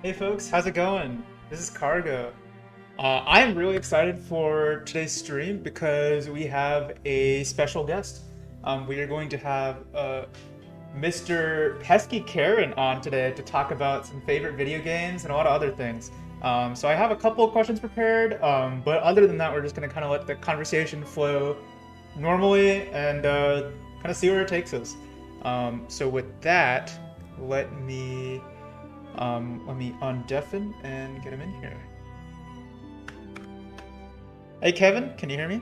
Hey folks, how's it going? This is Cargo. I am really excited for today's stream because we have a special guest. We are going to have Mr. Peskykaren on today to talk about some favorite video games and a lot of other things. So I have a couple of questions prepared, but other than that, we're just going to kind of let the conversation flow normally and kind of see where it takes us. So with that, let me let me undeafen and get him in here. Hey Kevin, can you hear me?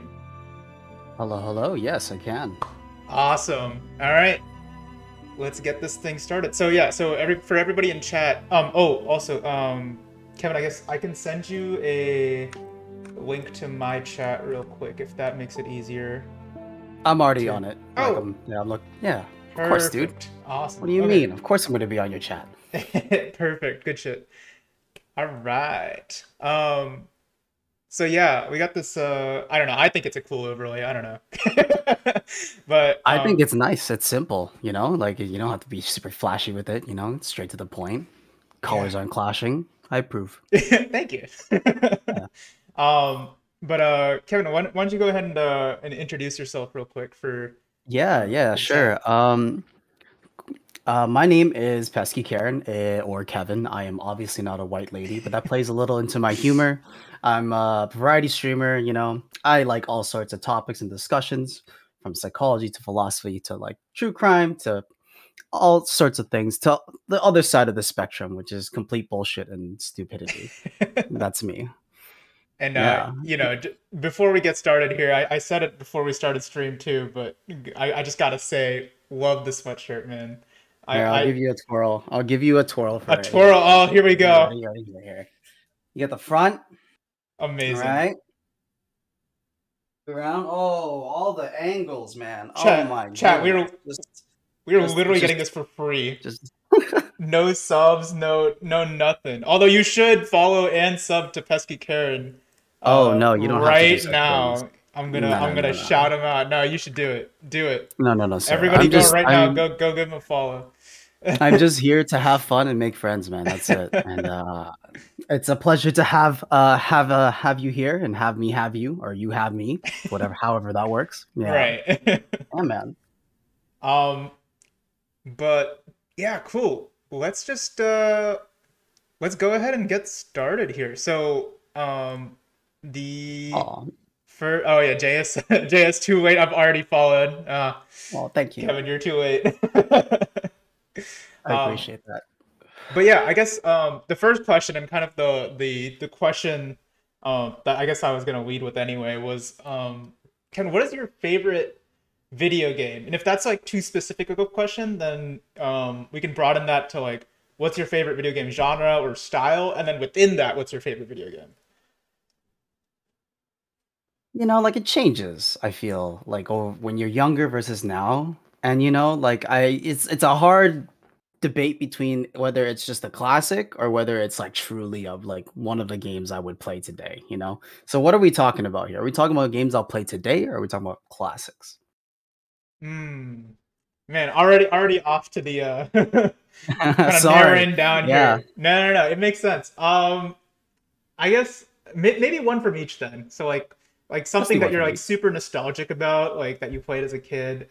Hello, hello. Yes, I can. Awesome. All right, let's get this thing started. So yeah, so for everybody in chat. Also, Kevin, I guess I can send you a link to my chat real quick if that makes it easier. I'm already To on it. oh, Yeah, of course, dude. perfect, What awesome. do you Okay, mean? Of course I'm going to be on your chat. perfect, good shit. All right. So yeah, we got this I don't know, I think it's a cool overlay, I don't know. But I think it's nice. It's simple, Like you don't have to be super flashy with it, It's straight to the point. yeah. Colors aren't clashing. I approve. Thank you. Yeah. Um but Kevin, why don't you go ahead and introduce yourself real quick Yeah, yeah, for the chat. sure. My name is peskykaren, or Kevin. I am obviously not a white lady, but that plays a little into my humor. I'm a variety streamer, I like all sorts of topics and discussions, from psychology to philosophy to like true crime to all sorts of things to the other side of the spectrum, which is complete bullshit and stupidity. That's me. And Yeah. before we get started here, I said it before we started stream too, but I just gotta say, love the sweatshirt, man. Here, I'll I give you a twirl. I'll give you a twirl a for it. Here. twirl. Oh, here we You go. ready? You ready? Here. You get the front. All Amazing. right. Around. Oh, all the angles, man. Oh Chat, my chat. goodness. Just, We were just, literally getting just, this for free. just. No subs, no nothing. Although you should follow and sub to Pesky Karen Oh no, you don't have to do right such things. now. No, I'm no, gonna no, no, shout him out. No, you should do it. Do it. no, no, no, sir. Everybody go right now. Go give him a follow. I'm just here to have fun and make friends, man. That's it. And it's a pleasure to have you here and have me have you, or you have me, whatever, however that works. Yeah, Right. yeah, man. um but yeah, cool. Let's go ahead and get started here. So the Oh, for oh yeah, JS JS too late. I've already followed. well, thank you. Kevin, you're too late. I um, appreciate that. but yeah, I guess the first question and kind of the question that I guess I was gonna lead with anyway was Ken, what is your favorite video game? And if that's like too specific of a question, then we can broaden that to like what's your favorite video game genre or style, and then within that, what's your favorite video game? Like it changes. I feel like, oh, when you're younger versus now, and like it's a hard debate between whether it's just a classic or whether it's like truly of like one of the games I would play today. So what are we talking about here? Are we talking about games I'll play today, or are we talking about classics? Hmm. Man, already off to the kind of Sorry. narrowing down Yeah. here. No. It makes sense. I guess maybe one from each then. So like Let's something do that one you're from like each. super nostalgic about, like that you played as a kid,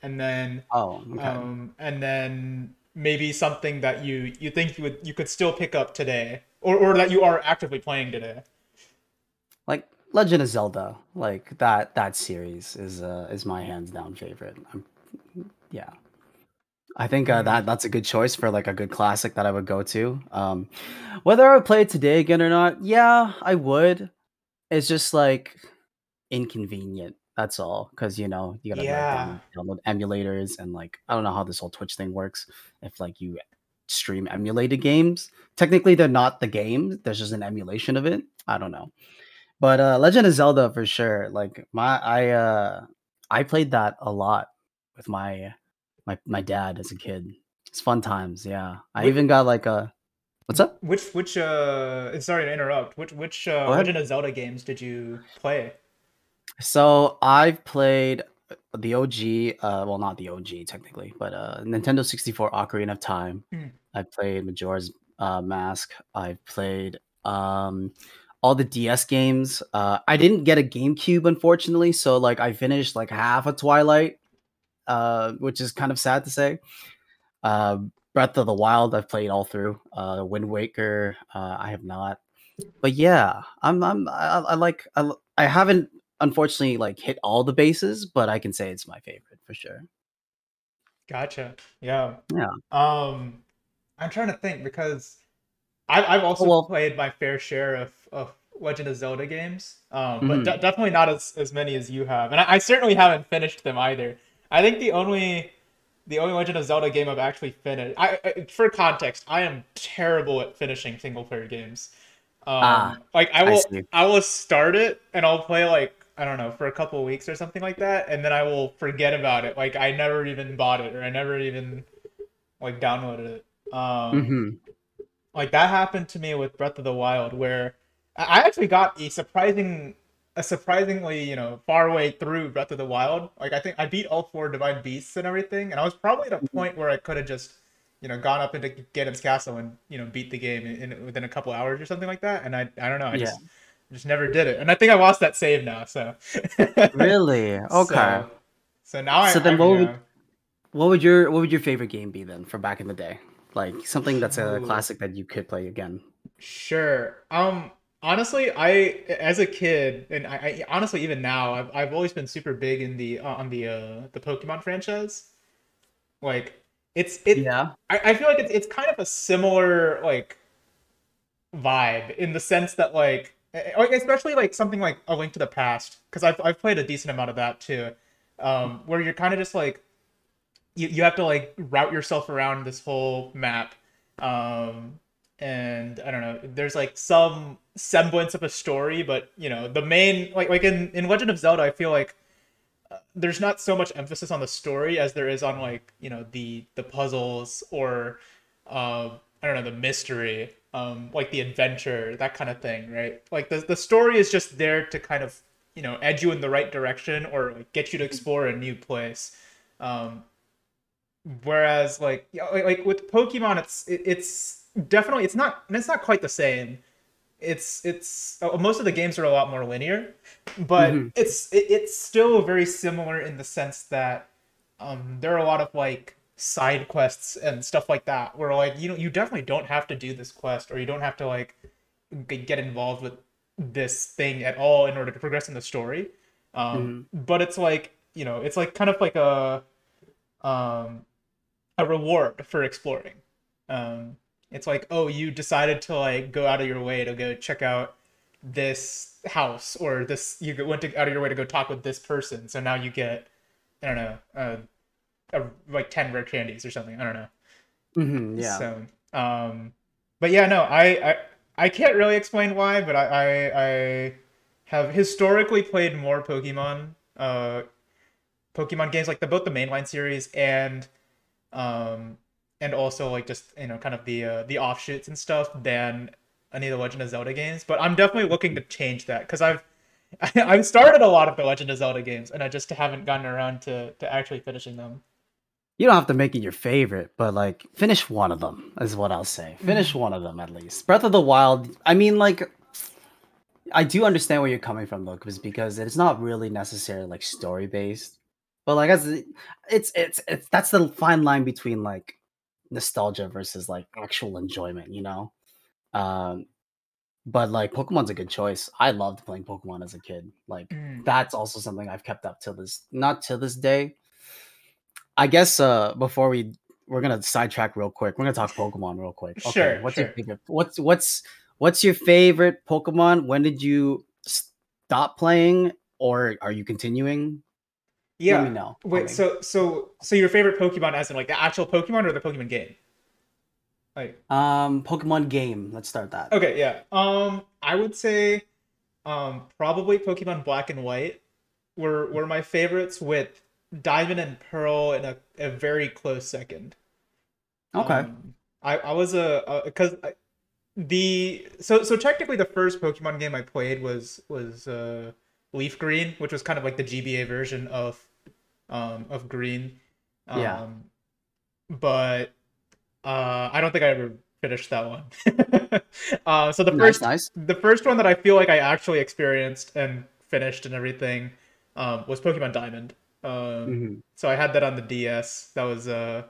Oh, okay. and then maybe something that you think you could still pick up today, or that you are actively playing today. Like Legend of Zelda, like that series is my hands down favorite. Yeah. I think Hmm. that's a good choice for like a good classic that I would go to. Whether I would play it today again or not, yeah, I would. It's just like inconvenient. That's all, because you gotta like Yeah. download emulators, and like I don't know how this whole Twitch thing works. If like you stream emulated games, technically they're not the game. There's just an emulation of it. I don't know, but Legend of Zelda for sure. Like I played that a lot with my dad as a kid. It's fun times. Yeah, I Which even got like a what's up? which sorry to interrupt. Which Go ahead. Legend of Zelda games did you play? So I've played the OG, not the OG technically, but Nintendo 64 Ocarina of Time. Hmm. I played Majora's. Mask. I've played all the DS games. I didn't get a GameCube, unfortunately, so like I finished like half of Twilight, which is kind of sad to say. Uh, Breath of the Wild, I've played all through. Wind Waker, I have not. But yeah, I like I haven't unfortunately like hit all the bases, but I can say it's my favorite for sure. Gotcha. Yeah. Yeah. Um, I'm trying to think because I've Oh also well. played my fair share of Legend of Zelda games, but Mhm. definitely not as many as you have, and I certainly haven't finished them either. I think the only Legend of Zelda game I've actually finished. For context, I am terrible at finishing single player games. Ah, Like I see. I will start it and I'll play like I don't know for a couple of weeks or something like that, and then I will forget about it. Like I never even bought it or I never even like downloaded it. Mhm. Like that happened to me with Breath of the Wild, where I actually got a surprisingly, far way through Breath of the Wild. Like I think I beat all four divine beasts and everything, and I was probably at a Mhm. point where I could have just, gone up into Ganon's castle and beat the game within a couple hours or something like that. And I don't know, Yeah. just never did it, and I think I lost that save now. So, Really? Okay. so, so now So then I'm yeah. what would your favorite game be then from back in the day? Like something that's a Ooh. classic that you could play again. Sure. Honestly, as a kid, and I honestly even now, I've always been super big in the Pokemon franchise. Like, it's it. Yeah. I feel like it's kind of a similar like vibe in the sense that like especially like something like A Link to the Past, because I've played a decent amount of that too, where you're kind of just like you have to like route yourself around this whole map, um and I don't know, there's like some semblance of a story, but the main like in Legend of Zelda, I feel like there's not so much emphasis on the story as there is on like the puzzles or I don't know, the mystery, like the adventure, that kind of thing, right? Like the story is just there to kind of edge you in the right direction or like get you to explore a new place. Whereas like like with Pokemon, it's definitely it's not quite the same. It's most of the games are a lot more linear, but Mhm. it's still very similar in the sense that there are a lot of like side quests and stuff like that where like you definitely don't have to do this quest or you don't have to like get involved with this thing at all in order to progress in the story. Mhm. But it's like it's like kind of like um a reward for exploring. Um, it's like, oh, you decided to like go out of your way to go check out this house, or this out of your way to go talk with this person. So now you get, I don't know, like 10 rare candies or something. I don't know. Mhm. Yeah. So, but yeah, no, I can't really explain why, but I have historically played more Pokemon games, like both the mainline series um, and also like just kind of the offshoots and stuff than any of the Legend of Zelda games. But I'm definitely looking to change that because I've started a lot of the Legend of Zelda games and I just haven't gotten around to actually finishing them. You don't have to make it your favorite, but like finish one of them is what I'll say. Finish one of them at least. Breath of the Wild. I mean, like I do understand where you're coming from though, because it's not really necessarily like story based, but like as it's that's the fine line between like nostalgia versus like actual enjoyment, you know. Um, but like Pokemon's a good choice. I loved playing Pokemon as a kid. Like Mm. that's also something I've kept up till this not to this day. I guess before we're gonna sidetrack real quick. We're gonna talk Pokemon real quick. Okay, Sure, what's your sure. favorite? What's your favorite Pokemon? When did you stop playing, or are you continuing? Let me Yeah. know. Tell Wait, me. so your favorite Pokemon as in like the actual Pokemon or the Pokemon game? Like, Pokemon game. Let's start that. okay, yeah. I would say probably Pokemon Black and White were my favorites, with Diamond and Pearl in a very close second. Okay. I was a because so technically the first Pokemon game I played was Leaf Green, which was kind of like the GBA version of Green. Yeah. Um, but I don't think I ever. finished that one. So Nice, nice. the first one that I feel like I actually experienced and finished and everything was Pokemon Diamond. Hmm. So I had that on the DS. That was a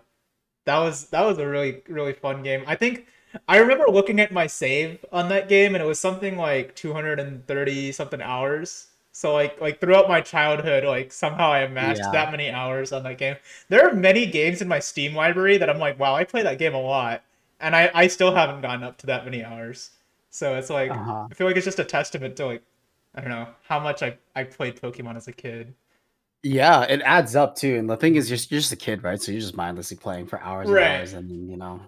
really fun game. I think I remember looking at my save on that game and it was something like 230 something hours. So like throughout my childhood, like somehow I amassed Yeah. that many hours on that game. There are many games in my Steam library that I'm like, wow, I play that game a lot, and I still haven't gotten up to that many hours. So it's like Uh-huh. I feel like it's just a testament to like I don't know how much I played Pokemon as a kid. Yeah, it adds up too. And the thing is, Mhm. you're just a kid, right? So you're just mindlessly playing for hours and Right. hours, and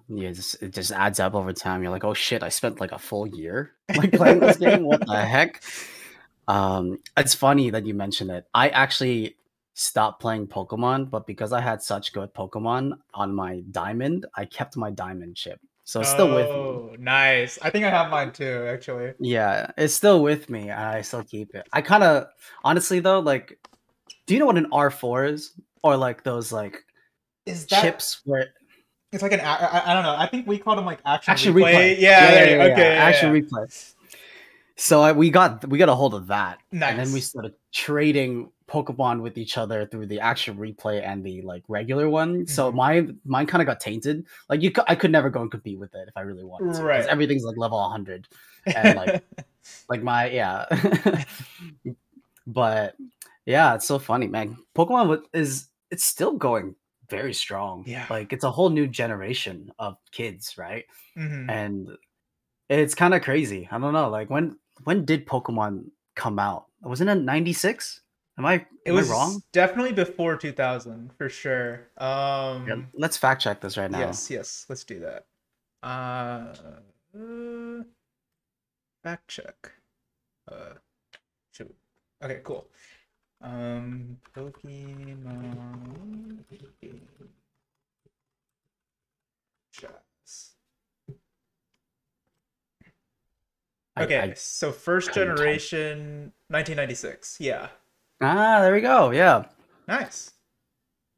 it just adds up over time. You're like, oh shit, I spent like a full year like playing this game. What the heck? It's funny that you mentioned it. I actually stopped playing Pokemon, but because I had such good Pokemon on my diamond, I kept my diamond chip. So it's still with me. Oh, nice. I think I have mine too, actually. Yeah, it's still with me. And I still keep it. I kind of honestly though, like, do you know what an R4 is? Or like those like Is that chips where it's like I don't know. I think we called them like action action replay. replay. Yeah, Yeah, yeah, there you yeah, yeah. okay, Action yeah, replay. So we got a hold of that, yeah. and then we Nice. started trading Pokemon with each other through the action replay and the like regular one. So Hmm. mine kind of got tainted. Like I could never go and compete with it if I really wanted to, because Right. everything's like level 100, and like my yeah. But yeah, it's so funny, man. Is it's still going very strong. Yeah. Like it's a whole new generation of kids, right? Hmm. And it's kind of crazy. I don't know. Like when did Pokemon come out? Wasn't it 96? It Am I wrong? was definitely before 2000 for sure. Yeah, let's fact check this right now. Yes, yes. Let's do that. Uh, fact check. Uh, shoot. Okay, cool. Pokemon chess. Okay, I so first couldn't type. generation, 1996. Yeah, There we go. Yeah. nice.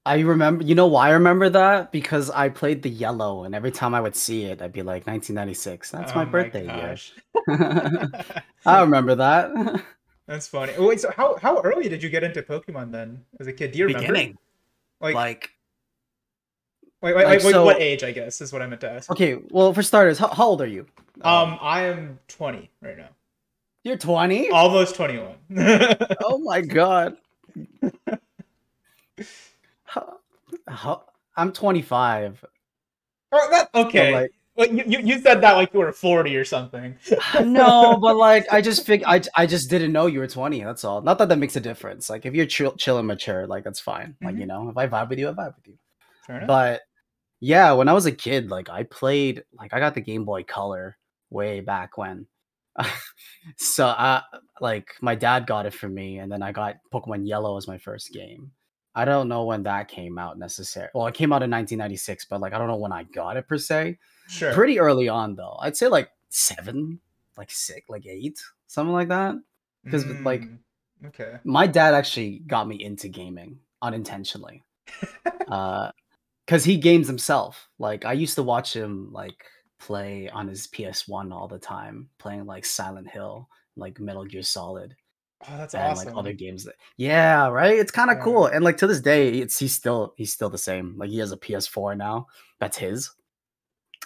I remember, you know why I remember that? Because I played the yellow, and every time I would see it, I'd be like 1996. That's my Oh my birthday year. gosh. I remember that. That's funny. Oh, wait, so how early did you get into Pokemon then as a kid? Do you remember? Beginning. Like, Like wait, what so age, I guess, is what I meant to ask. okay, well for starters, how old are you? I am 20 right now. You're 20? Almost 21. Oh my god. How, how, I'm 25. Oh, that So okay. like Well, you said that like you were 40 or something. no, but like I just didn't know you were 20. That's all. Not that that makes a difference. Like if you're chill and mature, like that's fine. Like Hmm. if I vibe with you, I vibe with you. Fair enough. But yeah, when I was a kid, like I played like I got the Game Boy Color way back when. So like my dad got it for me, and then I got Pokemon Yellow as my first game. I don't know when that came out necessarily. Well, it came out in 1996, but like I don't know when I got it per se. Sure. Pretty early on though. I'd say like 7, like 6, like 8, something like that. Because like Mm, okay. my dad actually got me into gaming unintentionally. Uh because he games himself. Like I used to watch him like play on his PS1 all the time, playing like Silent Hill, like Metal Gear Solid, Oh, that's and like other awesome. games. Yeah, right. It's kind of Yeah. cool. And like to this day, it's he's still the same. Like he has a PS4 now. That's his.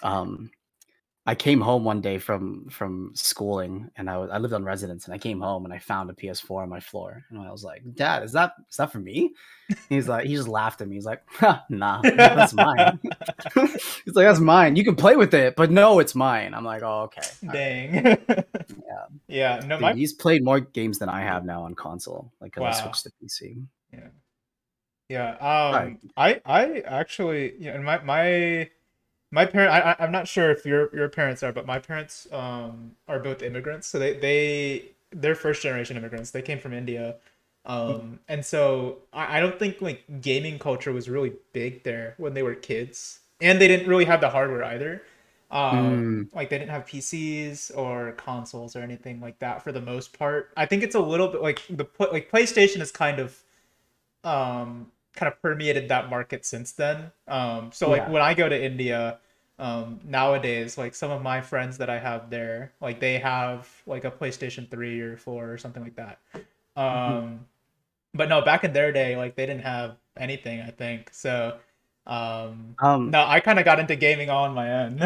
Um, I came home one day from schooling, and I lived on residence, and I came home and I found a PS4 on my floor, and I was like, "Dad, is that for me?" He's like, he just laughed at me. He's like, "Ha, nah, that's mine." He's like, "That's mine. You can play with it, but no, it's mine." I'm like, "Oh, okay, all right." Dang. Yeah, Yeah. No, dude, my he's played more games than I have now on console, like because I wow. switched to PC. Yeah. Yeah. All right. I actually, yeah, and my parent, I'm not sure if your parents are, but my parents are both immigrants. So they're first generation immigrants. They came from India. And so I don't think like gaming culture was really big there when they were kids. And they didn't really have the hardware either. Mm, Like they didn't have PCs or consoles or anything like that for the most part. I think it's a little bit like like PlayStation is kind of permeated that market since then. So like yeah. when I go to India, Nowadays, like some of my friends that I have there, like they have like a PlayStation 3 or 4 or something like that. Mhm. Um, but no, back in their day, like they didn't have anything, I think. So, Um, no, I kind of got into gaming all on my own.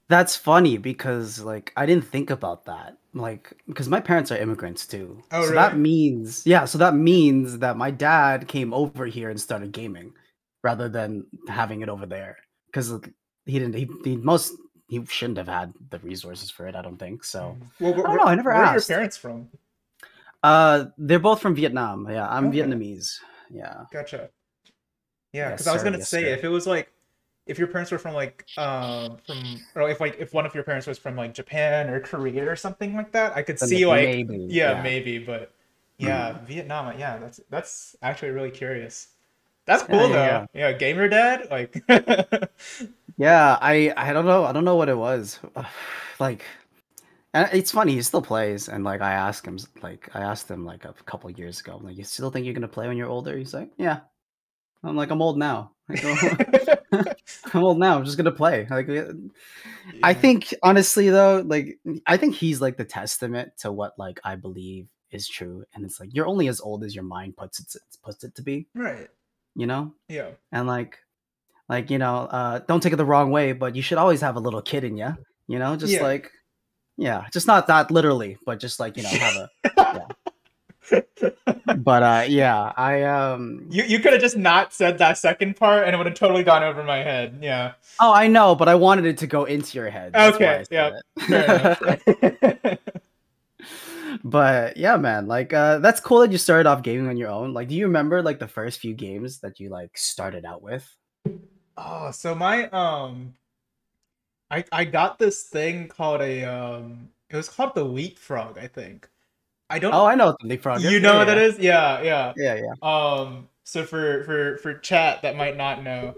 that's funny because like I didn't think about that. Like because my parents are immigrants too. Oh, So that really? means yeah, so that means that my dad came over here and started gaming rather than having it over there. Cuz he didn't he most he shouldn't have had the resources for it, I don't think. So Mhm. Well, I don't know, I never where are your asked. parents from? They're both from Vietnam. Yeah, I'm Okay, Vietnamese. Yeah. gotcha. Yeah, Yes, because I was sir. gonna Yes, say sir. if it was like if your parents were from like from or if like if one of your parents was from like Japan or Korea or something like that, I could Then see like maybe, yeah, yeah. maybe, but yeah, Mhm. Vietnam, yeah, that's actually really curious. That's Yeah, cool yeah, though. yeah. Yeah, gamer dad, like Yeah, I don't know. I don't know what it was. Like, and it's funny. He still plays, and like I asked him like a couple years ago. I'm like, you still think you're gonna play when you're older? He's like, yeah. I'm like, I'm old now. Like, oh, I'm old now. I'm just gonna play. Like, I Yeah. think honestly though, like, I think he's like the testament to what like I believe is true, and it's like you're only as old as your mind puts it to be. Right. You know, Yeah. and don't take it the wrong way, but you should always have a little kid in you. You know, just Yeah. like yeah, just not that literally, but just like have a yeah. But yeah, You could have just not said that second part and it would have totally gone over my head. Yeah. oh, I know, but I wanted it to go into your head. That's why I Okay. said Yep. Fair enough. it. But yeah, man, like that's cool that you started off gaming on your own. Like, do you remember like the first few games that you like started out with? Oh, so my I got this thing called a it was called the wheat frog, I think. I don't Oh, I know what the leapfrog you is. Yeah, know yeah, what that yeah. is? Yeah, yeah. Yeah, yeah. So for chat that might not know,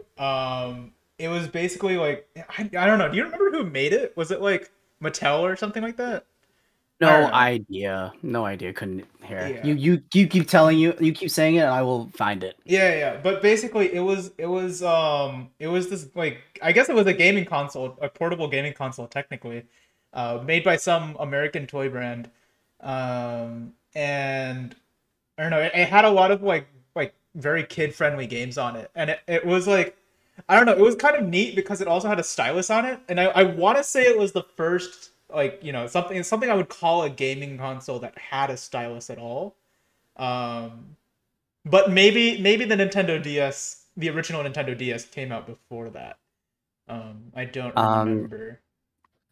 it was basically like I don't know. Do you remember who made it? Was it like Mattel or something like that? I don't No know. idea. No idea. Couldn't hear. Yeah. You keep you keep saying it and I will find it. Yeah, yeah, but basically it was this like I guess it was a gaming console, a portable gaming console technically, made by some American toy brand, and I don't know, it had a lot of like very kid friendly games on it, and it was like I don't know, it was kind of neat because it also had a stylus on it, and I want to say it was the first like something I would call a gaming console that had a stylus at all. Um, but maybe the Nintendo DS, the original Nintendo DS came out before that. I don't Um, remember.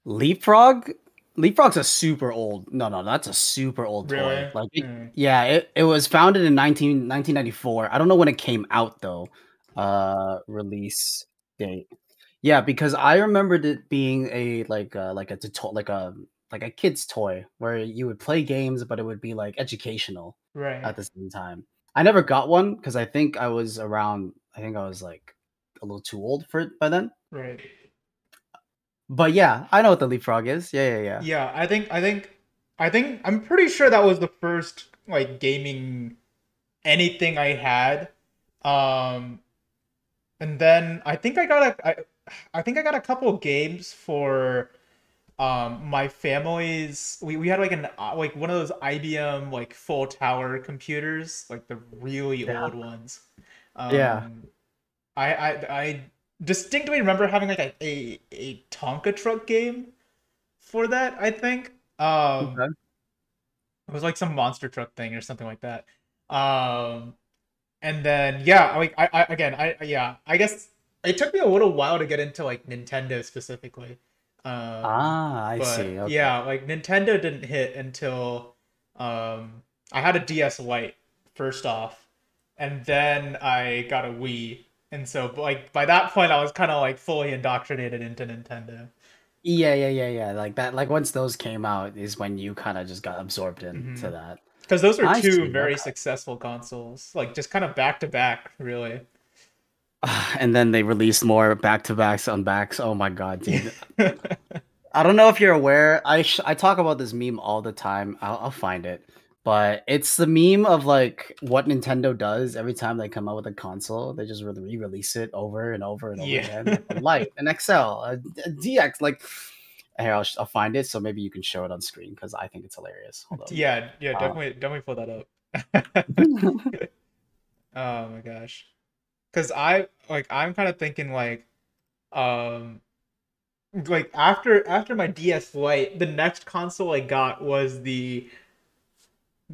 Leapfrog? Leapfrog's a super old. No, no, that's a super old toy. Really? Like, Mm, yeah, it was founded in 1994. I don't know when it came out though. Release date. Yeah, because I remembered it being a like a kid's toy where you would play games, but it would be like educational right, at the same time. I never got one because I think I was around. I think I was like a little too old for it by then. right. But yeah, I know what the leapfrog is. Yeah, yeah, yeah. Yeah, I'm pretty sure that was the first like gaming anything I had. Um, and then I think I got a couple games for my family's we had like an like one of those IBM like full tower computers, like the really Yeah. old ones. Yeah. um I distinctly remember having like a Tonka truck game for that, I think. Okay. It was like some monster truck thing or something like that. um and then yeah, like I again I yeah, I guess it took me a little while to get into like Nintendo specifically. Ah, I see. But Okay. yeah, like Nintendo didn't hit until I had a DS Lite first off, and then I got a Wii. And so like by that point I was kind of like fully indoctrinated into Nintendo. Yeah, yeah, yeah, yeah. Like that. Like once those came out is when you kind of just got absorbed into Hmm. that. Because those are I two see. very Okay. successful consoles, like just kind of back to back, really. And then they released more back to backs on backs. Oh my god, dude. I don't know if you're aware. I talk about this meme all the time. I'll find it, But it's the meme of like what Nintendo does every time they come out with a console. They just re-release it over and over and over Yeah. again, like a Lite, an XL, a DX. Like here, I'll find it so maybe you can show it on screen because I think it's hilarious. Hold up. Yeah, yeah, Uh, definitely pull that up. Oh my gosh. Cause I'm kind of thinking um like after my DS Lite, the next console I got was the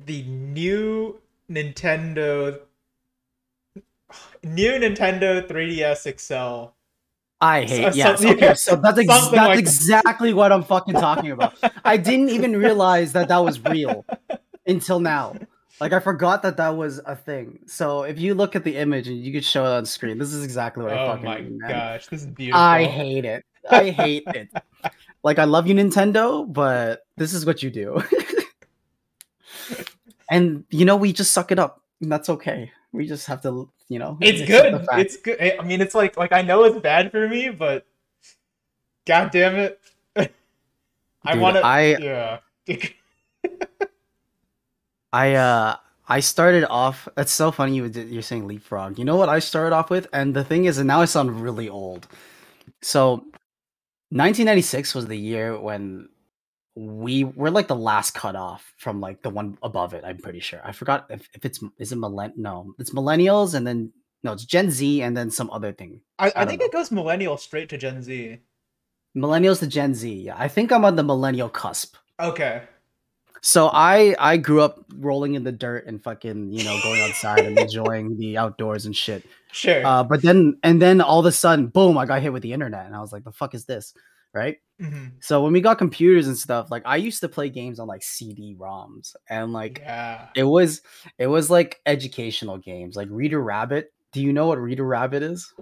Nintendo new Nintendo 3DS XL. I hate yes. Something Okay, so something that's like exactly what I'm fucking talking about. I didn't even realize that that was real until now. Like I forgot that that was a thing. So if you look at the image and you could show it on screen, this is exactly what I Oh fucking my mean, man. gosh, this is I beautiful. hate it. I hate it. Like I love you, Nintendo, but this is what you do. And you know, we just suck it up. And that's okay. We just have to, you know, It's accept the good. fact. It's good. I mean, it's like I know it's bad for me, but god damn it. I Dude, want to yeah. I started off. That's so funny. You're saying leapfrog. You know what I started off with, and the thing is, and now I sound really old. So, 1996 was the year when we were like the last cutoff from like the one above it. I'm pretty sure. I forgot if it's is it no, it's millennials and then no, it's Gen Z and then some other thing. I I don't think it know. goes millennial straight to Gen Z. Millennials to Gen Z. Yeah, I think I'm on the millennial cusp. Okay. So I grew up rolling in the dirt and fucking, you know, going outside and enjoying the outdoors and shit. Sure. But then all of a sudden, boom, I got hit with the internet and I was like, the fuck is this? Right? Hmm. So when we got computers and stuff, like I used to play games on like CD-ROMs and like Yeah. it was like educational games, like Reader Rabbit. Do you know what Reader Rabbit is?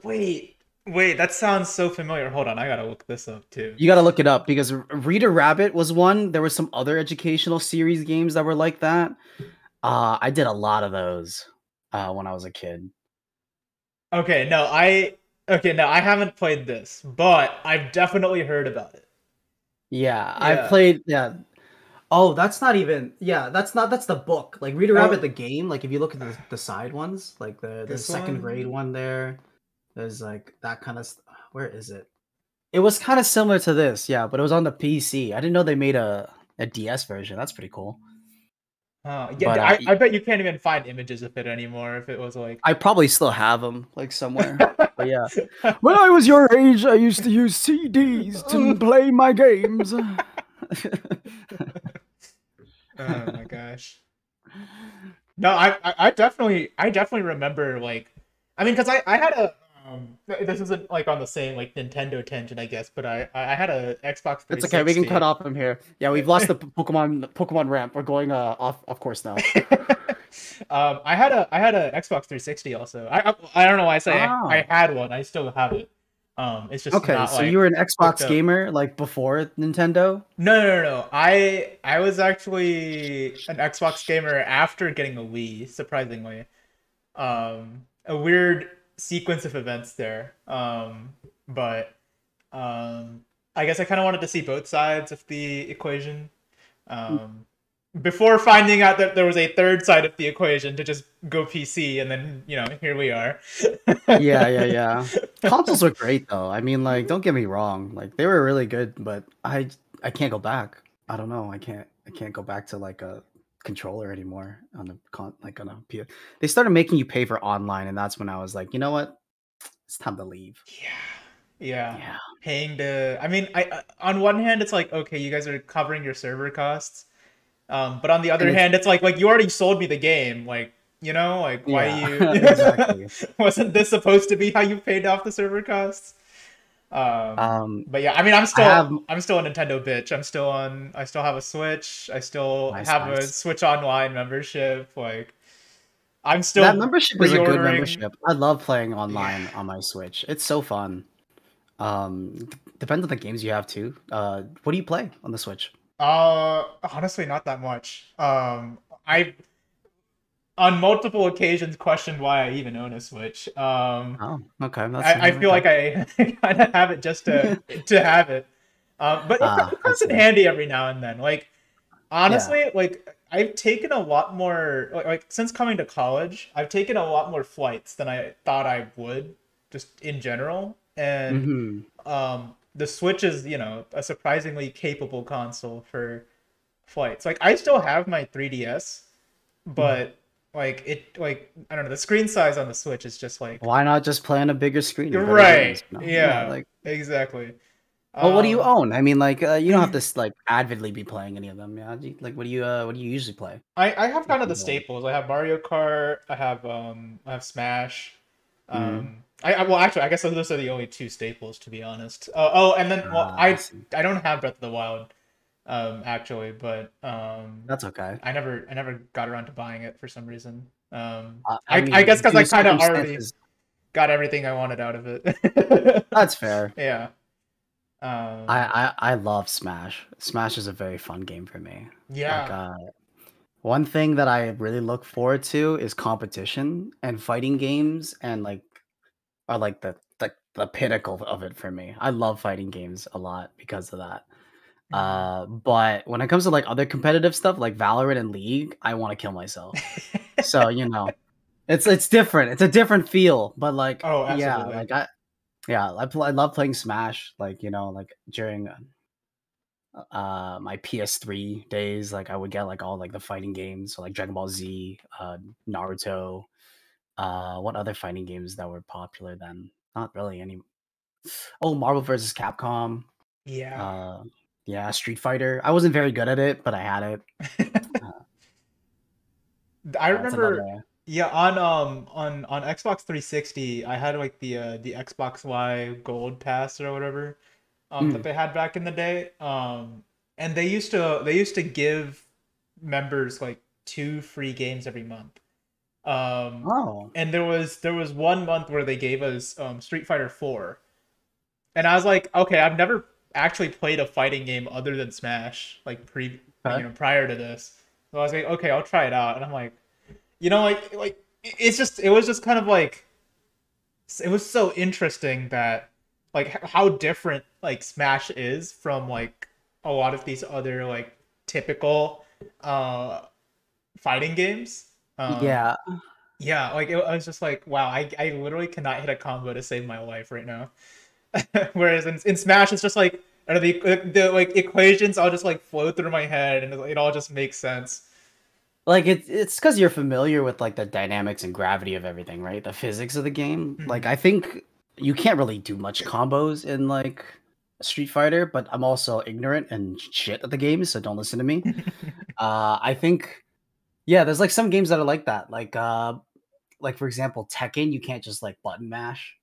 Wait, that sounds so familiar. Hold on, I gotta look this up too. You got to look it up because Reader Rabbit was one. There were some other educational series games that were like that. I did a lot of those when I was a kid. Okay, no, I haven't played this, but I've definitely heard about it. Yeah, I Yeah. played. Yeah. Oh, that's not even. Yeah, that's not. That's the book. Like Reader Rabbit, Oh, the game. Like if you look at the side ones, like the this second grade one? one there. There's like that kind of. Where is it? It was kind of similar to this, yeah, but it was on the PC. I didn't know they made a DS version. That's pretty cool. Yeah, But I bet you can't even find images of it anymore if it was like I probably still have them like somewhere. But yeah, when I was your age, I used to use CDs to play my games. Oh my gosh. No, I definitely remember like I mean because I had a this isn't like on the same like Nintendo tangent I guess, but I had a Xbox It's okay. We can cut 360. off from here. Yeah, we've lost the Pokemon ramp. We're going off course now. I had a Xbox 360 also. I don't know why I say I Oh, had one. I still have it. It's just okay. not So you were like an hooked Xbox up. gamer like before Nintendo? No. I was actually an Xbox gamer after getting a Wii, surprisingly. A weird sequence of events there. But I guess I kind of wanted to see both sides of the equation. Um, before finding out that there was a third side of the equation to just go PC, and then here we are. Yeah. Consoles were great though. I mean, like, don't get me wrong, like they were really good, but I can't go back. I don't know. I can't go back to like a controller anymore on the like on a P. They started making you pay for online, and that's when I was like, you know what? It's time to leave. Yeah. Yeah. Paying to, I mean, on one hand, it's like, okay, you guys are covering your server costs. But on the And other it's hand, it's like you already sold me the game. Like, like why do yeah, you exactly. wasn't this supposed to be how you paid off the server costs? Um, But yeah, I mean, I have I'm still a Nintendo bitch. I still have a Switch. I still nice, have a nice. Switch Online membership. Like, I'm That still membership is a good pre-ordering. membership. I love playing Yeah. online on my Switch. It's so fun. Depends on the games you have too. What do you play on the Switch? Honestly, not that much. I on multiple occasions questioned why I even own a Switch. Oh, okay, that's I feel okay. like I kind of have it just to have it. But Ah, it I comes in see. handy every now and then. Like Yeah. honestly, like I've taken a lot more like since coming to college, I've taken a lot more flights than I thought I would, just in general. And Hmm. the Switch is, a surprisingly capable console for flights. Like I still have my 3DS, but like I don't know, the screen size on the Switch is just like Why not just play on a bigger screen you're and better right. games? You know? Yeah, Yeah, like, exactly. well, what do you Um own? I mean, like, you don't have to like avidly be playing any of them. Yeah, like, what do you usually play? I have If kind of the you own? staples. I have Mario Kart, I have Smash. Mm. Well actually I guess those are the only two staples to be honest. And then well I see. I don't have Breath of the Wild actually, but That's okay. I never got around to buying it for some reason. I I guess mean, because due I to kind of already circumstances, got everything I wanted out of it. that's fair. Yeah. I love Smash. Smash is a very fun game for me. Like, Yeah. one thing that I really look forward to is competition, and fighting games and like are like the pinnacle of it for me. I love fighting games a lot because of that. Mhm. But when it comes to like other competitive stuff like Valorant and League, I want to kill myself. So, it's different. It's a different feel, but like Oh, yeah, absolutely. I love playing Smash like, like during my PS3 days, like I would get like all like the fighting games, so like Dragon Ball Z, Naruto, what other fighting games that were popular then? Not really any. Oh, Marvel versus Capcom. Yeah. Uh, yeah, Street Fighter. I wasn't very good at it, but I had it. Uh, I that's remember, another. yeah, on Xbox 360, I had like the Xbox Live Gold Pass or whatever that Mm. they had back in the day. And they used to give members like two free games every month. Um, Oh, and there was one month where they gave us Street Fighter 4. And I was like, okay, I've never actually played a fighting game other than Smash, like okay. prior to this. So I was like, okay, I'll try it out. And I'm like, it was just kind of like it was so interesting that like how different like Smash is from like a lot of these other like typical uh fighting games. Um Yeah, yeah, like I was just like, wow, I literally cannot hit a combo to save my life right now. Whereas in Smash, it's just like the like equations all just like flow through my head and it all just makes sense. like it's because you're familiar with like the dynamics and gravity of everything, right? The physics of the game. Like Mhm. I think you can't really do much combos in like Street Fighter, but I'm also ignorant and shit at the game, so don't listen to me. I think yeah, there's like some games that are like that. Like for example, Tekken, you can't just like button mash.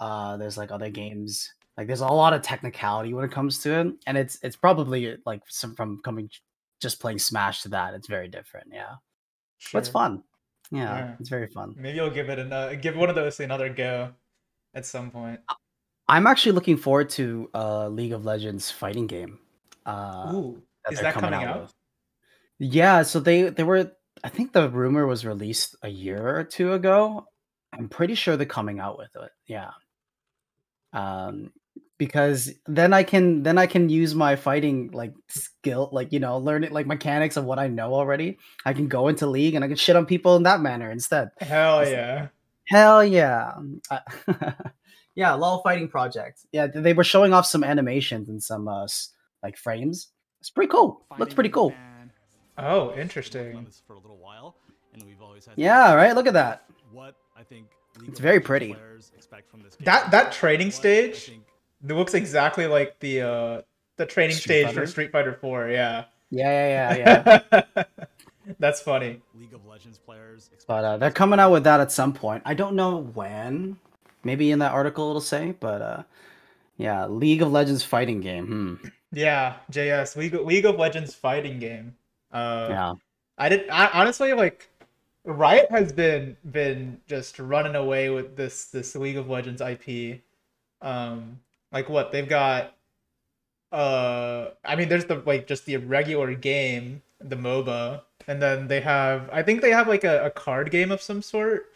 There's like other games. Like there's a lot of technicality when it comes to it, and it's probably like some from coming just playing Smash to that. It's very different. Yeah, but it's Sure. fun. Yeah, Yeah. it's very fun. Maybe I'll give one of those another go at some point. I'm actually looking forward to League of Legends fighting game Ooh, that is they're that coming coming out out? with. Yeah, so they were. I think the rumor was released a year or two ago. I'm pretty sure they're coming out with it. Yeah. Um, because then I can use my fighting like skill, like learn it like mechanics of what I know already. I can go into league and I can shit on people in that manner instead. Hell It's like, yeah. hell yeah. Yeah, LOL fighting project. Yeah, they were showing off some animations and some like frames. It's pretty cool. Looks pretty cool. Oh, interesting. Yeah, right. Look at that. It's very pretty. That training stage looks exactly like the training Street stage for Fighter. Street Fighter 4, yeah. Yeah, yeah, yeah, yeah. That's funny. But they're coming out with that at some point. I don't know when. Maybe in that article it'll say, but yeah, League of Legends fighting game. Yeah, JS, League of Legends fighting game. Uh Yeah. I honestly like Riot has been just running away with this League of Legends IP. Like what? They've got I mean there's the like just the regular game, the MOBA, and then I think they have like a card game of some sort.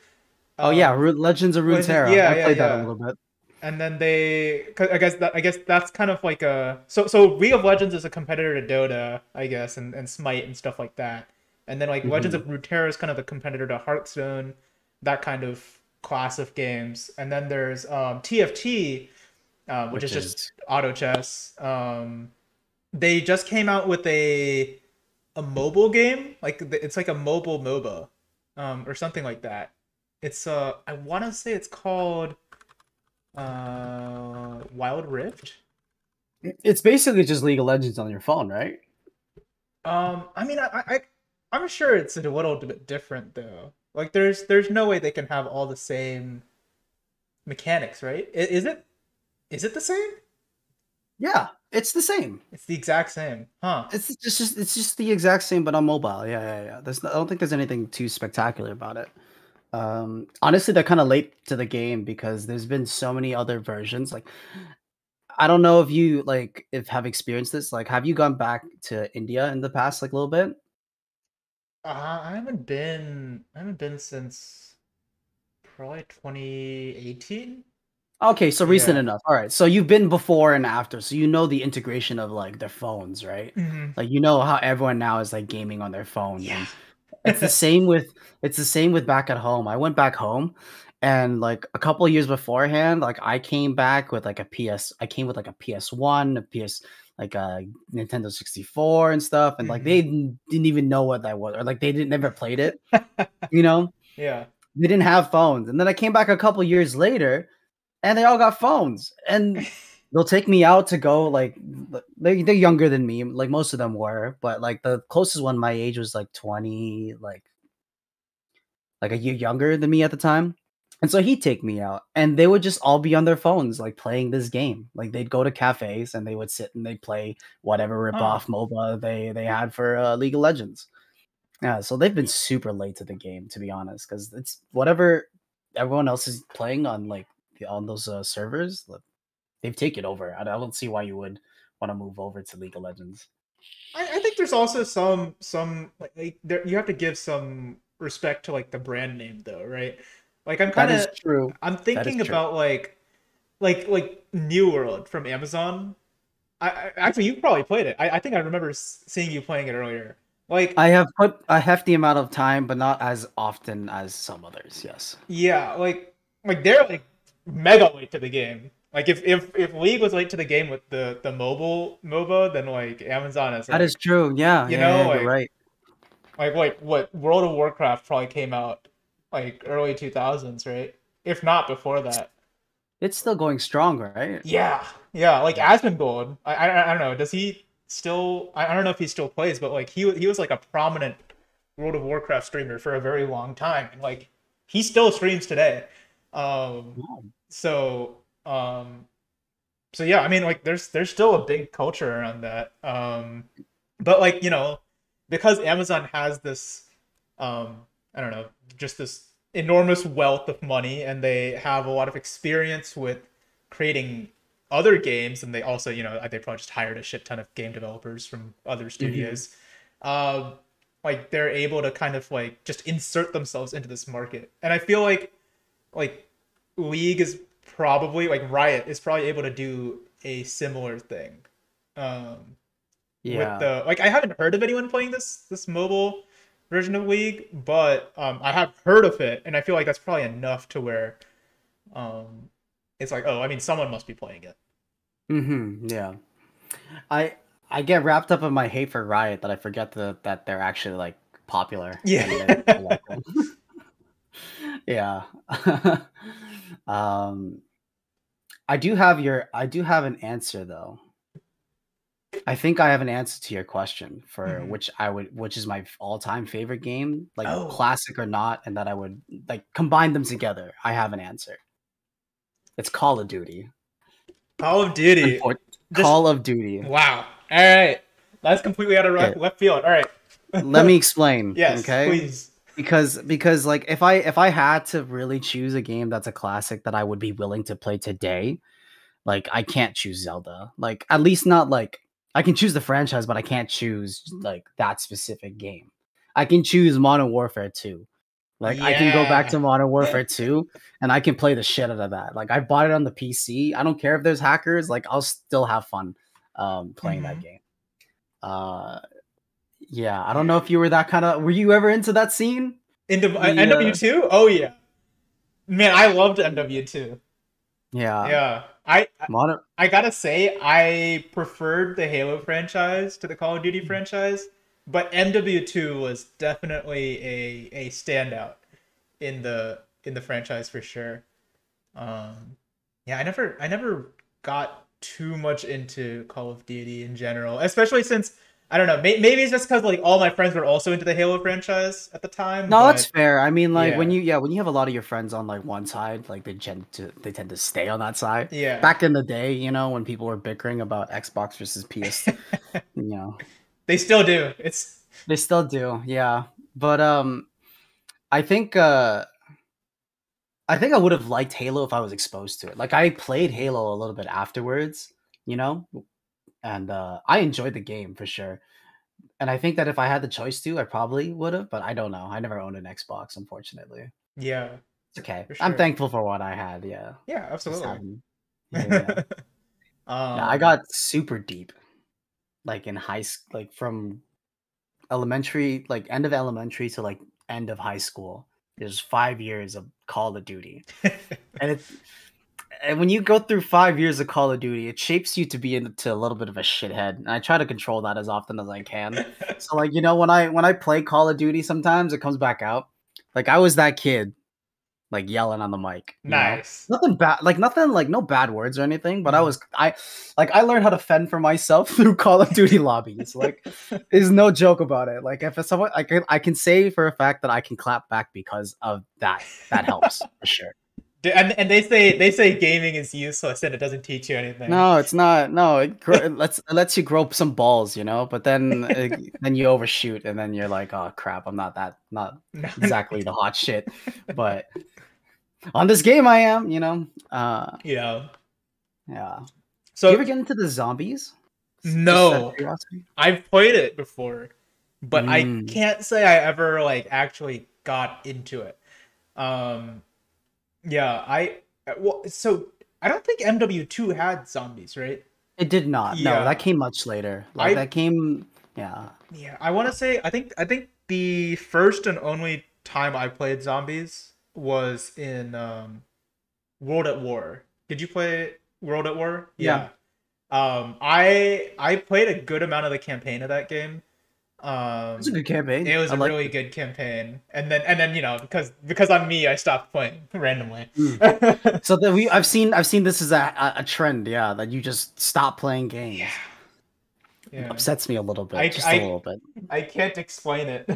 Oh yeah, Um Legends of Legend Runeterra. yeah, I yeah, played that a yeah. little bit. and then 'cause I guess that's kind of like so League of Legends is a competitor to Dota, I guess, and Smite and stuff like that. And then like Legends Hmm. of Runeterra is kind of a competitor to Hearthstone, that kind of class of games. And then there's TFT, which is Which just is auto chess. They just came out with a mobile game, like it's like a mobile MOBA, or something like that. It's I want to say it's called Wild Rift. it's basically just League of Legends on your phone, right? I mean, I'm sure it's a little bit different though. Like, there's no way they can have all the same mechanics, right? Is it? Is it the same? Yeah, it's the same. It's the exact same, huh? It's just the exact same, but on mobile. Yeah, yeah, yeah. I don't think there's anything too spectacular about it. Honestly, they're kind of late to the game because there's been so many other versions. Like, I don't know if you like if have experienced this. Like, have you gone back to India in the past, like a little bit? I haven't been since probably 2018. Okay, so recent Yeah. enough. All right. So you've been before and after. So you know the integration of like their phones, right? Hmm. Like you know how everyone now is like gaming on their phone Yeah. and it's the same with back at home. I went back home and like a couple of years beforehand, like I came back with like a PS I came with like a PS1, a PS like a Nintendo 64 and stuff and like Hmm. they didn't even know what that was or like they didn't never played it, you know? Yeah. They didn't have phones. And then I came back a couple years later and they all got phones and they'll take me out to go like they're younger than me, like most of them were, but like the closest one my age was like 20, like a year younger than me at the time. And so he'd take me out and they would just all be on their phones, like playing this game. Like they'd go to cafes and they would sit and they'd play whatever Huh. ripoff MOBA they had for League of Legends. Yeah, so they've been super late to the game, to be honest, because it's whatever everyone else is playing on like on those servers, like, they've taken over. I don't see why you would want to move over to League of Legends. I think there's also some like there you have to give some respect to like the brand name though, right? Like That is true. I'm That is thinking true. about like New World from Amazon. Actually, you probably played it. I think I remember seeing you playing it earlier. Like, I have put a hefty amount of time, but not as often as some others. Yes, yeah, like they're like mega late to the game. Like if League was late to the game with the mobile MOBA, then like Amazon is that is like, true. Yeah, you yeah, yeah. know, You're right. like what World of Warcraft probably came out like early 2000s, right? If not before that. It's still going strong, right? Yeah, yeah, like Yeah. Asmongold. I don't know. Does he still? I don't know if he still plays, but like he was like a prominent World of Warcraft streamer for a very long time, and like he still streams today. Um, Oh. so so yeah, I mean like there's still a big culture around that. But like because Amazon has this I don't know, just this enormous wealth of money, and they have a lot of experience with creating other games, and they also they probably just hired a shit ton of game developers from other Hmm. studios. Um, like they're able to kind of like just insert themselves into this market, and I feel like League is probably like Riot is probably able to do a similar thing. Um, with Yeah. the like I haven't heard of anyone playing this mobile version of League, but I have heard of it, and I feel like that's probably enough to where um, it's like, oh, I mean, someone must be playing it. Yeah. I I get wrapped up in my hate for Riot that I forget that they're actually like popular and that people Yeah. like them. Yeah. um, I do have an answer though. I think I have an answer to your question for Hmm. which is my all-time favorite game, like Oh, classic or not, and that I would like combine them together. I have an answer. It's Call of Duty. Call of Duty. Just Call of Duty. wow. All right, that's completely out of Okay, left field. All let right. me explain, Yes, okay? please. Because like if I had to really choose a game that's a classic that I would be willing to play today, like I can't choose Zelda. Like at least not like I can choose the franchise, but I can't choose like that specific game. I can choose Modern Warfare 2. Like I can go back Yeah. to Modern Warfare 2 and I can play the shit out of that. Like I bought it on the PC. I don't care if there's hackers, like I'll still have fun playing that Hmm. game. Uh yeah, I don't know if you were that kind of were you ever into that scene? Into The MW2? Oh yeah. Man, I loved MW2. yeah, Yeah. Modern I gotta say, I preferred the Halo franchise to the Call of Duty franchise, but MW2 was definitely a standout in the franchise for sure. Yeah, I never got too much into Call of Duty in general, especially since I don't know, maybe it's just because like all my friends were also into the Halo franchise at the time, No, that's but fair. I mean, like when yeah, you yeah, when you have a lot of your friends on like one side, like they tend to stay on that side. yeah. Back in the day, when people were bickering about Xbox versus PS, you know, They still do. It's they still do, yeah. But I think I think I would have liked Halo if I was exposed to it. Like I played Halo a little bit afterwards, you know, and I enjoyed the game for sure. And I think that if I had the choice to, I probably would have, but I don't know. I never owned an Xbox, unfortunately. yeah, It's okay. for I'm sure. thankful for what I had. Yeah, Yeah, just absolutely. having. Yeah, yeah, yeah. I um, got super deep, like in high school, like from elementary, like end of elementary to like end of high school. There's 5 years of Call of Duty, and it and when you go through 5 years of Call of Duty, it shapes you to be into a little bit of a shithead. And I try to control that as often as I can. So like, when I play Call of Duty sometimes it comes back out. Like I was that kid like yelling on the mic. nice. Nothing bad like nothing like no bad words or anything, but Mhm. I learned how to fend for myself through Call of Duty lobbies. Like there's no joke about it. Like if it's someone I can say for a fact that I can clap back because of that. That helps for sure. And they say gaming is useless and it doesn't teach you anything. No, it's not. No, it lets you grow some balls. But then you overshoot, and then you're like, oh crap, I'm not No, exactly the hot shit. But on this game, I am. yeah. Yeah. Do you So ever get into the zombies? Just out of no, curiosity. I've played it before, but I Mm. can't say I ever like actually got into it. Um, yeah, well, so I don't think MW2 had zombies, right? It did not. No, that Yeah, came much later. Like I that came. Yeah. yeah, I want to say I think the first and only time I played zombies was in World at War. Did you play World at War? Yeah. Yeah. I played a good amount of the campaign of that game. It's a Um, good it campaign. was I a liked really it. good campaign, and then because I'm me, I stopped playing randomly. Mm. So that I've seen this as a trend. Yeah, that you just stop playing Yeah, games. yeah. Upsets me a little bit, I just a I little bit. I can't explain it.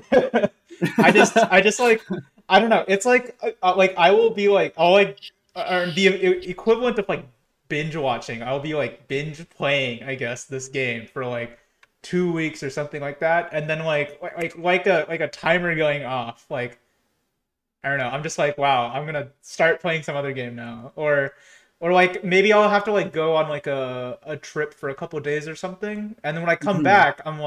I just like I don't know. It's like I will be like I'll like or the equivalent of like binge watching. I'll be like binge playing, I guess, this game for like 2 weeks or something like that, and then like a timer going off. Like I don't know. I'm just like wow. I'm gonna start playing some other game now, or like maybe I'll have to like go on like a trip for a couple days or something, and then when I come Mhm. back, I'm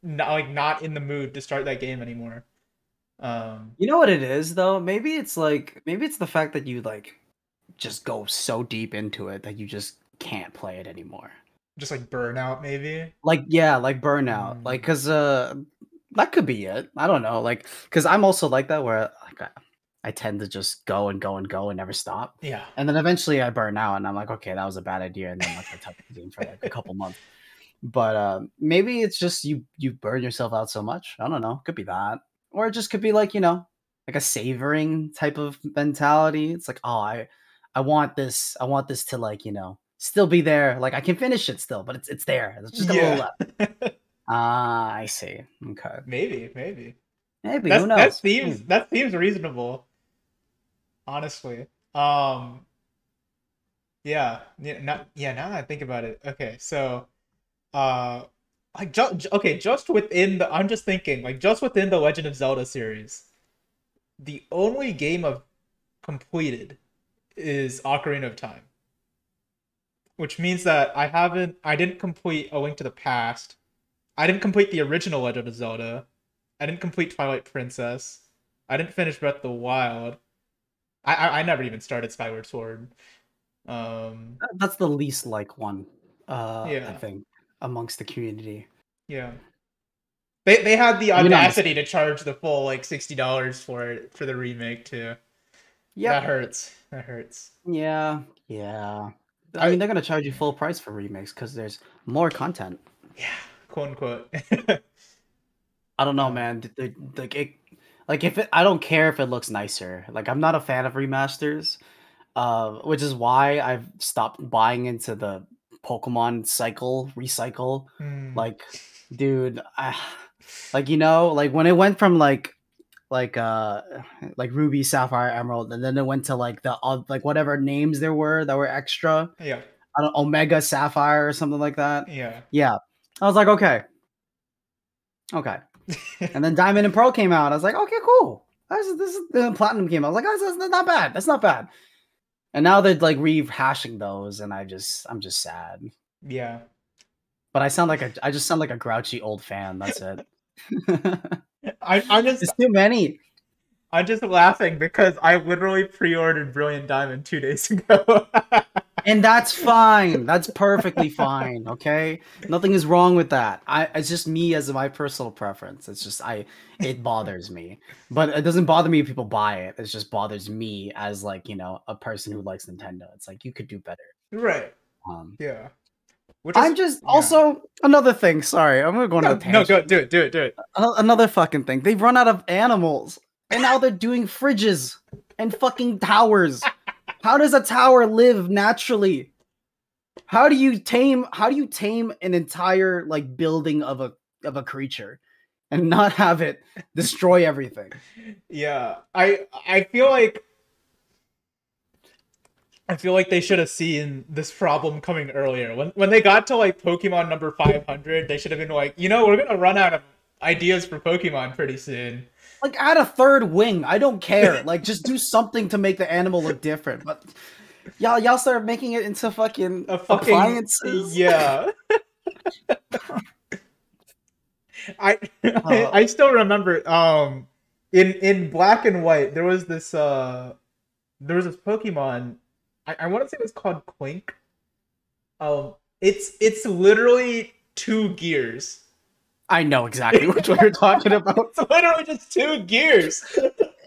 not in the mood to start that game anymore. Um, You know what it is though? Maybe it's the fact that you like just go so deep into it that you just can't play it anymore. just like burnout maybe. Like yeah, like burnout. Like Mm, cuz that could be it. I don't know. Like cuz I'm also like that where like I tend to just go and go and go and never stop. yeah. And then eventually I burn out and I'm like, okay, that was a bad idea and then like I touch the game for like a couple months. But maybe it's just you burn yourself out so much. I don't know. Could be that, or it just could be like like a savoring type of mentality. It's like, oh, I want this. I want this to like still be there. Like I can finish it still, but it's there. It's just a little Yeah. left. Ah, I see. Okay, Maybe. maybe who That's that knows? seems Maybe. that seems reasonable, honestly. Um, now that I think about it. Okay, so uh just within the I'm just thinking like just within the Legend of Zelda series, the only game I've completed is Ocarina of Time, which means that I didn't complete A Link to the Past. I didn't complete the original Legend of Zelda. I didn't complete Twilight Princess. I didn't finish Breath of the Wild. I never even started Skyward Sword. Um, That's the least like one, I yeah, think, amongst the community. yeah. They had the I mean, I'm the audacity same. to charge the full like $60 for it for the remake too. That Yep. hurts. That hurts. Yeah. Yeah. I I mean, they're gonna charge you yeah full price for remakes because there's more content. yeah, quote unquote. I don't know, um, man. Like it, like if it, I don't care if it looks nicer. Like I'm not a fan of remasters, which is why I've stopped buying into the Pokemon cycle recycle. hmm, Like, dude, like like when it went from like uh like Ruby, Sapphire, Emerald, and then it went to like the like whatever names there were that were extra. yeah, I don't Omega Sapphire or something like that. yeah. Yeah, I was like, okay, okay. And then Diamond and Pearl came out. I was like, okay, cool. This is the Platinum came out. I was like, oh, that's not bad. That's not bad. And now they're like rehashing those, and I'm just sad. Yeah. But I just sound like a grouchy old fan. That's it. I'm just It's too many. I'm just laughing because I literally pre-ordered Brilliant Diamond 2 days ago. And that's fine. That's perfectly fine. Okay, nothing is wrong with that. It's just me as my personal preference. It's just it bothers me, but it doesn't bother me if people buy it. It just bothers me as like a person who likes Nintendo. It's like you could do better. Right. Um, Yeah. Which is I'm just yeah. also another thing. Sorry, I'm gonna go on a No, no, go tangent. do it, do it, do it. Another fucking thing. They've run out of animals, and now they're doing fridges and fucking towers. How does a tower live naturally? How do you tame an entire like building of a creature and not have it destroy everything? Yeah. I feel like they should have seen this problem coming earlier. When they got to like Pokemon number 500, they should have been like, we're gonna run out of ideas for Pokemon pretty soon. Like add a third wing. I don't care. Like just do something to make the animal look different. But y'all start making it into fucking A fucking appliances. yeah. I Uh, I still remember in Black and White there was this Pokemon. I want to say it was called Clink. It's literally two gears. I know exactly what you're talking about. It's literally just two gears.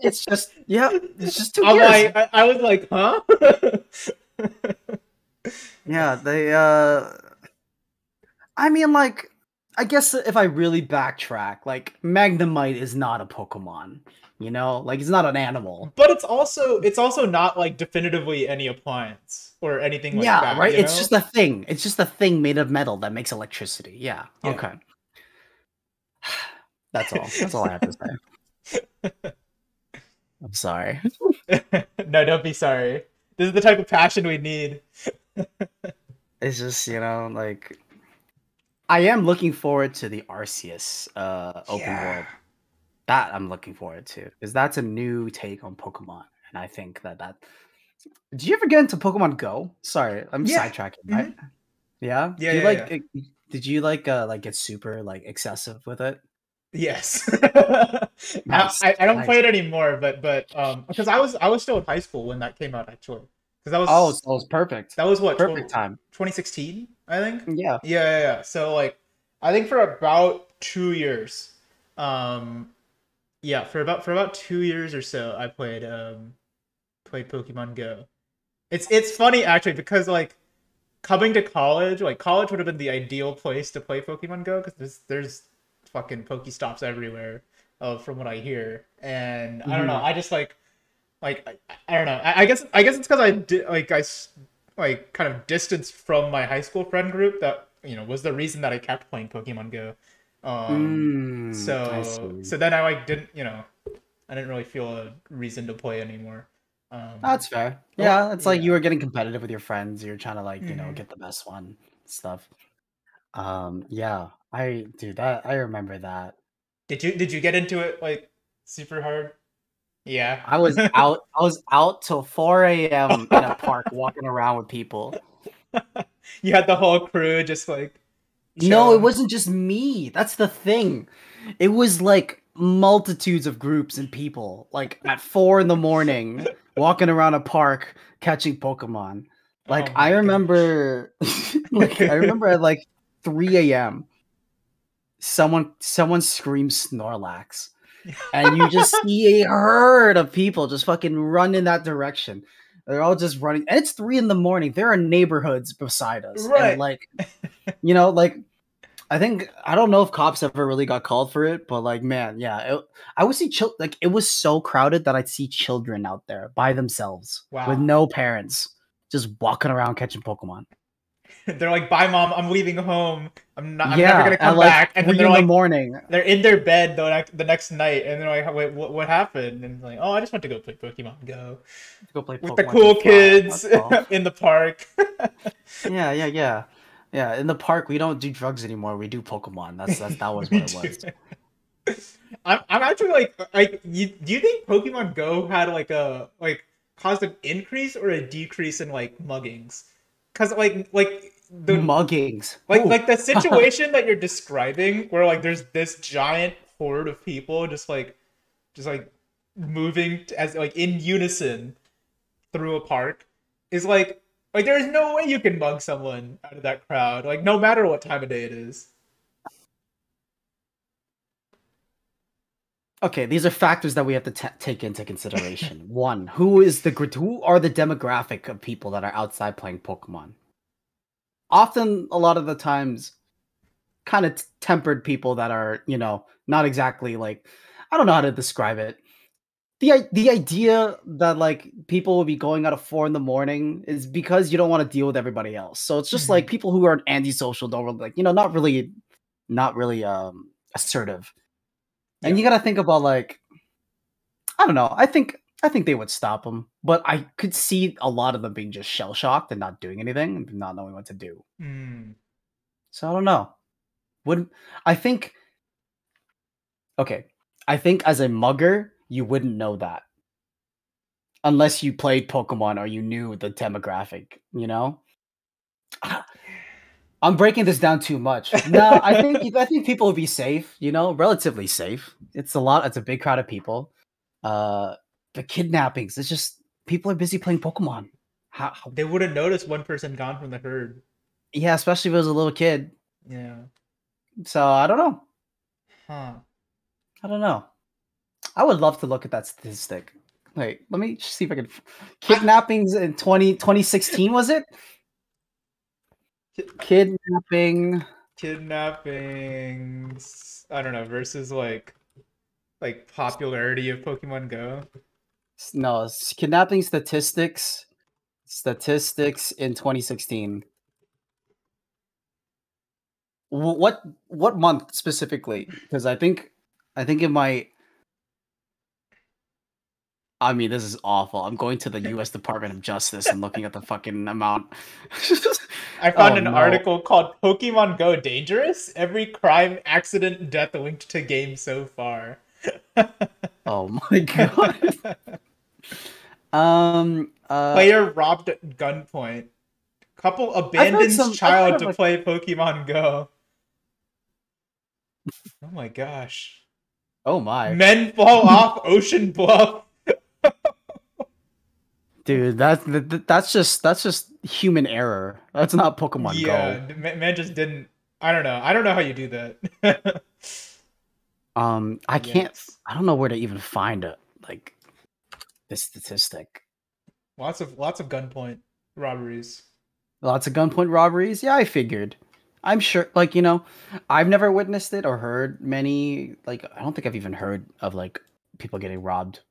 It's just it's just two I'm gears. like I was like, huh? Yeah, they I mean like I guess if I really backtrack, like Magnemite is not a Pokemon, Like it's not an animal. But it's also not like definitively any appliance or anything like Yeah, that, right? you It's know? just a thing. It's just a thing made of metal that makes electricity. Yeah. Yeah. Okay. That's all. That's all I have to say. I'm sorry. No, don't be sorry. This is the type of passion we need. It's just, like I am looking forward to the Arceus open Yeah. world. That I'm looking forward to because that's a new take on Pokemon, and I think that. Did you ever get into Pokemon Go? Sorry, I'm Yeah. sidetracking, Hmm. right? Yeah. Yeah, Do you yeah, yeah. Did you like get super like excessive with it? Yes. Nice, I don't nice. play it anymore, but because I was still in high school when that came out actually. Because Oh, so it was perfect. that was what Perfect time. 2016, I think. Yeah. Yeah, yeah, yeah. So like I think for about 2 years. Um yeah, for about 2 years or so I played Pokemon Go. It's funny actually because like coming to college, like college would have been the ideal place to play Pokemon Go because there's fucking Pokestops everywhere, from what I hear. And I don't know, Hmm. I just I don't know. I guess it's because I did like kind of distanced from my high school friend group that was the reason that I kept playing Pokemon Go. I So see. then I like didn't I didn't really feel a reason to play anymore. That's fair. Well, Yeah, it's like you yeah. were getting competitive with your friends. You're trying to like Hmm. get the best one stuff. Yeah, I do that. I remember that. Did you get into it like super hard? Yeah. I was out till 4 a.m. in a park walking around with people. You had the whole crew just like No, it chilling. wasn't just me. That's the thing. It was like multitudes of groups and people, like at 4 in the morning, walking around a park catching Pokemon. Oh Like my I gosh. remember, I remember at like 3 a.m. someone screams Snorlax, and you just see a herd of people just fucking run in that direction. They're all just running, and it's 3 in the morning. There are neighborhoods beside us, and Right. like like I don't know if cops ever really got called for it, but like, man, yeah, I would see like it was so crowded that I'd see children out there by themselves with Wow. no parents, just walking around catching Pokemon. They're like, "Bye, mom. I'm leaving home. I'm never Yeah, gonna at come like back." And then 3 in the morning. they're in their bed the next night, and they're like, "Wait, what happened?" And like, "Oh, I just went to go play Pokemon Go To go play with the Pokemon till cool 5. kids That's all. in the park." Yeah, yeah, yeah, yeah. In the park, we don't do drugs anymore. We do Pokemon. That was We what it do. was. I'm actually do you think Pokemon Go had caused an increase or a decrease in like muggings? Because the Muggings. Ooh. the situation that you're describing where like there's this giant horde of people just like moving as like in unison through a park is like there is no way you can mug someone out of that crowd, like no matter what time of day it is. Okay, these are factors that we have to take into consideration. One, who are the demographic of people that are outside playing Pokemon? Often, a lot of the times, kind of tempered people that are, not exactly like, I don't know how to describe it. The idea that like people will be going out at 4 in the morning is because you don't want to deal with everybody else. So it's just like Mhm. people who are antisocial, don't really, like, not really assertive. And Yeah. you got to think about like, I don't know. I think they would stop them, but I could see a lot of them being just shell shocked and not doing anything and not knowing what to do. Mm. So I don't know. Would I think okay. I think as a mugger, you wouldn't know that unless you played Pokemon or you knew the demographic. I'm breaking this down too much. No, I think people would be safe, relatively safe. It's a big crowd of people. Uh the kidnappings, it's just people are busy playing Pokemon. How They would have noticed one person gone from the herd. Yeah, especially if it was a little kid. Yeah. So I don't know. Huh. I don't know. I would love to look at that statistic. Wait, let me see if I can. I Kidnappings in 2016, was it? Kidnapping. Kidnappings. I don't know versus like popularity of Pokemon Go. No, kidnapping statistics. Statistics in 2016. What month specifically? Because I think it might. I mean, this is awful. I'm going to the U.S. Department of Justice and looking at the fucking amount. I found Oh an no! article called "Pokemon Go Dangerous: Every Crime, Accident, Death Linked to Game So Far." Oh my god! Player robbed at gunpoint. Couple abandons I've heard child of to like, play Pokemon Go. Oh my gosh. oh my, Men fall off ocean bluff. dude, that's just human error. That's not Pokemon Yeah, Go. man just didn't. I don't know. I don't know how you do that. I can't. Yikes. I don't know where to even find like this statistic. Lots of gunpoint robberies. Lots of gunpoint robberies. Yeah, I figured. I'm sure. Like I've never witnessed it or heard many. Like I don't think I've even heard of like people getting robbed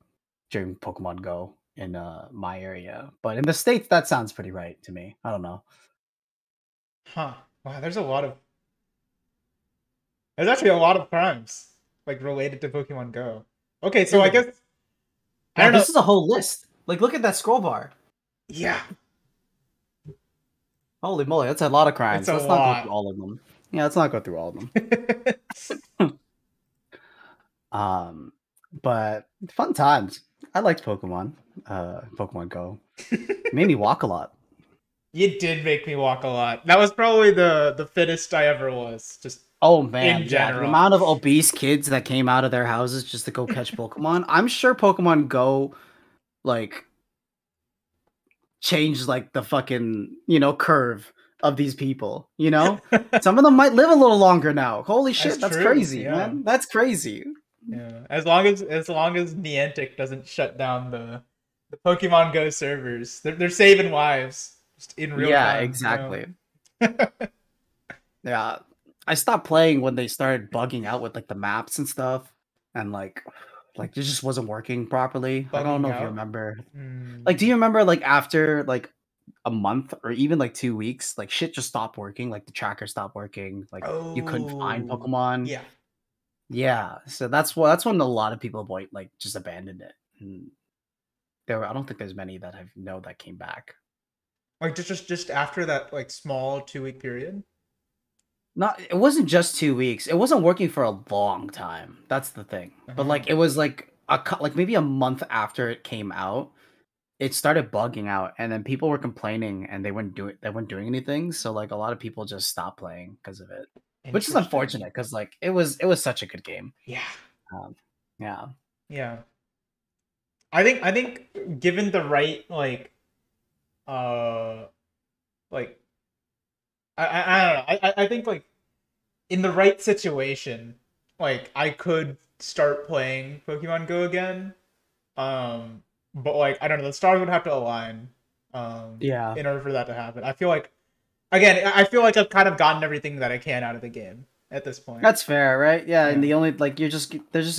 during Pokemon Go in my area. But in the States, that sounds pretty right to me. I don't know. Huh. Wow, there's actually a lot of crimes like related to Pokemon Go. Okay, so I Really? guess I Wow, don't know. this is a whole list. Like, look at that scroll bar. Yeah, Holy moly, that's a lot of it's crimes. a Let's not go through lot. all of them. Yeah, let's not go through all of them. Um, but fun times. I liked Pokemon. Pokemon Go. Made me walk a lot. You did make me walk a lot. That was probably the fittest I ever was. Just Oh in man, yeah, the general. amount of obese kids that came out of their houses just to go catch Pokemon. I'm sure Pokemon Go like changed like the fucking, curve of these people, you know? Some of them might live a little longer now. Holy That's shit, that's true. crazy, Yeah. man. That's crazy. Yeah. As long as Niantic doesn't shut down the Pokemon Go servers, they're saving lives just in real Yeah, time. Yeah. exactly. Yeah. I stopped playing when they started bugging out with like the maps and stuff and like it just wasn't working properly. I don't Bugging know if you out. remember. Like do Hmm. you remember like after like a month or even like 2 weeks, like shit just stopped working, like the tracker stopped working, like you couldn't find Oh, Pokemon. yeah. Yeah, so that's when a lot of people like just abandoned it. And I don't think there's many that I know that came back. Like just after that like small 2 week period. Not it wasn't just 2 weeks. It wasn't working for a long time. That's the thing. But Uh-huh. like it was like like maybe a month after it came out, it started bugging out and then people were complaining and they weren't doing anything. So like a lot of people just stopped playing because of it. Which is Interesting. unfortunate because like it was such a good game. Yeah. Um, yeah. Yeah. I think given the right uh like I don't know. I think like in the right situation, like I could start playing Pokemon Go again. But like I don't know, the stars would have to align Yeah. in order for that to happen. I feel like again, I feel like I've kind of gotten everything that I can out of the game at this point. That's fair, right? Yeah, and Yeah, the only like they're just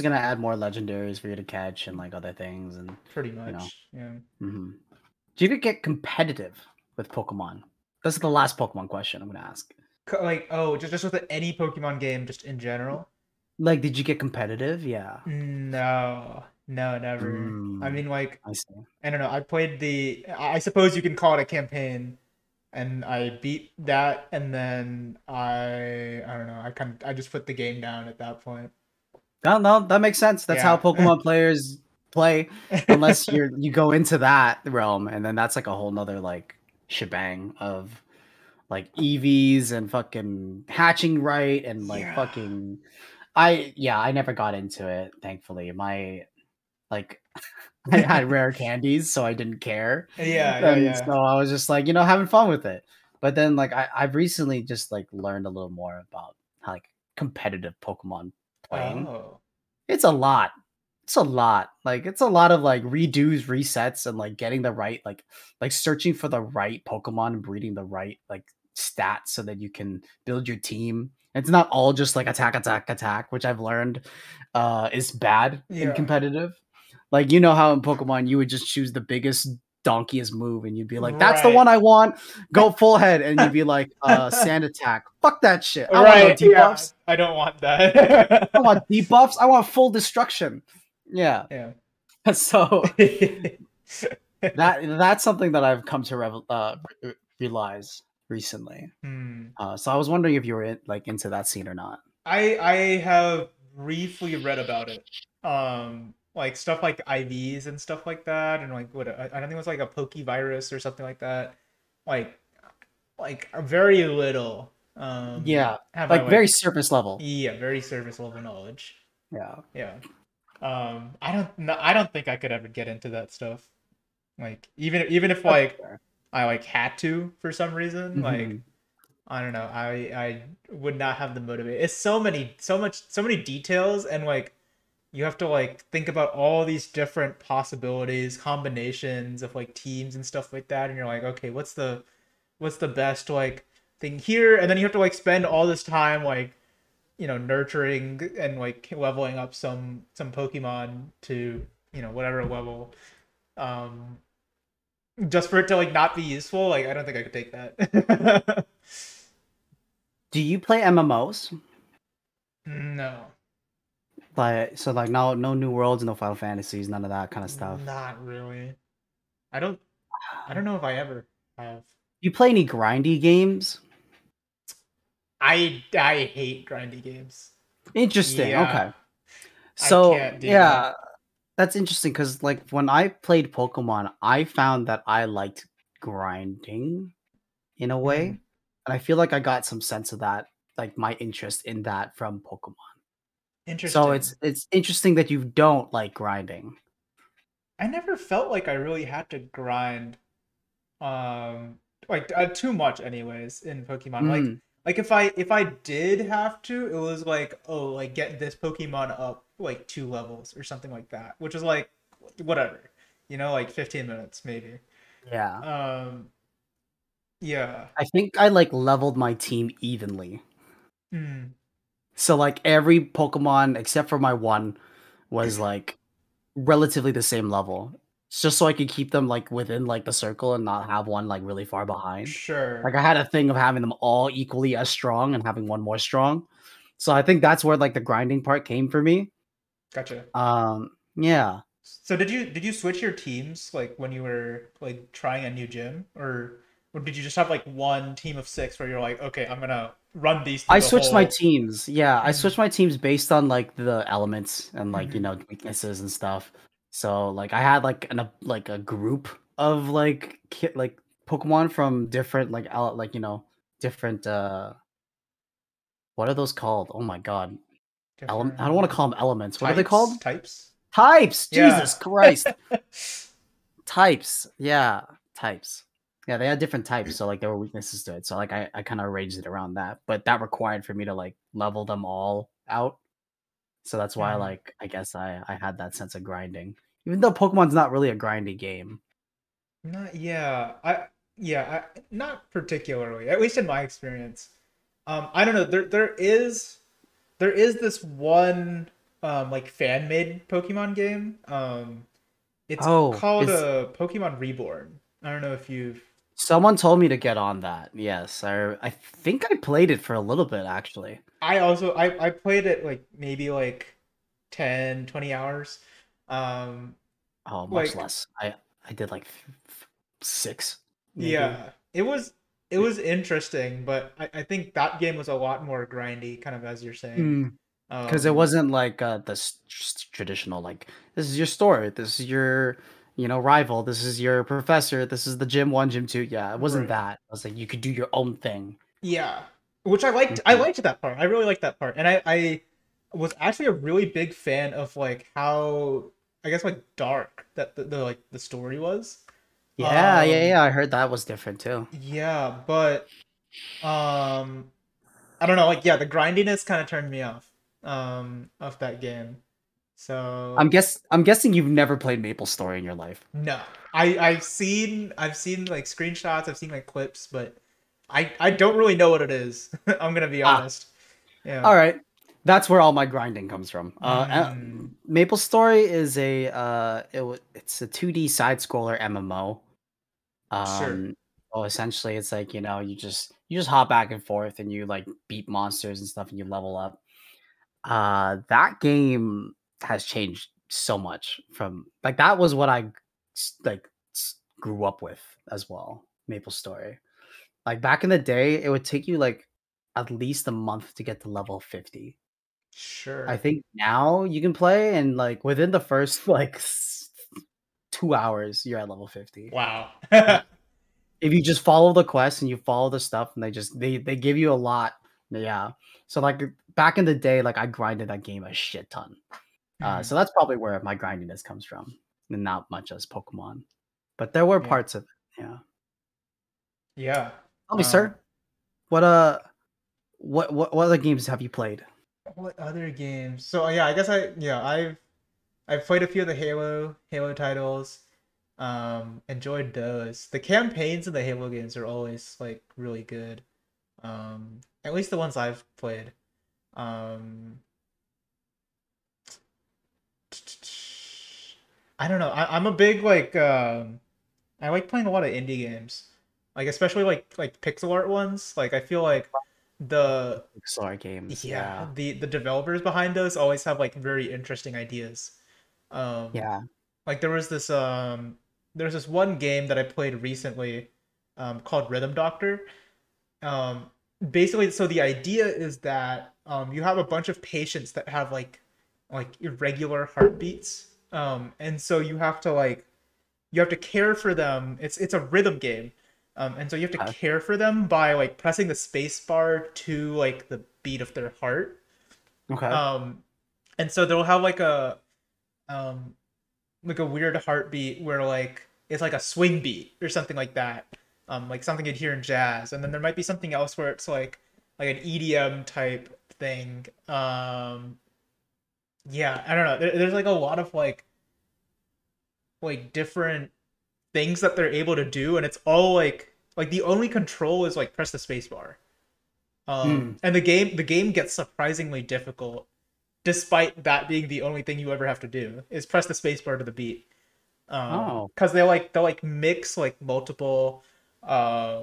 gonna add more legendaries for you to catch and like other things and pretty you know. much. Yeah. hmm Do you get competitive with Pokemon? This is the last Pokemon question I'm gonna ask. Like oh, just with any Pokemon game, just in general. Like, did you get competitive? Yeah. No, no, never. I Mm, mean, like, I see. I don't know. I played I suppose you can call it a campaign, and I beat that, and then I don't know. I just put the game down at that point. No, no, that makes sense. That's how Yeah. Pokemon players play, unless you go into that realm, and then that's like a whole nother like shebang of like EVs and fucking hatching right and like Yeah. fucking I never got into it, thankfully. My like I had rare candies, so I didn't care. Yeah, yeah, And yeah. so I was just like, having fun with it. But then like I've recently just like learned a little more about how like competitive Pokemon playing. Oh. It's a lot. It's a lot. Like it's a lot of like redos, resets, and like getting the right like searching for the right Pokemon and breeding the right like stats so that you can build your team. It's not all just like attack, attack, attack, which I've learned is bad in Yeah. competitive. Like how in Pokemon you would just choose the biggest donkeyest move and you'd be like, that's the Right. one I want, go full head, and you'd be like, sand attack. Fuck that shit. I want no Right. Yeah. debuffs. I don't want I don't that. want debuffs. I want full destruction. Yeah. Yeah. So that's something that I've come to realize recently. Hmm. So I was wondering if you were into that scene or not. I have briefly read about it. Like stuff like IVs and stuff like that, and like what I don't think it was like a Pokevirus or something like that. Like very little. Yeah, Have I like like very surface level. yeah, very surface level knowledge. Yeah. Yeah. I don't think I could ever get into that stuff. Like even if That's like fair. I like had to for some reason, like hmm I don't know. I would not have the motivate. It's so many details and like you have to like think about all these different possibilities, combinations of like teams and stuff like that and you're like, "Okay, what's the best like thing here?" And then you have to like spend all this time like, nurturing and like leveling up some Pokemon to, whatever level. Um just for it to like not be useful, like I don't think I could take that. Do you play MMOs? No. Like so, like no New Worlds, no Final Fantasies, none of that kind of stuff. Not really. I don't I don't know if I ever have. You play any grindy games? I hate grindy games. Interesting. Yeah. Okay. I So can't do that. yeah, that's interesting because like when I played Pokemon, I found that I liked grinding in a way, Hmm. and I feel like I got some sense of that like my interest in that from Pokemon. So Interesting. it's interesting that you don't like grinding. I never felt like I really had to grind like too much anyways in Pokemon. Mm, Like if I did have to, it was like, oh, like get this Pokemon up like 2 levels or something like that, which is like whatever. Like 15 minutes maybe. yeah. Um yeah. I think I like leveled my team evenly. Hmm. So like every Pokemon except for my one was like relatively the same level. It's just so I could keep them like within like the circle and not have one like really far behind. Like Sure. I had a thing of having them all equally as strong and having one more strong. So I think that's where like the grinding part came for me. Gotcha. Yeah. So did you switch your teams like when you were like trying a new gym, or did you just have like one team of six where you're like, okay, I'm gonna run these through I the switched my whole. teams. Yeah, I Mhm, switched my teams based on like the elements and like, mhm. weaknesses and stuff. So like I had like like a group of like like Pokemon from different like different what are those called? Oh my god. I don't want to Different call them elements. What are they called? types. Types. Yeah. Jesus Christ. Types. Yeah, types. Yeah, they had different types, so like there were weaknesses to it. So like I kind of arranged it around that, but that required for me to like level them all out. So that's why Mhm. like I guess I had that sense of grinding. Even though Pokemon's not really a grindy game. Not yeah. Not particularly. At least in my experience. I don't know. There is this one like fan made Pokemon game. It's Oh, called is Pokemon Reborn. I don't know if you've. someone told me to get on that. Yes, I think I played it for a little bit actually. I played it like maybe like 10, 20 hours. Um Oh, much like less. I did like 6 maybe. yeah, it was interesting, but I think that game was a lot more grindy, kind of as you're saying. 'Cause it Um wasn't like, the traditional, like, "This is your store, this is your, rival, this is your professor, this is the gym 1, gym 2." Yeah, it wasn't right. that. It was like you could do your own thing. Yeah, which I liked. I Mhm. liked that part. I really liked that part, and I was actually a really big fan of like how, I guess, like dark that the like the story was. Yeah, Um, yeah, I heard that was different too. yeah, but I don't know. Like, yeah, the grindiness kind of turned me off of that game. So I'm guessing you've never played Maple Story in your life. no, I've seen like screenshots. I've seen like clips, but I don't really know what it is. I'm gonna be Ah, honest. Yeah. alright. That's where all my grinding comes from. Mm, Maple Story is it's a 2D side scroller MMO. sure. Um, essentially it's like, you just hop back and forth and you like beat monsters and stuff and you level up. That game has changed so much from like that was what I grew up with as well. Maple Story. Like back in the day, it would take you like at least a month to get to level 50. I Sure. think now you can play and like within the first like 2 hours, you're at level 50. Wow. If you just follow the quest and you follow the stuff and they give you a lot. Yeah. So like back in the day, like I grinded that game a shit ton. Hmm. So that's probably where my grindiness comes from, and not much as Pokemon. But there were Yeah. parts of it. Yeah. Yeah. Tell me, Uh, sir, what what other games have you played? what other games? So yeah, I guess I've played a few of the Halo titles. Enjoyed those. The campaigns in the Halo games are always like really good. At least the ones I've played. Um, I don't know. I'm a big like I like playing a lot of indie games. Like especially like pixel art ones. Like I feel like the Pixar games. yeah, Yeah. the developers behind those always have like very interesting ideas. Um Yeah. like there's this one game that I played recently called Rhythm Doctor. Um Basically, so the idea is that you have a bunch of patients that have like irregular heartbeats. And so you have to care for them. It's a rhythm game. And so you have to Okay. care for them by like pressing the space bar to like the beat of their heart. Okay. Um, and so they'll have um, like a weird heartbeat where like it's like a swing beat or something like that. Like something you'd hear in jazz, and then there might be something else where it's like an EDM type thing. Yeah, I don't know. There's like a lot of like different things that they're able to do, and it's all like the only control is like press the space bar. Hmm. And the game gets surprisingly difficult, despite that being the only thing you ever have to do is press the space bar to the beat. Oh. Because they'll like mix like uh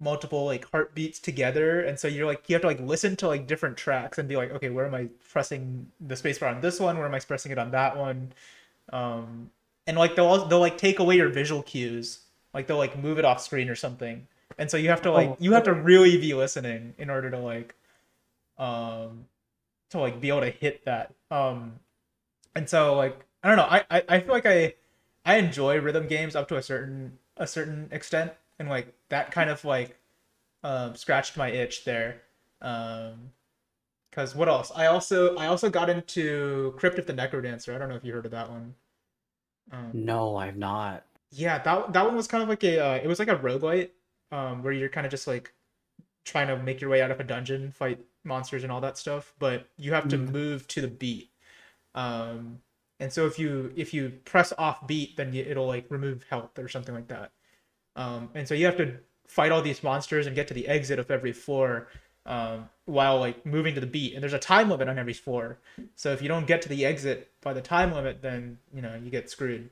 multiple like heartbeats together, and so you have to like listen to like different tracks and be like, okay, where am I pressing the spacebar on this one, where am I pressing it on that one? um and like they'll like take away your visual cues, like they'll like move it off screen or something, and so Oh, you have to really? really be listening in order um to like be able to hit that. And so like I don't know, I feel like I enjoy rhythm games up to a certain extent, and like that kind of like scratched my itch there. Um, because what else? I also got into Crypt of the Necrodancer. I don't know if you heard of that one. Um, No, I've not. yeah, that one was kind of like it was like a roguelite, where you're kind of just like trying to make your way out of a dungeon, fight monsters and all that stuff, but you have to Mm. move to the beat. Um, and so if you press off beat, then it'll like remove health or something like that. And so you have to fight all these monsters and get to the exit of every floor, while like moving to the beat. And there's a time limit on every floor. So if you don't get to the exit by the time limit, then you get screwed.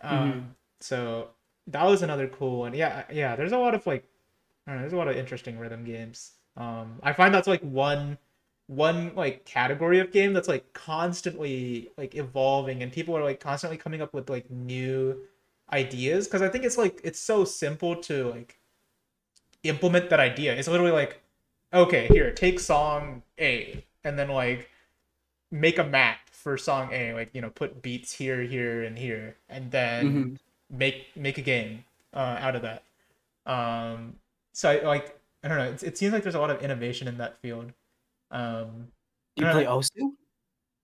Hmm. So that was another cool one. Yeah, yeah. There's a lot of like I don't know, there's a lot of interesting rhythm games. I find that's like one like category of game that's like constantly like evolving, and people are like constantly coming up with like new ideas, because I think it's like it's so simple to like implement that idea. It's literally like, okay, here, take song A, and then like make a map for song A, like put beats here, here, and here, and then Hmm. make a game out of that. Um, so I don't know. It seems like there's a lot of innovation in that field. Um, Do I you don't play know. Osu?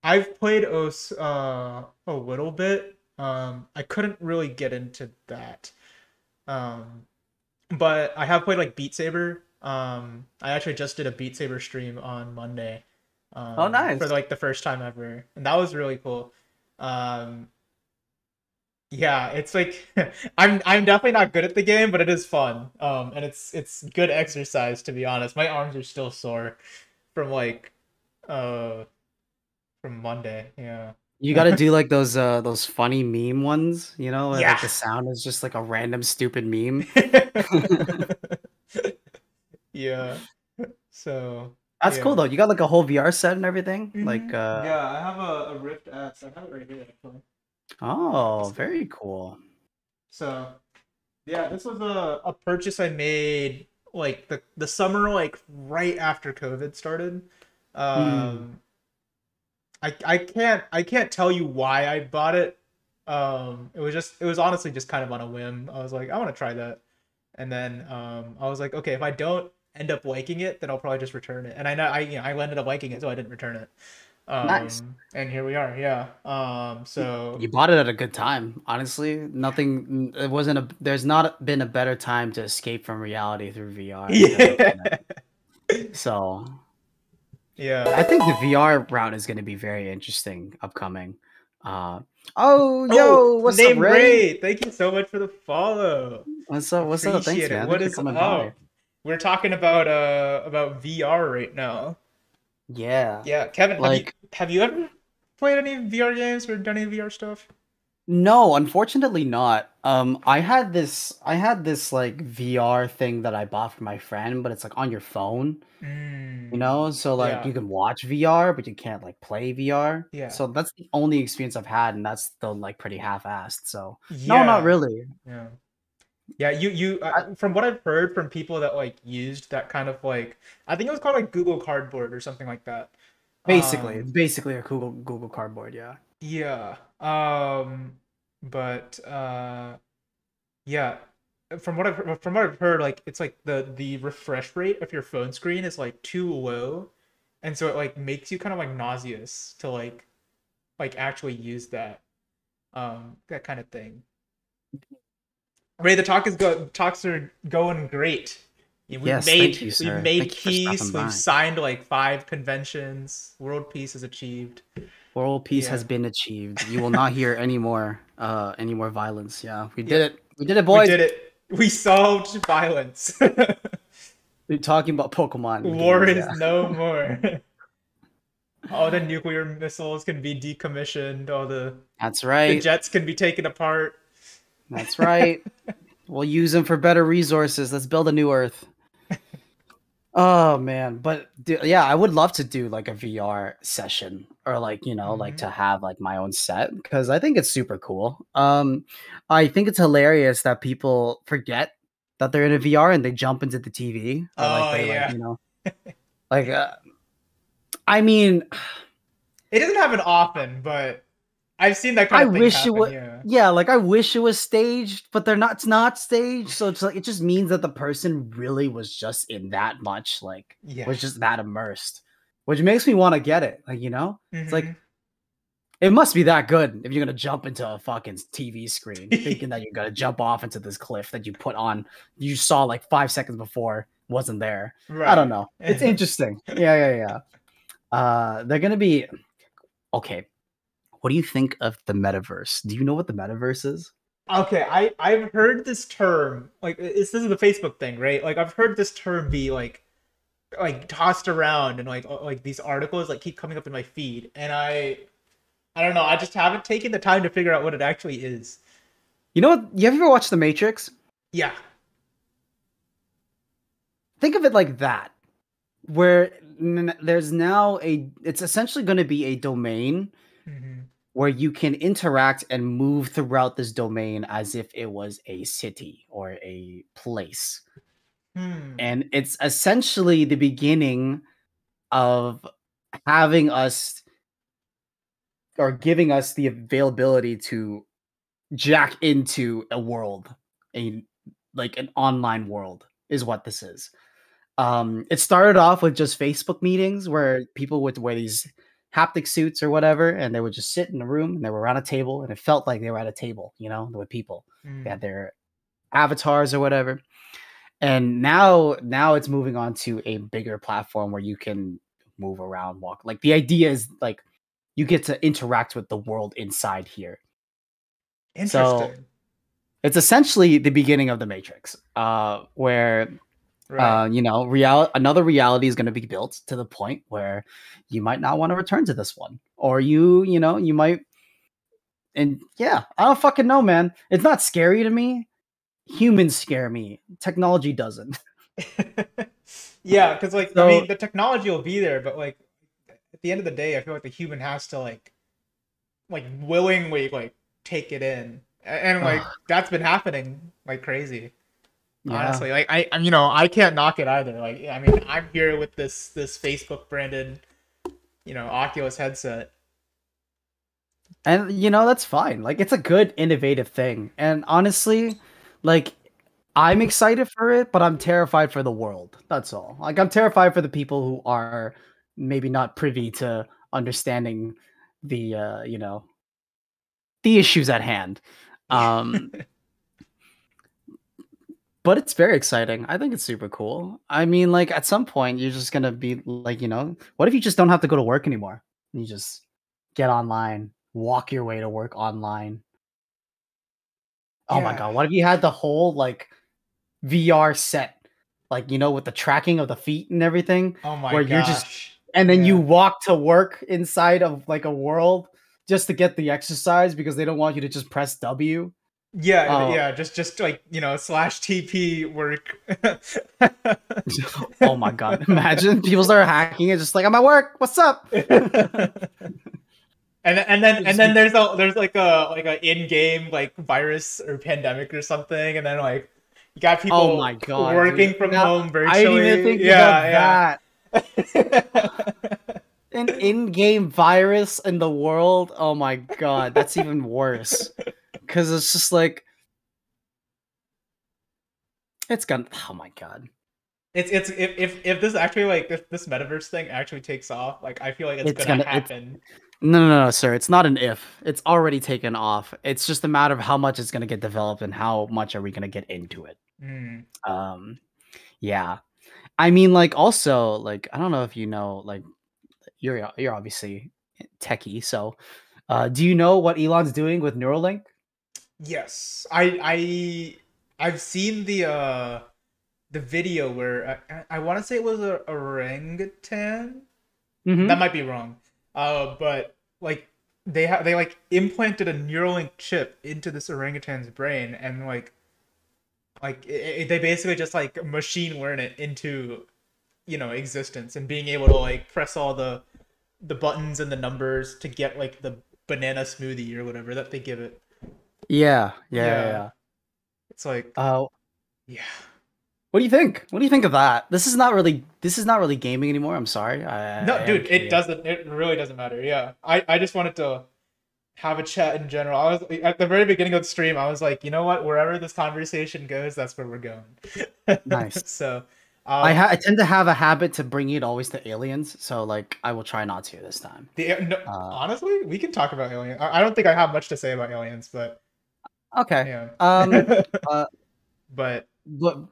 I've played OS a little bit. I couldn't really get into that. Um, but I have played like Beat Saber. I actually just did a Beat Saber stream on Monday, Oh, for nice. like the first time ever, and that was really cool. Um, yeah, it's like I'm definitely not good at the game, but it is fun. And it's good exercise, to be honest. My arms are still sore from like uh from Monday. Yeah. You got to do like those funny meme ones, where Yeah. like the sound is just like a random stupid meme. Yeah. So, That's cool yeah. though. You got like a whole VR set and everything. Like, Yeah, I have a Rift S. I have it right here actually. oh, Let's go. very cool. So, yeah, this was a purchase I made like the summer, like right after COVID started. Mm. Um, I can't tell you why I bought it. It was honestly just kind of on a whim. I was like, I want to try that, and then I was like, okay, if I don't end up liking it, then I'll probably just return it. And I know I ended up liking it, so I didn't return it. Nice. And here we are. Yeah. So You bought it at a good time. Honestly, nothing. It wasn't a. There's not been a better time to escape from reality through VR than the yeah, internet. So yeah. I think the VR route is going to be very interesting upcoming. Uh, oh, Oh, yo, what's up, name Ray? Ray. Thank you so much for the follow. What's up? What's up? Thanks, Appreciate it. man. What Thanks for is coming by. up? We're talking about VR right now. Yeah, Yeah, Kevin, have you like have you ever played any VR games or done any VR stuff? no, unfortunately not. I had this like VR thing that I bought for my friend, but it's like on your phone. So like Yeah, you can watch VR, but you can't like play VR. yeah, So that's the only experience I've had, and that's still like pretty half-assed. So no, not yeah, really. yeah, yeah. You I, from what I've heard from people that like used that kind of like, I think it was called like Google Cardboard or something like that. basically, it's Um, basically a Google Cardboard. Yeah. yeah. But yeah. from what I've heard, like it's like the refresh rate of your phone screen is like too low, and so it like makes you kind of like nauseous to like actually use that kind of thing. Ray, the talks are going great. Yeah, Yes, thank you, we've sir. made Thank you for stopping peace. We've by. signed like 5 conventions. World peace is achieved. World peace has Yeah, been achieved. You will not hear any more violence. Yeah, we did yep, it. We did it, we boys. did it. We solved violence. We're talking about Pokemon War games. is Yeah, no more. All the nuclear missiles can be decommissioned. All that's the right. jets can be taken apart. That's right. We'll use them for better resources. Let's build a new Earth. Oh man, but yeah, I would love to do like a VR session or like, like Hmm. to have like my own set because I think it's super cool. I think it's hilarious that people forget that they're in a VR and they jump into the TV or like Oh they like, yeah, like I mean, it doesn't happen often, but I've seen that kind I of thing wish it happen. would. Yeah, Yeah, like I wish it was staged, but they're not. It's not staged, so it's like it just means that the person really was just in that much, like yeah. was just that immersed, which makes me want to get it. Like it's like Hmm. it must be that good if you're gonna jump into a fucking TV screen, thinking that you're gonna jump off into this cliff that you saw like 5 seconds before wasn't there. I don't Right. know. It's interesting. Yeah, yeah, yeah. They're gonna be okay. What do you think of the metaverse? Do you know what the metaverse is? Okay, I've heard this term like this is the Facebook thing, right? Like I've heard this term be like tossed around and like these articles like keep coming up in my feed, and I don't know, I just haven't taken the time to figure out what it actually is. You know what? You ever watched The Matrix? Yeah. Think of it like that, where there's now it's essentially going to be a domain Hmm. where you can interact and move throughout this domain as if it was a city or a place. Hmm. And it's essentially the beginning of having us or giving us the availability to jack into a world, a like an online world is what this is. It started off with just Facebook meetings where people would wear these haptic suits or whatever, and they would just sit in a room and they were around a table, and it felt like they were at a table, with people. They had Hmm. their avatars or whatever. And now it's moving on to a bigger platform where you can move around, walk. Like the idea is like you get to interact with the world inside here. So Interesting. it's essentially the beginning of the Matrix, where Right. another reality is going to be built to the point where you might not want to return to this one, or you might. And yeah, I don't fucking know, man. It's not scary to me. Humans scare me. Technology doesn't. Yeah, because like I So mean the technology will be there, but like at the end of the day, I feel like the human has to like willingly like take it in, and like ugh, that's been happening like crazy. yeah. Honestly, like I can't knock it either. Like I mean I'm here with this Facebook branded Oculus headset. And that's fine. Like it's a good innovative thing. And honestly, like I'm excited for it, but I'm terrified for the world. That's all. Like I'm terrified for the people who are maybe not privy to understanding the the issues at hand. Yeah. Um but it's very exciting. I think it's super cool. I mean, like at some point you're just going to be like, what if you just don't have to go to work anymore? You just get online, walk your way to work online. Oh my Yeah. god, what if you had the whole like VR set, like with the tracking of the feet and everything, Oh my where you're just gosh. and then you Yeah. walk to work inside of like a world just to get the exercise because they don't want you to just press W. Yeah, Oh, yeah, just like, slash TP work. oh my god! Imagine people start hacking it, just like I'm at work. What's up? And Just then be, there's like a in-game like virus or pandemic or something, and then like you got oh my people god, working dude! from Now home I didn't even virtually. think about Yeah, that. yeah. An in-game virus in the world. Oh my god, that's even worse. Because it's just like It's gonna. Oh my god. It's if this actually like if this metaverse thing actually takes off, like I feel like it's It's gonna gonna. It's happen. no, sir. It's not an if. It's already taken off. It's just a matter of how much it's gonna get developed and how much are we gonna get into it. Mm. Um, yeah. I mean, like, also, like, I don't know if you know, like, you're obviously techie, so do you know what Elon's doing with Neuralink? Yes, I've seen the video where I want to say it was a orangutan. That Mm-hmm. might be wrong. But like they like implanted a Neuralink chip into this orangutan's brain, and they basically just like machine learn it into existence, and being able to like press all the buttons and the numbers to get like the banana smoothie or whatever that they give it. Yeah, yeah, yeah, Yeah, yeah. it's like Uh, yeah. what do you think? What do you think of that? This is not really gaming anymore. I'm sorry. No, I am dude, it curious. doesn't. It really doesn't matter. Yeah, I just wanted to have a chat in general. I was at the very beginning of the stream. I was like, you know what? Wherever this conversation goes, that's where we're going. Nice. So, um, I tend to have a habit to bring it always to aliens, so like I will try not to this time. no, Uh, honestly, we can talk about aliens. I don't think I have much to say about aliens, but okay. yeah. Uh, But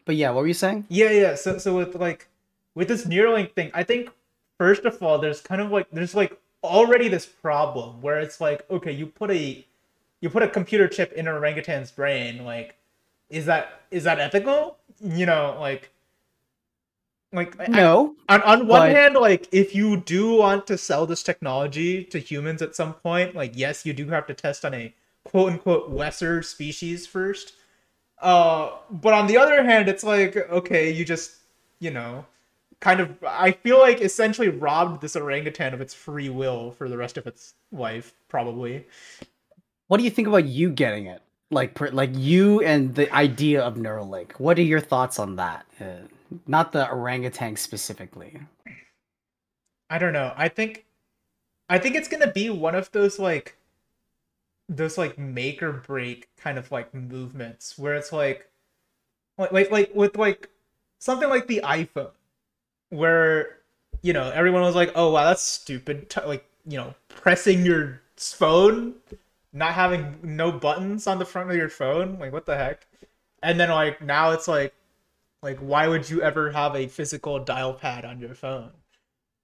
but yeah, what were you saying? yeah. So with this Neuralink thing, I think first of all, there's like already this problem where it's like, okay, you put a computer chip in an orangutan's brain, like, is that ethical? No, On one but hand, like if you do want to sell this technology to humans at some point, like yes, you do have to test on a quote unquote lesser species first. But on the other hand, it's like okay, you just you know kind of I feel like essentially robbed this orangutan of its free will for the rest of its life, probably. what do you think about you getting it? Like, like you and the idea of Neuralink. What are your thoughts on that? Not the orangutan specifically. I don't know. I think it's gonna be one of those like make or break kind of like movements where it's like with like something like the iPhone where everyone was like, oh wow, that's stupid, like pressing your phone, not having no buttons on the front of your phone, like what the heck. And then like now it's like why would you ever have a physical dial pad on your phone?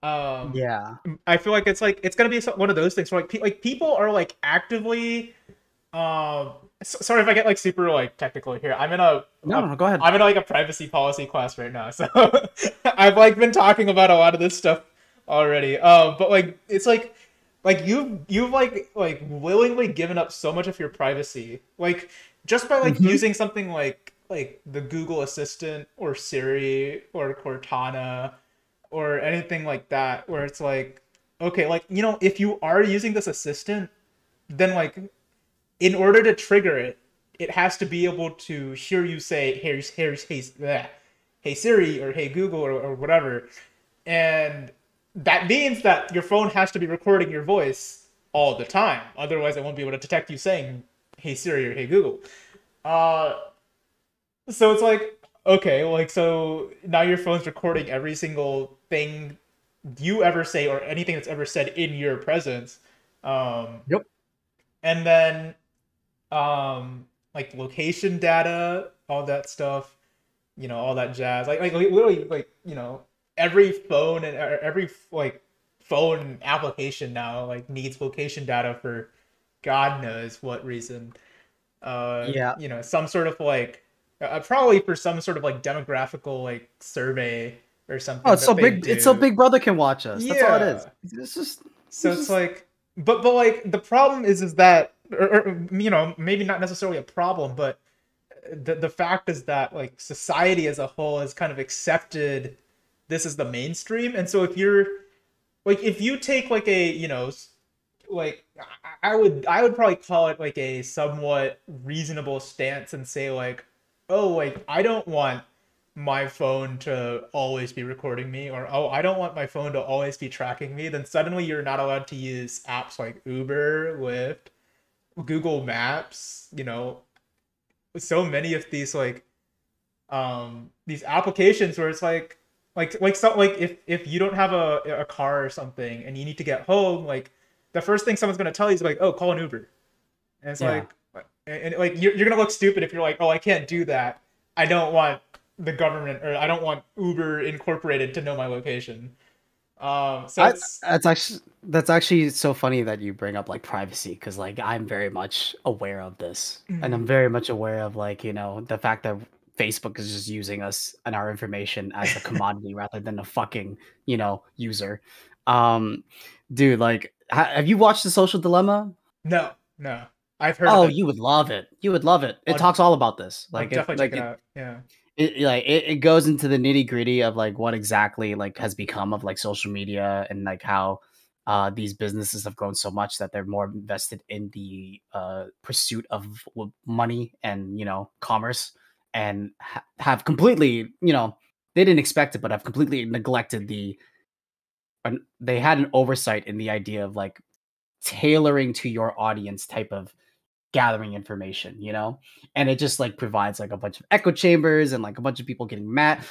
um Yeah. I feel like it's gonna be one of those things where like people are like actively sorry if I get like super like technical here. No, no, go ahead. I'm in like a privacy policy class right now, so I've like been talking about a lot of this stuff already. But like it's like you've like willingly given up so much of your privacy, like just by like Hmm. using something like the Google Assistant or Siri or Cortana or anything like that, where it's like okay, like if you are using this assistant, then like in order to trigger it, it has to be able to hear you say, hey Siri, or hey Google, or whatever. And that means that your phone has to be recording your voice all the time. Otherwise, it won't be able to detect you saying, hey Siri or hey Google. Uh, so it's like, okay, like, so now your phone's recording every single thing you ever say or anything that's ever said in your presence. Um, Yep. and then like location data, all that stuff, all that jazz, like literally like every phone and every like phone application now like needs location data for god knows what reason. Yeah. Some sort of like probably for some sort of like demographical like survey or Oh, something it's so that they big. It's so do. Big Brother can watch us. That's all it is. Yeah. It's just, So it's it's just. like, but like the problem is that, or maybe not necessarily a problem, but the fact is that like society as a whole has kind of accepted this as the mainstream. And so if you take like a like I would probably call it like a somewhat reasonable stance and say like, oh, like I don't want my phone to always be recording me, or oh, I don't want my phone to always be tracking me, then suddenly you're not allowed to use apps like Uber, Lyft, Google Maps, so many of these like these applications where it's if you don't have a car or something and you need to get home, like the first thing someone's gonna tell you is like, oh, call an Uber. And it's Yeah. like, and like you're gonna look stupid if you're like, oh, I can't do that. I don't want the government, or I don't want Uber Incorporated to know my location. So I it's that's actually so funny that you bring up like privacy, because like I'm very much aware of this, and I'm mm, very much aware of like, the fact that Facebook is just using us and our information as a commodity rather than a fucking, user. Um, dude, like, have you watched The Social Dilemma? no, no. I've heard of Oh, it. you would love it. You would love it. It I'll talks all about this. I'll Like it, definitely check like it it, out. Yeah. it goes into the nitty gritty of like what exactly like has become of like social media, and like how these businesses have grown so much that they're more invested in the pursuit of money and commerce, and have completely, they didn't expect it, but have completely neglected they had an oversight in the idea of like tailoring to your audience type of gathering information, and it just like provides like a bunch of echo chambers and like a bunch of people getting mad.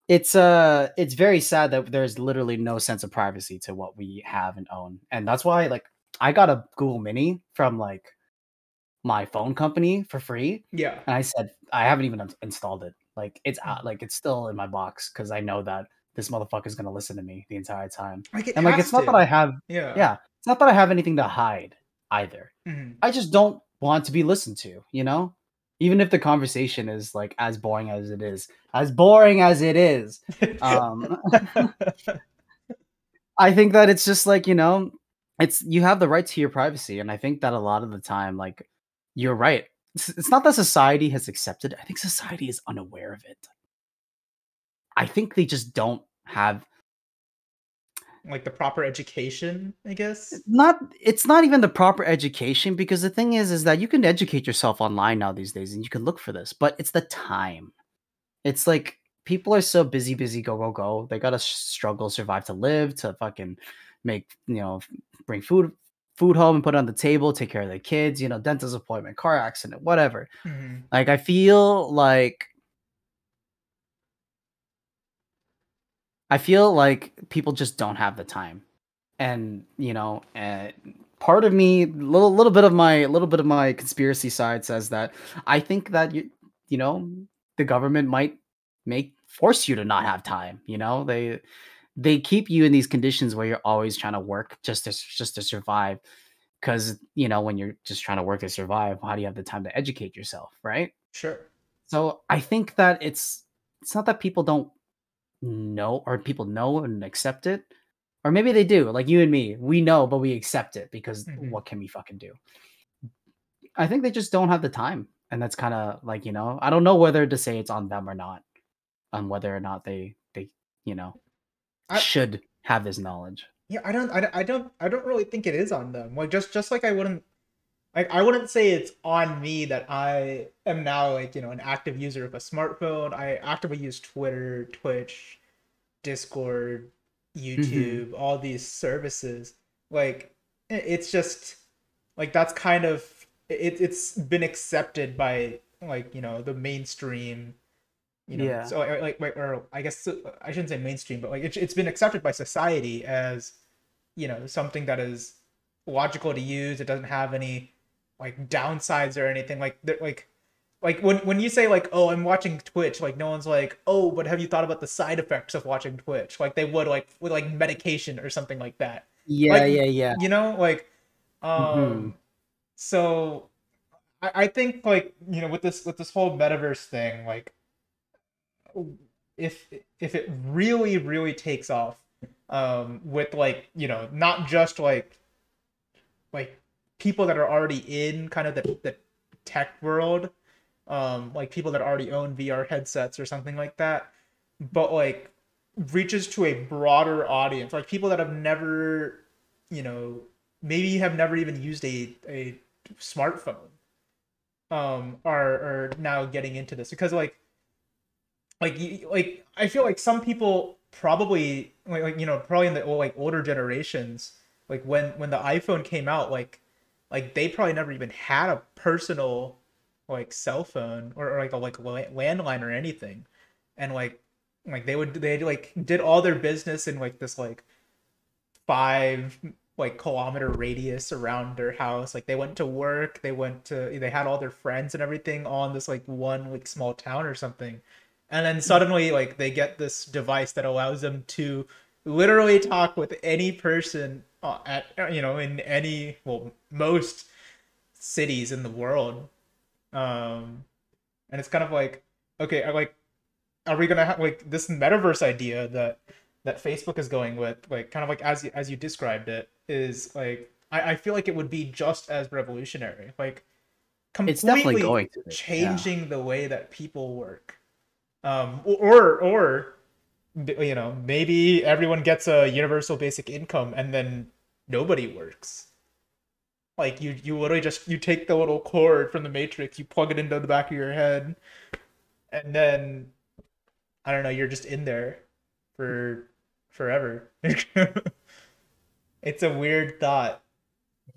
It's very sad that there's literally no sense of privacy to what we have and own, and that's why like I got a Google Mini from like my phone company for free, Yeah. and I said I haven't even installed it. Like it's out, Mhm. like it's still in my box because I know that this motherfucker is gonna listen to me the entire time. Like it And like it's has not that to. I have, Yeah. yeah, it's not that I have anything to hide either. Mhm. I just don't want to be listened to, even if the conversation is like as boring as it is, as boring as it is. Um, I think that it's just like, it's you have the right to your privacy. And I think that a lot of the time, like, you're right. It's not that society has accepted it. I think society is unaware of it. I think they just don't have Like the proper education, I guess. it's not even the proper education, because the thing is that you can educate yourself online now these days and you can look for this, but it's the time. It's like people are so busy, busy, go, go, go. They gotta struggle, survive to live, to fucking make, bring food home and put it on the table, take care of their kids, dentist appointment, car accident, whatever. Mhm. Like I feel like people just don't have the time. And, part of me, little bit of my conspiracy side says that I think that you know, the government might make force you to not have time. They keep you in these conditions where you're always trying to work just to survive, because when you're just trying to work to survive, how do you have the time to educate yourself, right? Sure. So I think that it's not that people don't know, or people know and accept it, or maybe they do, like you and me, we know, but we accept it because Mhm. what can we fucking do? I think they just don't have the time, and that's kind of like, I don't know whether to say it's on them or not, on whether or not they you know I should have this knowledge. yeah, I don't really think it is on them. Like just I wouldn't say it's on me that I am now like, an active user of a smartphone. I actively use Twitter, Twitch, Discord, Hmm. YouTube, all these services. Like it's just like that's kind of it's been accepted by like, the mainstream, Yeah. so or I guess I shouldn't say mainstream, but like it's been accepted by society as, something that is logical to use. It doesn't have any like downsides or anything like when you say like, oh, I'm watching Twitch, like no one's like, oh, but have you thought about the side effects of watching Twitch, like they would like with like medication or something like that, Yeah, like yeah, yeah. like Hmm. so I think like, with this whole metaverse thing, like if if it really really takes off, with like, not just like people that are already in kind of the tech world, like people that already own VR headsets or something like that, but like reaches to a broader audience, like people that have never, you know, maybe have never even used a smartphone, are now getting into this because like I feel like some people probably probably in the like older generations, like when the iPhone came out, like they probably never even had a personal, like cell phone or like a landline or anything, and like they like did all their business in like this like 5 kilometer radius around their house. Like they went to work, they had all their friends and everything on this like one like small town or something. And then suddenly like they get this device that allows them to literally talk with any person at in any, well, most cities in the world. And it's kind of like, okay, are we gonna have like this metaverse idea that Facebook is going with, like kind of like as you described it, is like I feel like it would be just as revolutionary, like It's definitely completely going to be. Yeah. changing the way that people work. Or maybe everyone gets a universal basic income and then nobody works. Like you literally just you take the little cord from the Matrix, you plug it into the back of your head, and then I don't know, you're just in there for forever. It's a weird thought.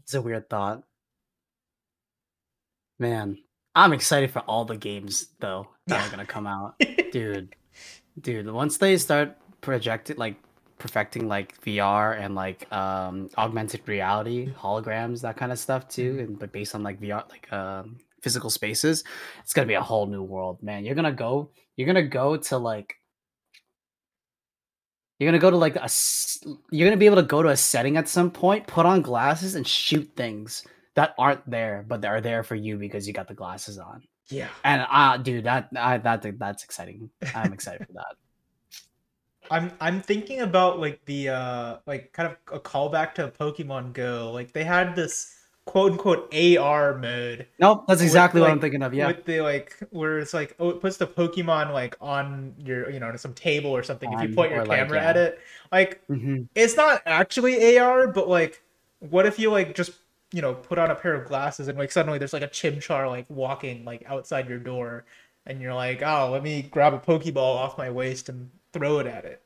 It's a weird thought. Man, I'm excited for all the games though that Yeah. are gonna come out. Dude, once they start perfecting like VR and like augmented reality, holograms, that kind of stuff too, Mhm. and but based on like VR, like physical spaces, it's gonna be a whole new world, man. You're gonna go to like you're gonna go to like you're gonna be able to go to a setting at some point, put on glasses, and shoot things that aren't there, but they are there for you because you got the glasses on. Yeah. And dude, that's exciting. I'm excited for that. I'm thinking about like the like kind of a callback to Pokemon Go. Like they had this quote unquote AR mode Nope, that's with exactly what I'm like thinking of. Yeah, with the like where it's like, oh, it puts the Pokemon like on your to some table or something if you on point your or like camera at yeah. it. Like Hmm. it's not actually AR, but like what if you like just put on a pair of glasses and like suddenly there's like a Chimchar like walking like outside your door and you're like, oh, let me grab a Pokeball off my waist and throw it at it.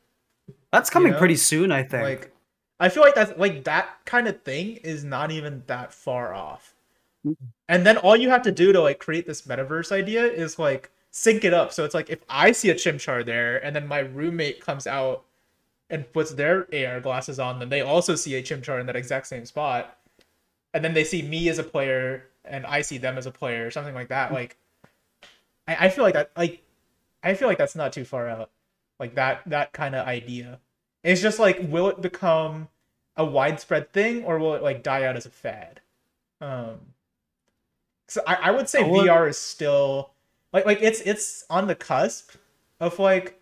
That's You coming know? pretty soon, I think. Like I feel like that's like that kind of thing is not even that far off. And then all you have to do to like create this metaverse idea is like sync it up. So it's like if I see a Chimchar there and then my roommate comes out and puts their AR glasses on, then they also see a Chimchar in that exact same spot. And then they see me as a player and I see them as a player, or something like that. Like I feel like that like I feel like that's not too far out. Like that kind of idea. It's just like, will it become a widespread thing or will it like die out as a fad? Um, so I would say Well, VR is still like it's on the cusp of like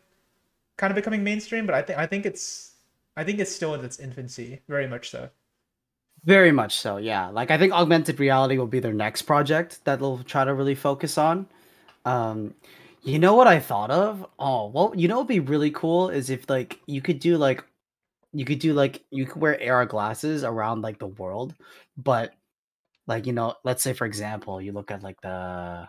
kind of becoming mainstream, but I think it's still in its infancy, very much so. very much so. Yeah, like I think augmented reality will be their next project that they'll try to really focus on. Um, you know what I thought of? Oh, well, you know what'd be really cool is if like you could wear AR glasses around like the world, but like let's say for example, you look at like I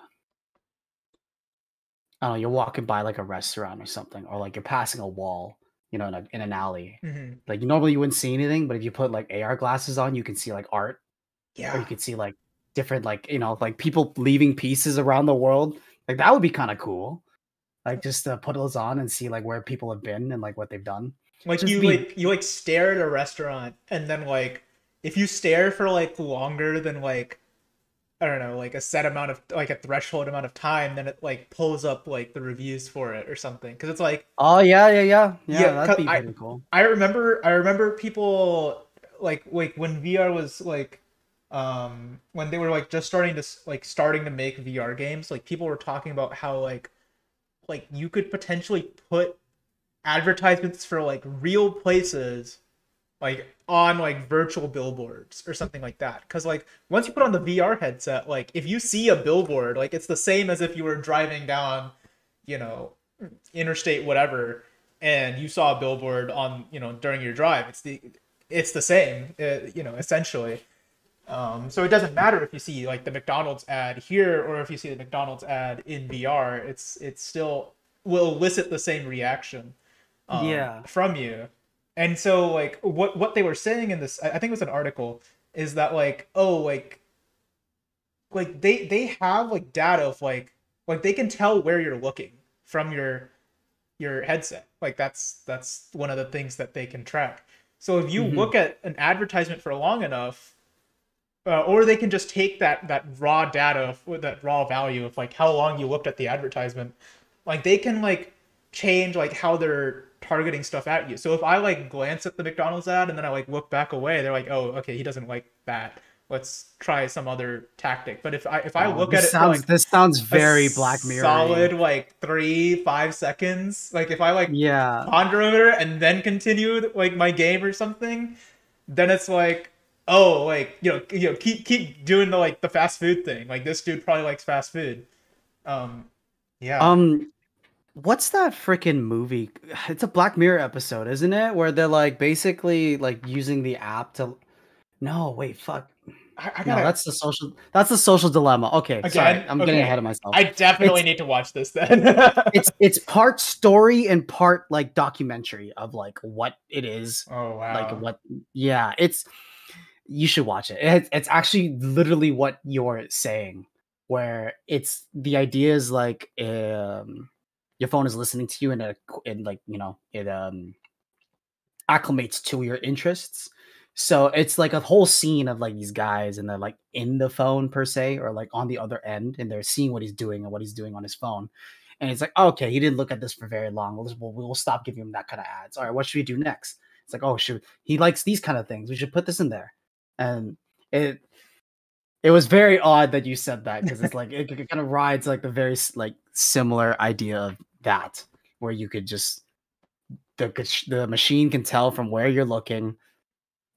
don't know, you're walking by like a restaurant or something, or like you're passing a wall, in an alley. Hmm. Like normally you wouldn't see anything, but if you put like AR glasses on, you can see like art, or you Yeah. could see like different like like people leaving pieces around the world. Like that would be kind of cool. Like just to put those on and see like where people have been and like what they've done. Like Just be you like stare at a restaurant and then like if you stare for like longer than like I don't know, like a set amount of like a threshold amount of time, then it like pulls up like the reviews for it or something. Because it's like, oh yeah, yeah, yeah, that'd cause be I pretty cool. I remember people like when VR was like when they were like just starting to make VR games, like people were talking about how like you could potentially put advertisements for like real places like on like virtual billboards or something like that. Because like once you put on the VR headset, like if you see a billboard, like it's the same as if you were driving down, you know, interstate whatever, and you saw a billboard on during your drive. It's the same, essentially. So it doesn't matter if you see like the McDonald's ad here or if you see the McDonald's ad in VR. It's still will elicit the same reaction Yeah. from you. And so like what they were saying in this, I think it was an article, is that like, oh, like they have like data of like they can tell where you're looking from your headset. Like that's one of the things that they can track. So if you Hmm. look at an advertisement for long enough, or they can just take that raw data with that raw value of like how long you looked at the advertisement, like they can like change like how they're targeting stuff at you. So if I like glance at the McDonald's ad and then I like look back away, they're like, oh, okay, he doesn't like that. Let's try some other tactic. But if I Oh, look at it for like this sounds a very Black Mirror-y. solid like 3 5 seconds, like if I like Yeah. ponder over it and then continue like my game or something, then it's like, oh, like keep doing the like the fast food thing. Like this dude probably likes fast food. Um, yeah. Um, what's that freaking movie? It's a Black Mirror episode, isn't it? Where they're like basically like using the app to. No, wait, fuck. I No, gotta that's the social dilemma. Okay, sorry, again. I'm getting ahead Okay, of myself. I definitely It's need to watch this then. it's part story and part like documentary of like what it is, Oh like wow. what. Yeah, it's you should watch it. It's actually literally what you're saying, where it's the idea is like your phone is listening to you and and like it acclimates to your interests. So it's like a whole scene of like these guys and they're like in the phone per se or like on the other end and they're seeing what he's doing and what he's doing on his phone. And it's like, okay, he didn't look at this for very long. We'll stop giving him that kind of ads. All right, what should we do next? It's like, oh shoot, he likes these kind of things. We should put this in there. And it it was very odd that you said that because it's like it kind of rides like the very like similar idea of that where you could just the machine can tell from where you're looking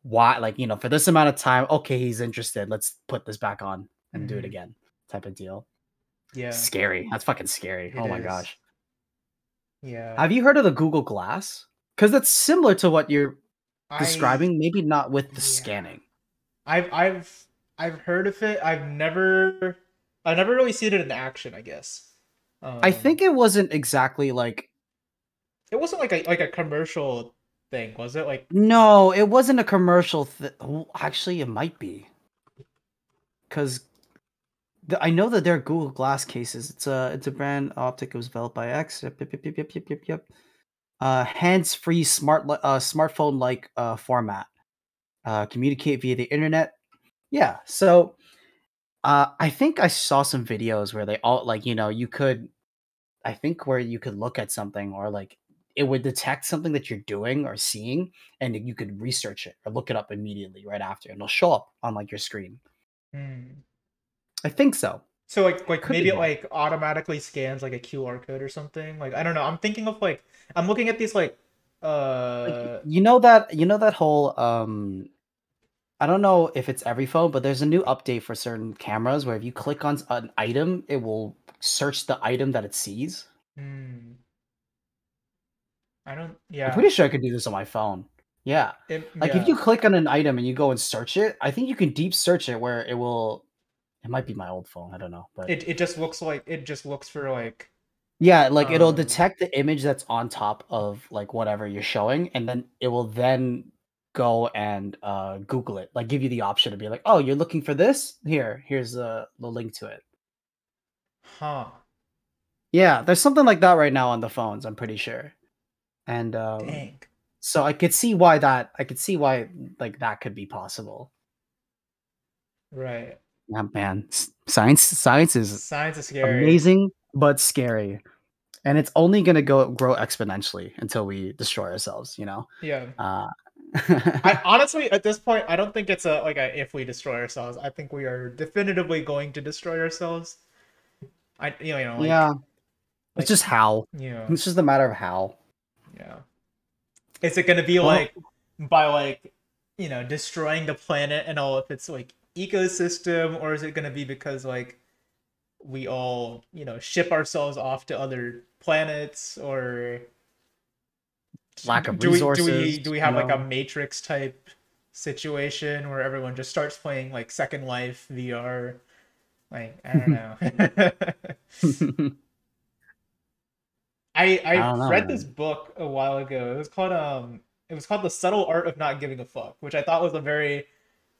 why, like, for this amount of time, okay, he's interested. Let's put this back on and do it Hmm. again, type of deal. Yeah, Scary. That's fucking scary. it Oh my is. gosh. Yeah. Have you heard of the Google Glass? Because that's similar to what you're I describing, maybe not with the yeah. scanning. I've heard of it. I've never really seen it in action, I guess. I think it wasn't exactly like It wasn't like a commercial thing, was it? Like, no, it wasn't a commercial actually, it might be because I know that there are Google Glass cases. It's a brand optic. It was developed by X. Yep, yep, yep, yep, yep, yep, yep, yep. Hands-free smartphone like format. Communicate via the internet. Yeah. So I think I saw some videos where they all like you could I think where you could look at something or like it would detect something that you're doing or seeing, and you could research it or look it up immediately right after, and it'll show up on like your screen. hmm. I think so. So like Could be maybe it wrong. like automatically scans like a QR code or something. Like I don't know. I'm thinking of like I'm looking at these like Like uh you know that whole I don't know if it's every phone, but there's a new update for certain cameras where if you click on an item, it will search the item that it sees. hmm, I don't I'm yeah. pretty sure I could do this on my phone. Yeah. Like if Yeah. you click on an item and you go and search it, I think you can deep search it where it might be my old phone, I don't know, but It just looks like it just looks for like yeah, like it'll um detect the image that's on top of like whatever you're showing, and then it will then go and Google it, like give you the option to be like, oh, you're looking for this? Here's the link to it. huh. Yeah, there's something like that right now on the phones, I'm pretty sure. And Dang. so I could see why like that could be possible. Right. Yeah, man. Science is Science is scary. amazing but scary. And it's only gonna go grow exponentially until we destroy ourselves, you know? Yeah. Uh I honestly at this point I don't think it's a like a if we destroy ourselves. I think we are definitively going to destroy ourselves. I yeah, it's like just how. yeah. It's just a matter of how. Yeah. Is it gonna be Well, like by like destroying the planet and all of its like ecosystem, or is it gonna be because like we all ship ourselves off to other planets, or lack of do we do resources, we do we you have like a know? Matrix type situation where everyone just starts playing like Second Life VR? Like I don't know. I I don't know, read this man. book a while ago. It was called The Subtle Art of Not Giving a Fuck, which I thought was a very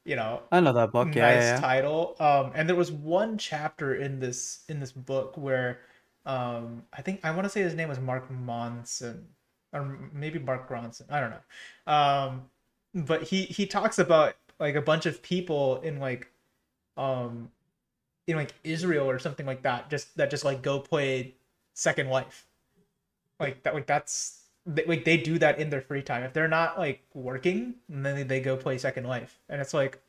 you know, I know that book. Yeah, nice yeah, title. And there was one chapter in this book where I think I want to say his name was Mark Monson or maybe Mark Ronson. I don't know. But he talks about like a bunch of people um in like Israel or something like that, just like go play Second Life. Like they do that in their free time. If they're not like working, and then they go play Second Life. And it's like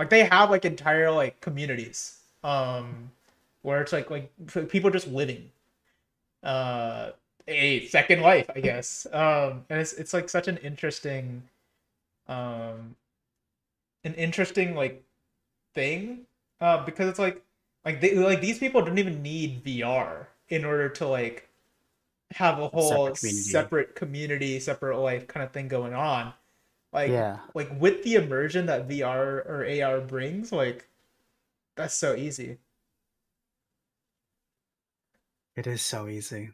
they have like entire like communities where it's like people just living uh a second life, I guess. And it's like such um an interesting like thing because it's like they like these people don't even need VR in order to like have a a whole separate community. separate community, separate life kind of thing going on. Yeah, Like with the immersion that VR or AR brings, like that's so easy. it is so easy.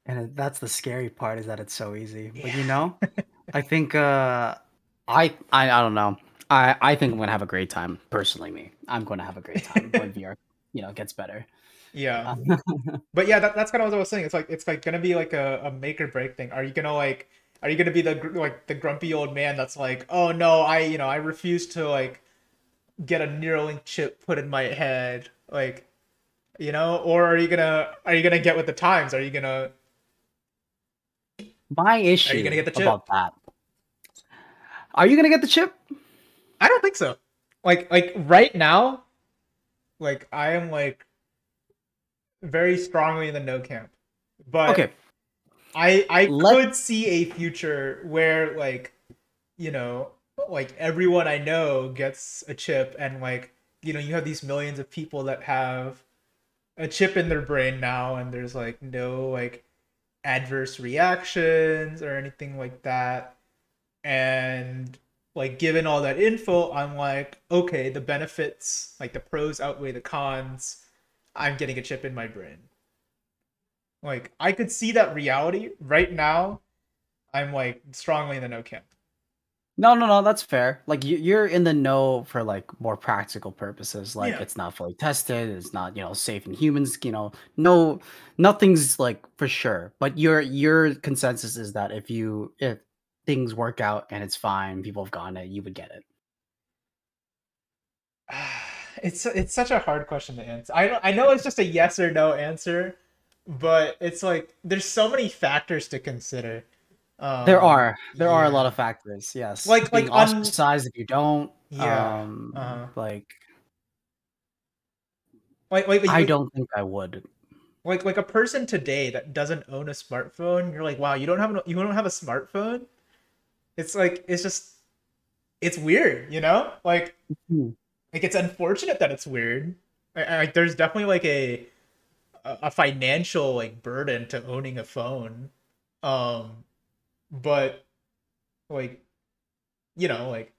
And that's the scary part is that it's so easy. But you Yeah. know, I think I don't know. I think I'm gonna have a great time. Personally, me, I'm gonna have a great time when VR, gets better. Yeah. Uh, But yeah, that's kind of what I was saying. It's like gonna be like a make or break thing. Are you gonna be like the grumpy old man that's like, oh no, I refuse to like get a Neuralink chip put in my head, like or are you gonna get with the times? my Are you gonna issue get the about chip? that. Are you gonna get the chip? I don't think so. Like right now, like I am like very strongly in the no camp, but Okay, I let could see a future where you know, like everyone I know gets a chip and like, you have these millions of people that have a chip in their brain now and there's like no like adverse reactions or anything like that. And like given all that info, I'm like, okay, the benefits, like the pros outweigh the cons. I'm getting a chip in my brain. Like I could see that reality right now. I'm like strongly in the no camp. No, no, no, that's fair. Like you're in the know for like more practical purposes. Like Yeah. it's not fully tested, it's not, safe in humans, no nothing's like for sure. But your consensus is that if things work out and it's fine, people have gotten it, you would get it. It's such a hard question to answer. I know it's just a yes or no answer, but it's like there's so many factors to consider. There are a lot Yeah. of factors. Yes. Like Being on ostracized if you don't, yeah. Uh-huh. like Like I don't think I would. like a person today that doesn't own a smartphone, you're like, "Wow, you don't have a smartphone?" It's like it's just it's weird, you know? Hmm. Like it's unfortunate that it's weird. Like there's definitely like a financial like burden to owning a phone. Um but like like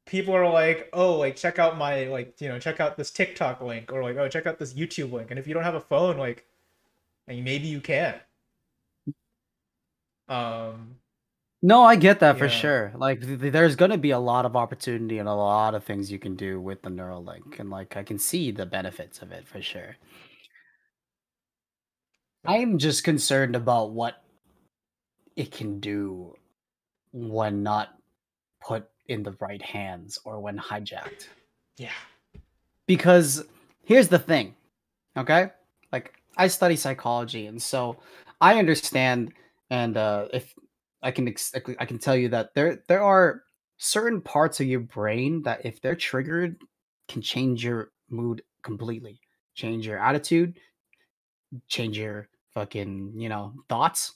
people are like, oh, like check out my like check out this TikTok link or like, oh, check out this YouTube link. And if you don't have a phone, like maybe you can't. Um No, I get that for yeah. sure. Like, there's gonna be a lot of opportunity and a lot of things you can do with the Neuralink, and like I can see the benefits of it for sure. I'm just concerned about what it can do when not put in the right hands or when hijacked. Yeah. Because here's the thing, okay? Like I study psychology, and so I understand. And if I can tell you that there are certain parts of your brain that if they're triggered, can change your mood completely, change your attitude, change your fucking thoughts.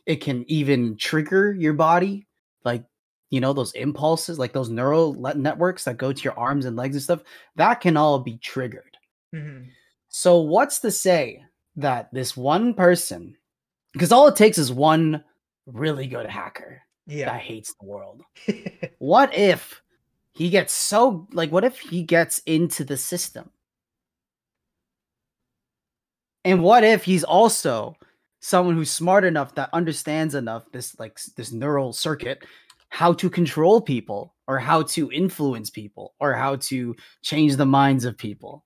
It can even trigger your body, like those impulses, like those neural networks that go to your arms and legs and stuff. That can all be triggered. Hmm. So what's to say that this one person, because all it takes is one really good hacker Yeah. that hates the world. What if he gets so like what if he gets into the system? And what if he's also someone who's smart enough that understands enough this neural circuit how to control people or how to influence people or how to change the minds of people.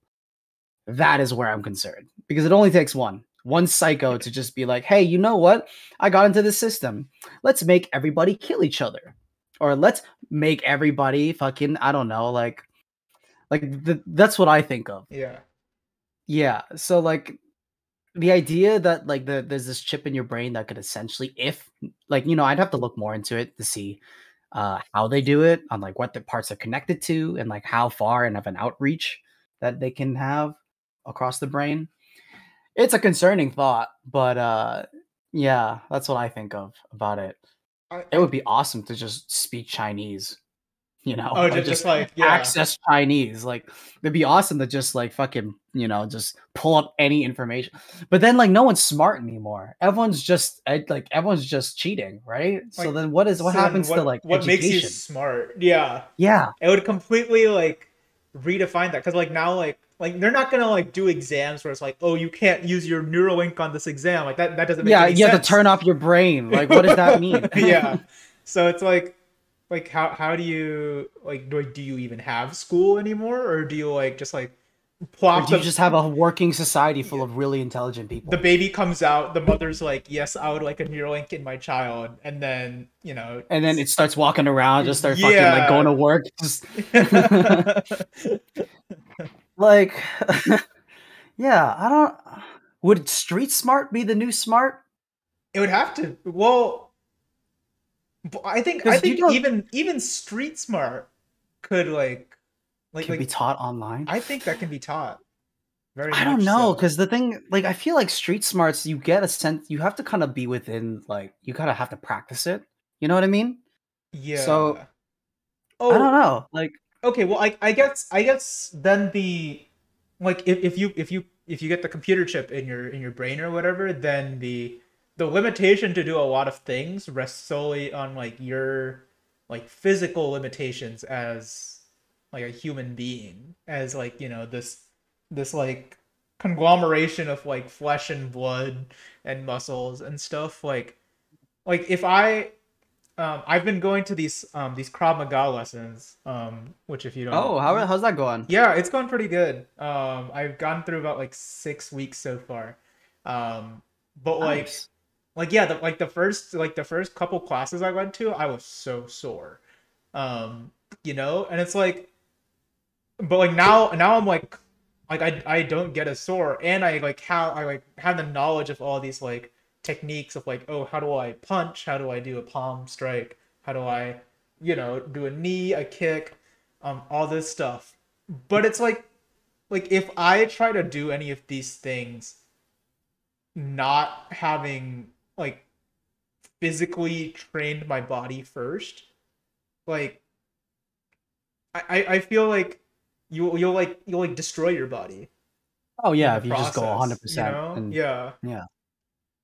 That is where I'm concerned because it only takes one psycho to just be like, "Hey, you know what? I got into this system. Let's make everybody kill each other." Or let's make everybody fucking I don't know, that's what I think of. Yeah. Yeah, so like the idea that there's this chip in your brain that could essentially if I'd have to look more into it to see how they do it on like what the parts are connected to and like how far and of an outreach that they can have across the brain. It's a concerning thought, but yeah, that's what I think of about it. It I would be awesome to just speak Chinese, oh, or just just like, yeah. access Chinese. Like it'd be awesome to just like fucking, just pull up any information. But then like no one's smart anymore. Everyone's just cheating, right? So Like, then what so then happens to like what makes you education? smart? Yeah. Yeah. It would completely like redefine that, because like now like they're not gonna like do exams where it's like, oh, you can't use your Neuralink on this exam. Like that doesn't make Yeah, any you have to sense. turn off your brain. Like what does that mean? Yeah. So it's like how do you like do you even have school anymore, or do you like just like Or plop do you just have a working society full of really intelligent the people? baby comes out, the mother's like, yes, I would like a Neuralink in my child, and then And then it starts walking around, just start fucking like going yeah. to work. Just like yeah, I don't would street smart be the new smart? It would have to. Well, I Because you think don't even street smart could can be like taught online. I think that can be taught very I don't much know, so. because the thing like, I feel like street smarts, you get a sense you have to kinda be within, like you kinda have to practice it, you know what I mean? So, Yeah. I don't Oh, know, like okay. Well, I guess then the like if you get the computer chip in your brain or whatever, then the limitation to do a lot of things rests solely on like your like physical limitations as like a human being, as like this like conglomeration of like flesh and blood and muscles and stuff. Like if I've been going to these Krav Maga lessons, which if you don't, oh, how's that going? yeah, it's gone pretty good. I've gone through about like 6 weeks so far. But Nice. yeah, the first couple classes I went to, I was so sore. And it's like, but like now I'm like I don't get as sore, and I like have the knowledge of all these like techniques of like, oh, how do I punch, how do I do a palm strike, how do I do a knee, a kick, all this stuff. But it's like if I try to do any of these things not having like physically trained my body first, like I feel like you'll like destroy your body Oh, in yeah, the if you just go process, 100% and Yeah. yeah.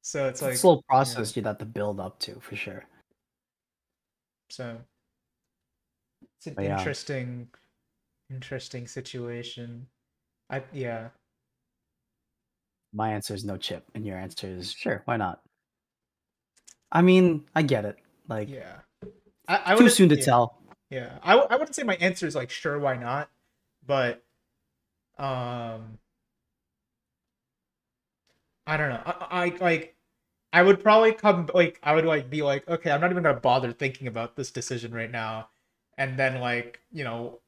So it's It's a like, slow yeah. process you'd have to build up to, for sure. So it's an But yeah, interesting situation. Yeah. my answer is no chip, and your answer is sure, why not? I mean, I get it. Like, Yeah. I too wouldn't, soon to yeah. tell. Yeah. I wouldn't say my answer is like sure why not, but um I don't know. I would probably come like I would like be like, okay, I'm not even gonna bother thinking about this decision right now. And then like,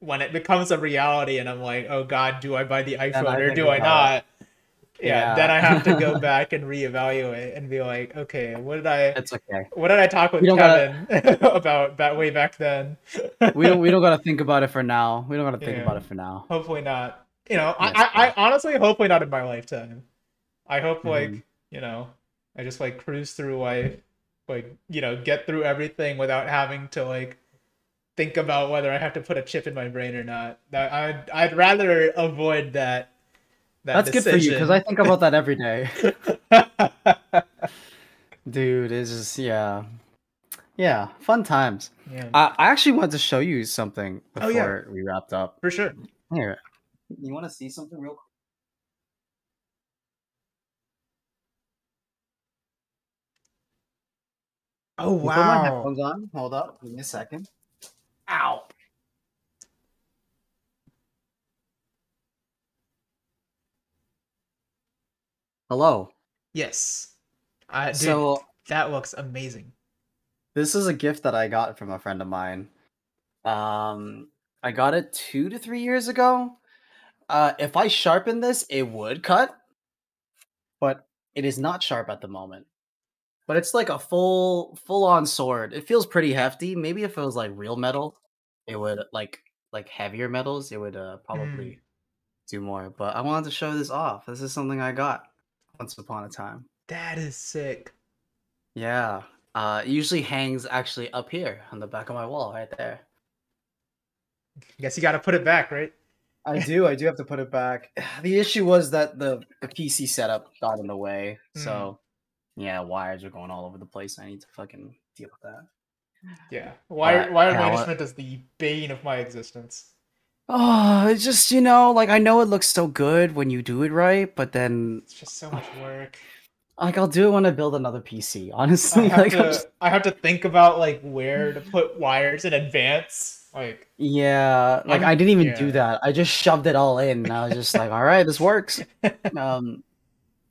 when it becomes a reality and I'm like, oh God, do I buy the Then iPhone I or think do I about it. not? Yeah, then Yeah. I have to go back and reevaluate and be like, okay, It's okay. what did I talk We with don't gotta Kevin about that way back then? we don't gotta think about it for now. We don't gotta think Yeah, about it for now. hopefully not. Yes, I sir. honestly hopefully not in my lifetime. I hope Mhm. I just like cruise through life, like get through everything without having to like think about whether I have to put a chip in my brain or not. That I'd rather avoid that That's good for you, because I decision. think about that every day. Dude, it's just yeah. Yeah, fun times. Yeah. I actually wanted to show you something Oh yeah, before we wrapped up. for sure. Here. You wanna see something real quick? Oh You put my wow. headphones on. Hold up. Give me a second. Ow. Hello. Yes. Dude, So that looks amazing. this is a gift that I got from a friend of mine. Um, I got it 2 to 3 years ago. If I sharpen this, it would cut, but it is not sharp at the moment. But it's like a full on sword. It feels pretty hefty. Maybe if it was like real metal, it would like heavier metals, it would Hmm. probably do more. But I wanted to show this off. This is something I got once upon a time. That is sick. Yeah. It usually hangs actually up here on the back of my wall right there. Guess you gotta put it back, right? I do have to put it back. The issue was that the PC setup got in the way. Hmm. So yeah, wires are going all over the place. I need to fucking deal with that. Yeah. But Wire yeah, what management is the bane of my existence. oh, it's just, like I know it looks so good when you do it right, but then It's just so much work. like I'll do it when I build another PC. Honestly, like I'll just I have to think about like where to put wires in advance. Like yeah, like I didn't even do yeah. that. I just shoved it all in and I was just like, all right, this works. Um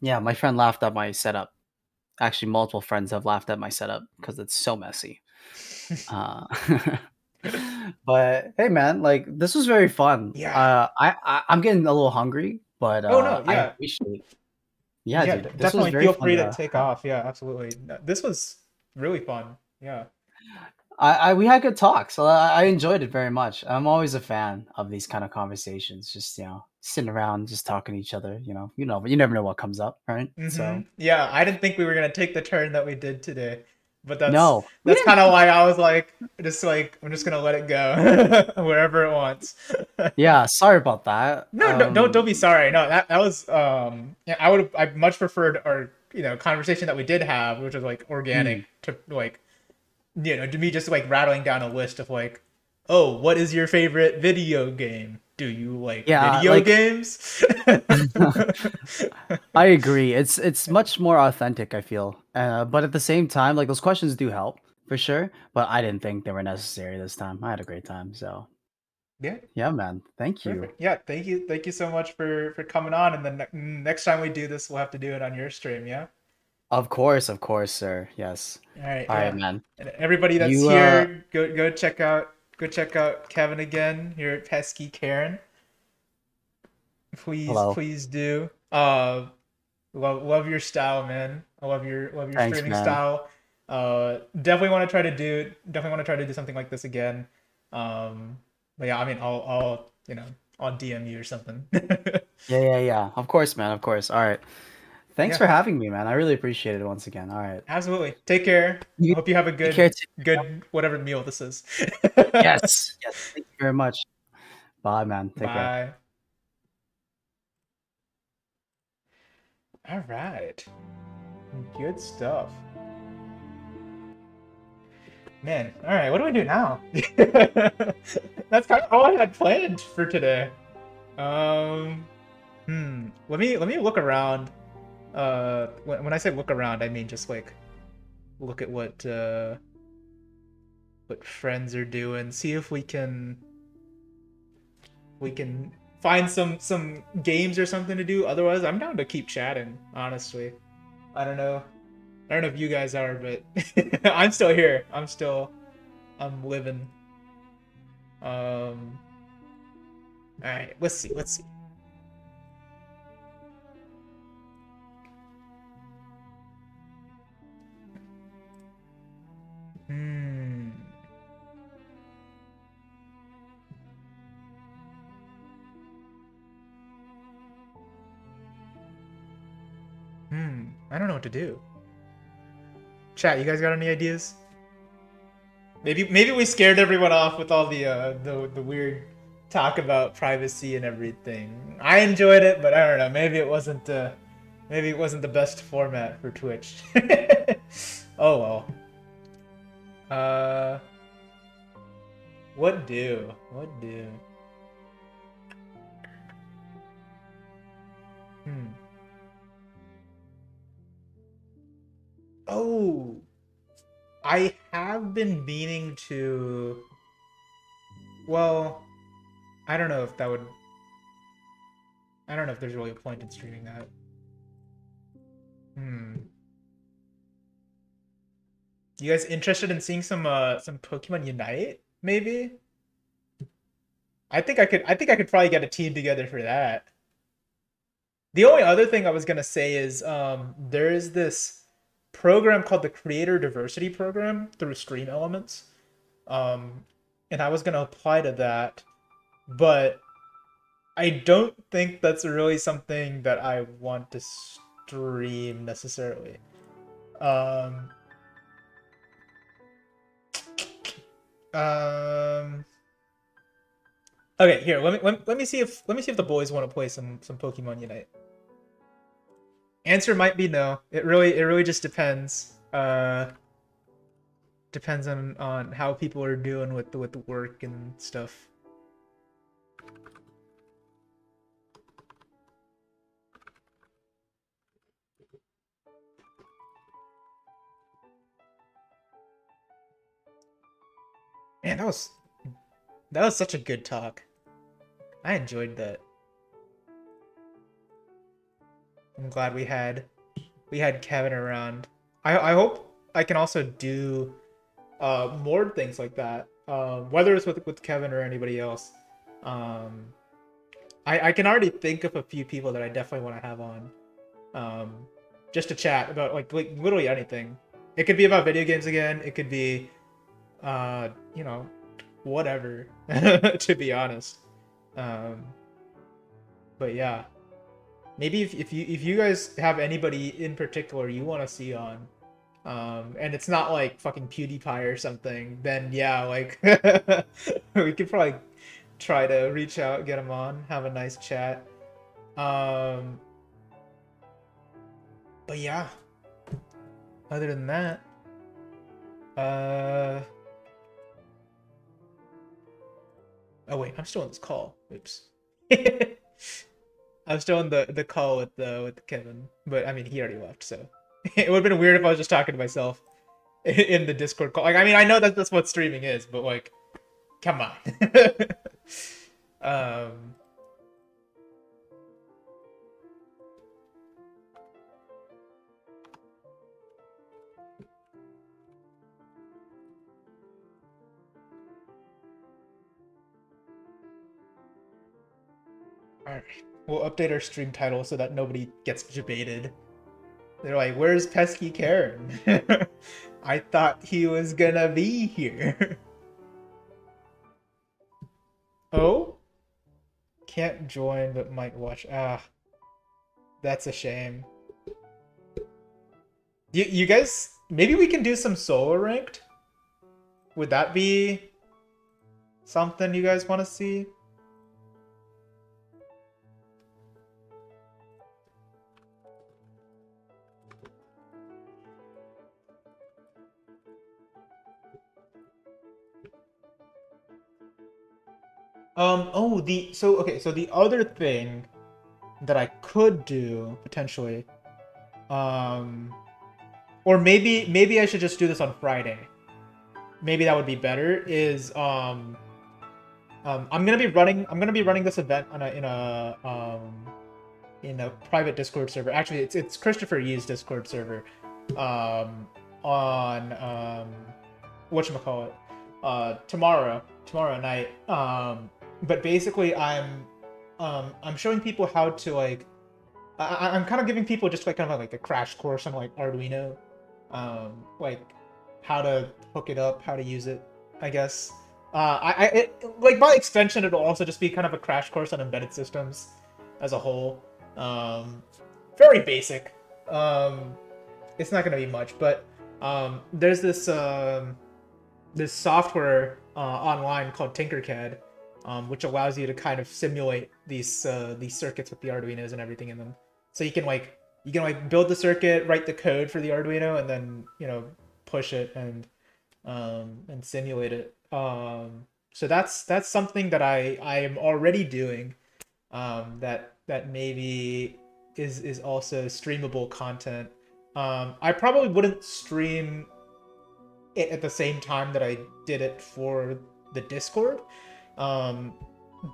yeah, my friend laughed at my setup. Actually, multiple friends have laughed at my setup because it's so messy. Uh, but hey, man, like this was very fun. Yeah. I'm getting a little hungry, but Oh no, I yeah. appreciate. Yeah, Yeah, dude, this was definitely very feel fun free to to. take off. Yeah, absolutely. This was really fun. Yeah. I we had good talks. So I enjoyed it very much. I'm always a fan of these kind of conversations. Just sitting around, just talking to each other. But you never know what comes up, right? Mm-hmm. So Yeah, I didn't think we were gonna take the turn that we did today, but no, we that's didn't. kind of why I was like I'm just gonna let it go wherever it wants. Yeah, sorry about that. No, don't be sorry. No, that was yeah, I much preferred our conversation that we did have, which was like hmm. organic to like to me just like rattling down a list of like, oh, what is your favorite video game? Do you like Yeah, video like games? I agree. It's much more authentic, I feel. But at the same time, like those questions do help for sure. But I didn't think they were necessary this time. I had a great time. So Yeah, yeah, man. Thank you. perfect. Yeah, thank you so much for coming on. And then next time we do this, we'll have to do it on your stream. Yeah. Of course, sir. Yes. All right. All right, Yeah. man. And everybody that's You here, go check out Kevin again here at Peskykaren. hello. Please do. Love your style, man. I love your Thanks, streaming man. style. Definitely want to try to do something like this again. Um, but yeah, I mean, I'll DM you or something. Yeah, yeah, yeah. Of course, man. Of course. All right. Thanks Yeah, for having me, man. I really appreciate it once again. All right. absolutely. Take care. I You hope you have a take care too. good whatever meal this is. Yes. Yes. Thank you very much. Bye, man. Take care. Bye. All right. Good stuff. Man, all right, what do we do now? That's kind of all I had planned for today. Um, Let me look around. When I say look around, I mean just like look at what friends are doing. See if we can find some games or something to do. Otherwise, I'm down to keep chatting. Honestly, I don't know. I don't know if you guys are, but I'm still here. I'm living. Um, all right, let's see. Let's see. Hmm. I don't know what to do. Chat, you guys got any ideas? Maybe we scared everyone off with all the weird talk about privacy and everything. I enjoyed it, but I don't know. Maybe it wasn't the best format for Twitch. Oh well. Uh, what do? What do? Hmm. Oh, I have been meaning to. Well, I don't know if that would. I don't know if there's really a point in streaming that. Hmm. You guys interested in seeing some Pokemon Unite? Maybe. I think I could probably get a team together for that. The only other thing I was gonna say is there is this program called the Creator Diversity Program through Stream Elements. Um, and I was gonna apply to that, but I don't think that's really something that I want to stream necessarily. Um, um, okay, here, let me see if the boys want to play some Pokemon Unite. Answer might be no. It really just depends. Depends on how people are doing with the work and stuff. Man, that was such a good talk. I enjoyed that. I'm glad we had Kevin around. I hope I can also do more things like that. Whether it's with Kevin or anybody else. Um, I can already think of a few people that I definitely want to have on. Um, just to chat about like literally anything. It could be about video games again. It could be you know, whatever. To be honest. Um, but yeah. Maybe if you guys have anybody in particular you want to see on, and it's not like fucking PewDiePie or something, then yeah, like we could probably try to reach out, get him on, have a nice chat. Um, but yeah, other than that, uh, oh wait, I'm still on this call. Oops. I'm still on the call with Kevin, but I mean he already left, so it would have been weird if I was just talking to myself in the Discord call. Like, I mean, I know that that's what streaming is, but like, come on. um, all right, we'll update our stream title so that nobody gets debated. They're like, "Where's peskykaren?" I thought he was gonna be here. Oh, can't join but might watch. Ah, that's a shame. You guys, maybe we can do some solo ranked. Would that be something you guys want to see? Oh, so the other thing that I could do potentially, um, or maybe I should just do this on Friday. Maybe that would be better. I'm gonna be running this event on in a private Discord server. Actually, it's Christopher Yee's Discord server, on whatchamacallit, tomorrow night. But basically, I'm showing people how to like. I'm kind of giving people just like kind of like a crash course on like Arduino, like how to hook it up, how to use it, I guess. Like by extension, it'll also just be kind of a crash course on embedded systems as a whole. Um, Very basic. Um, it's not gonna be much, but there's this software online called Tinkercad, which allows you to kind of simulate these circuits with the Arduinos and everything in them. So you can build the circuit, write the code for the Arduino, and then push it and simulate it. So that's something that I am already doing. That maybe is also streamable content. I probably wouldn't stream it at the same time that I did it for the Discord. Um,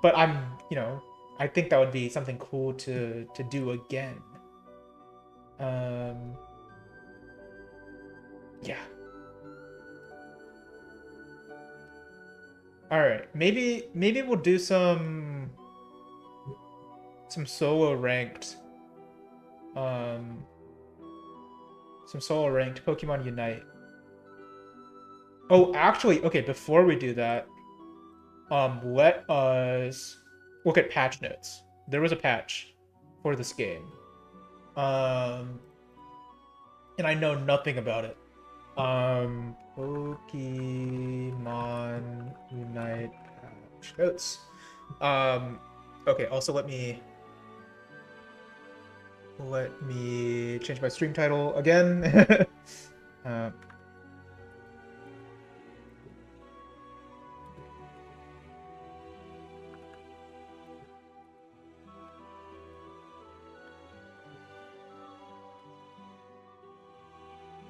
but I think that would be something cool to do again. Yeah. All right. Maybe we'll do some solo ranked. Some solo ranked Pokemon Unite. Oh, actually, okay, before we do that, let us look at patch notes. There was a patch for this game. And I know nothing about it. Pokemon Unite patch notes. Okay, also let me change my stream title again.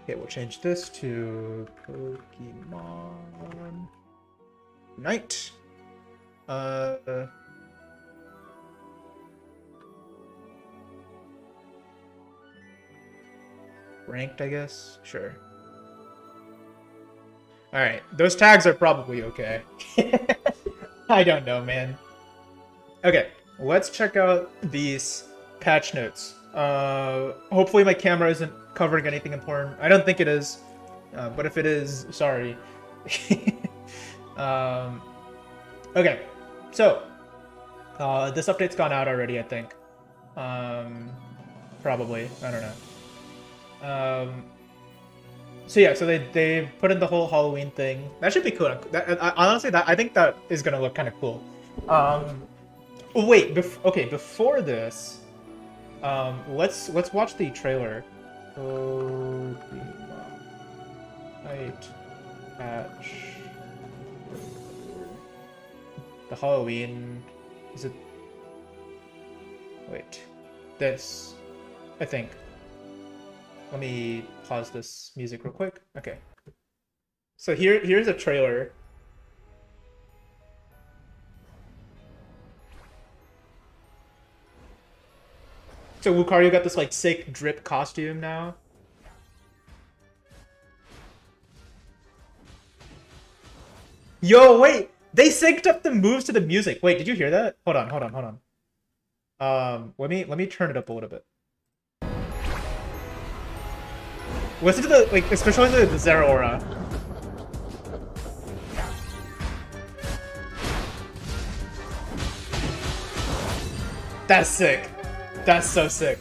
Okay, we'll change this to Pokemon Unite. Ranked, I guess? Sure. Alright, those tags are probably okay. I don't know, man. Okay, let's check out these patch notes. Hopefully my camera isn't covering anything important. I don't think it is, but if it is, sorry. Okay, so this update's gone out already, I think. Probably, I don't know. So yeah, so they put in the whole Halloween thing. That should be cool. Honestly, I think that is gonna look kind of cool. Wait, before this, let's watch the trailer. Night patch. The Halloween. Is it? Wait, this. I think. Let me pause this music real quick. Okay. So here's a trailer. So Lucario got this like sick drip costume now. Yo, wait! They synced up the moves to the music. Wait, did you hear that? Hold on. Let me turn it up a little bit. Listen to the, like, especially the Zeraora. That's sick. That's so sick.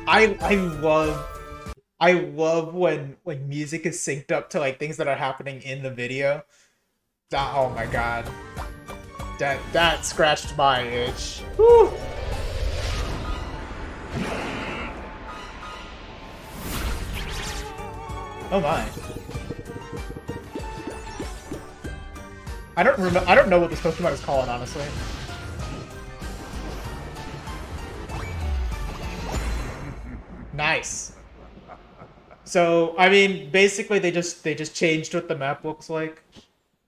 I love when like music is synced up to like things that are happening in the video. Oh my god. That scratched my itch. Whew. Oh my. I don't know what this Pokemon is called, honestly. Nice. So, I mean, basically they just changed what the map looks like.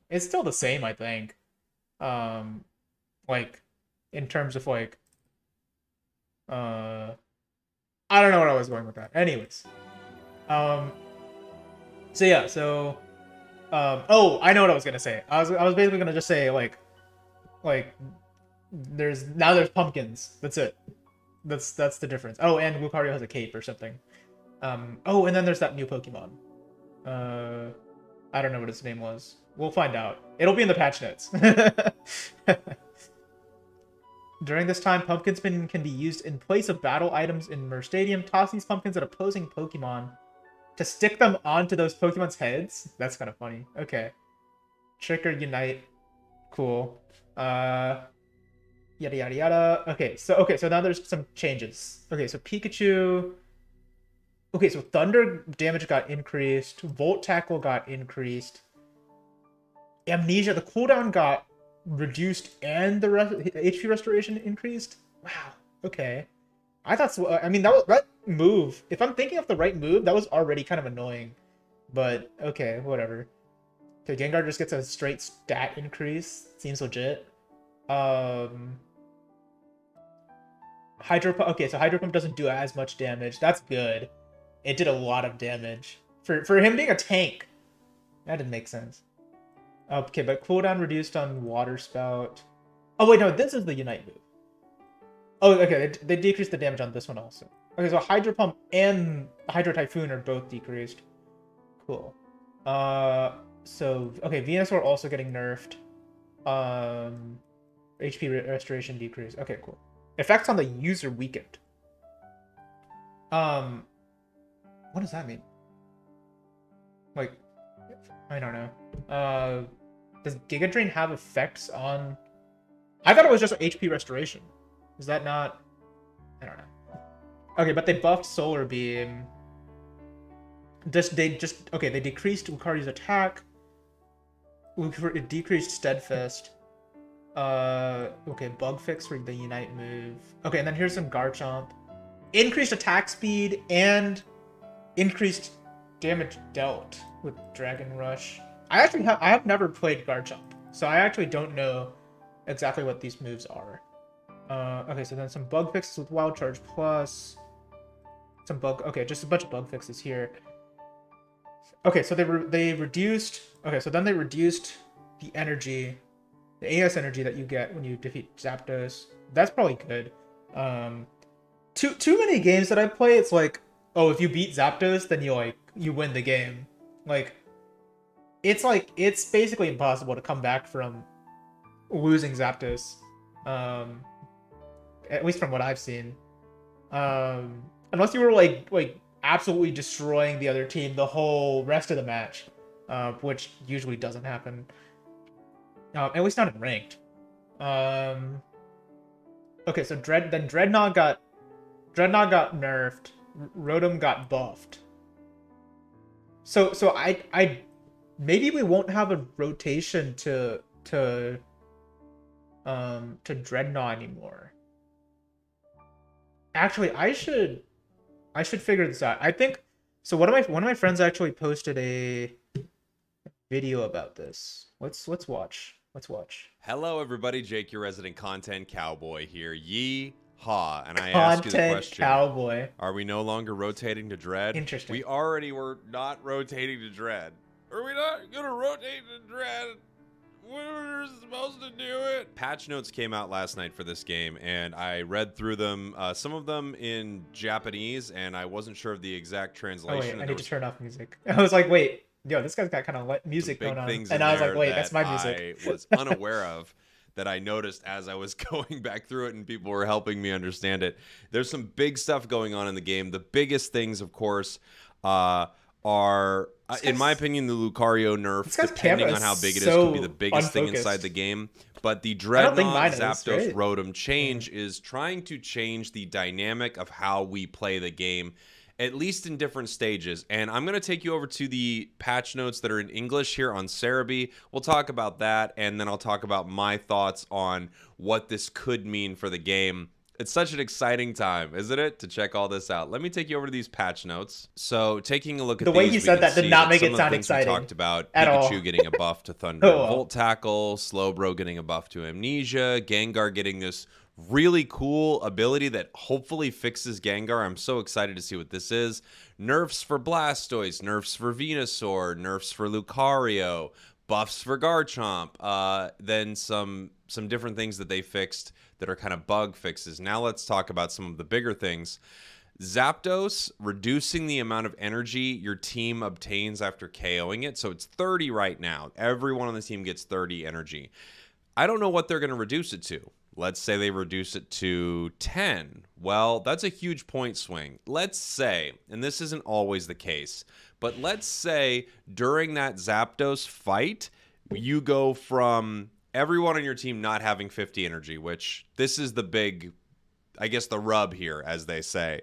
It's still the same, I think. Like, in terms of like, I don't know what I was going with that. Anyways, so yeah, so, oh, I know what I was gonna say. I was basically gonna just say like, there's pumpkins. That's it. That's the difference. Oh, and Lucario has a cape or something. Oh, and then there's that new Pokemon. I don't know what its name was. We'll find out. It'll be in the patch notes. During this time, pumpkin spin can be used in place of battle items in Mer Stadium. Toss these pumpkins at opposing Pokemon to stick them onto those Pokemon's heads. That's kind of funny. Okay. Trick or Unite. Cool. Yada yada yada. Okay, so now there's some changes. Okay, so Pikachu. Okay, so Thunder damage got increased. Volt Tackle got increased. Amnesia, the cooldown got reduced and the HP restoration increased. Wow. Okay. I thought so. I mean, that move. If I'm thinking of the right move, that was already kind of annoying. But okay, whatever. Okay, Gengar just gets a straight stat increase. Seems legit. Hydro Pump. Okay, so Hydro Pump doesn't do as much damage. That's good. It did a lot of damage. For him being a tank, that didn't make sense. Okay, but cooldown reduced on Water Spout. Oh wait, no, this is the Unite move. Oh, okay, they decreased the damage on this one also. Okay, so Hydro Pump and Hydro Typhoon are both decreased. Cool. So okay, Venusaur also getting nerfed. HP restoration decrease. Okay, cool. Effects on the user weakened. What does that mean? Like, I don't know. Does Giga Drain have effects on? I thought it was just HP restoration. Is that not? I don't know. Okay, but they buffed Solar Beam. They decreased Lucario's attack. It decreased Steadfast. Okay, bug fix for the Unite move. Okay, and then here's some Garchomp. Increased attack speed and increased damage dealt with Dragon Rush. I have never played Garchomp, so I actually don't know exactly what these moves are. Okay, so then some bug fixes with Wild Charge Plus. Okay, just a bunch of bug fixes here. Okay, so they reduced. Okay, so then they reduced the energy, the AS energy that you get when you defeat Zapdos. That's probably good. Too many games that I play, it's like, oh, if you beat Zapdos, then you win the game. It's basically impossible to come back from losing Zapdos. At least from what I've seen. Unless you were like absolutely destroying the other team the whole rest of the match, which usually doesn't happen. At least not in ranked. Okay, so Dreadnought got nerfed. Rotom got buffed. So I maybe we won't have a rotation to Dreadnought anymore. Actually, I should figure this out. I think so. One of my friends actually posted a video about this. Let's watch. Hello, everybody. Jake, your resident content cowboy here. Yee-haw. And I ask you the question: cowboy. Are we no longer rotating to Dread? Interesting. We already were not rotating to Dread. Are we not gonna rotate to Dread? We're supposed to do it. Patch notes came out last night for this game, and I read through them. Some of them in Japanese, and I wasn't sure of the exact translation. Oh wait, I need to turn off music. I was like, wait, yo, this guy's got kind of music going on, and I was like, wait, that's my music. I was unaware of that I noticed as I was going back through it, and people were helping me understand it. There's some big stuff going on in the game. The biggest things, of course, are, in my opinion, the Lucario nerf, depending on how big it is, could be the biggest thing inside the game. But the Dreadnought Zapdos Rotom change is trying to change the dynamic of how we play the game, at least in different stages. And I'm going to take you over to the patch notes that are in English here on Cerebi. We'll talk about that, and then I'll talk about my thoughts on what this could mean for the game. It's such an exciting time, isn't it, to check all this out? Let me take you over to these patch notes. So, taking a look at the way he said that did not make it sound exciting. We talked about Pikachu getting a buff to Thunder and Volt Tackle, Slowbro getting a buff to Amnesia, Gengar getting this really cool ability that hopefully fixes Gengar. I'm so excited to see what this is. Nerfs for Blastoise, nerfs for Venusaur, nerfs for Lucario, buffs for Garchomp, then some different things that they fixed that are kind of bug fixes. Now let's talk about some of the bigger things. Zapdos, reducing the amount of energy your team obtains after KOing it. So it's 30 right now. Everyone on the team gets 30 energy. I don't know what they're going to reduce it to. Let's say they reduce it to 10. Well, that's a huge point swing. Let's say, and this isn't always the case, but let's say during that Zapdos fight, you go from everyone on your team not having 50 energy, which this is the big, I guess, the rub here, as they say,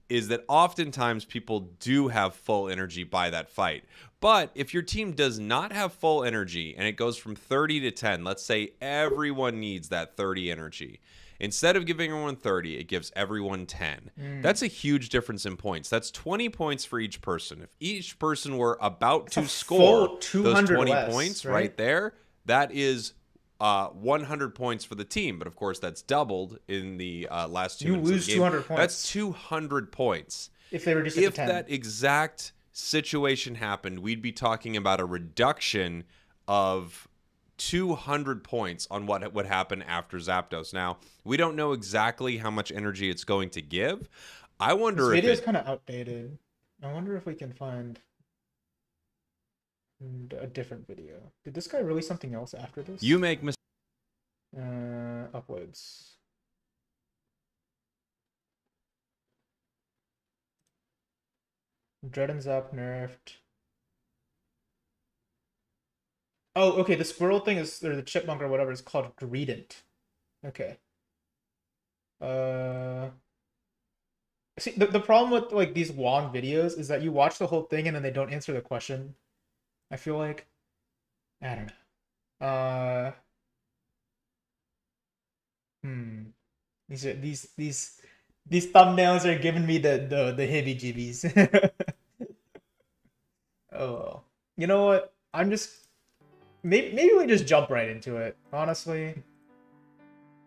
is that oftentimes people do have full energy by that fight. But if your team does not have full energy and it goes from 30 to 10, let's say everyone needs that 30 energy, Instead of giving everyone 30, it gives everyone 10. That's a huge difference in points. That's 20 points for each person. If each person were about to score those 20 points right there, that is 100 points for the team. But of course, that's doubled in the last 2 minutes of the game. You lose 200 points. That's 200 points. If they reduce it to 10. If that exact situation happened, we'd be talking about a reduction of 200 points on what would happen after Zapdos. Now, we don't know exactly how much energy it's going to give. I wonder this if video's kind of outdated. I wonder if we can find a different video. Did this guy release something else after this? You make uploads. Dread and Zap nerfed. Oh, okay, the squirrel thing is, or the chipmunk or whatever is called Greedent. Okay. See, the problem with like these long videos is that you watch the whole thing and then they don't answer the question. I feel like, I don't know. These thumbnails are giving me the heebie-jeebies. Oh well. You know what? I'm just maybe we just jump right into it. Honestly,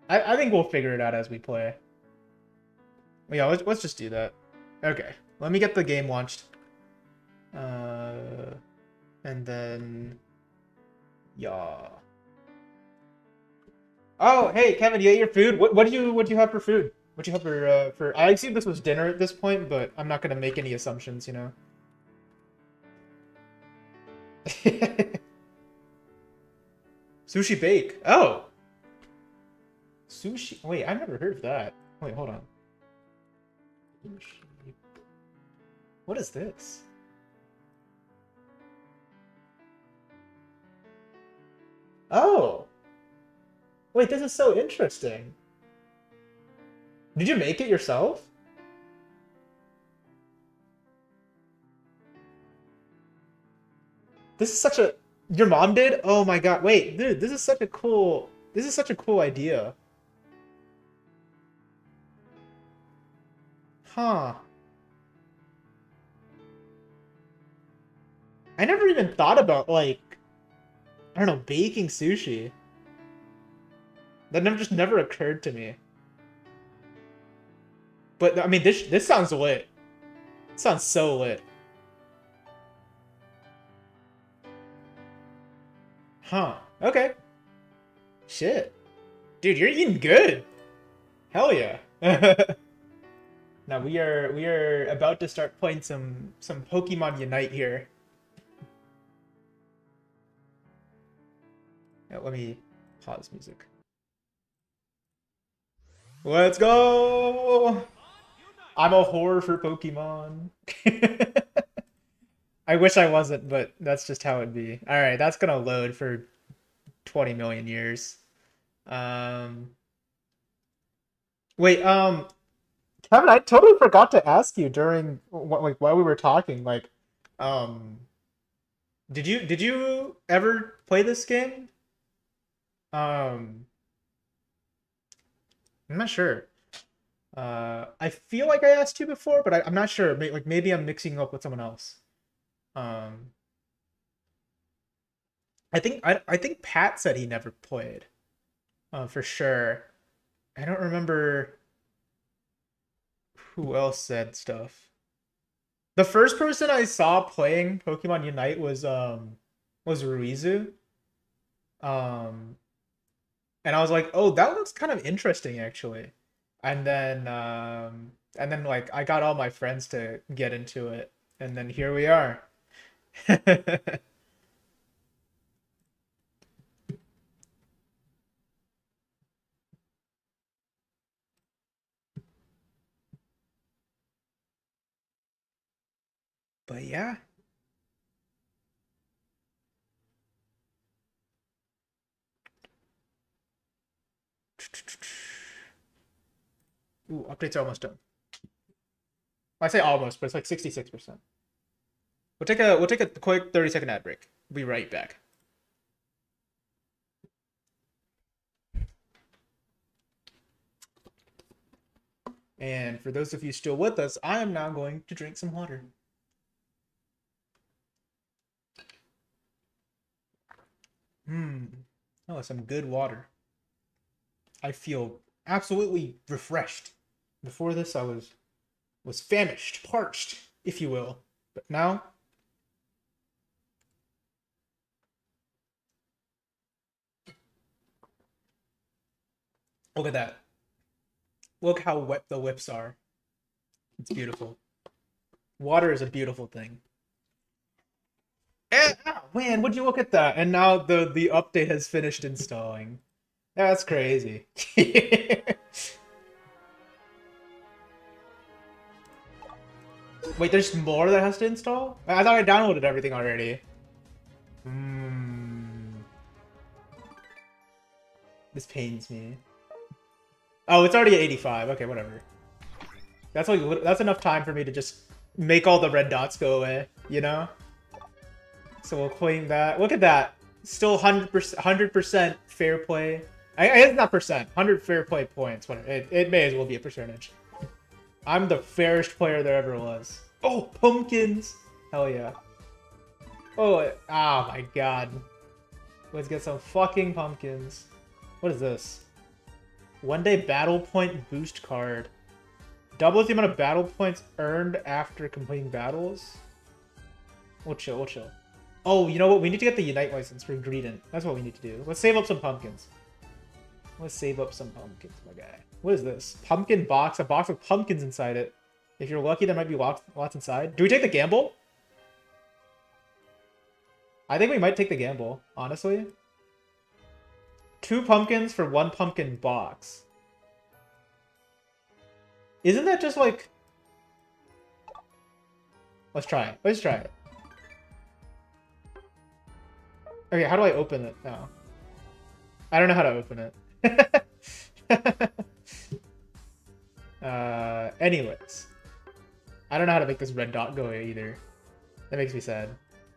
I think we'll figure it out as we play. Yeah, let's just do that. Okay, let me get the game launched. And then yeah. Oh, hey Kevin, you ate your food? What do you have for food? What do you have for? I assume this was dinner at this point, but I'm not gonna make any assumptions, you know. Sushi bake. Oh. Sushi. Wait, I've never heard of that. Wait, hold on. Sushi. What is this? Oh. Wait, this is so interesting. Did you make it yourself? This is such a... Your mom did? Oh my god. Wait, dude, this is such a cool idea. Huh. I never even thought about, like, I don't know, baking sushi. That never occurred to me. But I mean, this sounds lit. It sounds so lit. Huh. Okay. Shit. Dude, you're eating good. Hell yeah. Now we are about to start playing some Pokemon Unite here. Yeah, let me pause music. Let's go! I'm a whore for Pokemon. I wish I wasn't, but that's just how it'd be. Alright, that's gonna load for 20 million years. Wait, Kevin, I totally forgot to ask you during, like, while we were talking, like, did you ever play this game? I'm not sure. I feel like I asked you before, but I'm not sure. Maybe I'm mixing up with someone else. I think Pat said he never played. For sure. I don't remember who else said stuff. The first person I saw playing Pokemon Unite was Ruizu. And I was like, "Oh, that looks kind of interesting actually." And then like I got all my friends to get into it, and then here we are. But yeah. Ooh, updates are almost done. I say almost, but it's like 66%. We'll take a quick 30-second ad break. We'll be right back. And for those of you still with us, I am now going to drink some water. Oh, some good water. I feel absolutely refreshed. Before this, I was famished, parched, if you will. But now, look at that. Look how wet the lips are. It's beautiful. Water is a beautiful thing. And, oh, man, would you look at that? And now the update has finished installing. That's crazy. Wait, there's more that has to install? I thought I downloaded everything already. This pains me. Oh, it's already at 85. Okay, whatever. That's enough time for me to just make all the red dots go away, you know? So we'll claim that. Look at that. Still 100% fair play. It's not percent. 100 fair play points. It may as well be a percentage. I'm the fairest player there ever was. Oh, pumpkins! Hell yeah. Oh my god. Let's get some fucking pumpkins. What is this? One day battle point boost card. Doubles the amount of battle points earned after completing battles. We'll chill, we'll chill. Oh, you know what? We need to get the Unite license for Greedent. That's what we need to do. Let's save up some pumpkins. Let's save up some pumpkins, my guy. What is this? Pumpkin box. A box with pumpkins inside it. If you're lucky, there might be lots inside. Do we take the gamble? I think we might take the gamble, honestly. 2 pumpkins for 1 pumpkin box. Isn't that just like... Let's try it. Let's try it. Okay, how do I open it now? I don't know how to open it. Anyways. I don't know how to make this red dot go away either. That makes me sad.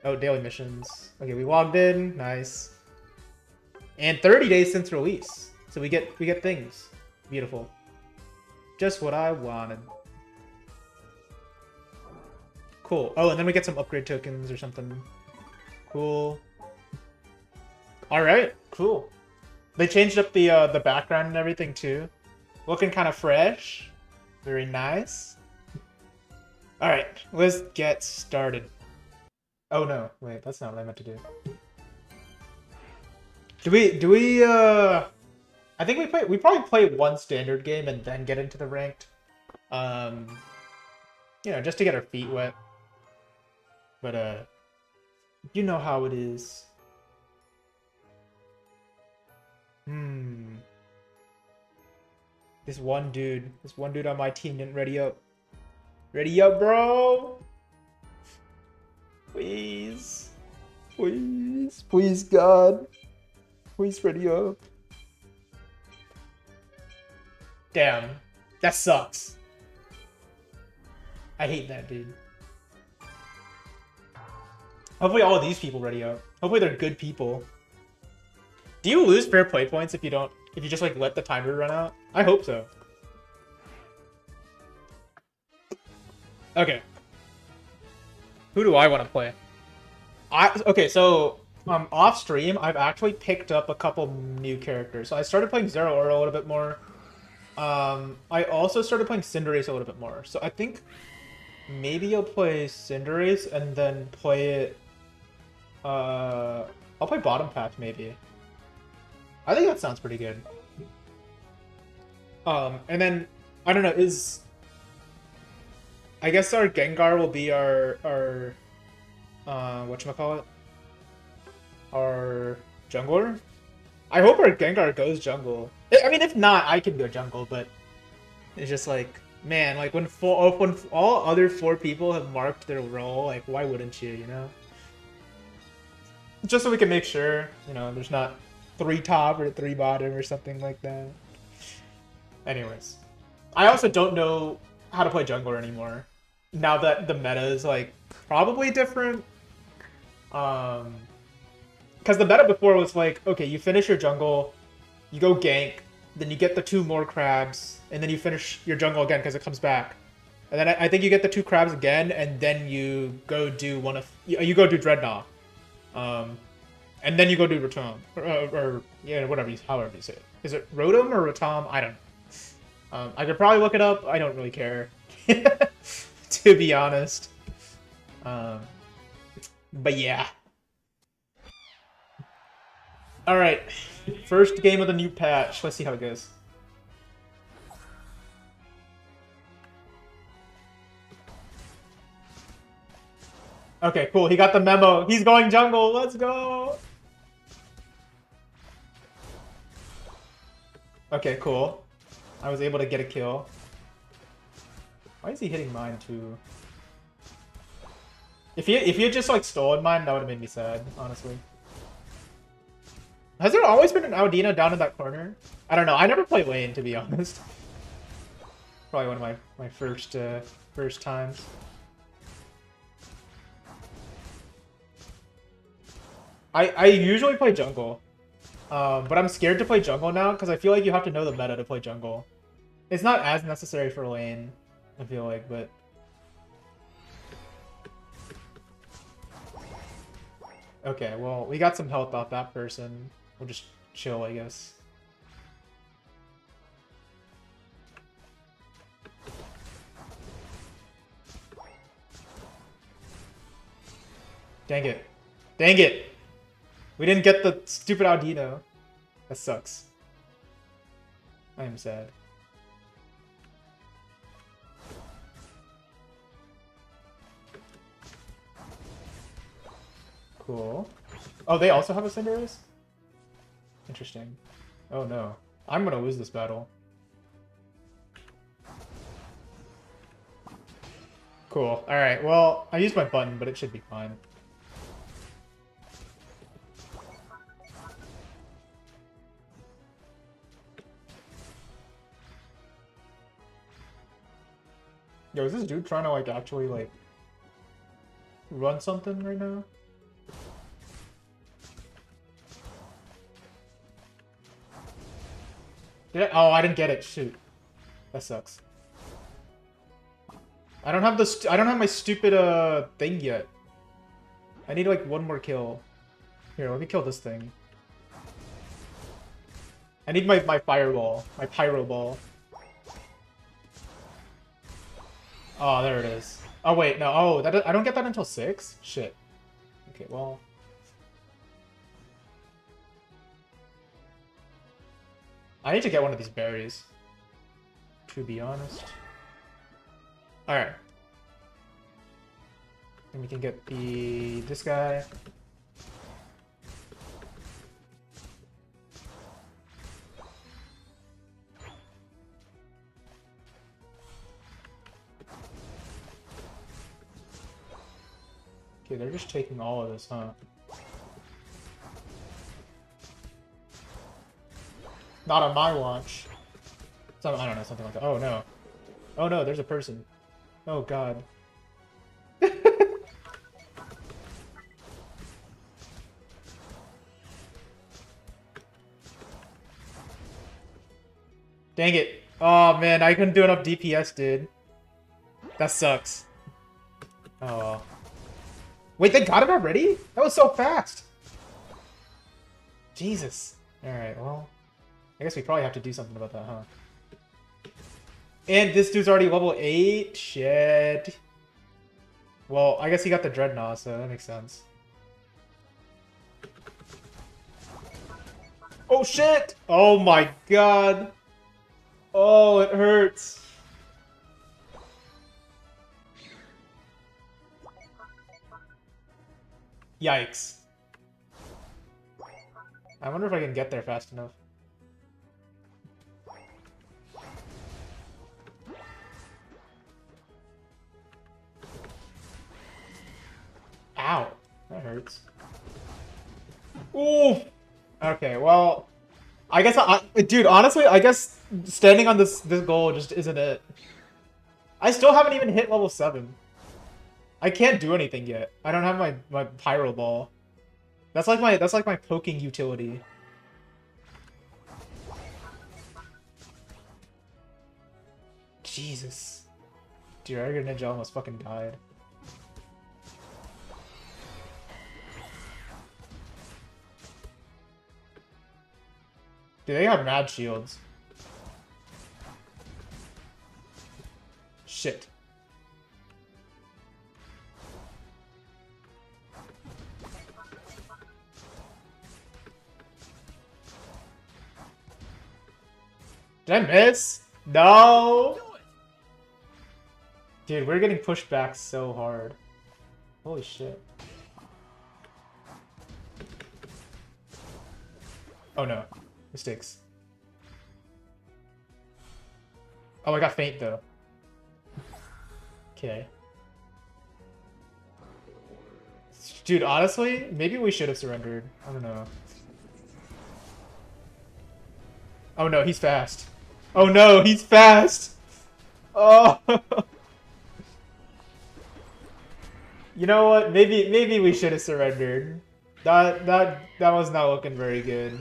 Oh, daily missions. Okay, we logged in. Nice. And 30 days since release. So we get things. Beautiful. Just what I wanted. Cool. Oh, and then we get some upgrade tokens or something. Cool. Alright, cool. They changed up the background and everything too. Looking kind of fresh. Very nice. Alright, let's get started. Oh no, wait, that's not what I meant to do. Do we I think we probably play one standard game and then get into the ranked. You know, just to get our feet wet. But you know how it is. This one dude on my team didn't ready up. Ready up, bro! Please. Please. Please, God. Please ready up. Damn. That sucks. I hate that, dude. Hopefully all of these people ready up. Hopefully they're good people. Do you lose fair play points if you just like let the timer run out? I hope so. Okay. Who do I want to play? Okay, so off stream, I've actually picked up a couple new characters. So I started playing Zero Aura a little bit more. I also started playing Cinderace a little bit more. So I think maybe I'll play Cinderace and then play it. I'll play Bottom Path maybe. I think that sounds pretty good. And then I don't know, I guess our Gengar will be our whatchamacallit? Our jungler? I hope our Gengar goes jungle. I mean, if not, I can go jungle, but it's just like, man, like when all other 4 people have marked their role, like why wouldn't you, you know? Just so we can make sure, you know, there's not 3 top or 3 bottom or something like that. Anyways. I also don't know how to play jungler anymore. Now that the meta is like probably different. Because the meta before was like, okay, you finish your jungle, you go gank, then you get the 2 more crabs, and then you finish your jungle again because it comes back. And then I think you get the 2 crabs again, and then you go do one of you go do Dreadnought, and then you go do Rotom or yeah, whatever however you say it. Is it Rotom or Rotom? I don't know. I could probably look it up. I don't really care, to be honest. But yeah. All right, first game of the new patch. Let's see how it goes. Okay, cool. He got the memo. He's going jungle. Let's go. Okay, cool. I was able to get a kill. Why is he hitting mine too? If he had just like stolen mine, that would have made me sad, honestly. Has there always been an Audino down in that corner? I don't know. I never played lane, to be honest. Probably one of my first times. I usually play jungle, but I'm scared to play jungle now because I feel like you have to know the meta to play jungle. It's not as necessary for lane, I feel like, but... Okay, well, we got some health off that person. We'll just chill, I guess. Dang it. Dang it! We didn't get the stupid Audino. That sucks. I am sad. Cool. Oh, they also have a Cinderace? Interesting. Oh no. I'm gonna lose this battle. Cool. Alright, well, I used my button, but it should be fine. Yo, is this dude trying to, like, actually, like, run something right now? Oh, I didn't get it. Shoot. That sucks. I don't have my stupid, thing yet. I need, like, one more kill. Here, let me kill this thing. I need my fireball. My pyro ball. Oh, there it is. Oh, wait, no. Oh, I don't get that until 6? Shit. Okay, well... I need to get one of these berries, to be honest. Alright. And we can get this guy. Okay, they're just taking all of this, huh? Not on my watch. I don't know, something like that. Oh no. Oh no, there's a person. Oh god. Dang it. Oh man, I couldn't do enough DPS, dude. That sucks. Oh well. Wait, they got it already? That was so fast! Jesus. Alright, well... I guess we probably have to do something about that, huh? And this dude's already level 8? Shit. Well, I guess he got the Dreadnought, so that makes sense. Oh shit! Oh my god! Oh, it hurts! Yikes. I wonder if I can get there fast enough. Ow. That hurts. Ooh! Okay, well... I guess dude, honestly, I guess standing on this goal just isn't it. I still haven't even hit level 7. I can't do anything yet. I don't have my pyro ball. That's like my poking utility. Jesus. Dude, Regular Ninja almost fucking died. Dude, they have mad shields. Shit. Did I miss? No! Dude, we're getting pushed back so hard. Holy shit. Oh no. Mistakes. Oh, I got faint though. Okay. Dude, honestly, maybe we should have surrendered. I don't know. Oh no, he's fast. Oh no, he's fast! Oh! You know what? Maybe we should have surrendered. That was not looking very good.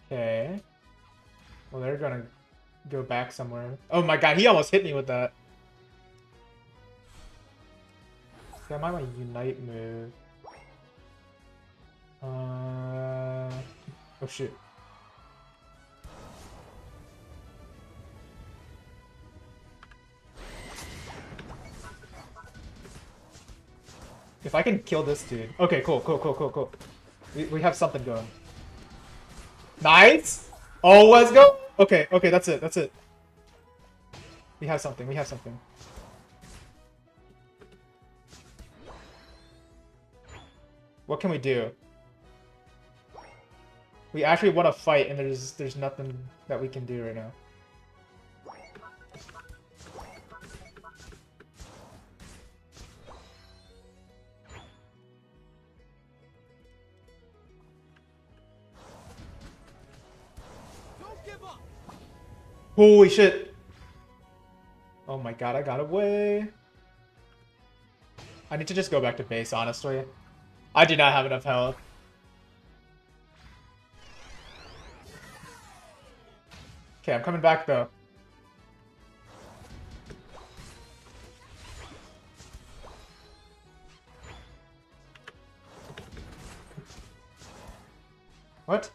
Okay. Well, they're gonna go back somewhere. Oh my god, he almost hit me with that. That might be my unite move. Oh shit. If I can kill this dude. Okay, cool. We have something going. Nice! Oh, let's go! Okay, that's it. We have something. What can we do? We actually want to fight, and there's nothing that we can do right now. Don't give up. Holy shit! Oh my god, I got away. I need to just go back to base, honestly. I do not have enough health. Okay, I'm coming back though. What?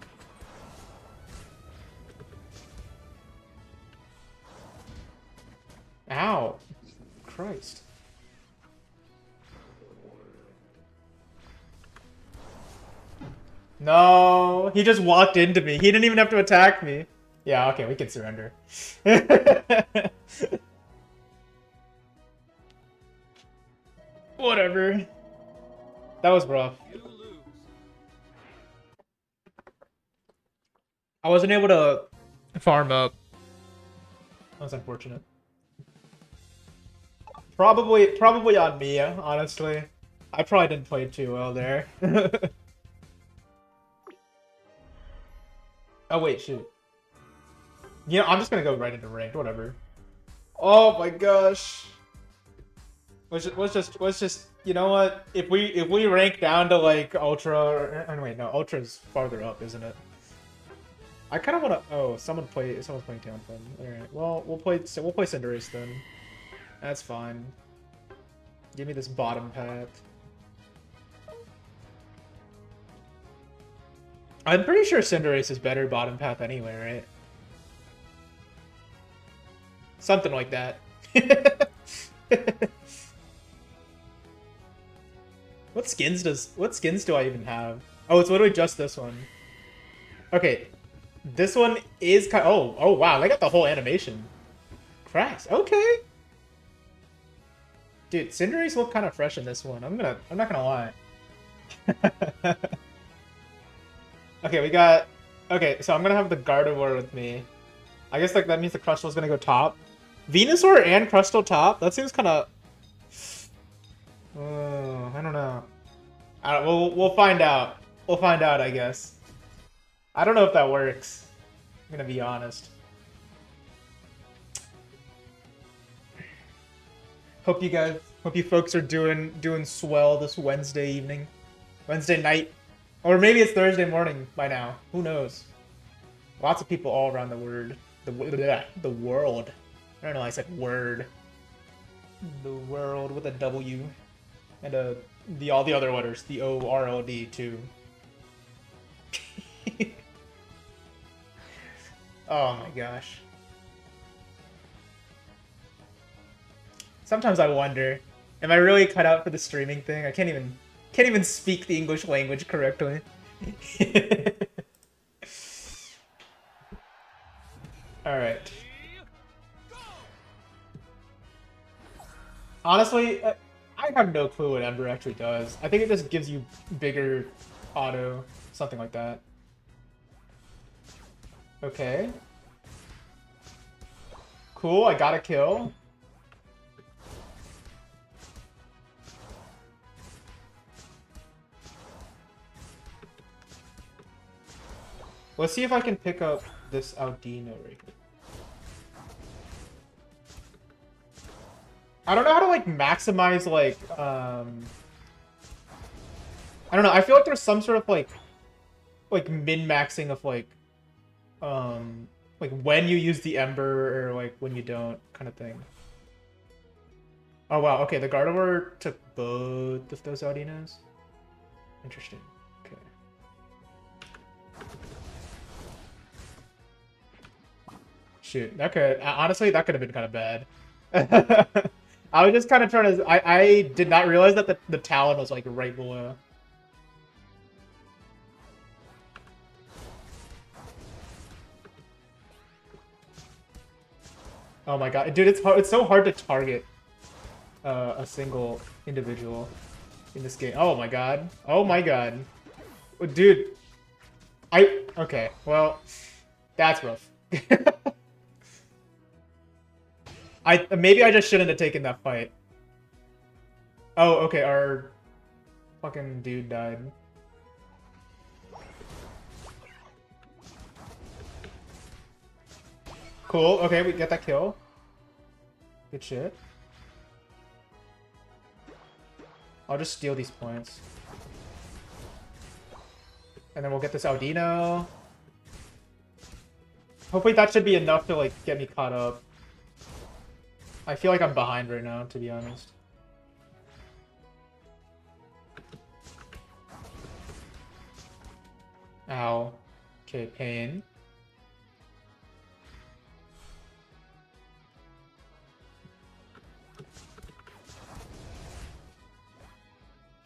Ow. Christ. No, he just walked into me. He didn't even have to attack me. Yeah, okay, we can surrender. Whatever. That was rough. I wasn't able to farm up. That was unfortunate. Probably on me, honestly. I probably didn't play too well there. Oh wait, shoot. You know, I'm just gonna go right into ranked, whatever. Oh my gosh. Let's just you know what? If we rank down to like ultra, or wait, no, ultra's farther up, isn't it? I kind of want to. Oh, someone's playing Town Fun. All right. Well, we'll play Cinderace then. That's fine. Give me this bottom path. I'm pretty sure Cinderace is better bottom path anyway, right? Something like that. What skins do I even have? Oh, it's literally just this one. Okay. This one is kind of, oh wow, they got the whole animation. Christ, okay. Dude, Cinderace look kind of fresh in this one. I'm not gonna lie. Okay, so I'm gonna have the Gardevoir with me. I guess like that means the Crustal's gonna go top. Venusaur and Crustal top? That seems kind of... I don't know. We'll find out. We'll find out, I guess. I don't know if that works. I'm gonna be honest. Hope you folks are doing swell this Wednesday evening, Wednesday night, or maybe it's Thursday morning by now. Who knows? Lots of people all around the world. I don't know. I said word. The world with a W, and all the other letters, the O-R-L-D too. Oh my gosh. Sometimes I wonder, am I really cut out for the streaming thing? I can't even speak the English language correctly. All right. Honestly, I have no clue what Ember actually does. I think it just gives you bigger auto, something like that. Okay. Cool, I got a kill. Let's see if I can pick up this Audino right here. I don't know how to like maximize like I don't know, I feel like there's some sort of like min-maxing of like when you use the Ember or like when you don't kind of thing. Oh wow, okay, the Gardevoir took both of those Audinos. Interesting. Okay. Shoot, that could honestly that could have been kind of bad. I was just kind of trying to. I did not realize that the Talon was like right below. Oh my god, dude, it's so hard to target a single individual in this game. Oh my god. Oh my god. Dude. Okay, well, that's rough. Maybe I just shouldn't have taken that fight. Oh, okay, our fucking dude died. Cool, okay, we get that kill. Good shit. I'll just steal these points. And then we'll get this Audino. Hopefully that should be enough to like get me caught up. I feel like I'm behind right now, to be honest. Ow. Okay, pain.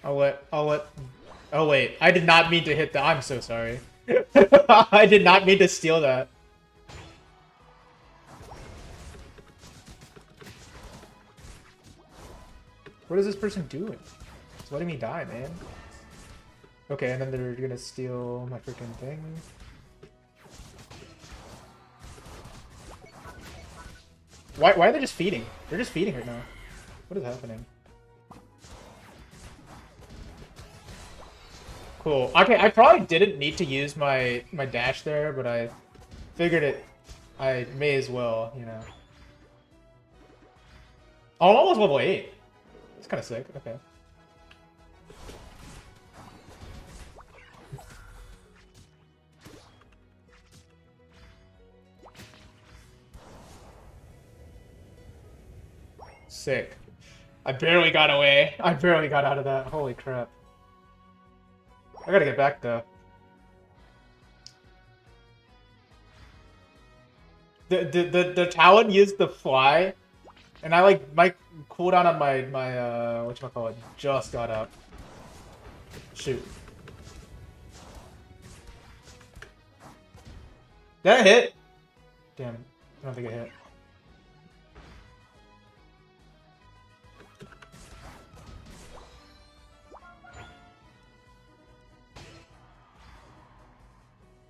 I'll let... Oh wait, I did not mean to hit that. I'm so sorry. I did not mean to steal that. What is this person doing? It's letting me die, man. Okay, and then they're gonna steal my freaking thing. Why are they just feeding? They're just feeding right now. What is happening? Cool. Okay, I probably didn't need to use my dash there, but I figured I may as well, you know. Oh, I'm almost level 8. It's kind of sick. Okay. Sick. I barely got away. I barely got out of that. Holy crap. I gotta get back though. The Talon used the fly, and I like my cooldown on my whatchamacallit just got up. Shoot. Did that hit? Damn, I don't think it hit.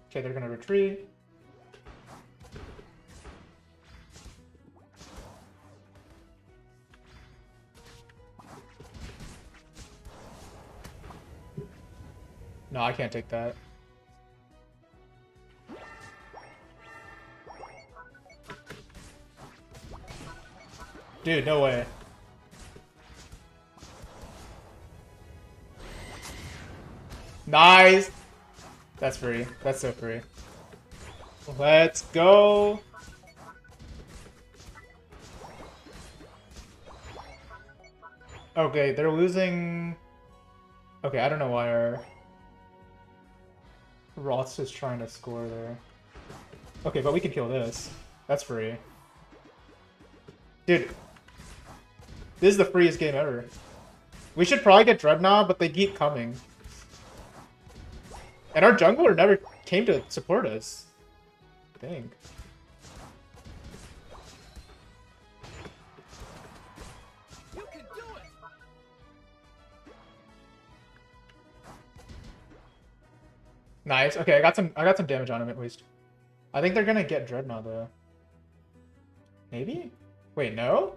Okay, they're gonna retreat. No, I can't take that. Dude, no way. Nice. That's free. That's so free. Let's go. Okay, they're losing. Okay, I don't know why our Roth's is trying to score there. Okay, but we can kill this. That's free. Dude, this is the freest game ever. We should probably get Dreadnought, but they keep coming. And our jungler never came to support us. Dang. You can do it. Nice. Okay, I got some damage on him at least. I think they're gonna get Dreadnought though. Maybe? Wait, no?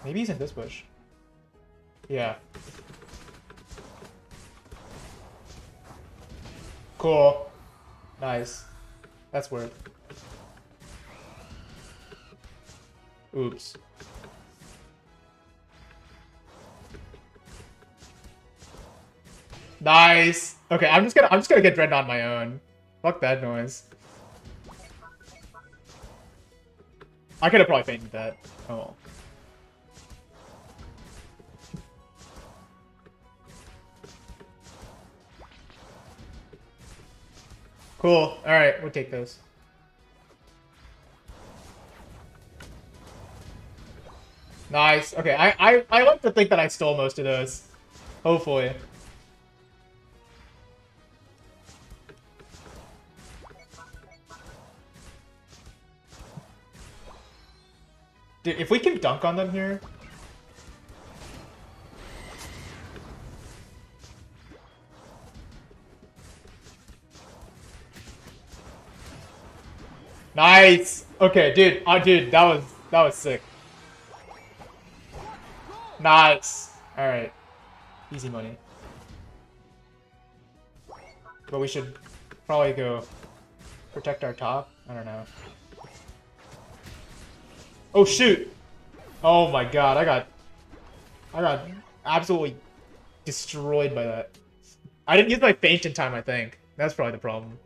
Maybe he's in this bush. Yeah. Cool. Nice. That's worth. Oops. Nice. Okay, I'm just gonna get Dreadnought on my own. Fuck that noise. I could have probably fainted that. Oh well. Cool. Alright, we'll take those. Nice. Okay, I like to think that I stole most of those. Hopefully. Dude, if we can dunk on them here... Nice! Okay, dude, dude, that was sick. Nice! Alright. Easy money. But we should probably go protect our top. I don't know. Oh shoot! Oh my god, I got absolutely destroyed by that. I didn't use my feint in time, I think. That's probably the problem.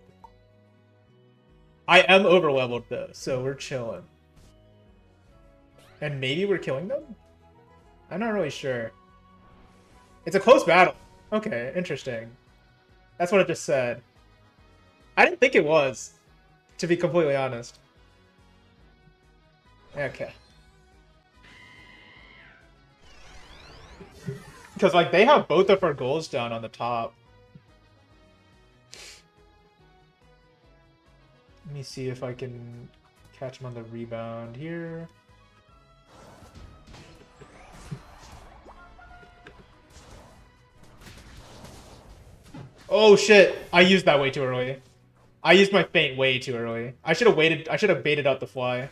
I am overleveled though, so we're chilling. And maybe we're killing them? I'm not really sure. It's a close battle. Okay, interesting. That's what it just said. I didn't think it was, to be completely honest. Okay. Because, like, they have both of our goals down on the top. Let me see if I can catch him on the rebound here. Oh shit! I used that way too early. I used my feint way too early. I should have waited. I should have baited out the fly.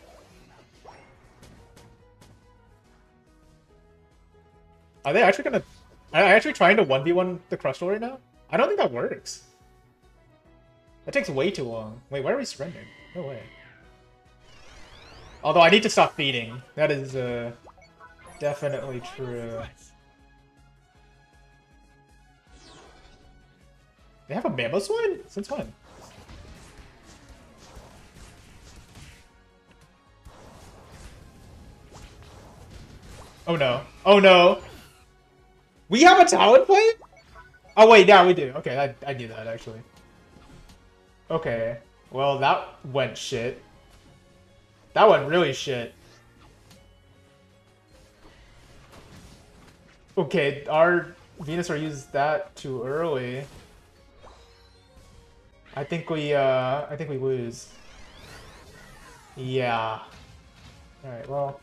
Are they actually gonna... Are they actually trying to 1v1 the Crustal right now? I don't think that works. That takes way too long. Wait, why are we surrendering? No way. Although I need to stop feeding. That is definitely true. They have a Mammoth Swine? Since when? Oh no. Oh no! We have a Talonflame? Oh wait, yeah, we do. Okay, I knew that actually. Okay. Well, that went shit. That went really shit. Okay, our Venusaur used that too early. I think we lose. Yeah. Alright, well.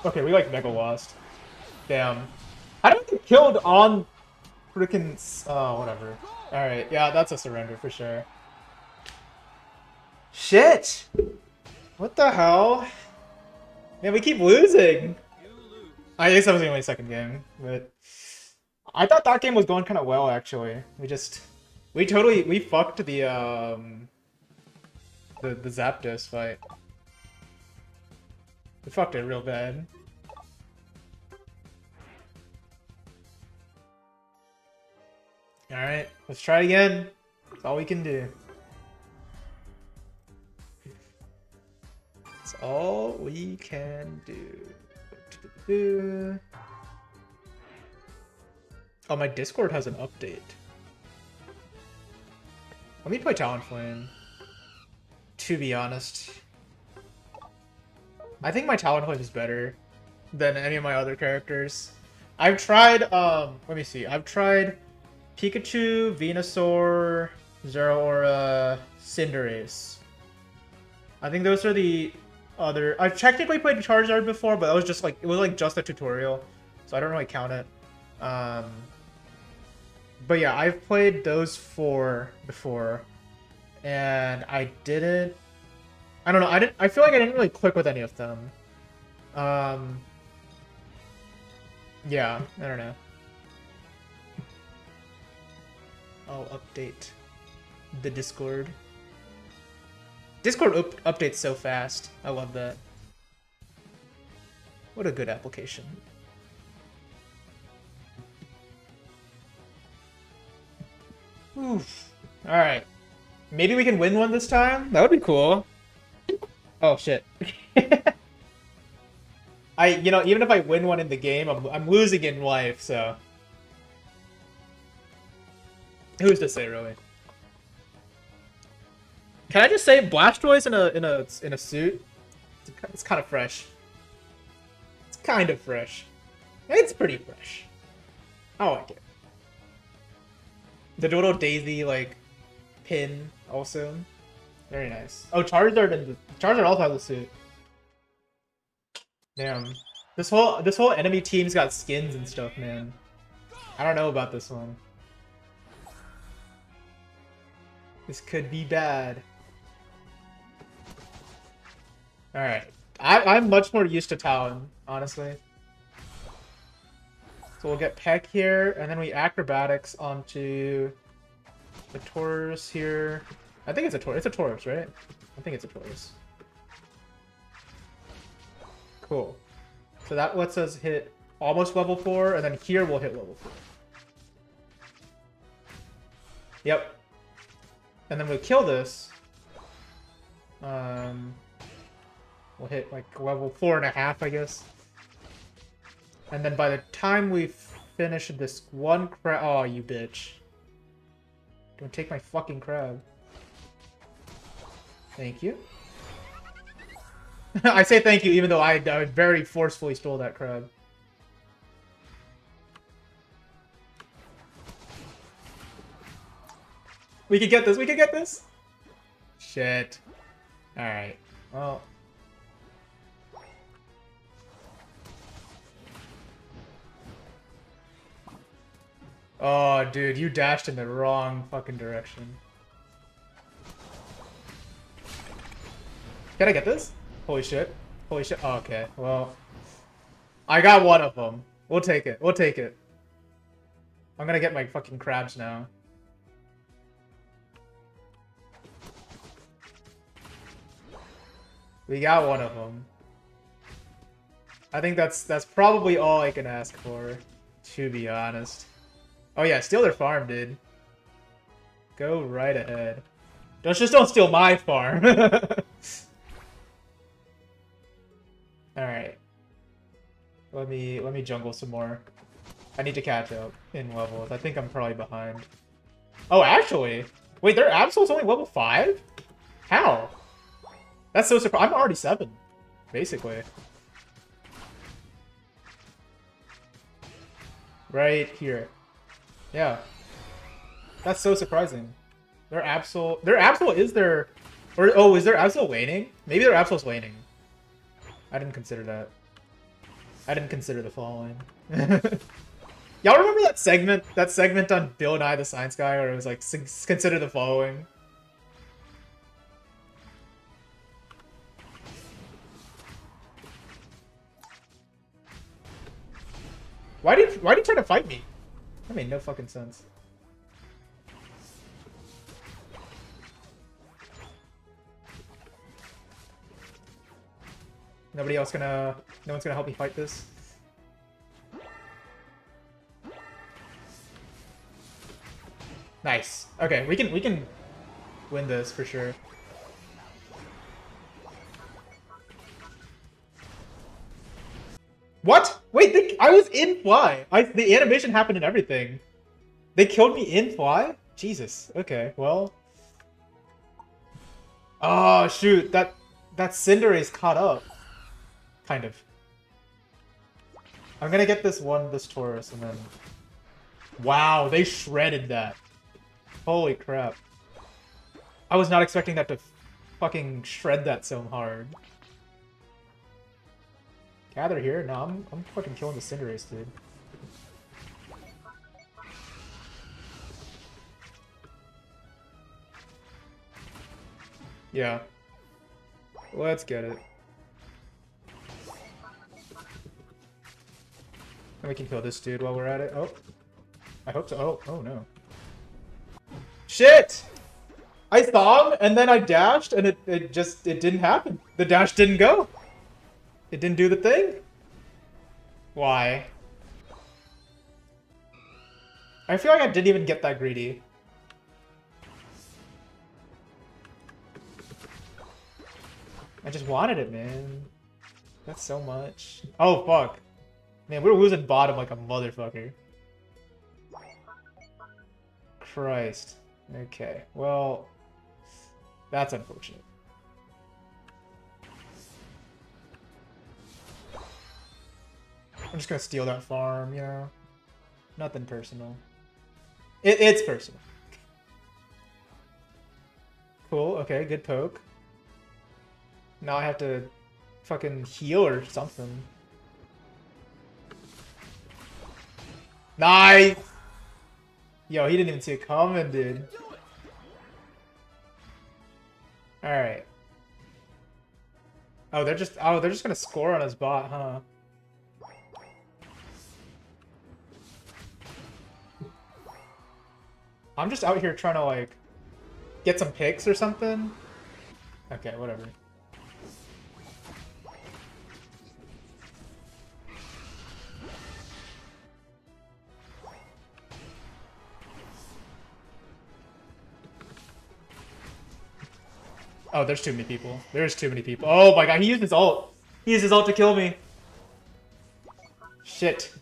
Okay, we like mega lost. Damn. How do we get killed on freaking... Oh, whatever. Alright, yeah, that's a surrender for sure. Shit! What the hell? Man, we keep losing! I guess that was the only second game, but I thought that game was going kind of well actually. We fucked the Zapdos fight. We fucked it real bad. Alright, let's try it again. That's all we can do. That's all we can do. Oh, my Discord has an update. Let me play Talonflame. To be honest. I think my Talonflame is better than any of my other characters. I've tried, let me see. I've tried Pikachu, Venusaur, Zeraora, Cinderace. I think those are the other... I've technically played Charizard before, but it was just like just a tutorial, so I don't really count it. But yeah, I've played those 4 before, and I don't know, I feel like I didn't really click with any of them. Yeah, I don't know. I'll update the Discord. Discord updates so fast. I love that. What a good application. Oof. Alright. Maybe we can win one this time? That would be cool. Oh, shit. Even if I win one in the game, I'm losing in life, so... Who's to say, really? Can I just say Blastoise in a suit? It's kind of fresh. It's kind of fresh. It's pretty fresh. I like it. The little daisy like pin also, very nice. Oh, Charizard also has a suit. Damn, this whole enemy team's got skins and stuff, man. I don't know about this one. This could be bad. Alright. I'm much more used to Talon, honestly. So we'll get Peck here, and then we acrobatics onto the Taurus here. I think it's a Taurus. It's a Taurus, right? I think it's a Taurus. Cool. So that lets us hit almost level 4, and then here we'll hit level 4. Yep. And then we'll kill this. We'll hit like level 4.5, I guess. And then by the time we finish this one crab... Oh, you bitch. Don't take my fucking crab. Thank you. I say thank you even though I very forcefully stole that crab. We could get this, we could get this! Shit. Alright. Well... Oh, dude, you dashed in the wrong fucking direction. Can I get this? Holy shit. Holy shit. Oh, okay, well... I got one of them. We'll take it. We'll take it. I'm gonna get my fucking crabs now. We got one of them. I think that's probably all I can ask for, to be honest. Oh yeah, steal their farm, dude. Go right ahead. Just don't steal my farm. Alright. Let me jungle some more. I need to catch up in levels. I think I'm probably behind. Oh, actually? Wait, their Absol's only level 5? How? That's so surprising. I'm already 7, basically. Right here. Yeah. That's so surprising. Their Absol is their... Or, oh, is their Absol waning? Maybe their Absol's waning. I didn't consider that. I didn't consider the following. Y'all remember that segment? That segment on Bill Nye the Science Guy where it was like, consider the following? Why'd he try to fight me? That made no fucking sense. No one's gonna help me fight this. Nice. Okay, we can win this for sure. What? Wait, I was in fly. The animation happened and everything. They killed me in fly? Jesus. Okay, well. Oh shoot, that Cinderace caught up. Kind of. I'm gonna get this Taurus and then. Wow, they shredded that. Holy crap. I was not expecting that to fucking shred that so hard. Gather here? No, I'm fucking killing the Cinderace, dude. Yeah. Let's get it. And we can kill this dude while we're at it. Oh. I hope so. Oh no. Shit! I saw him, and then I dashed, and it didn't happen. The dash didn't go. It didn't do the thing. Why? I feel like I didn't even get that greedy. I just wanted it, man. That's so much. Oh, fuck. Man, we're losing bottom like a motherfucker. Christ. Okay, well... That's unfortunate. I'm just gonna steal that farm, you know? Nothing personal. It's personal. Cool, okay, good poke. Now I have to fucking heal or something. Nice! Yo, he didn't even see it coming, dude. Alright. Oh, they're just gonna score on his bot, huh? I'm just out here trying to, like, get some picks or something. Okay, whatever. Oh, there's too many people. There's too many people. Oh my god, he used his ult. He used his ult to kill me. Shit.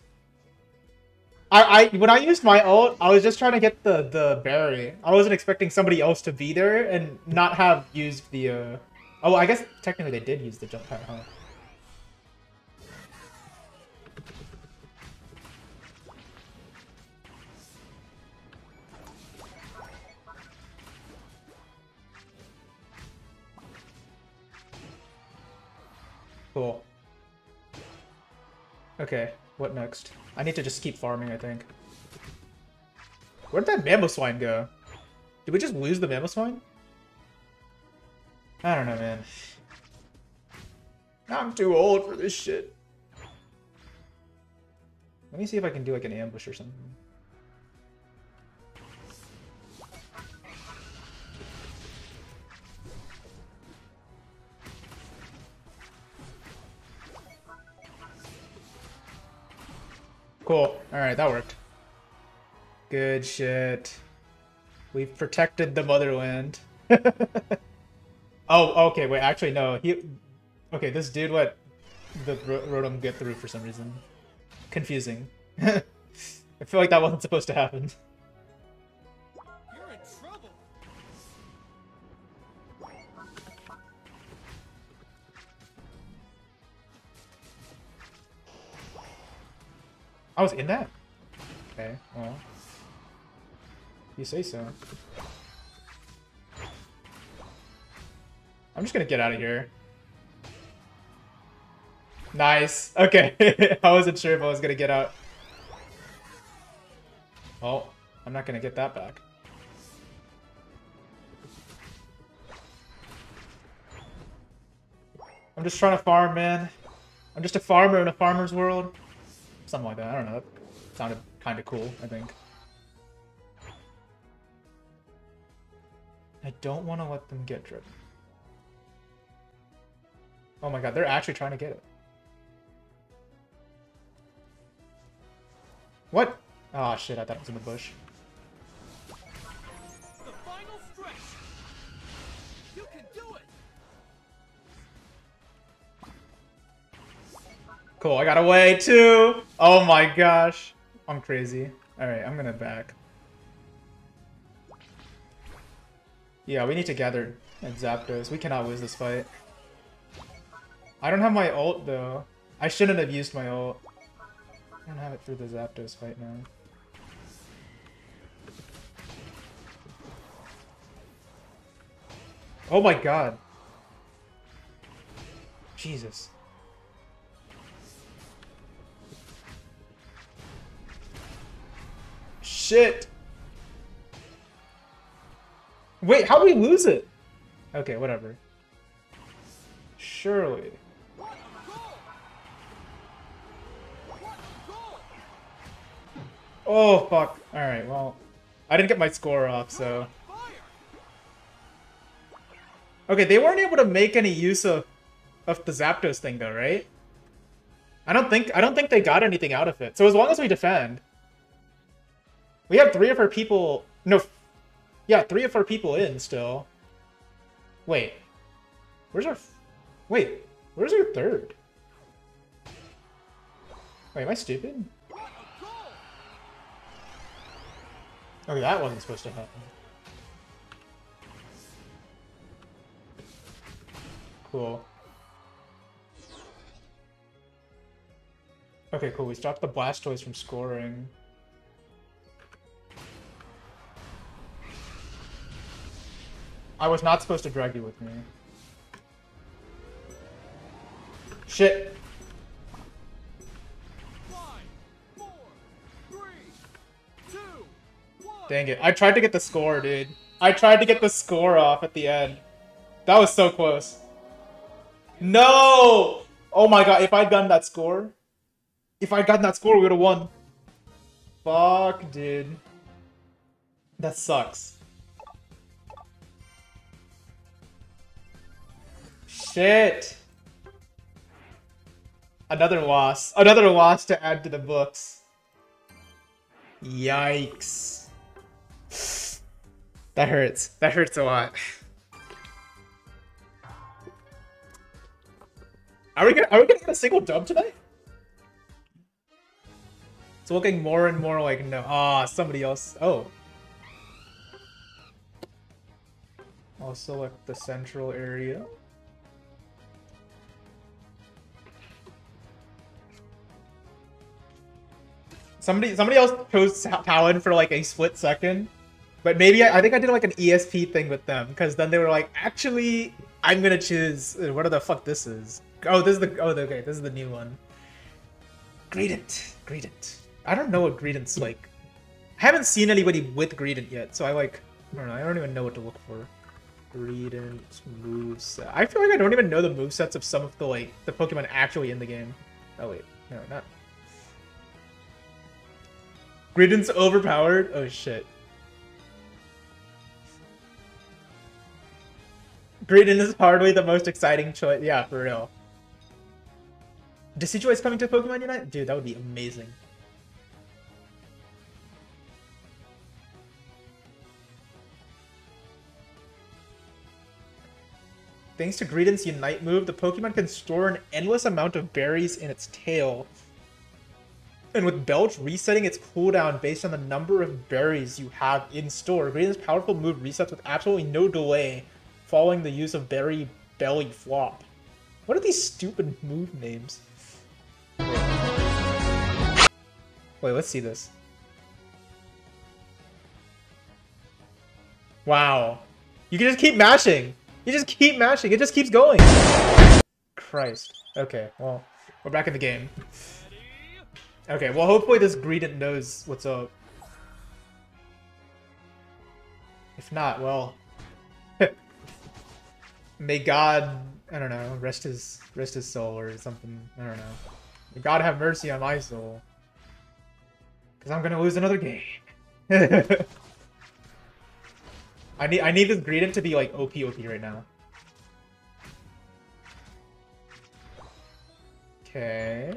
When I used my ult, I was just trying to get the berry. I wasn't expecting somebody else to be there and not have used the Oh, I guess technically they did use the jump pad, huh? Cool. Okay, what next? I need to just keep farming, I think. Where'd that Mamoswine go? Did we just lose the Mamoswine? I don't know, man. I'm too old for this shit. Let me see if I can do like an ambush or something. Cool. Alright, that worked. Good shit. We've protected the motherland. Oh, okay, wait, actually, no. Okay, this dude let the Rotom get through for some reason. Confusing. I feel like that wasn't supposed to happen. You're in trouble. I was in that? Okay, well. You say so. I'm just gonna get out of here. Nice. Okay. I wasn't sure if I was gonna get out. Oh, I'm not gonna get that back. I'm just trying to farm, man. I'm just a farmer in a farmer's world. Something like that. I don't know. That sounded kind of cool, I think. I don't want to let them get driven. Oh my god, they're actually trying to get it. What? Oh shit, I thought it was in the bush. The final stretch. You can do it. Cool, I got away too! Oh my gosh. I'm crazy. Alright, I'm gonna back. Yeah, we need to gather and Zapdos. We cannot lose this fight. I don't have my ult though. I shouldn't have used my ult. I don't have it through the Zapdos fight now. Oh my god. Jesus. Shit. Wait, how do we lose it? Okay, whatever. Surely. What a goal! What a goal! Oh, fuck. Alright, well. I didn't get my score off, so... Fire! Okay, they weren't able to make any use of the Zapdos thing, though, right? I don't think they got anything out of it. So as long as we defend... We have 3 of our people... No. Yeah, 3 of our people in, still. Wait. Where's our... Wait. Where's our 3rd? Wait, am I stupid? What a goal! Okay, that wasn't supposed to happen. Cool. Okay, cool. We stopped the Blastoise from scoring. I was not supposed to drag you with me. Shit. 5, 4, 3, 2, 1. Dang it. I tried to get the score, dude. I tried to get the score off at the end. That was so close. No! Oh my god, if I'd gotten that score... If I'd gotten that score, we would have won. Fuck, dude. That sucks. Shit. Another loss. Another loss to add to the books. Yikes. That hurts. That hurts a lot. Are we gonna get a single dub today? It's looking more and more like no. Ah, somebody else. Oh. I'll select the central area. Somebody else chose Talon for like a split second, but maybe I think I did like an ESP thing with them because then they were like, actually, I'm gonna choose what the fuck this is. Oh, this is the okay, this is the new one. Greedent. I don't know what Greedent's like. I haven't seen anybody with Greedent yet, so I don't know. I don't even know what to look for. Greedent moveset. I feel like I don't even know the movesets of some of the the Pokemon actually in the game. Oh wait, no, not. Greedent's overpowered? Oh shit. Greedent is hardly the most exciting choice. Yeah, for real. Decidueye coming to Pokemon Unite? Dude, that would be amazing. Thanks to Greedent's Unite move, the Pokemon can store an endless amount of berries in its tail. And with Belch resetting its cooldown based on the number of berries you have in store, Greedent's powerful move resets with absolutely no delay following the use of Berry Belly Flop. What are these stupid move names? Wait, let's see this. Wow. You can just keep mashing. You just keep mashing. It just keeps going. Christ. Okay, well, we're back in the game. Okay, well, hopefully this Greedent knows what's up. If not, well... May God, I don't know, rest his soul or something. I don't know. May God have mercy on my soul. Because I'm gonna lose another game. I need this Greedent to be like OP right now. Okay.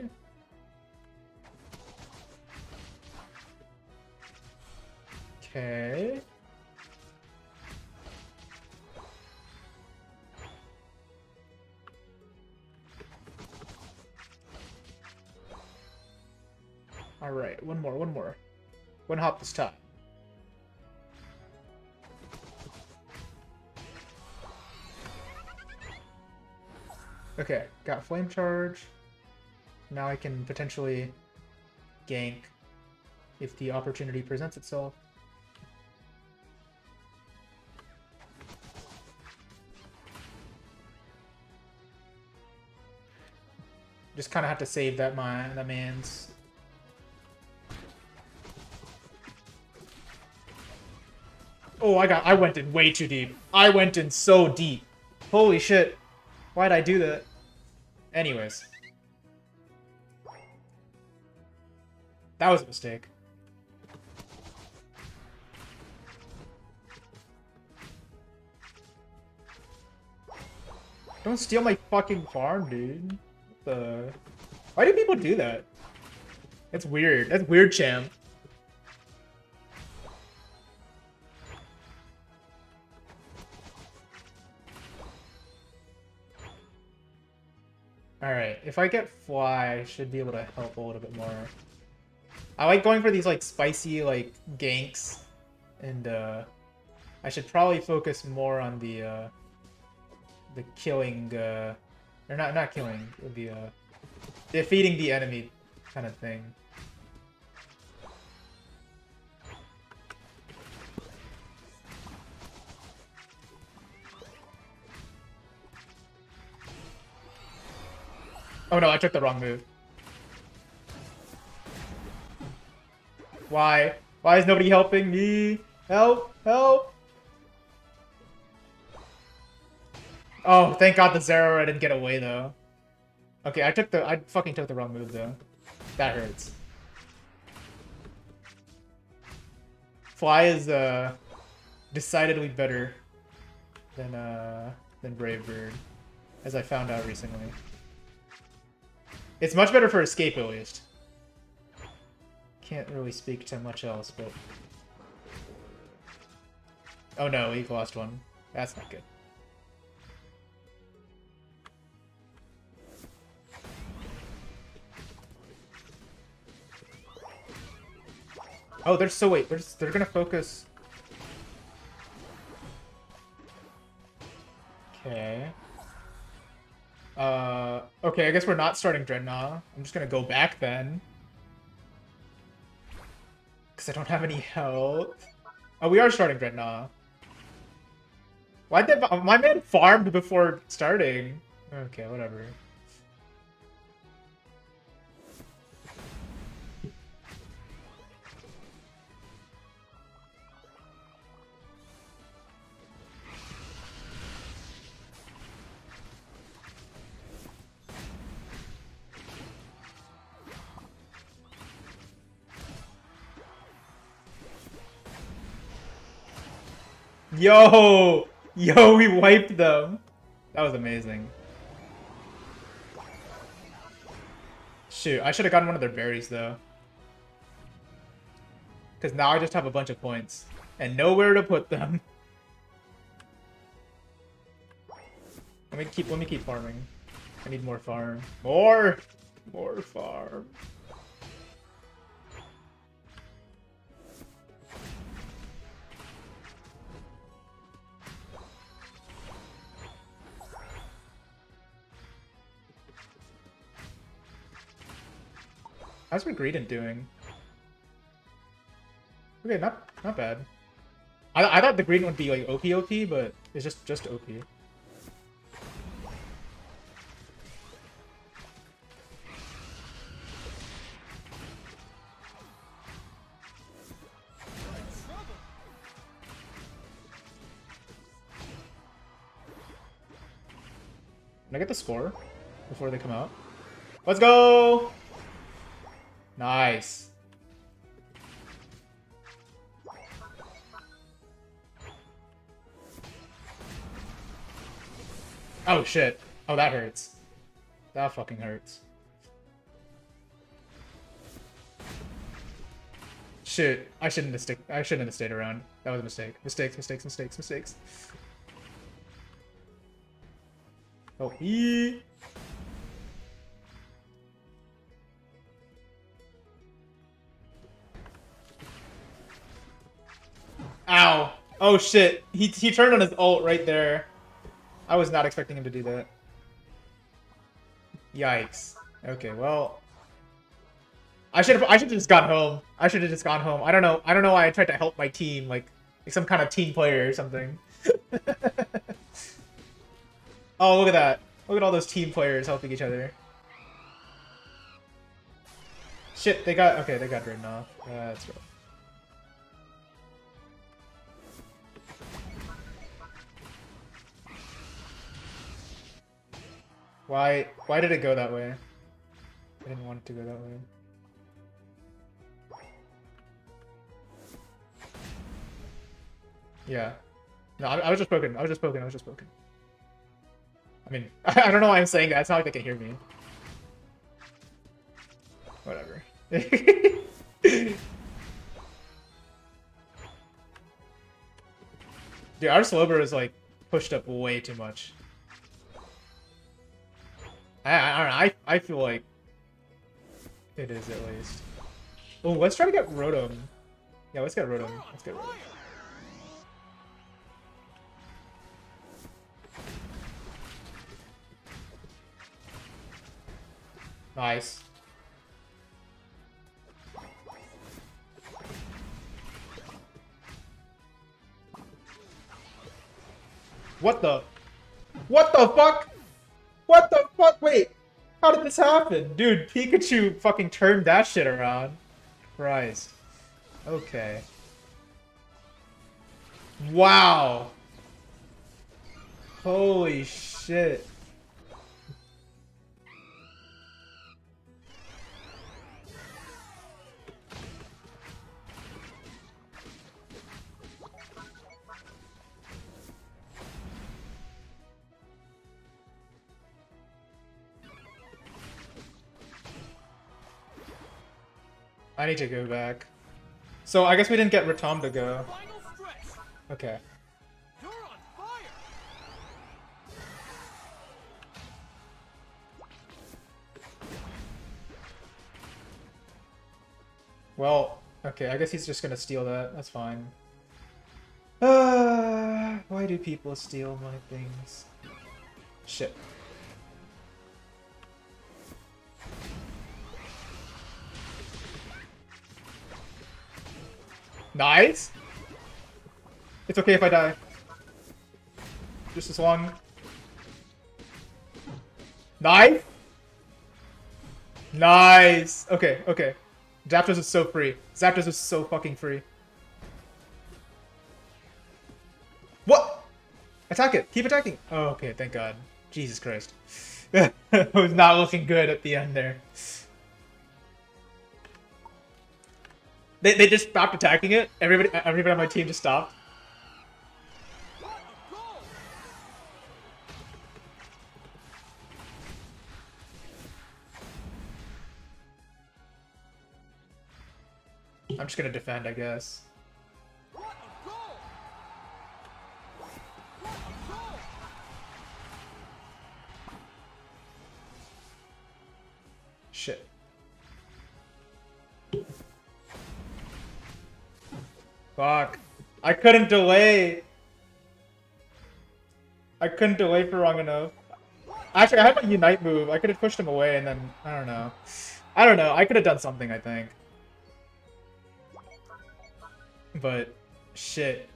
Okay. All right, one more. One hop this time. Okay, got Flame Charge. Now I can potentially gank if the opportunity presents itself. Just kind of have to save that man's. Oh, I went in way too deep. I went in so deep. Holy shit. Why'd I do that? Anyways. That was a mistake. Don't steal my fucking farm, dude. What the... Why do people do that? That's weird. That's weird, champ. Alright, if I get Fly, I should be able to help a little bit more. I like going for these, like, spicy, like, ganks. And, I should probably focus more on the killing, or not killing, the, defeating the enemy kind of thing. Oh no, I took the wrong move. Why? Why is nobody helping me? Help! Help! Oh, thank God the Zero didn't get away though. Okay, I fucking took the wrong move though. That hurts. Fly is decidedly better than Brave Bird, as I found out recently. It's much better for escape, at least. Can't really speak to much else, but... Oh no, we've lost one. That's not good. Oh, they're so wait, they're gonna focus... Okay. Okay, I guess we're not starting Dreadnought. I'm just gonna go back then. Because I don't have any health. Oh, we are starting Dreadnought. Why'd my man farmed before starting? Okay, whatever. Yo! Yo, we wiped them! That was amazing. Shoot, I should have gotten one of their berries, though. Because now I just have a bunch of points. And nowhere to put them. Let me keep farming. I need more farm. More farm. How's my Greedent doing? Okay, not bad. I thought the Greedent would be like OP, but it's just OP. Can I get the score before they come out? Let's go! Nice. Oh shit. Oh, that hurts. That fucking hurts. Shit. I shouldn't have stayed around. That was a mistake. Mistakes. Oh, he. Ow. Oh shit. He turned on his ult right there. I was not expecting him to do that. Yikes. Okay, well, I should have just gone home. I should have just gone home. I don't know why I tried to help my team, like some kind of team player or something. Oh, look at that. Look at all those team players helping each other. Shit, they got ridden off. That's rough. Why did it go that way? I didn't want it to go that way. Yeah. No, I was just poking. I was just poking. I mean, I don't know why I'm saying that. It's not like they can hear me. Whatever. Dude, our Slober is like pushed up way too much. I don't know. I feel like it is at least. Oh, let's try to get Rotom. Yeah, let's get Rotom. Nice. What the fuck? What the fuck? Wait, how did this happen? Dude, Pikachu fucking turned that shit around. Christ. Okay. Wow. Holy shit. I need to go back. So I guess we didn't get Ratom to go. Final stretch. Okay. You're on fire. Well, okay, I guess he's just gonna steal that. That's fine. Why do people steal my things? Shit. Nice! It's okay if I die. Just as long. Nice! Nice! Okay, okay. Zapdos is so free. Zapdos is so fucking free. What? Attack it! Keep attacking! Oh, okay, thank god. Jesus Christ. It was not looking good at the end there. They just stopped attacking it. Everybody on my team just stopped. What a goal. I'm just gonna defend, I guess. What a goal. What a goal. Shit. Fuck. I couldn't delay. I couldn't delay for long enough. Actually, I had my Unite move. I could have pushed him away and then... I don't know. I could have done something, I think. But... Shit.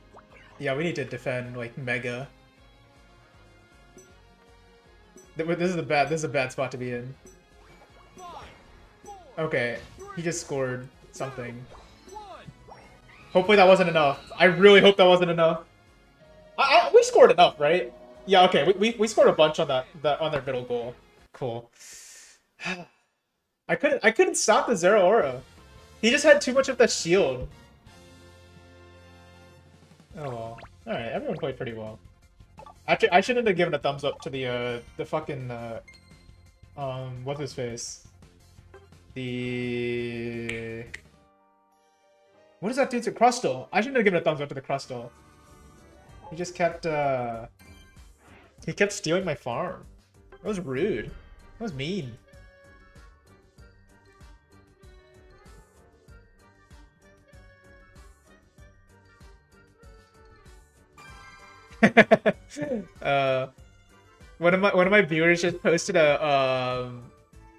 Yeah, we need to defend, like, Mega. This is a bad spot to be in. 5, 4, Okay. He just scored something. 1. Hopefully that wasn't enough. I really hope that wasn't enough. We scored enough, right? Yeah, okay. We scored a bunch on on their middle goal. Cool. I couldn't stop the Zero Aura. He just had too much of the shield. Oh well. Alright, everyone played pretty well. Actually, I shouldn't have given a thumbs up to the fucking what's his face? The what is that dude's Crustle? I shouldn't have given a thumbs up to the Crustle. He just kept he kept stealing my farm. That was rude. That was mean. One of my viewers just posted a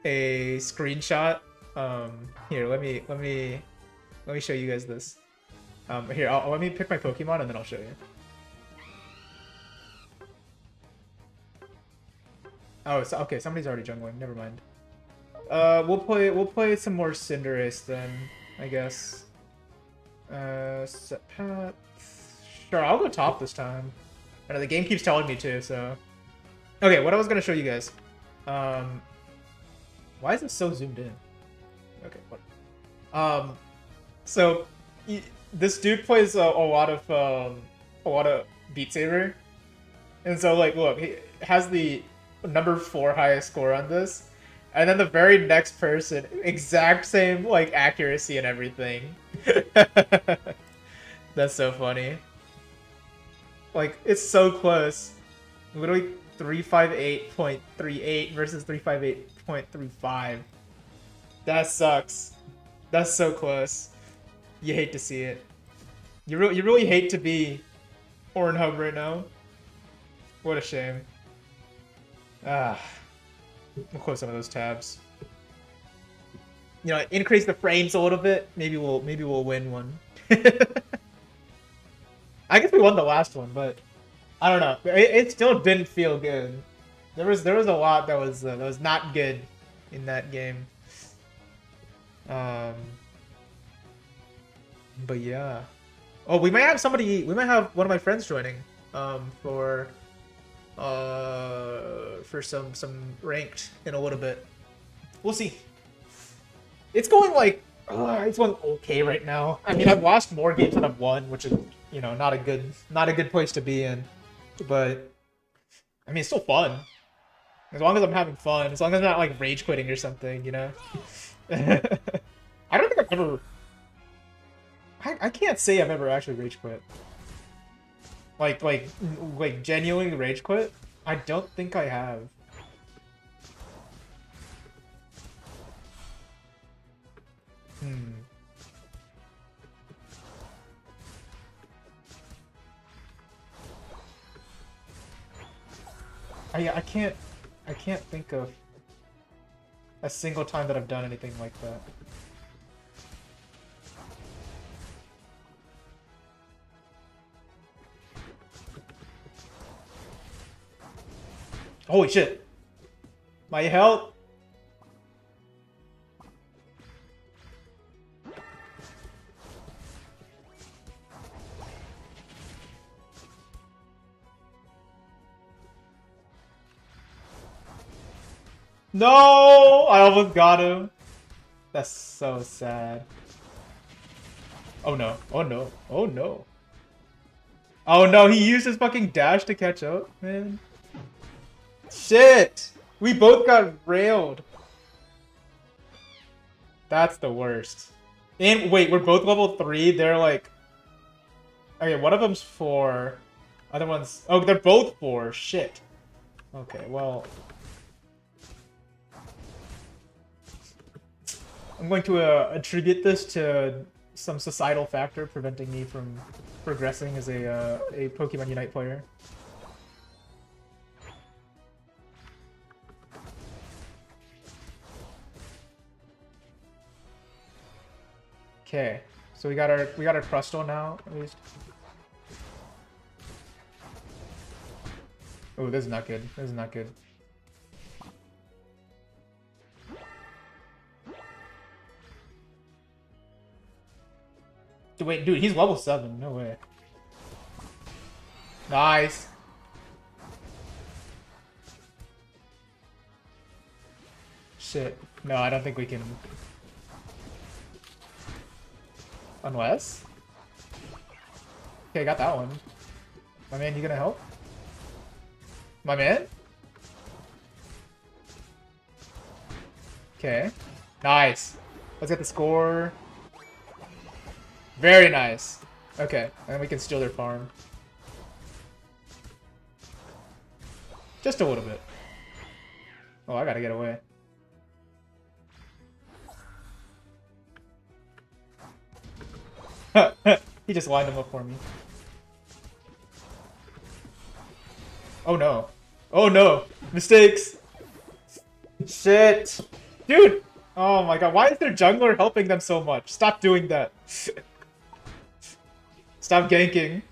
screenshot. Here, let me show you guys this. Here, let me pick my Pokemon and then I'll show you. Oh, so, okay, somebody's already jungling. Never mind. We'll play some more Cinderace then, I guess. Set path. Sure, I'll go top this time. I know the game keeps telling me to, so. Okay, what I was gonna show you guys. Why is it so zoomed in? Okay, what? So this dude plays a lot of Beat Saber, and so like, look, he has the number 4 highest score on this, and then the very next person, exact same like accuracy and everything. That's so funny. Like, it's so close. Literally 358.38 versus 358.35. That sucks. That's so close. You hate to see it. You really hate to be Pornhub right now. What a shame. Ah. We'll close some of those tabs. You know, increase the frames a little bit. Maybe we'll win one. I guess we won the last one, but I don't know. It still didn't feel good. There was a lot that was not good in that game. But yeah. Oh, we might have somebody. We might have one of my friends joining. For some ranked in a little bit. We'll see. It's going like it's going okay right now. I mean, I've lost more games than I've won, which is, you know, not a good place to be in. But I mean, it's still fun. As long as I'm having fun, as long as I'm not like rage quitting or something, you know. I don't think I've ever. I can't say I've ever actually rage quit. Like genuinely rage quit. I don't think I have. I can't think of a single time that I've done anything like that. Holy shit! My help! No! I almost got him. That's so sad. Oh no. Oh no. Oh no. Oh no, he used his fucking dash to catch up, man. Shit! We both got railed. That's the worst. And wait, we're both level 3. They're like... Okay, one of them's 4. Other one's... Oh, they're both 4. Shit. Okay, well... I'm going to attribute this to some societal factor preventing me from progressing as a Pokemon Unite player. Okay, so we got our Crustle now, at least. Oh, this is not good. This is not good. Wait, dude, he's level 7. No way. Nice. Shit. No, I don't think we can. Unless? Okay, got that one. My man, you gonna help? My man? Okay. Nice. Let's get the score. Very nice. Okay, and we can steal their farm. Just a little bit. Oh, I gotta get away. He just lined him up for me. Oh no. Oh no! Mistakes! Shit! Dude! Oh my god, why is their jungler helping them so much? Stop doing that. Stop ganking.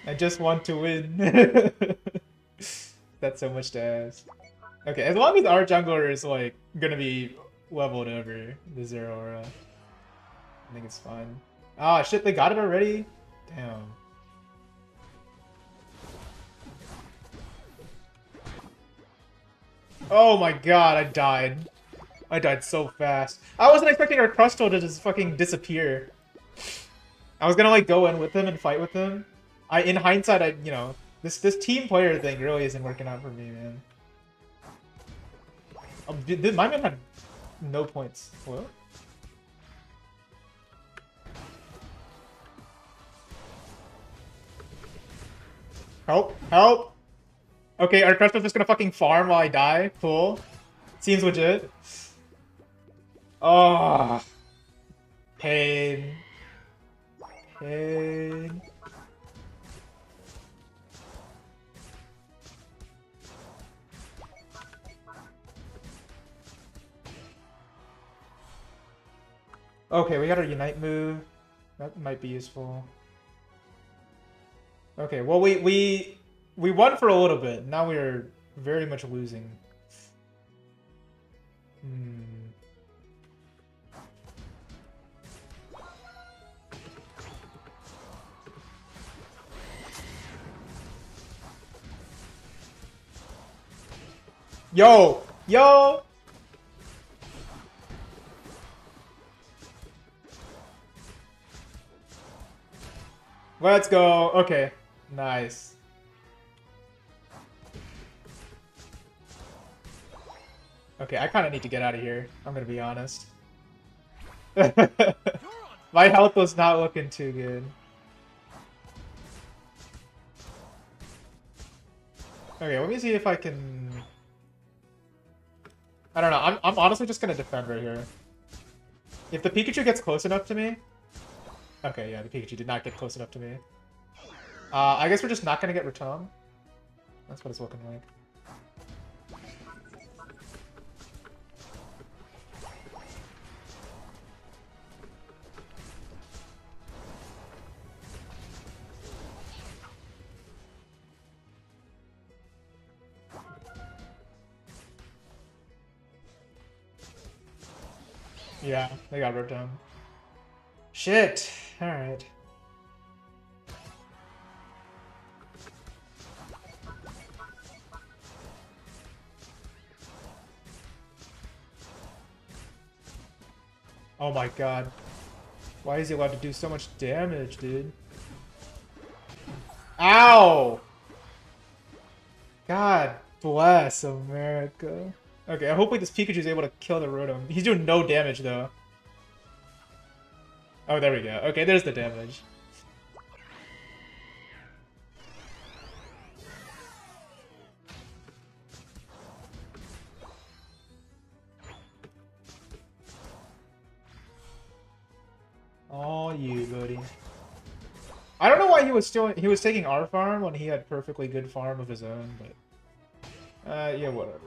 I just want to win. That's so much to ask. Okay, as long as our jungler is like gonna be leveled over the Zero Aura, I think it's fine. Ah, shit, they got it already? Damn. Oh my god, I died. I died so fast. I wasn't expecting our Crustle to just fucking disappear. I was gonna like go in with him and fight with him. In hindsight, you know, this team player thing really isn't working out for me, man. Oh, my man had no points. What? Help! Help! Okay, our Crustle's just gonna fucking farm while I die. Cool. Seems legit. Oh. Pain. Pain. Okay, we got our Unite move. That might be useful. Okay, well we won for a little bit. Now we're very much losing. Yo! Yo! Let's go. Okay. Nice. Okay, I kind of need to get out of here. I'm gonna be honest. My health was not looking too good. Okay, let me see if I can... I don't know. I'm honestly just gonna defend right here. If the Pikachu gets close enough to me... Okay, yeah, the Pikachu did not get close enough to me. I guess we're just not gonna get Rotom. That's what it's looking like. Yeah, they got Rotom. Shit! Alright. Oh my god. Why is he allowed to do so much damage, dude? Ow! God bless America. Okay, hopefully this Pikachu is able to kill the Rotom. He's doing no damage, though. Oh, there we go. Okay, there's the damage. Oh, you, buddy. I don't know why he was taking our farm when he had perfectly good farm of his own, but yeah, whatever.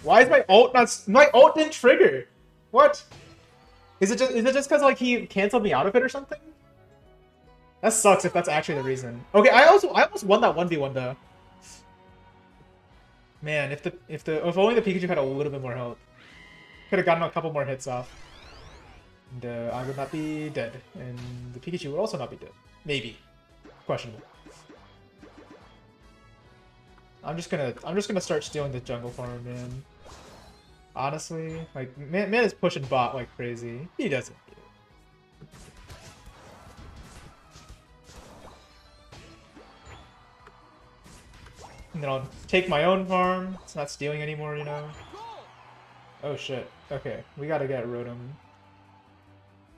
Why is my ult not? My ult didn't trigger. What? Is it just because like he canceled me out of it or something? That sucks if that's actually the reason. Okay, I almost won that 1v1 though. Man, if only the Pikachu had a little bit more health, could have gotten a couple more hits off, and I would not be dead, and the Pikachu would also not be dead. Maybe, questionable. I'm just gonna start stealing the jungle farm, man. Honestly, like man is pushing bot like crazy. He doesn't. And then I'll take my own farm. It's not stealing anymore, you know. Oh shit. Okay, we gotta get Rotom.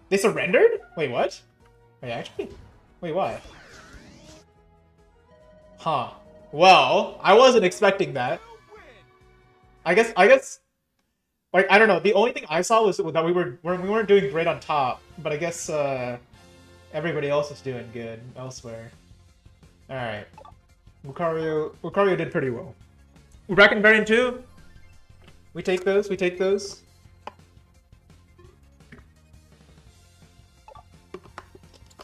They surrendered? Wait, what? Wait, actually? Wait, why? Huh. Well, I wasn't expecting that. I guess, like, I don't know. The only thing I saw was that we weren't doing great on top, but I guess everybody else is doing good elsewhere. All right, Lucario did pretty well. We're back in variant 2. We take those. We take those.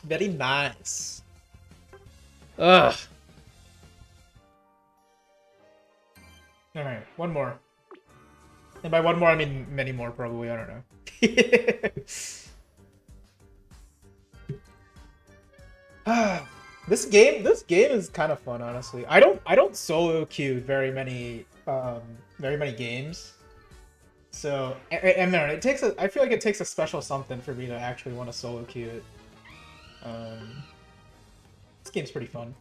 Very nice. Ugh. All right, one more. And by one more, I mean many more, probably. I don't know. This game is kind of fun, honestly. I don't solo queue very many games. So, and there, I feel like it takes a special something for me to actually want to solo queue it. This game's pretty fun.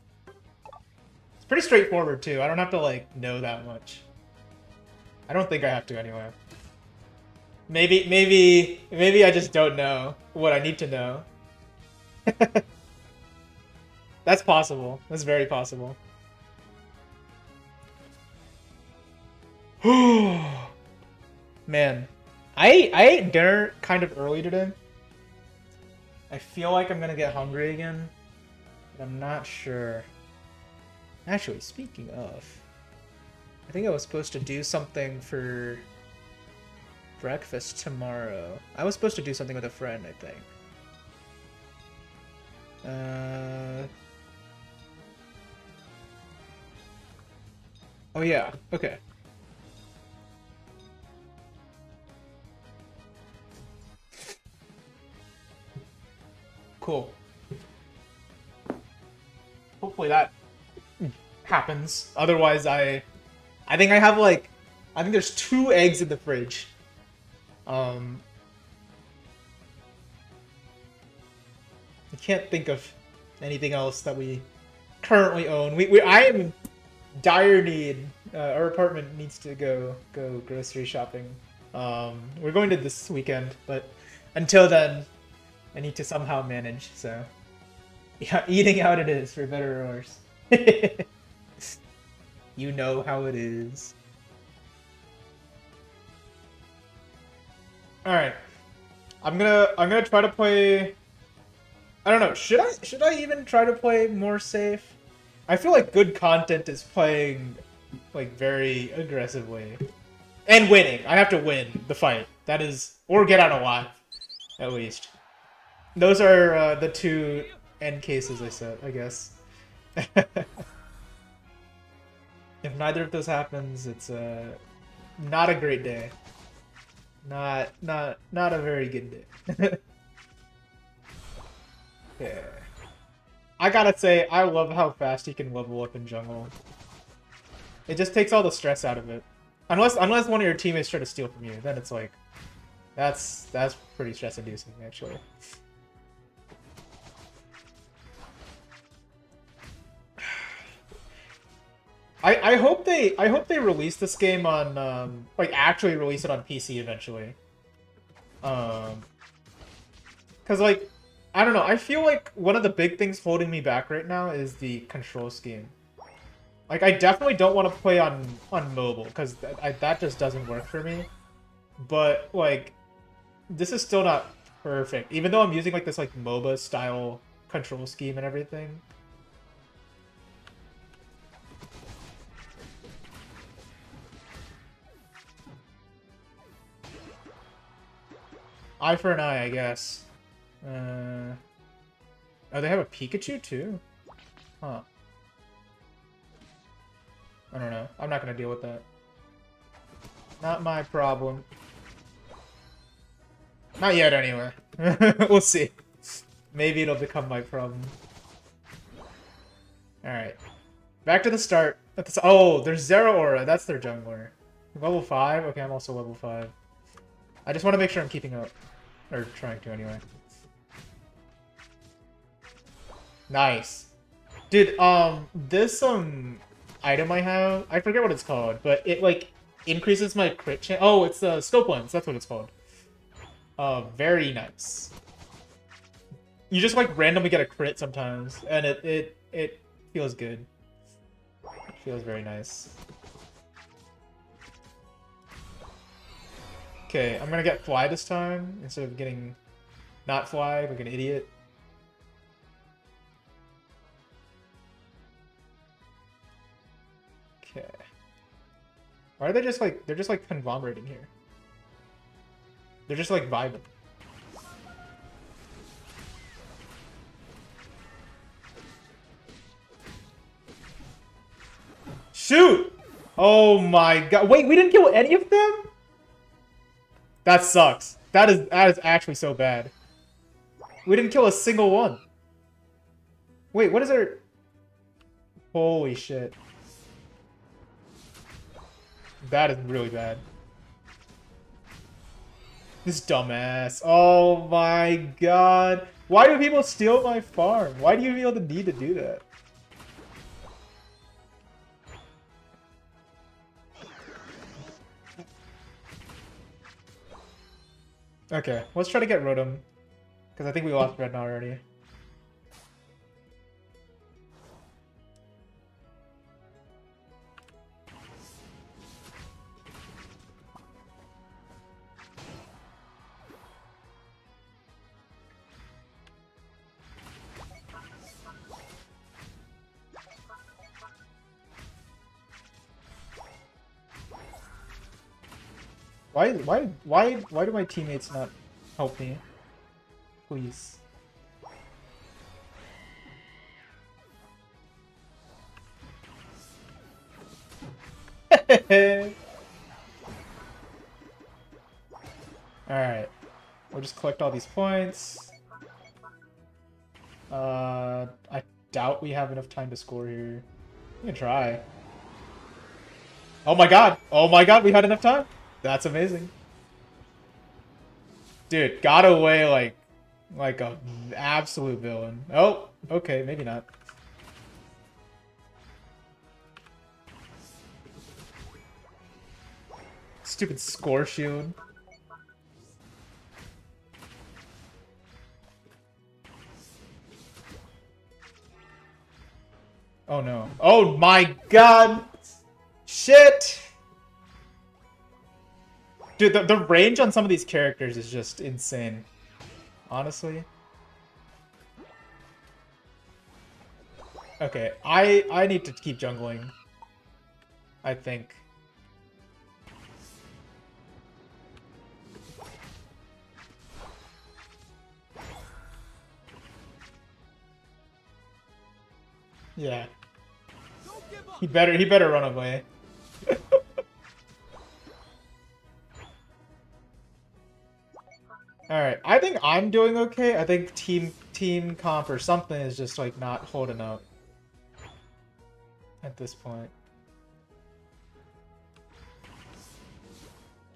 It's pretty straightforward too. I don't have to like know that much. I don't think I have to anyway. Maybe I just don't know what I need to know. That's possible. That's very possible. Man, I ate dinner kind of early today. I feel like I'm gonna get hungry again, but I'm not sure. Actually, speaking of, I think I was supposed to do something for breakfast tomorrow. I was supposed to do something with a friend, I think. Oh yeah, okay. Cool. Hopefully that happens. Otherwise, I think I have like, I think there's 2 eggs in the fridge. I can't think of anything else that we currently own. I am in dire need. Our apartment needs to go grocery shopping. We're going to this weekend, but until then, I need to somehow manage. So, yeah, eating out it is, for better or worse. You know how it is. All right, I'm gonna try to play. I don't know. Should I even try to play more safe? I feel like good content is playing like very aggressively and winning. I have to win the fight. That is, or get out alive, at least. Those are the 2 end cases I said, I guess. If neither of those happens, it's not a great day. Not a very good day. Yeah. I gotta say, I love how fast he can level up in jungle. It just takes all the stress out of it. Unless one of your teammates try to steal from you, then it's like, that's pretty stress-inducing, actually. I hope they release this game on like actually release it on PC eventually. Cause like, I don't know, I feel like one of the big things holding me back right now is the control scheme. Like, I definitely don't want to play on mobile, because that just doesn't work for me. But, like, this is still not perfect. Even though I'm using, like, this, like, MOBA-style control scheme and everything. Eye for an eye, I guess. Oh, they have a Pikachu, too? Huh. I don't know. I'm not gonna deal with that. Not my problem. Not yet, anyway. We'll see. Maybe it'll become my problem. Alright. Back to the start. Oh, there's Zero Aura. That's their jungler. Level 5? Okay, I'm also level 5. I just want to make sure I'm keeping up. Or trying to, anyway. Nice. Dude, this, item I have, I forget what it's called, but it, like, increases my crit chance. Oh, it's the scope lens. That's what it's called. Very nice. You just, like, randomly get a crit sometimes, and it feels good. It feels very nice. Okay, I'm gonna get fly this time, instead of getting not fly like an idiot. Okay. Why are they just like, they're just like conglomerating here? They're just like vibing. Shoot! Oh my god. Wait, we didn't kill any of them? That sucks. That is actually so bad. We didn't kill a single one. Wait, what is our... Holy shit. That is really bad. This dumbass. Oh my god. Why do people steal my farm? Why do you feel the need to do that? Okay, let's try to get Rotom. Because I think we lost Red now already. Why do my teammates not help me? Please. Alright. We'll just collect all these points. I doubt we have enough time to score here. We can try. Oh my god! Oh my god, we had enough time! That's amazing. Dude, got away like a absolute villain. Oh, okay, maybe not. Stupid score shield. Oh no. Oh my god! Shit! Dude, the range on some of these characters is just insane. Honestly. Okay, I need to keep jungling. I think. Yeah. He better run away. Alright, I think I'm doing okay. I think team comp or something is just like not holding up at this point.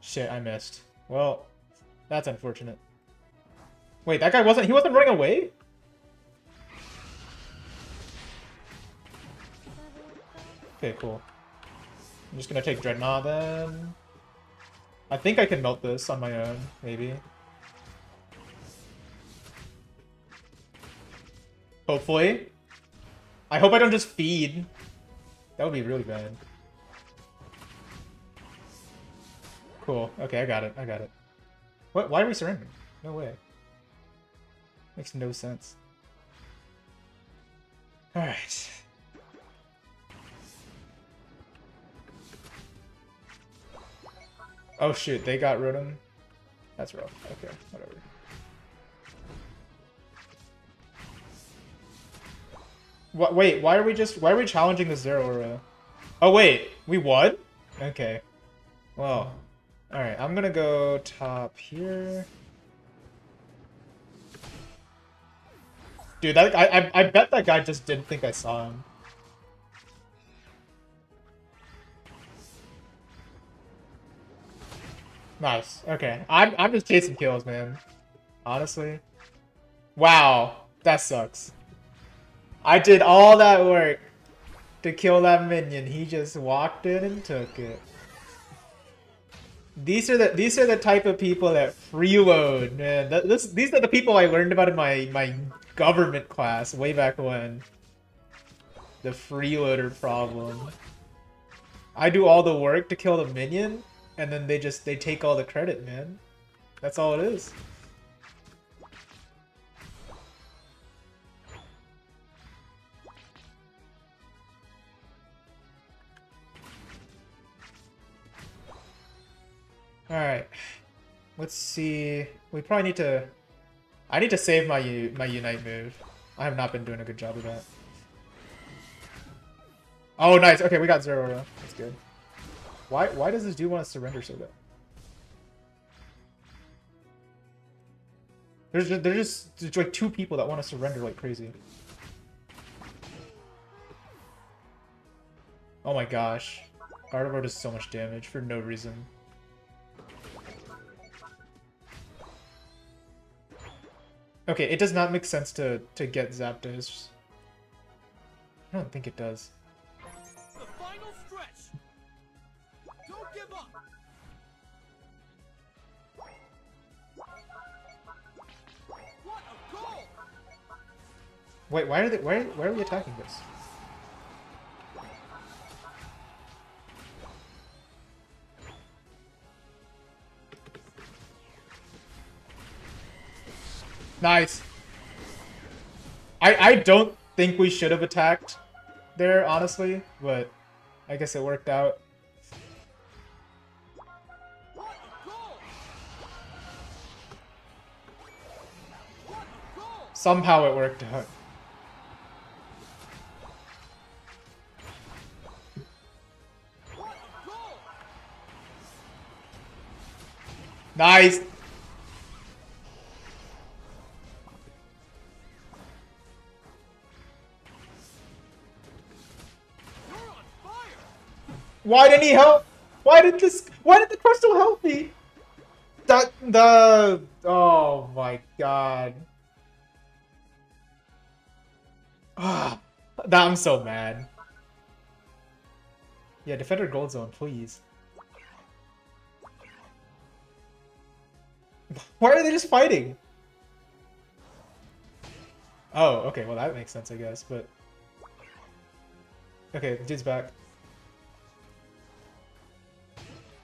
Shit, I missed. Well, that's unfortunate. Wait, that guy he wasn't running away? Okay, cool. I'm just gonna take Dreadnought then. I think I can melt this on my own, maybe. Hopefully. I hope I don't just feed. That would be really bad. Cool. Okay, I got it. I got it. What? Why are we surrendering? No way. Makes no sense. Alright. Oh shoot, they got Rotom. That's rough. Okay, whatever. What? Wait, why are we challenging the Zero Aura? Oh wait, we won? Okay. Well, alright, I'm gonna go top here. Dude, I bet that guy just didn't think I saw him. Nice. Okay. I'm just chasing kills, man. Honestly. Wow. That sucks. I did all that work to kill that minion. He just walked in and took it. These are the type of people that freeload, man. These are the people I learned about in my government class way back when. The freeloader problem. I do all the work to kill the minion, and then they take all the credit, man. That's all it is. Alright. Let's see. We probably need to... I need to save my Unite move. I have not been doing a good job of that. Oh, nice. Okay, we got 0 aura. That's good. Why does this dude want to surrender so bad? There's like 2 people that want to surrender like crazy. Oh my gosh. Gardevoir does so much damage for no reason. Okay, it does not make sense to get Zapdos. I don't think it does. The final stretch. Don't give up. What a goal! Wait, why are we attacking this? Nice. I don't think we should have attacked there, honestly, but I guess it worked out. What a goal! What a goal! Somehow it worked out. What a goal! Nice. You're on fire! Why didn't he help? Why did the crystal help me? Oh my god. Ah, I'm so mad. Yeah, Defender Gold Zone, please. Why are they just fighting? Oh, okay, well that makes sense, I guess, but... Okay, the dude's back.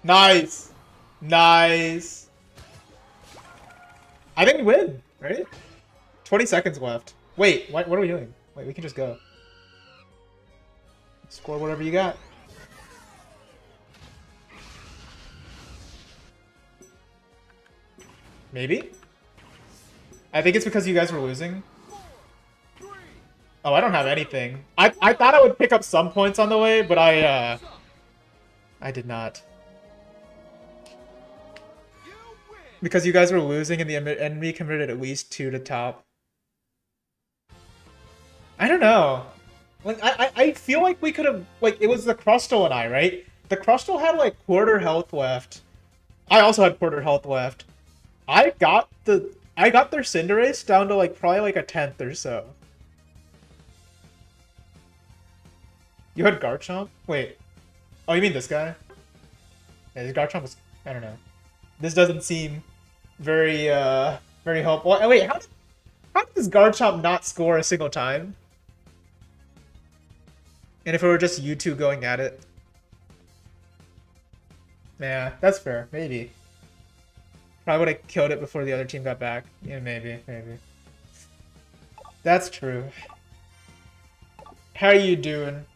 Nice! Nice! I think we win, right? 20 seconds left. Wait, what are we doing? Wait, we can just go. Score whatever you got. Maybe? I think it's because you guys were losing. 4, 3, Oh, I don't have anything. I thought I would pick up some points on the way, but I did not. you win! Because you guys were losing and the enemy committed at least 2 to top. I don't know. Like, I feel like we could have... Like, it was the Crustle and I, right? The Crustle had, like, quarter health left. I also had quarter health left. I got their Cinderace down to, like, probably, like, a 10th or so. You had Garchomp? Wait. Oh, you mean this guy? Yeah, this Garchomp was... I don't know. This doesn't seem very, very helpful. Wait, how did this Garchomp not score a single time? And if it were just you two going at it? Yeah, that's fair. Maybe. Probably would have killed it before the other team got back. Yeah, maybe. That's true. How are you doing?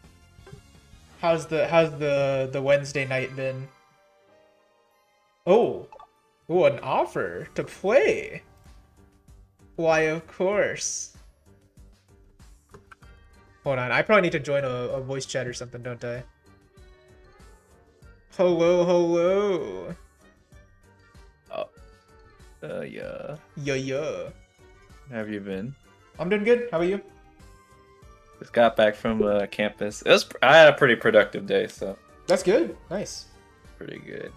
How's the Wednesday night been? Oh, an offer to play. Why, of course. Hold on, I probably need to join a voice chat or something, don't I? Hello. Yeah. Yeah. How have you been? I'm doing good. How about you? Just got back from campus. I had a pretty productive day, so That's good. Nice. pretty good.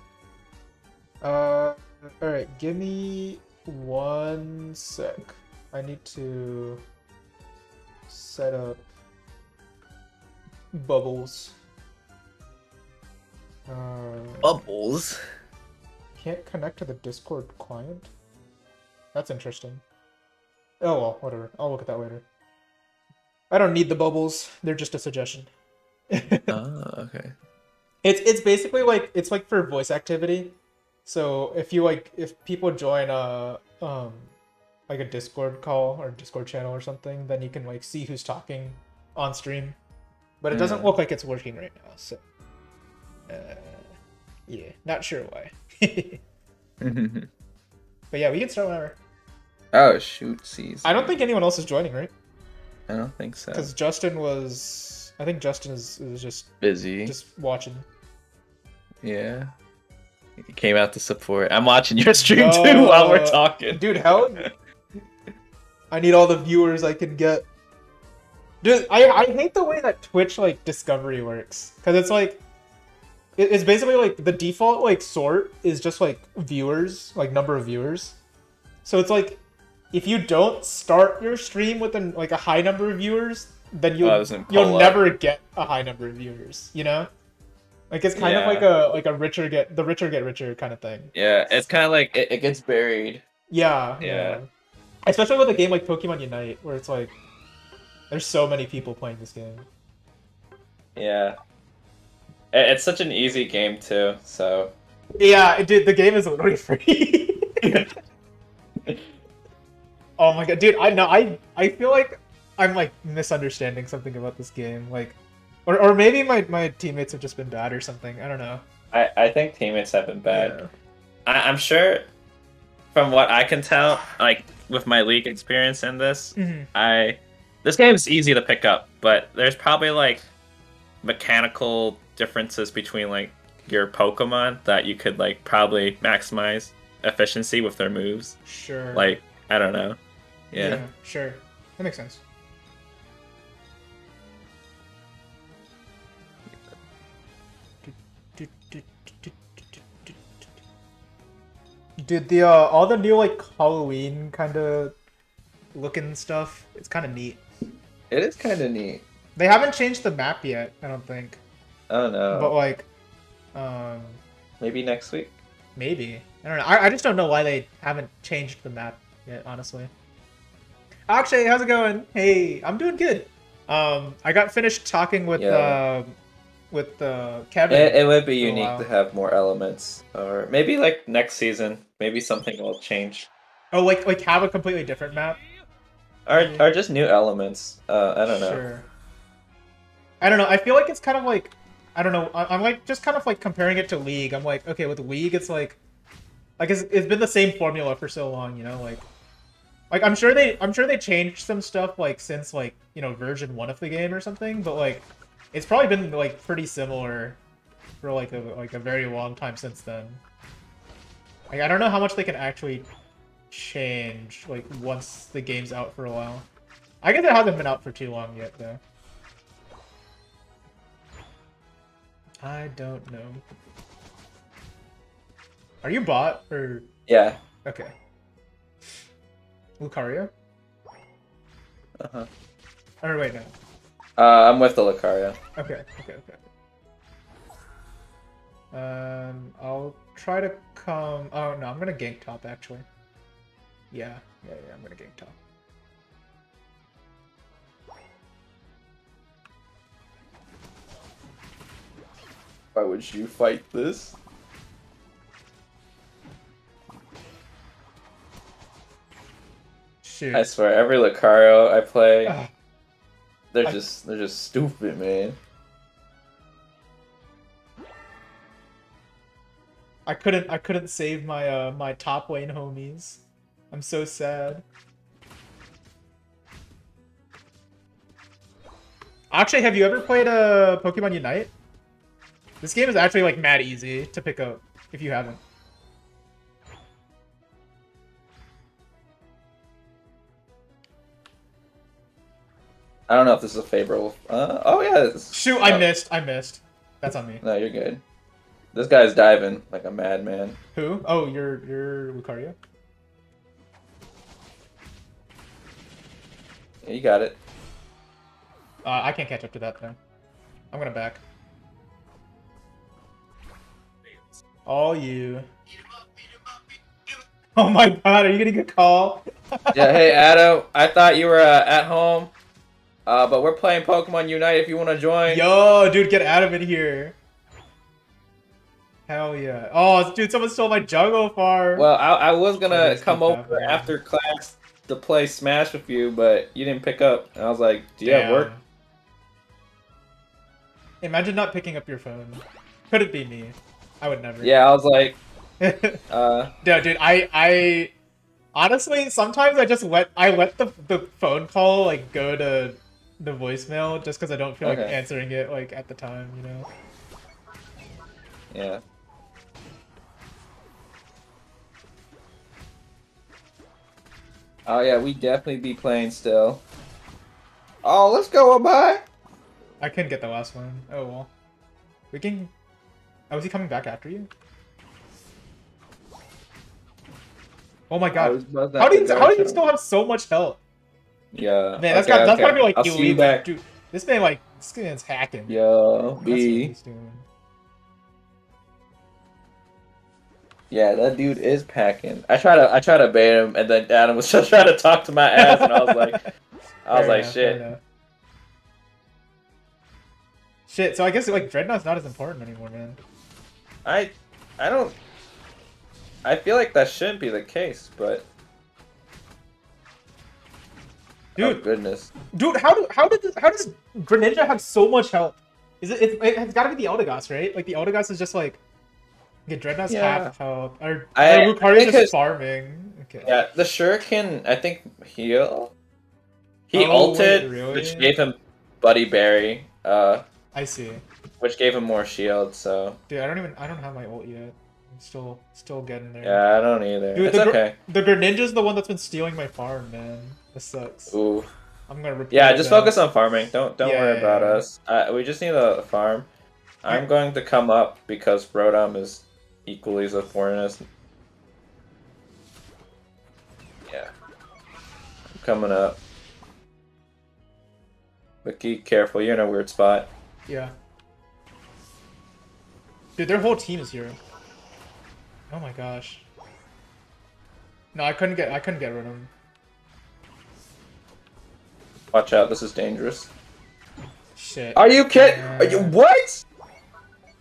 Alright, give me 1 sec. I need to set up bubbles. Bubbles. Can't connect to the Discord client? That's interesting. Oh well, whatever. I'll look at that later. I don't need the bubbles. They're just a suggestion. Oh, okay. It's basically like it's like for voice activity. So if people join like a Discord call or Discord channel or something, then you can like see who's talking on stream. But it doesn't look like it's working right now, so yeah, not sure why. But yeah, we can start whenever. Oh shoot, sees. I don't think anyone else is joining, right? I don't think so. Because Justin was, I think Justin is just Busy. just watching. Yeah. He came out to support. I'm watching your stream too while we're talking. Dude, hell, I need all the viewers I can get. Dude, I hate the way that Twitch like discovery works, because it's like it's basically like the default like sort is just like viewers, like number of viewers. So it's like if you don't start your stream with like a high number of viewers, then you'll never get a high number of viewers, you know? Like it's kind of like a richer get richer kind of thing. Yeah, it's kind of like it gets buried. Yeah. Especially with a game like Pokemon Unite, where it's like there's so many people playing this game. Yeah. It's such an easy game too, so. Yeah, dude, the game is literally free. Oh my god, dude, I feel like I'm like misunderstanding something about this game, like, or maybe my teammates have just been bad or something. I don't know. I think teammates have been bad. Yeah. I'm sure, from what I can tell, like with my league experience in this, this game's easy to pick up, but there's probably like mechanical differences between like your Pokemon that you could like probably maximize efficiency with their moves. Sure. Like, I don't know. Yeah. Sure. That makes sense. Dude, the all the new like Halloween kind of looking stuff, it's kind of neat. It is kind of neat. They haven't changed the map yet, I don't think. Oh no. But like, maybe next week. Maybe. I don't know. I just don't know why they haven't changed the map yet, honestly. Akshay, how's it going? Hey, I'm doing good. I got finished talking with Kevin. It would be unique to have more elements, or maybe like next season, maybe something will change. Oh, like have a completely different map, or just new elements. I don't know. Sure. I don't know. I feel like it's kind of like, I don't know. I'm like just kind of like comparing it to League. I'm like, okay, with League, it's like it's been the same formula for so long, you know, like I'm sure they changed some stuff like since like, you know, version 1 of the game or something, but like it's probably been like pretty similar for like a very long time since then. Like I don't know how much they can actually change like once the game's out for a while. I guess it hasn't been out for too long yet though. I don't know. Are you bot or? Yeah. Okay. Lucario? Or wait, no. I'm with the Lucario. Okay. I'll try to come. Oh no, I'm gonna gank top actually. Yeah, I'm gonna gank top. Why would you fight this? Shoot. I swear, every Lucario I play, they're just stupid, man. I couldn't save my my top lane homies. I'm so sad. Actually, have you ever played Pokemon Unite? This game is actually like mad easy to pick up if you haven't. I don't know if this is a favorable. Oh yeah. Shoot, I missed. That's on me. No, you're good. This guy's diving like a madman. Who? Oh, you're Lucario? Yeah, you got it. I can't catch up to that though. I'm gonna back. All you. Oh my god, are you getting a call? Yeah, hey Adam, I thought you were at home, but we're playing Pokemon Unite if you want to join. Yo, dude, get Adam in here. Hell yeah. Oh, dude, someone stole my jungle farm. Well, I was gonna Just come keep over happening. after class to play Smash with you, but you didn't pick up. And I was like, do you have work? Imagine not picking up your phone. Could it be me? I would never. Yeah, I was like, No, dude, I honestly sometimes I just let the phone call like go to the voicemail just because I don't feel like Okay. answering it like at the time, you know. yeah. Oh yeah, we definitely be playing still. Oh, let's go, bye. I couldn't get the last one. Oh well. We can. Oh, is he coming back after you? Oh my god. How do you still have so much health? Yeah. Man, that's okay, gotta be like I'll see you elite. back. Dude, this man's hacking. Yo, That's what B. he's doing. Yeah, that dude is packing. I try to bait him, and then Adam was just trying to talk to my ass, and I was like, Fair enough, shit. fair enough. Shit, so I guess like Dreadnought's not as important anymore, man. I don't. I feel like that shouldn't be the case, but. Dude, oh, goodness. Dude, how does Greninja have so much health? It's got to be the Eldegoss, right? Like the Eldegoss is just like, okay, Dreadnought's Yeah. half health, or I Lucario's think just it's- farming. Okay. Yeah, the Shuriken, I think heal. He Oh, ulted, wait, really? which gave him Buddy Berry, I see. which gave him more shield. So Dude, I don't have my ult yet. I'm still getting there. yeah, I don't either. Dude, It's okay. The Greninja's the one that's been stealing my farm, man. This sucks. Ooh. I'm gonna report Yeah, just that. focus on farming. Don't Yeah, worry about yeah. us. We just need a farm. I'm going to come up because Rotom is equally as important as. Yeah. I'm coming up. But keep careful, you're in a weird spot. Yeah. Dude, their whole team is here. Oh my gosh. No, I couldn't get rid of him. Watch out, this is dangerous. Shit. Are you kidding? Are you Yeah. what?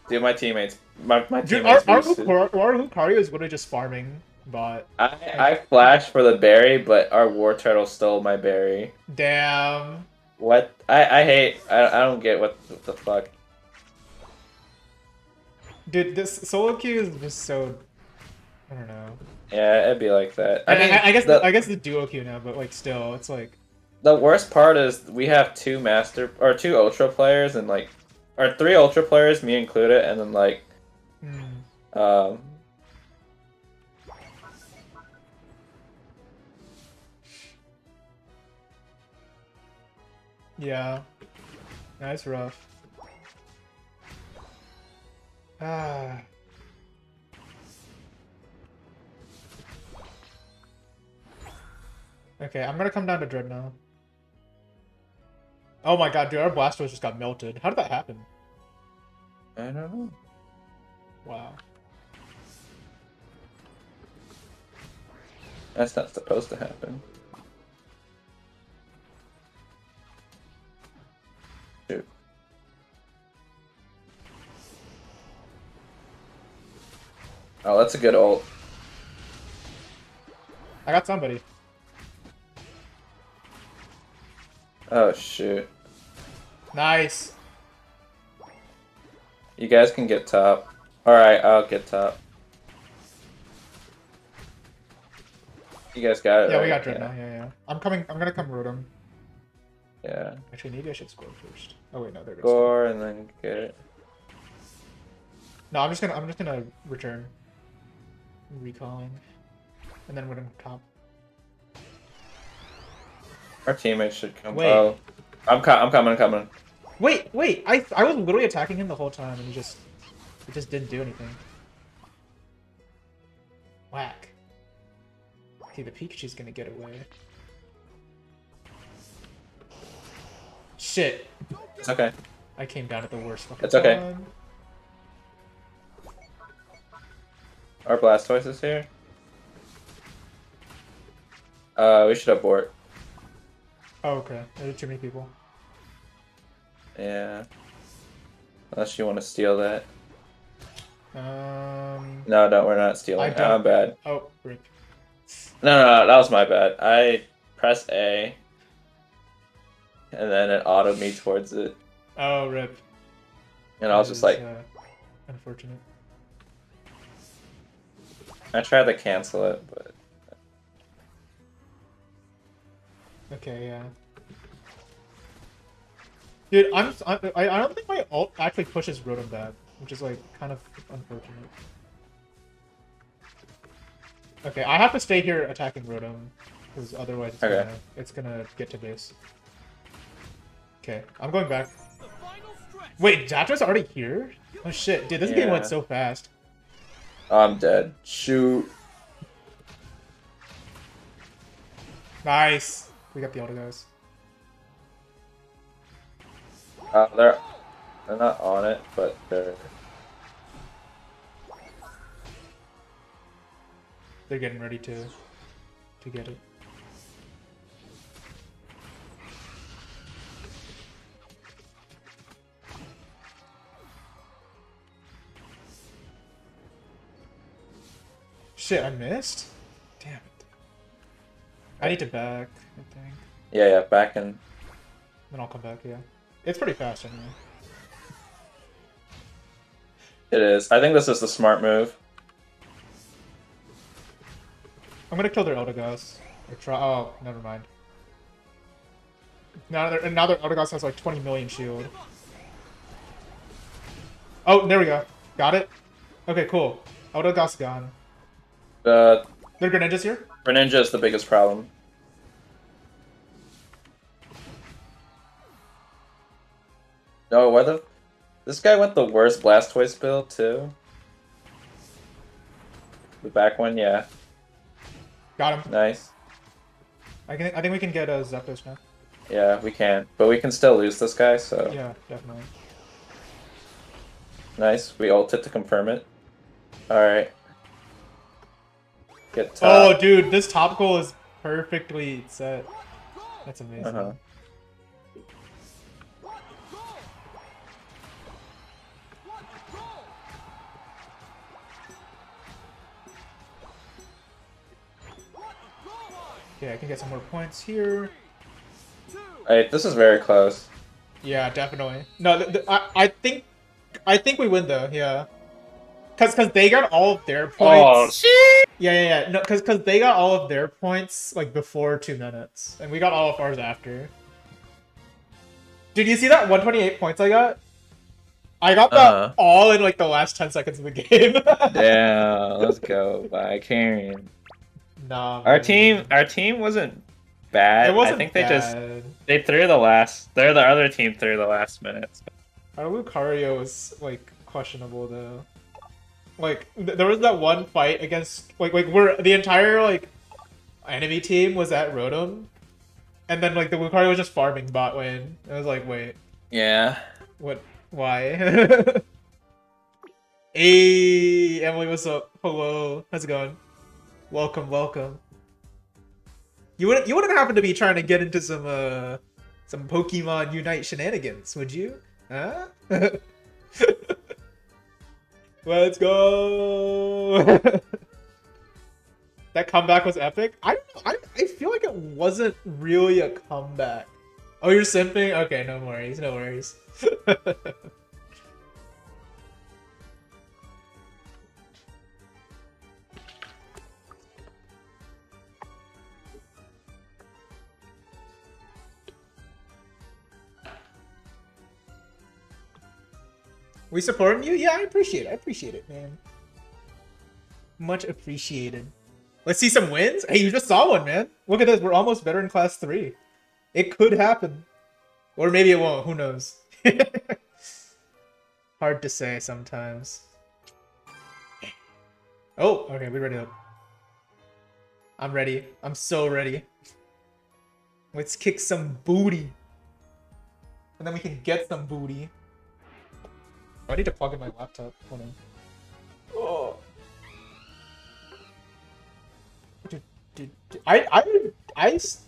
Dude, my teammates. My Dude, our teammates. boosted. Lucario is literally just farming bot. I flashed for the berry, but our war turtle stole my berry. Damn. What? I hate. I don't get what the fuck. Dude, this solo queue is just so. I don't know. Yeah, it'd be like that. I guess the, I guess the duo queue now, but like still, it's like. the worst part is we have two ultra players and like, or three ultra players, me included, and then like, Hmm. Yeah. That's rough. Ah. Okay, I'm gonna come down to Dreadnought. Oh my god, dude, our Blastoise just got melted. How did that happen? I don't know. Wow. That's not supposed to happen. Shoot. Oh, that's a good ult. I got somebody. Oh shoot. Nice. You guys can get top. Alright, I'll get top. You guys got it. Yeah, right? we got Dreadnought. Yeah. I'm gonna come Rotom. Yeah. Actually, maybe I should score first. Oh wait, no, there goes. Score and then get it. No, I'm just gonna return. Recalling. And then we're gonna top. Our teammates should come. Wait. Oh, I'm coming. Wait, I was literally attacking him the whole time and he just It just didn't do anything. Whack. Okay, the Pikachu's gonna get away. Shit. It's okay. I came down at the worst fucking It's okay. time. Our Blastoise is here. We should abort. Oh, okay. There are too many people. Yeah. Unless you want to steal that. Um. No, we're not stealing. I don't- I'm bad. Oh, rip. No, that was my bad. I pressed A, and then it autoed me towards it, Oh, rip. and I was That just is, like, unfortunate. I tried to cancel it, but Okay, yeah. Dude, I don't think my ult actually pushes Rotom back, which is like kind of unfortunate. Okay, I have to stay here attacking Rotom, because otherwise it's gonna get to base. Okay, I'm going back. The final stretch. Wait, Zapdos already here? Oh shit, dude, this game went Yeah. so fast. I'm dead. Shoot. Nice. We got the auto guys. They're not on it, but they're. They're getting ready to get it. Shit, I missed? Damn it. I need to back, I think. Yeah, back in. Then I'll come back, yeah. It's pretty fast anyway. It is. I think this is the smart move. I'm gonna kill their Eldegoss. Or try. Oh, never mind. Now their Eldegoss has like 20 million shield. Oh, there we go. Got it? Okay, cool. Eldegoss gone. The Their Greninja's here? Greninja is the biggest problem. No, why the... This guy went the worst Blastoise build, too. The back one, yeah. Got him. Nice. I think we can get a Zapdos now. Yeah, we can. But we can still lose this guy, so... Yeah, definitely. Nice. We ulted to confirm it. Alright. Get top. Oh, dude, this top goal is perfectly set. That's amazing. Uh-huh. Okay, I can get some more points here. Hey, this is very close. Yeah, definitely. No, I think we win though. Yeah, cause they got all of their points. shit! Yeah. No, cause they got all of their points like before 2 minutes, and we got all of ours after. Dude, you see that 128 points I got? I got that all in like the last 10 seconds of the game. Damn, let's go. By Karen. Nah. Our man. team wasn't bad. It wasn't I think bad. they threw the last. They're the other team threw the last minutes. Our Lucario was like questionable though. Like there was that one fight against like where the entire like enemy team was at Rotom, and then like the Lucario was just farming bot lane. I was like, wait, Yeah. what? Why? Hey, Emily, what's up? Hello, how's it going? Welcome. You wouldn't happen to be trying to get into some Pokemon Unite shenanigans, would you? Huh? Let's go! That comeback was epic. I feel like it wasn't really a comeback. Oh, you're simping? Okay, no worries. We supporting you? Yeah, I appreciate it, man. Much appreciated. Let's see some wins. Hey, you just saw one, man. Look at this. We're almost better in class 3. It could happen. Or maybe it won't. Who knows? Hard to say sometimes. Oh, okay, we ready up. I'm ready. I'm so ready. Let's kick some booty. And then we can get some booty. Oh, I need to plug in my laptop. Hold on. Oh.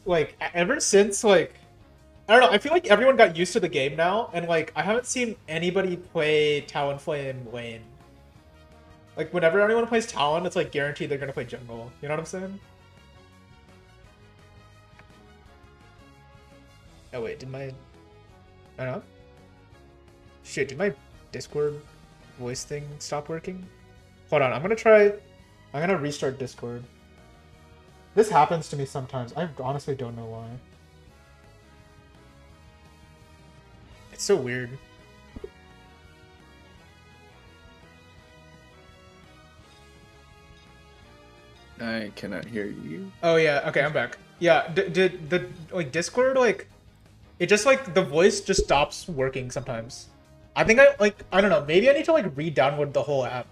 Like, ever since, like, I don't know, I feel like everyone got used to the game now, and, like, I haven't seen anybody play Talonflame lane. Like, whenever anyone plays Talon, it's, like, guaranteed they're gonna play jungle. You know what I'm saying? Oh, wait, did my... I don't know. Shit, did my Discord voice thing stop working? Hold on, I'm gonna restart Discord. This happens to me sometimes. I honestly don't know why. It's so weird. I cannot hear you. Oh yeah, okay, I'm back. Yeah, did the like Discord like it just like the voice just stops working sometimes. I think I don't know, maybe I need to like re-download the whole app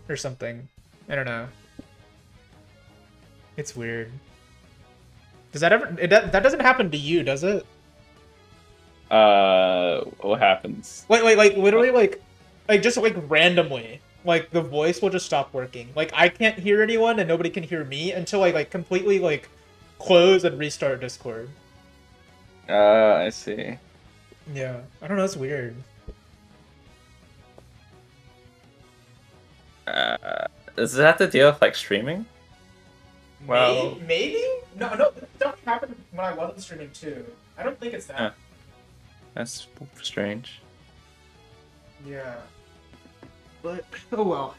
or something. I don't know. It's weird. Does that ever that doesn't happen to you, does it? What happens? Like literally like just like randomly. Like the voice will just stop working. Like I can't hear anyone and nobody can hear me until I like completely like close and restart Discord. I see. Yeah. I don't know, it's weird. Does it have to deal with like streaming? Well, maybe? No, this definitely happened when I wasn't streaming too. I don't think it's that. Huh. That's strange. Yeah. But oh well.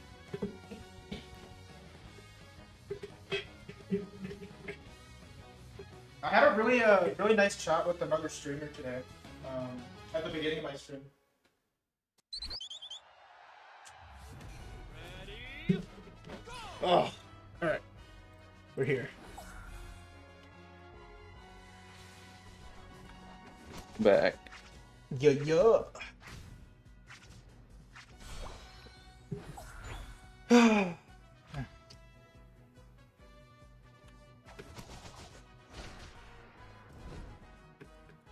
I had a really nice chat with another streamer today. At the beginning of my stream. Oh, all right. We're here. Back. Yeah.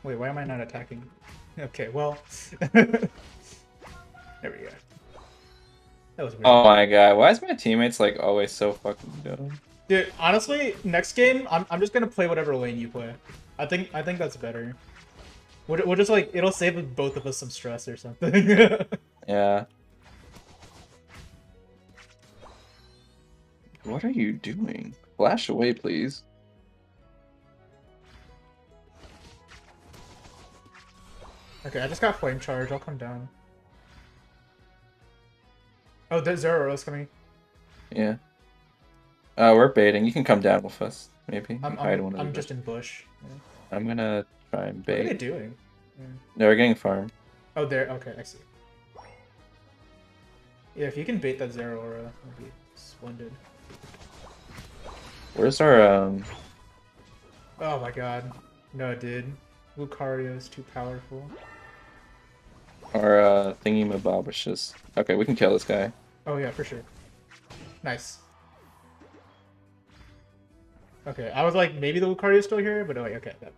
Wait, why am I not attacking? Okay, well. There we go. That was weird. Oh my god, why is my teammates like always so fucking dumb? Dude, honestly, next game, I'm just gonna play whatever lane you play. I think that's better. We'll just like, it'll save both of us some stress or something. Yeah. What are you doing? Flash away, please. Okay, I just got flame charge. I'll come down. Oh, there's Zoro's coming. Yeah. We're baiting. You can come down with us, maybe. I'm just in bush. Yeah. I'm gonna try and bait. What are they doing? Yeah. No, we're getting farm. Oh, there. Okay, I see. Yeah, if you can bait that Zero aura, that'd be splendid. Where's our Oh my god. No, dude. Lucario is too powerful. our thingy-mabob is just... Okay, we can kill this guy. Oh yeah, for sure. Nice. Okay, I was like, maybe the Lucario is still here, but like, okay, that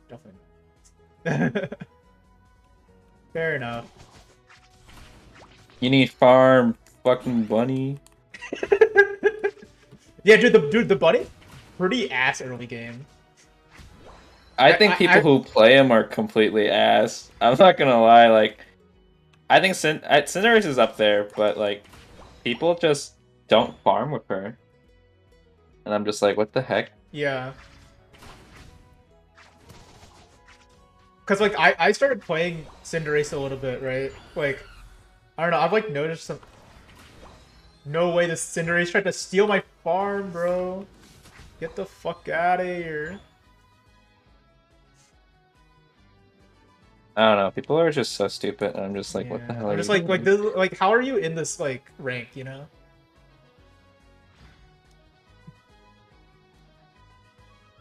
definitely. Fair enough. You need farm, fucking bunny. Yeah, dude, the bunny, pretty ass early game. I think people who play him are completely ass. I'm not gonna lie, like, I think Cinderace is up there, but like, people just don't farm with her. And I'm just like, what the heck? Yeah. Cause like I started playing Cinderace a little bit, right? Like, I don't know, I've like noticed some. No way, this Cinderace tried to steal my farm, bro. Get the fuck out of here. I don't know. People are just so stupid, and I'm just like, what the hell? I'm just like this, like, how are you in this like rank? You know?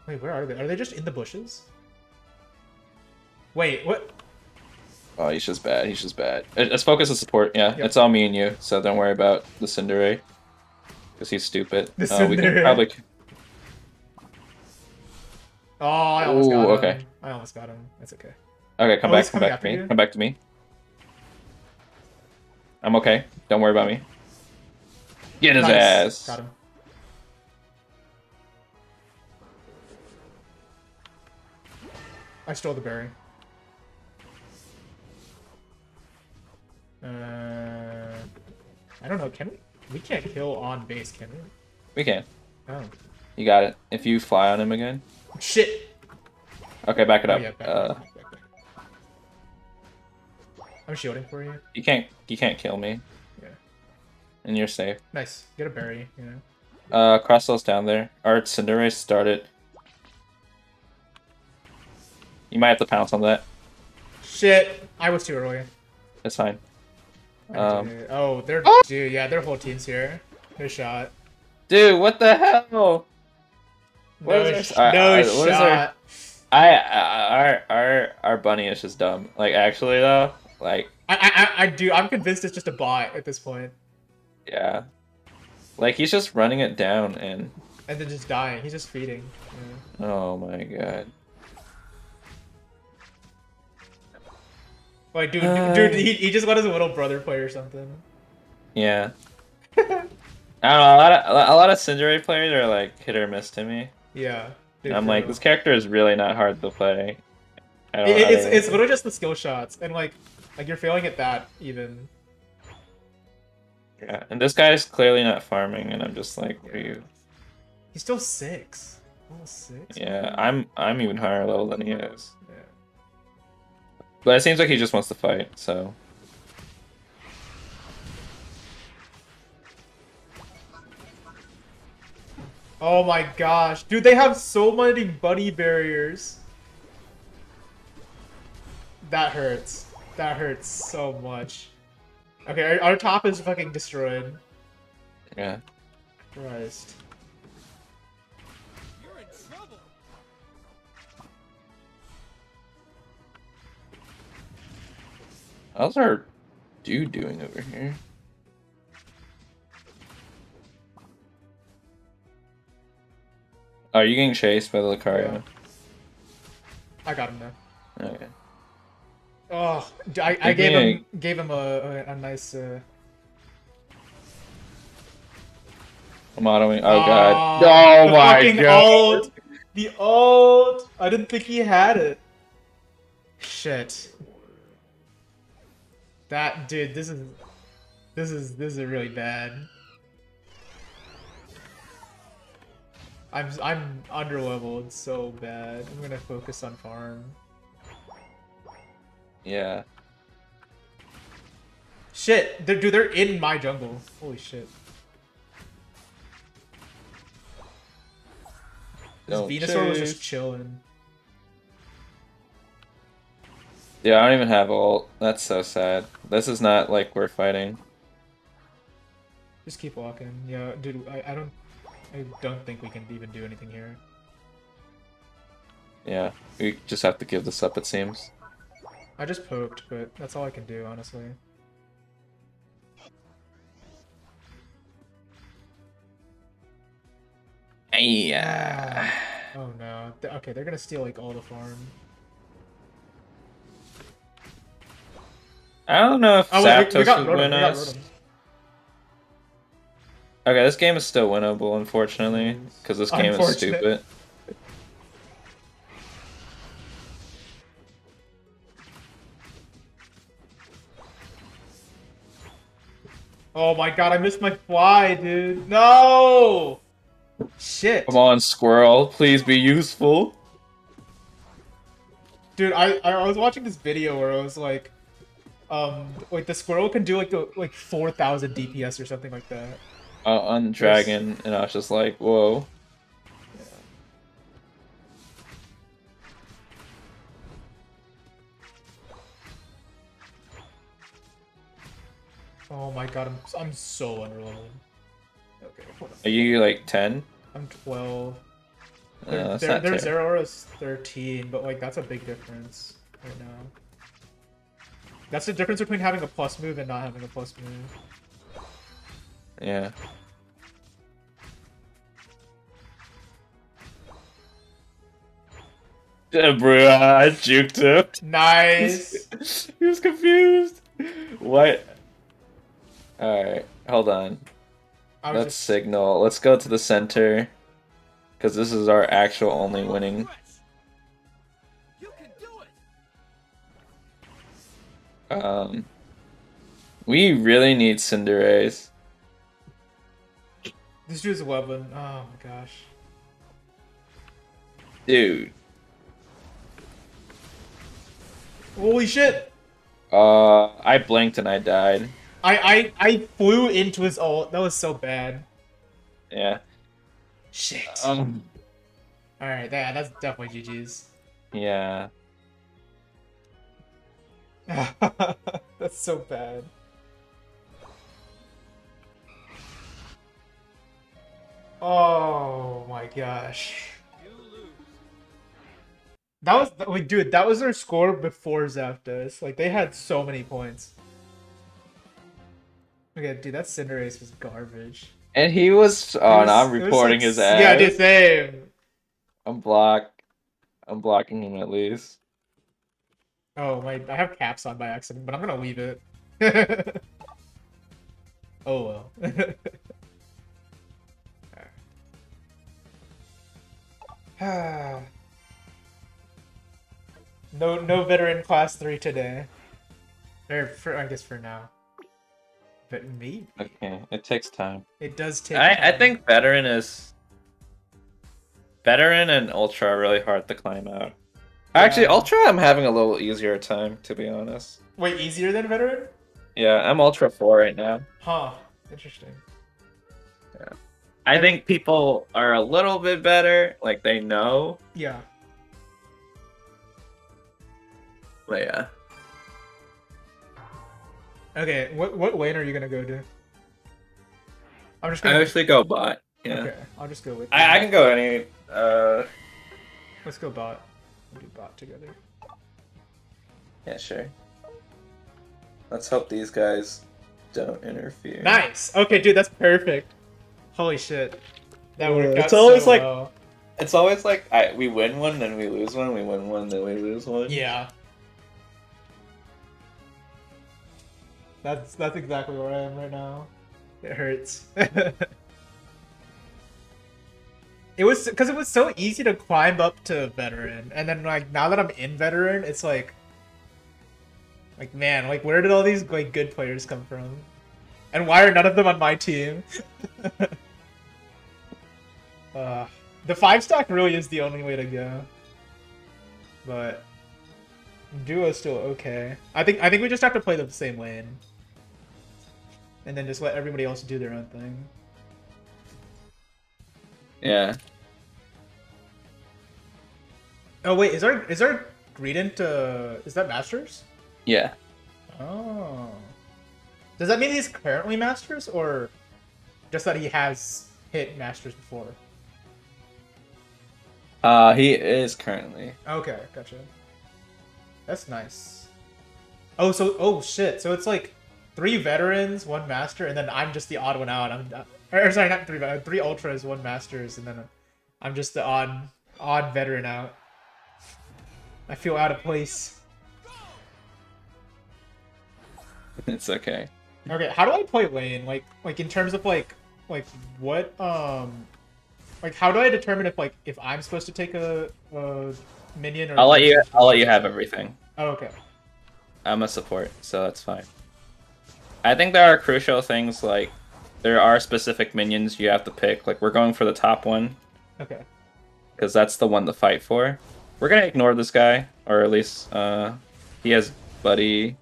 Wait, where are they? Are they just in the bushes? Wait, what? Oh, he's just bad. He's just bad. Let's focus on support. Yeah, Yep. it's all me and you, so don't worry about the Cinderace. because he's stupid. The We can Tsundere. probably. Oh, I almost got him. Okay. I almost got him. That's okay. Okay, come Oh, back. he's Come coming back to after me. you? Come back to me. I'm okay. Don't worry about me. Get his Nice. ass. Got him. I stole the berry. I don't know. Can we? We can't kill on base, can we? We can. Oh. You got it. If you fly on him again. Shit. Okay, back it Oh, up. yeah, back. I'm shielding for you. You can't kill me. Yeah. And you're safe. Nice. Get a berry. You know. Cross those down there. Our Tsundere started. You might have to pounce on that. Shit. I was too early. It's fine. Oh, dude, yeah, their whole team's here. Good shot. Dude, what the hell? What No, is no what is shot. our bunny is just dumb. Like actually though, like I'm convinced it's just a bot at this point. yeah, like he's just running it down and then just dying. He's just feeding. Yeah. oh my god. Like, dude, he just let his little brother play or something. Yeah. I don't know. A lot of Tsundere players are like hit or miss to me. Yeah. And I'm like, this character is really not hard to play. It's literally just the skill shots, and like you're failing at that even. Yeah, and this guy is clearly not farming, and I'm just like, what are you? He's still 6. Almost 6. Yeah, I'm even higher level than he is. Yeah. But it seems like he just wants to fight, so. Oh my gosh, dude, they have so many buddy barriers. That hurts. That hurts so much. Okay, our top is fucking destroyed. Yeah. Christ. You're in trouble. How's our dude doing over here? Oh, are you getting chased by the Lucario? Yeah. I got him now. Okay. Oh, I gave him a nice. I'm autoing. Oh god. the Oh my fucking god. ult! The ult! I didn't think he had it. Shit. That dude, this is really bad. I'm underleveled so bad. I'm gonna focus on farm. Yeah. Shit, they're in my jungle. Holy shit. This Don't Venusaur was chase. just chilling. Yeah, I don't even have ult. That's so sad. This is not like we're fighting. Just keep walking. Yeah, dude, I don't think we can even do anything here. Yeah, we just have to give this up, it seems. I just poked, but that's all I can do, honestly. Yeah. Oh no. Okay, they're gonna steal like all the farm. I don't know if Oh, Zapdos we got would Rotom, win we got us. Rotom. Okay, this game is still winnable, unfortunately, because this game is Unfortunate. stupid. Oh my god, I missed my fly, dude. No! Shit. Come on, Squirrel, please be useful. Dude, I was watching this video where it was like the squirrel can do like 4,000 DPS or something like that. On Dragon, and I was just like, whoa. Oh my god, I'm so underleveled. Okay, hold on. Are you like 10? I'm 12. That's Their not terrible. Zero is 13, but like that's a big difference right now. That's the difference between having a plus move and not having a plus move. Yeah. Bro, I juked him. Nice. He was confused. What? Alright, hold on. Let's signal. Let's go to the center. Because this is our actual only winning. You can do it. We really need Cinderace. This dude's 11. Oh my gosh. Dude. Holy shit! I blinked and I died. I flew into his ult. That was so bad. Yeah. Shit. Um. Alright, yeah, that's definitely GG's. Yeah. That's so bad. Oh my gosh. You lose. That was, wait, dude, that was their score before Zapdos. Like, they had so many points. Okay, dude, that Cinderace was garbage. And he was. Oh, no, I'm reporting his ass. Yeah, dude, same. I'm blocking him at least. Oh, wait, I have caps on by accident, but I'm gonna leave it. Oh well. No veteran class 3 today. Or for, I guess for now. But maybe. Okay, it takes time. It does take I time. think veteran and ultra are really hard to climb out. Actually, Yeah. ultra I'm having a little easier time, to be honest. Wait, easier than veteran? Yeah, I'm ultra 4 right now. Huh. Interesting. I think people are a little bit better, like they know. Yeah. But yeah. Okay, what lane are you gonna go to? I'm just I gonna. usually go bot. Yeah. Okay, I'll just go with. I can go any. Let's go bot. We'll do bot together. Yeah, sure. Let's hope these guys don't interfere. Nice. Okay, dude, that's perfect. Holy shit. That worked out It's always so like- well. It's always like we win one, then we lose one. We win one, then we lose one. Yeah. That's exactly where I am right now. It hurts. It was because it was so easy to climb up to veteran, and then like now that I'm in veteran, it's like man, like where did all these like good players come from, and why are none of them on my team? The 5-stack really is the only way to go, but duo's still okay. I think we just have to play the same lane, and then just let everybody else do their own thing. Yeah. Oh wait, is our Greedent is that Masters? Yeah. Oh. Does that mean he's currently Masters, or just that he has hit Masters before? He is currently. Okay, gotcha. That's nice. Oh shit. So it's like 3 veterans, 1 master, and then I'm just the odd one out. Or sorry, not 3 ultras, 1 masters, and then I'm just the odd veteran out. I feel out of place. It's okay. Okay, how do I play lane? Like in terms of like what like how do I determine if I'm supposed to take a minion or I'll let you have everything. Oh, okay. I'm a support, so that's fine. I think there are crucial things like there are specific minions you have to pick. Like we're going for the top one Okay. because that's the one to fight for. We're gonna ignore this guy, or at least he has Buddy.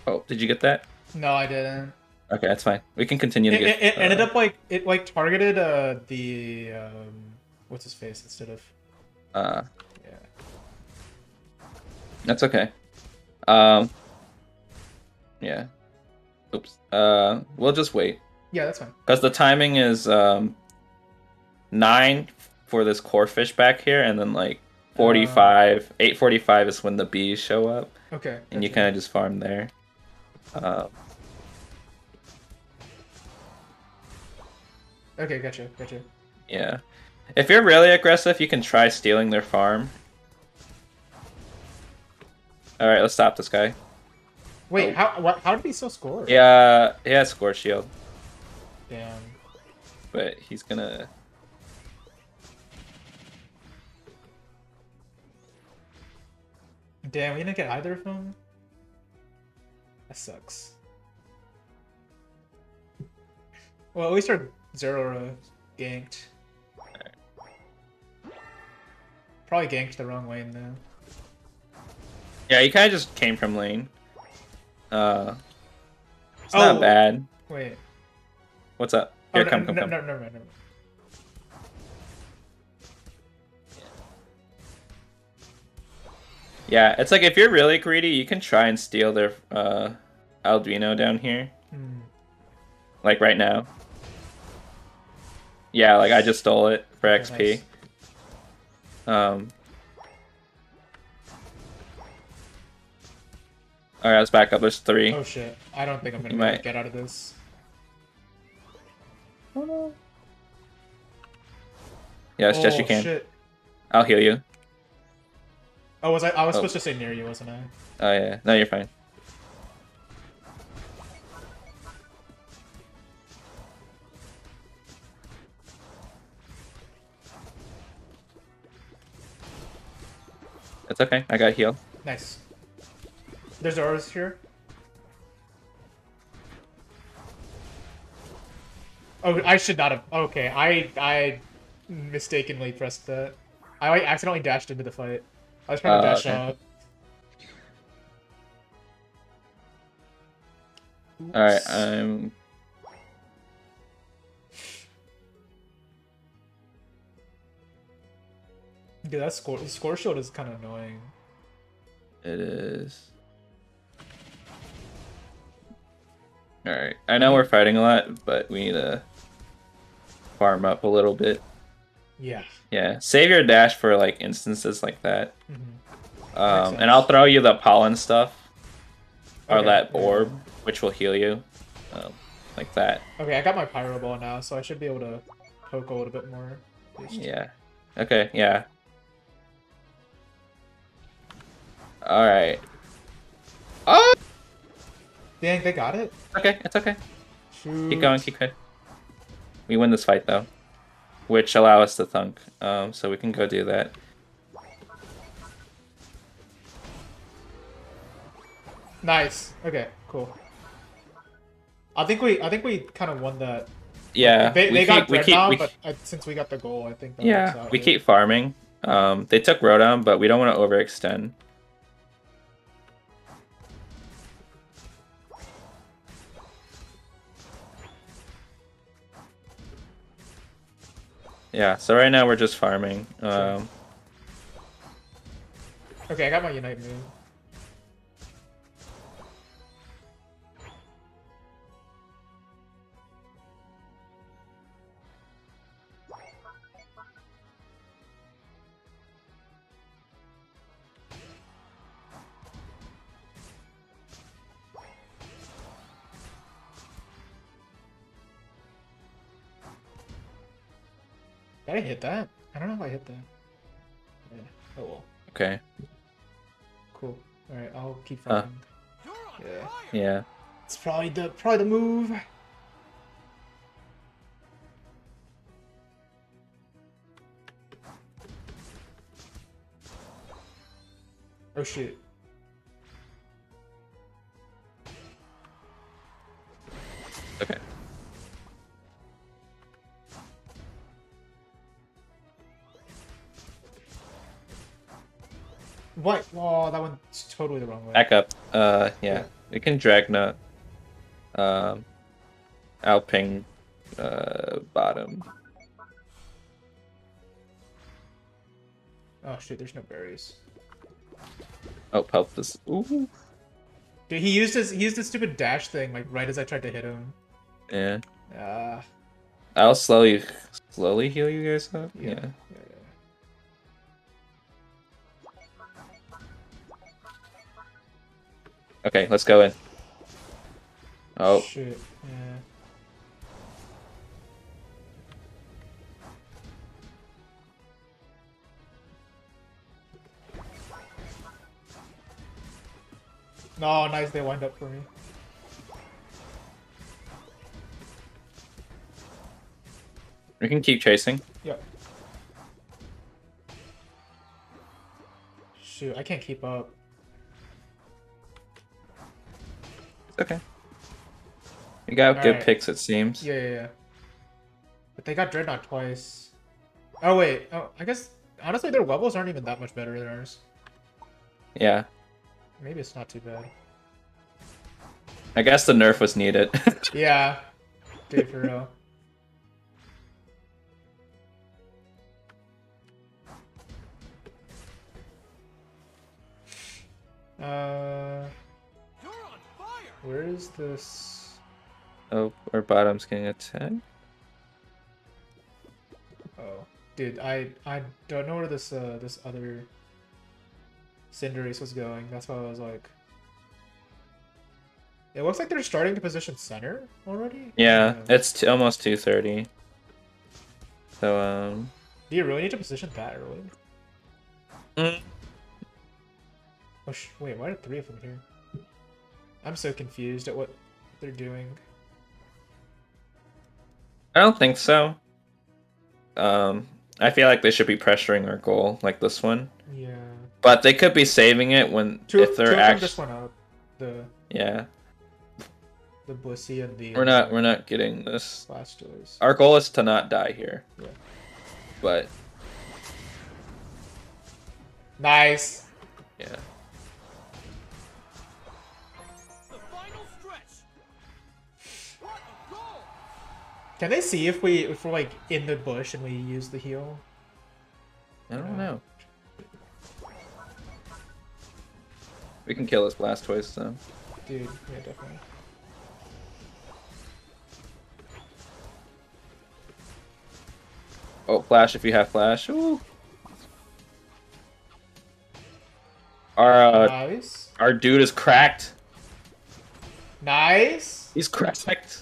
Oh, did you get that? No, I didn't. Okay, that's fine. We can continue to get. It ended up like it targeted the what's his face instead of Yeah. That's okay. Yeah. Oops. We'll just wait. Yeah, that's fine. Because the timing is 9 for this core fish back here, and then like 45, 8:45 is when the bees show up, Okay. and you gotcha. kind of just farm there. Okay, gotcha. Yeah. If you're really aggressive, you can try stealing their farm. Alright, let's stop this guy. Wait, how did he still score? Yeah, he has score shield, Damn. but he's gonna... Damn, we didn't get either of them? That sucks. Well, at least our Zero ganked. Probably ganked the wrong lane though. Yeah, he kind of just came from lane. It's not bad. Wait. What's up? Here, Oh, come. never mind. Yeah, it's like if you're really greedy, you can try and steal their Alduino down here. Like right now. Yeah, like I just stole it for Okay, XP. nice. Alright, let's back up. There's 3. Oh shit. I don't think I'm gonna You be able might. to get out of this. Yeah, it's just you Oh, can. shit. I'll heal you. Oh, was I? I was Oh. supposed to say near you, wasn't I? Oh yeah, no, you're fine. It's okay. I got heal. Nice. There's Auras here. Oh, I should not have. Okay, I mistakenly pressed that. I accidentally dashed into the fight. I was trying to dash Okay. out. All right, Oops. Dude, that score shield is kind of annoying. It is. All right. I know we're fighting a lot, but we need to farm up a little bit. Yeah. Yeah, save your dash for like instances like that. Makes And I'll sense. throw you the pollen stuff or Okay, that yeah. orb, which will heal you, like that. Okay, I got my Pyro Ball now, so I should be able to poke a little bit more. at least. Yeah. Okay. Yeah. All right. Oh. Dang, they got it? Okay. It's okay. Shoot. Keep going. Keep going. We win this fight though, which allow us to thunk. So we can go do that. Nice. Okay, cool. I think we kind of won that. Yeah. They got Dreadnought, we but since we got the goal, I think that yeah. works out We here. keep farming. They took Rotom, but we don't want to overextend. Yeah, so right now we're just farming. Okay, I got my Unite move. Did I hit that? I don't know if I hit that. Yeah. Oh well. Okay. Cool. Alright, I'll keep farming. You're on Yeah. fire. Yeah. It's probably the move. Oh shit. Okay. What? Oh, that one's totally the wrong way. Back up. Yeah. We can Dragnut. Alping. Bottom. Oh shit, there's no berries. Oh, help this. Ooh. Dude, he used his stupid dash thing like right as I tried to hit him. Yeah. Ah. I'll slowly heal you guys up. Yeah. Okay, let's go in. Oh. Shit. Yeah. No, nice. They wind up for me. We can keep chasing. Yep. Shoot, I can't keep up. It's okay. We got good Alright. picks, it seems. Yeah. But they got Dreadnought twice. Oh, wait. Oh, I guess, honestly, their levels aren't even that much better than ours. Yeah. Maybe it's not too bad. I guess the nerf was needed. Yeah. Dude, for real. You're on fire. Where is this? Oh, our bottom's getting attacked. Oh, dude, I don't know where this this other Cinderace was going. That's why I was like, it looks like they're starting to position center already. Yeah, it's almost 2:30. So do you really need to position that early? Mm. Oh, wait, why are three of them here? I'm so confused at what they're doing. I don't think so. I feel like they should be pressuring our goal like this one. Yeah. But they could be saving it when if they're actually just actually went up. The yeah. Blissey and the We're not getting this. Blastoise. Our goal is to not die here. Yeah. But Nice. yeah. The final stretch. What a goal! Can they see if we're like in the bush and we use the heal? I don't know. We can kill this Blastoise though. Dude, yeah, definitely. Oh, flash if you have flash. Ooh. Nice. Our dude is cracked. Nice. He's cracked.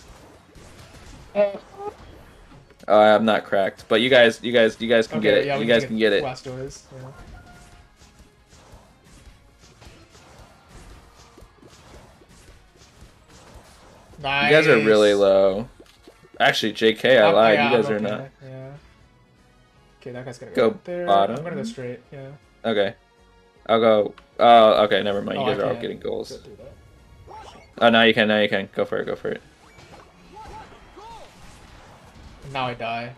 I'm not cracked, but you guys can get it. Yeah, you we guys can get it. Blastoise. Yeah. Nice. You guys are really low. Actually, JK, I lied. Yeah, You guys I'm are okay. not. Yeah. Okay, that guy's gonna Go up there. bottom. I'm gonna go straight. Yeah. Okay. I'll go. Oh, okay. Never mind. You Oh, guys I are all can't getting goals. do that. Oh, now you can. Now you can. Go for it. Go for it. Now I die.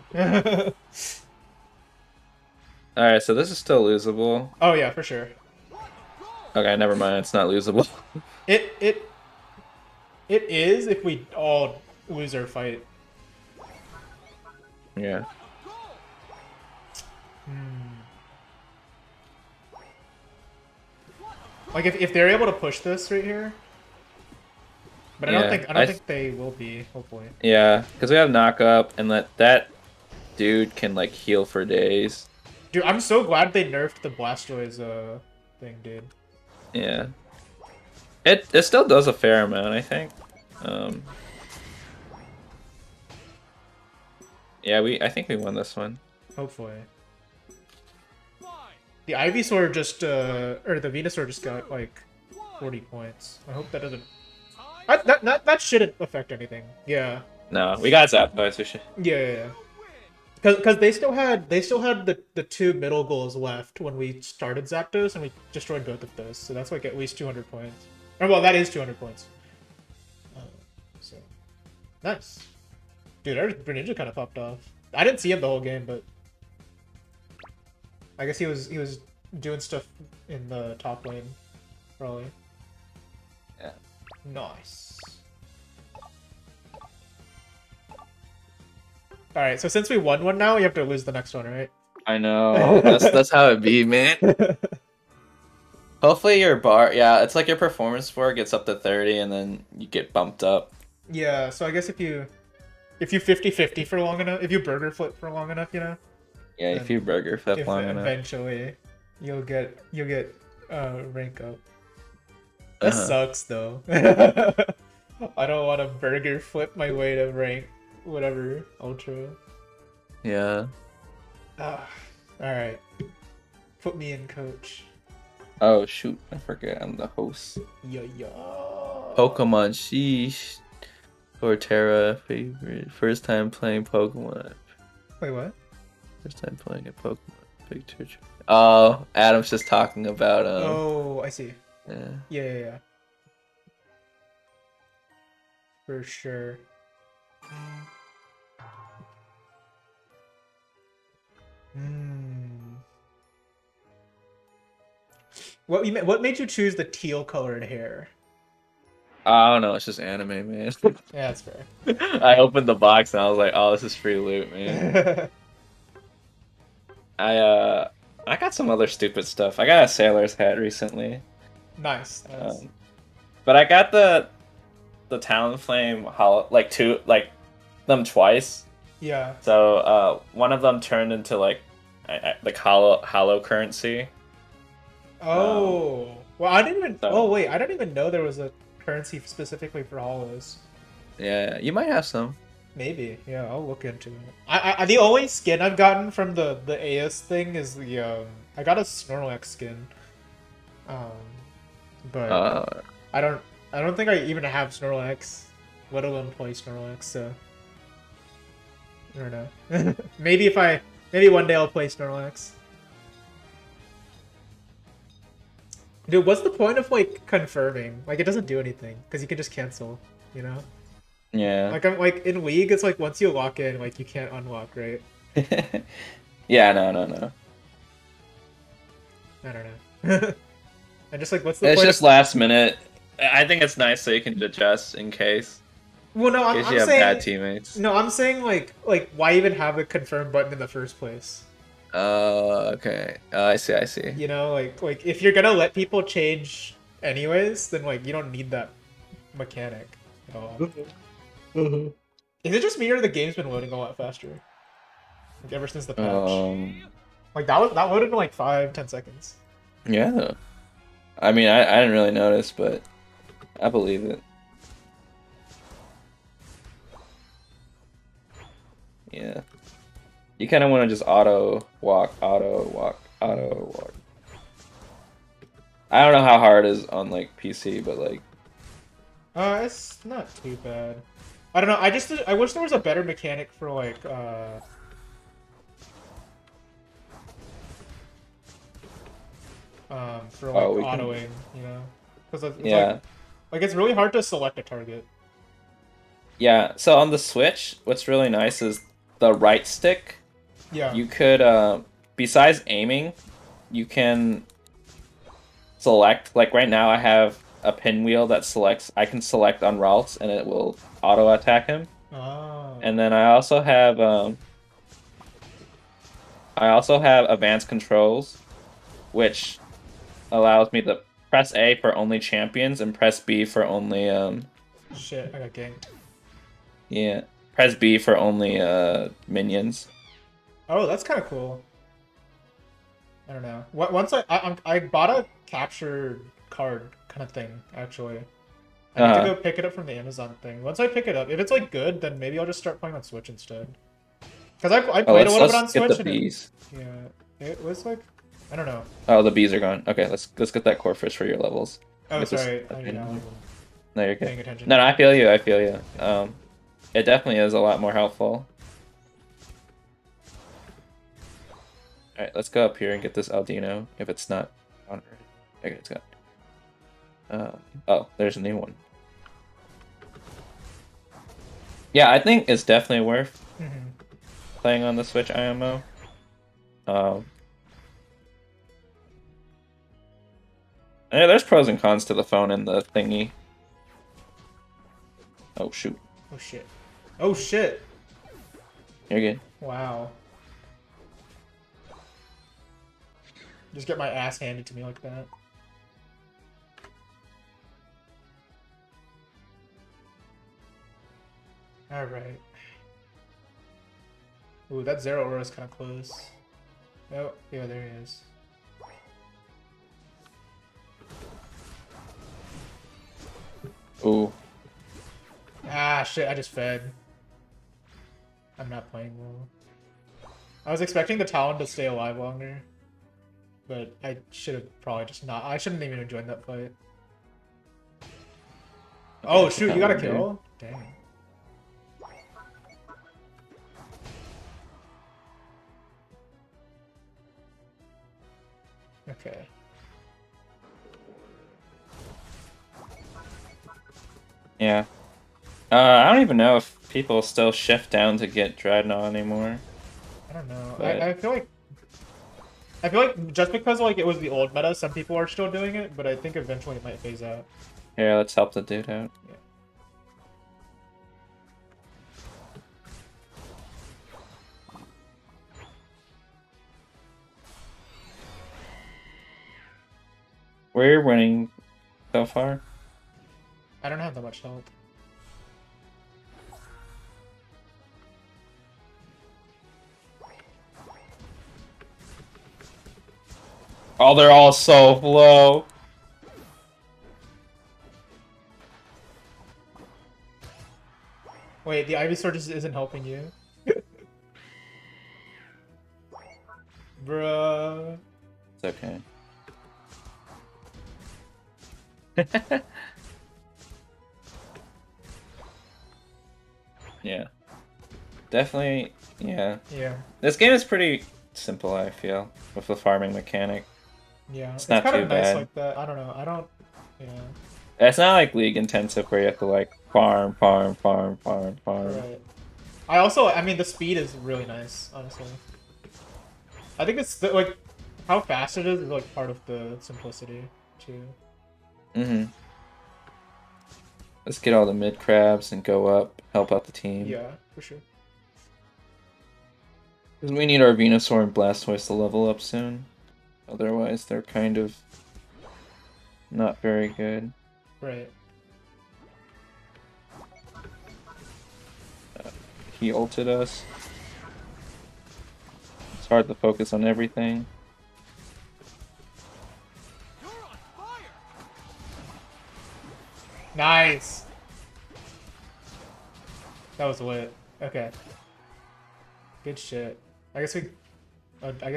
All right. So this is still losable. Oh yeah, for sure. Okay. Never mind. It's not losable. It is if we all lose our fight. Yeah. Like if they're able to push this right here, but I don't Yeah, think they will be. Hopefully. Yeah. Because we have knock up, and that dude can like heal for days. Dude, I'm so glad they nerfed the Blastoise thing, dude. Yeah. It still does a fair amount, I think. Yeah, I think we won this one. Hopefully. Five, The Ivysaur just or the Venusaur just got like 40 points. I hope that doesn't. That shouldn't affect anything. Yeah. No, we got Zapdos. We should. Yeah. Because they still had the two middle goals left when we started Zapdos and we destroyed both of those. So that's like at least 200 points. Or well, that is 200 points. So nice, dude. Our Greninja kind of popped off. I didn't see him the whole game, but I guess he was doing stuff in the top lane, probably. Yeah. Nice. All right, so since we won one now, we have to lose the next one, right? I know. That's how it be, man. Hopefully your bar, yeah, it's like your performance score gets up to 30 and then you get bumped up. Yeah, so I guess if you 50-50 for long enough, if you burger flip for long enough, you know. Yeah, if you burger flip long enough. Eventually, you'll get rank up. That sucks though. I don't want to burger flip my way to rank whatever ultra. Yeah. All right, put me in, coach. Oh shoot, I forget I'm the host. Yeah. Pokemon, sheesh. Torterra, favorite. First time playing Pokemon. Wait, what? First time playing a Pokemon. Picture. Oh, Adam's just talking about Oh, I see. yeah. Yeah. For sure. What made you choose the teal colored hair? I don't know, it's just anime, man. Yeah, that's fair. I opened the box and I was like, oh, this is free loot, man. I got some other stupid stuff. I got a sailor's hat recently. Nice. But I got the Talonflame hollow, like them twice. Yeah. So one of them turned into like hollow currency. Oh. Well, I didn't even. So- Oh wait, I didn't even know there was a currency specifically for hollows. Yeah, you might have some. Maybe. Yeah, I'll look into it. I the only skin I've gotten from the AS thing is the I got a Snorlax skin. But I don't think I even have Snorlax, let alone play Snorlax. So I don't know. maybe one day I'll play Snorlax. Dude, what's the point of like confirming? Like it doesn't do anything because you can just cancel, you know? Yeah. Like I'm like in League, it's like once you lock in, like you can't unlock, right? Yeah, no. I don't know. And just like what's the It's point? just last minute. I think it's nice so you can adjust in case. Well, no, In I'm case you have saying bad teammates. no, I'm saying like why even have a confirm button in the first place? Okay. I see. You know, like if you're gonna let people change anyways, then like you don't need that mechanic at all. Is it just me or the game's been loading a lot faster? Like ever since the patch. Like that loaded in like 5-10 seconds. Yeah. I mean, I didn't really notice, but I believe it. Yeah. You kind of want to just auto walk. I don't know how hard it is on like PC, but like. It's not too bad. I don't know. I wish there was a better mechanic for like for like autoing, you know, because it's Yeah. like it's really hard to select a target. Yeah. So on the Switch, what's really nice is the right stick. Yeah. You could, besides aiming, you can select. Like right now, I have a pinwheel that selects. I can select on routes, and it will auto attack him. Oh. And then I also have advanced controls, which allows me to press A for only champions and press B for only Shit, I got ganked. yeah, press B for only minions. Oh, that's kind of cool. I don't know. Once I bought a capture card kind of thing actually. I need to go pick it up from the Amazon thing. Once I pick it up, if it's like good, then maybe I'll just start playing on Switch instead. Because I played a little bit on Switch. Get the bees. Yeah, it was like I don't know. Oh, the bees are gone. Okay, let's get that core fish for your levels. Oh, Get this- sorry. I, No, you're paying okay. attention. No, I feel you. It definitely is a lot more helpful. Alright, let's go up here and get this Aldino, if it's not on already. Okay, it's got. Oh, there's a new one. Yeah, I think it's definitely worth playing on the Switch IMO. Yeah, there's pros and cons to the phone and the thingy. Oh shoot. Oh shit. Oh shit. You're good. Wow. Just get my ass handed to me like that. Alright. Ooh, that Zero Aura is kind of close. Oh, yeah, there he is. Ooh. Ah, shit, I just fed. I'm not playing well. I was expecting the Talon to stay alive longer. but I should have probably just not. I shouldn't even have joined that fight. Oh shoot, you got a kill? Dang. Okay. Yeah. I don't even know if people still shift down to get Dreadnought anymore. I don't know. But- I feel like just because like it was the old meta, some people are still doing it, but I think eventually it might phase out. Here, let's help the dude out. Yeah. We're winning so far. I don't have that much help. Oh, they're all so low. Wait, the Ivy Sword just isn't helping you? Bruh. It's okay. Yeah. Definitely, yeah. Yeah. This game is pretty simple, I feel, with the farming mechanic. Yeah. It's not kind too of nice bad. like that. I don't know. I don't. Yeah. It's not like League intensive where you have to like farm. Right. I mean, the speed is really nice, honestly. I think it's like how fast it is like part of the simplicity too. Mm-hmm. Let's get all the mid crabs and go up, help out the team. Yeah, for sure. Because we need our Venusaur and Blastoise to level up soon. Otherwise, they're kind of not very good. Right. He ulted us. It's hard to focus on everything. You're on fire! Nice. That was lit. Okay. Good shit. I guess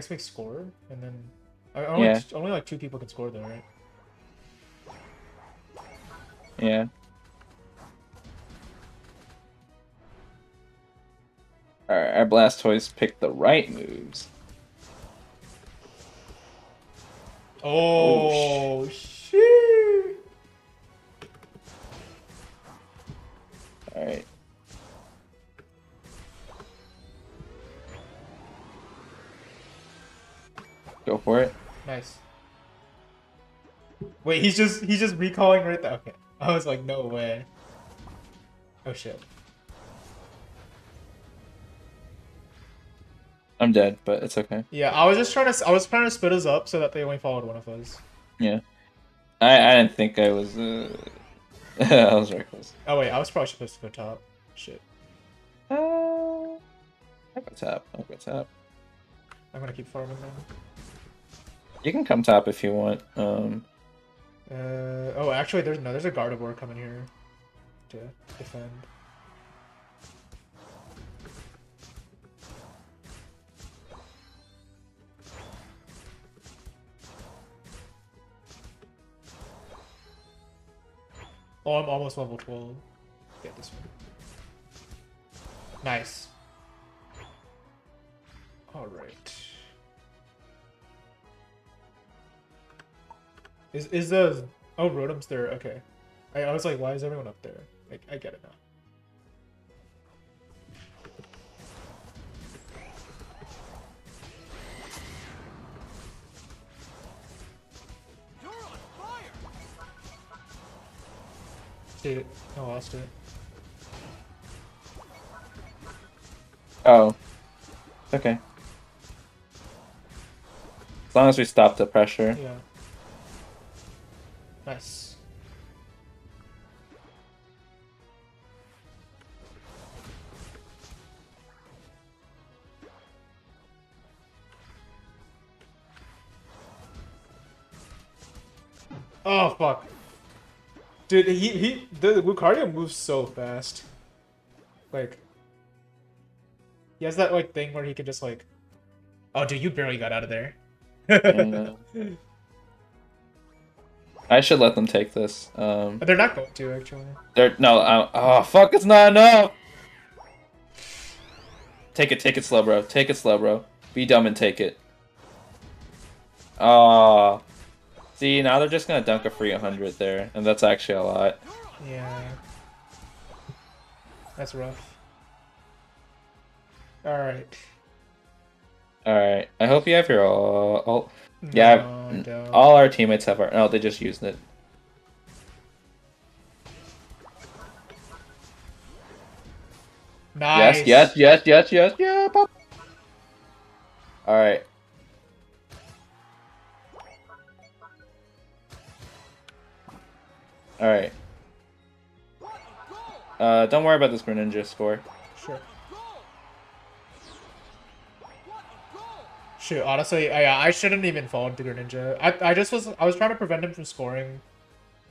we score and then only, Yeah. only like 2 people can score though, right? Yeah. Our Blastoise picked the right moves. Oh, shit. Alright. Go for it. Nice. Wait, he's just recalling right there. Okay. I was like, no way. Oh shit. I'm dead, but it's okay. Yeah, I was trying to split us up so that they only followed one of us. Yeah. I didn't think I was I was reckless. Oh wait, I was probably supposed to go top. Shit. I'll go top. I'll go top. I'm gonna keep farming then. You can come top if you want. Oh, actually, there's a Gardevoir coming here to defend. Oh, I'm almost level 12. Get this one. Nice. All right. Is the Rotom's there? Okay. I was like, why is everyone up there? I get it now. You're on fire! Shit, I lost it. Oh. Okay. As long as we stop the pressure. Yeah. Nice. Oh fuck. Dude, the Lucario moves so fast. Like he has that like thing where he can just like, oh dude, you barely got out of there. Yeah. I should let them take this. But they're not going to, actually. They're no. Oh fuck! It's not enough. Take it slow, bro. Take it slow, bro. Be dumb and take it. Oh. See, now they're just gonna dunk a free 100 there, and that's actually a lot. Yeah. That's rough. Alright. Alright, I hope you have your all. Yeah, No, I don't. all our teammates have our. No, they just used it. Nice. Yes. Yeah. Alright. Alright. Don't worry about this Greninja score. Sure. Shoot, honestly, I shouldn't even fall into Greninja. I was trying to prevent him from scoring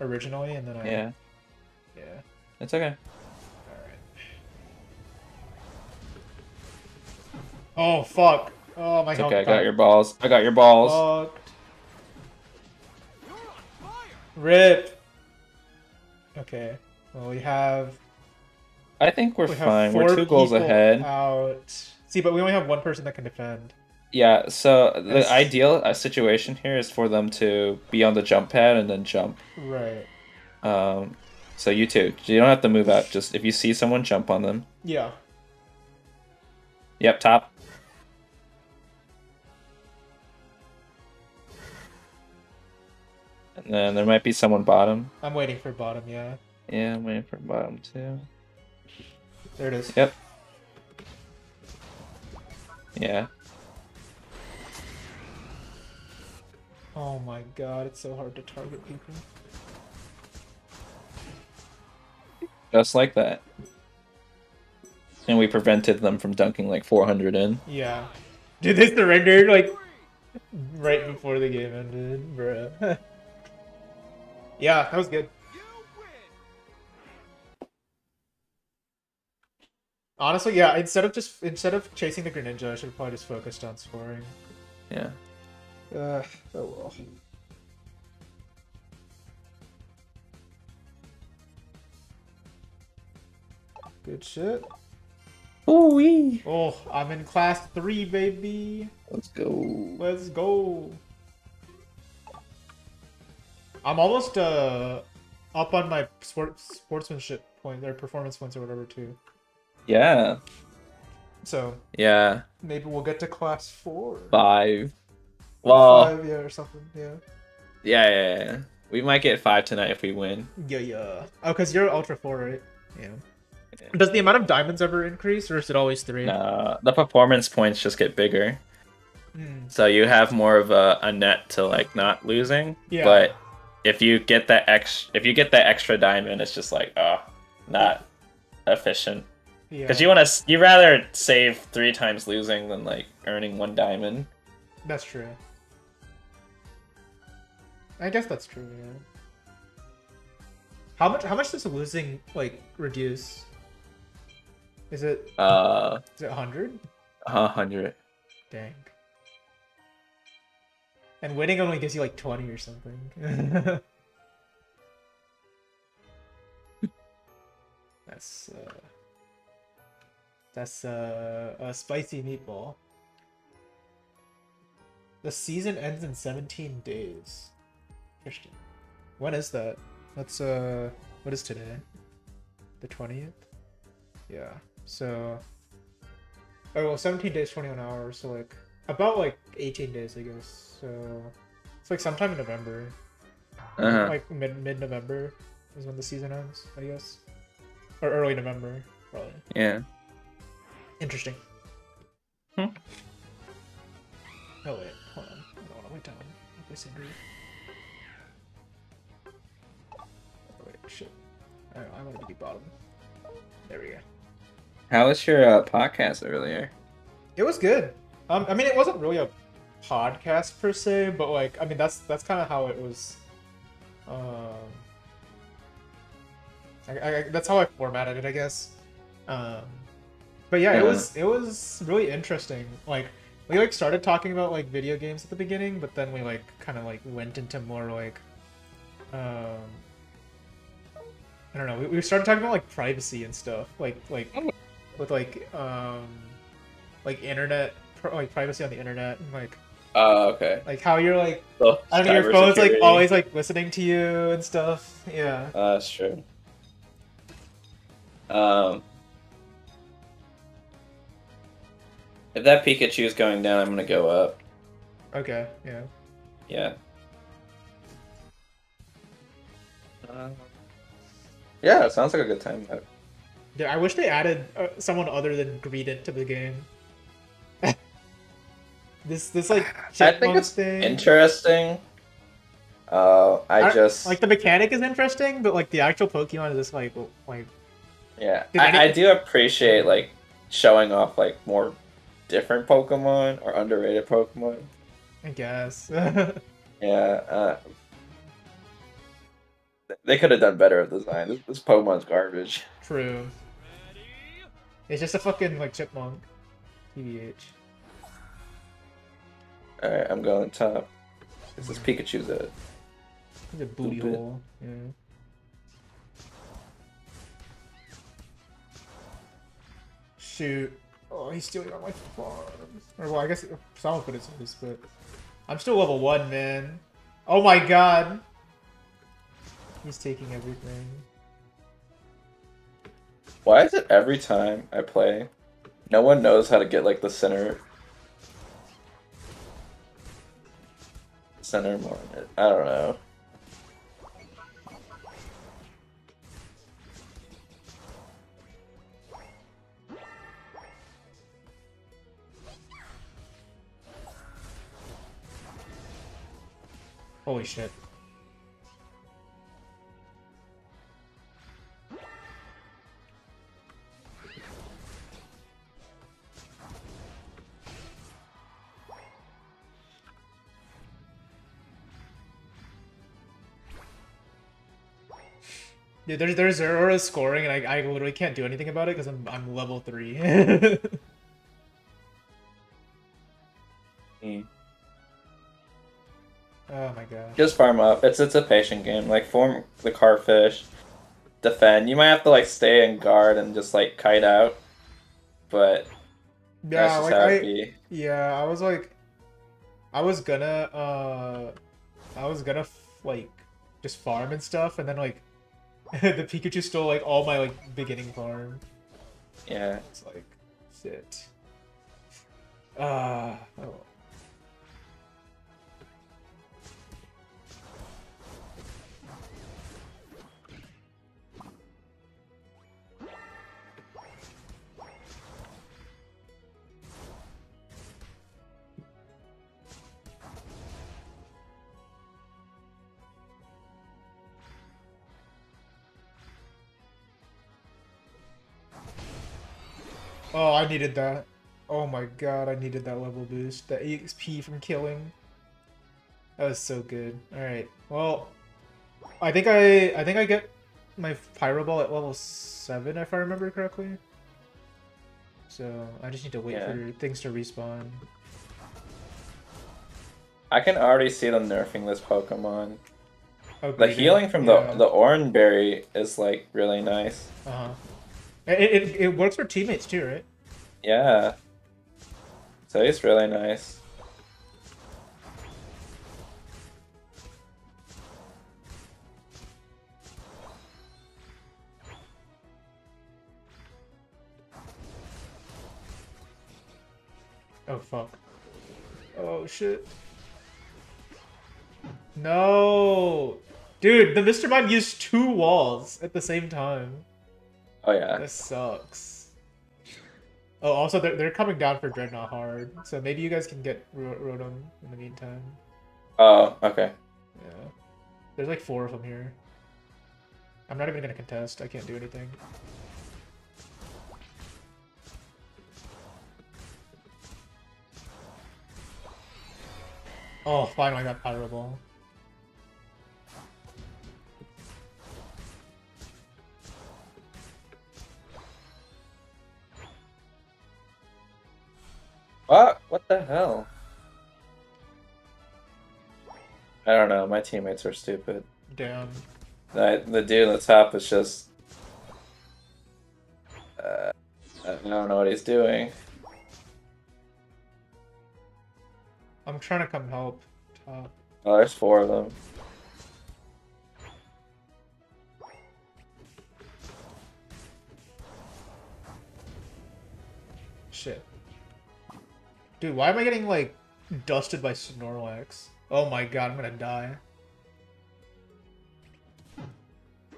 originally, and then Yeah. Yeah. It's okay. Alright. Oh, fuck. Oh, my It's health. okay, I got your balls. I got your balls. Fucked. Rip. Okay. Well, we have I think we're we fine. have We're 2 goals people ahead. out. See, but we only have one person that can defend. Yeah, so the Yes. ideal situation here is for them to be on the jump pad and then jump. Right. So you two, you don't have to move out. Just if you see someone, jump on them. Yeah. Yep, top. And then there might be someone bottom. I'm waiting for bottom, yeah. Yeah, I'm waiting for bottom too. There it is. Yep. Yeah. Oh my god, it's so hard to target people. Just like that. And we prevented them from dunking like 400 in. Yeah. Dude, they surrendered like right before the game ended, bruh. Yeah, that was good. Honestly, yeah, instead of chasing the Greninja, I should have probably just focused on scoring. Yeah. Oh well. Good shit. Ooh-wee. Oh, I'm in class 3, baby. Let's go. Let's go. I'm almost up on my sportsmanship point, or performance points, or whatever too. Yeah. So Yeah. maybe we'll get to class 4. 5. Or Well, 5, yeah, or something. Yeah. yeah. We might get 5 tonight if we win. Yeah. Oh, because you're Ultra 4, right? Yeah. Does the amount of diamonds ever increase, or is it always 3? No, the performance points just get bigger. Hmm. So you have more of a net to like not losing. Yeah. But if you get that extra diamond, it's just like not efficient. Yeah. Because you rather save 3 times losing than like earning 1 diamond. That's true. I guess that's true. Yeah. How much does losing like reduce? Is it 100? 100. Dang. And winning only gives you like 20 or something. That's a spicy meatball. The season ends in 17 days. Interesting. When is that? That's what is today? The 20th? Yeah. So oh well, 17 days, 21 hours, so like about like 18 days, I guess. So it's like sometime in November. Like mid-November is when the season ends, I guess. Or early November, probably. Yeah. Interesting. Hmm. Oh wait, hold on. I don't want to wait down. I'll play Sindri. Oh wait, shit. I want to be bottom. There we go. How was your podcast earlier? It was good. I mean, it wasn't really a podcast per se, but like, I mean, that's kind of how it was. That's how I formatted it, I guess. But yeah, it was really interesting. Like, we like started talking about like video games at the beginning, but then we like kind of like went into more like I don't know. We started talking about like privacy and stuff, like with like internet, like privacy on the internet, and Okay. like how you're like So, I don't know, your phone's like cybersecurity. always like listening to you and stuff. Yeah. That's true. If that Pikachu's going down, I'm gonna go up. Okay. Yeah. Yeah. Yeah, it sounds like a good time. Yeah, I wish they added someone other than Greedent to the game. this like I think it's thing. interesting. Like the mechanic is interesting, but like the actual Pokemon is just like yeah. Did I do appreciate like showing off like more different Pokemon or underrated Pokemon. I guess. Yeah. They could have done better with design. This Pokemon's garbage. True. It's just a fucking like chipmunk. TBH. Alright, I'm going top. This is Pikachu's at. He's a booty Stupid. hole. Yeah. Shoot. Oh, he's stealing on my farm. Or well, I guess someone put it in this, but I'm still level 1, man. Oh my god. He's taking everything. Why is it every time I play, no one knows how to get like the center more? I don't know. Holy shit. Dude, there's Zeraora scoring, and I literally can't do anything about it because I'm level 3. Oh my god. Just farm up. It's a patient game. Like form the Carfish, defend. You might have to like stay in guard and just like kite out, but that's Yeah, just like how it be. yeah, I was like, I was gonna like just farm and stuff, and then like the Pikachu stole like all my like beginning farm. Yeah. It's like shit. Oh. Oh, I needed that. Oh my god, I needed that level boost. That EXP from killing. That was so good. Alright, well, I think I get my Pyro Ball at level 7 if I remember correctly. So I just need to wait for things to respawn. I can already see them nerfing this Pokemon. Oh, The healing from the Orange Berry is like really nice. Uh-huh. It works for teammates too, right? Yeah. So it's really nice. Oh fuck. Oh shit. No! Dude, the Mr. Mime used 2 walls at the same time. Oh yeah. This sucks. Oh, also they're coming down for Dreadnought hard, so maybe you guys can get Rotom in the meantime. Oh, okay. Yeah. There's like 4 of them here. I'm not even gonna contest, I can't do anything. Oh, finally I got Pyro Ball. What the hell? I don't know. My teammates are stupid. Damn. The dude on the top is just. I don't know what he's doing. I'm trying to come help. Top. Oh, there's 4 of them. Shit. Dude, why am I getting, like, dusted by Snorlax? Oh my god, I'm gonna die.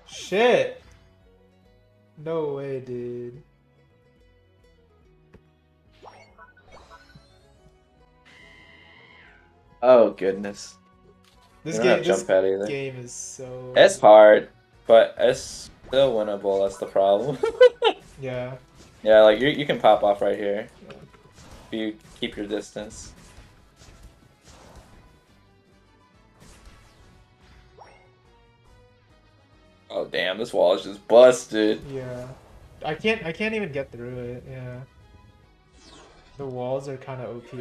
Shit! No way, dude. Oh goodness. This You don't have game, jump pad either. game is so... It's hard, but it's still winnable. That's the problem. Yeah. Yeah, like you can pop off right here. If you keep your distance. Oh damn, this wall is just busted. Yeah. I can't even get through it, yeah. The walls are kind of OP.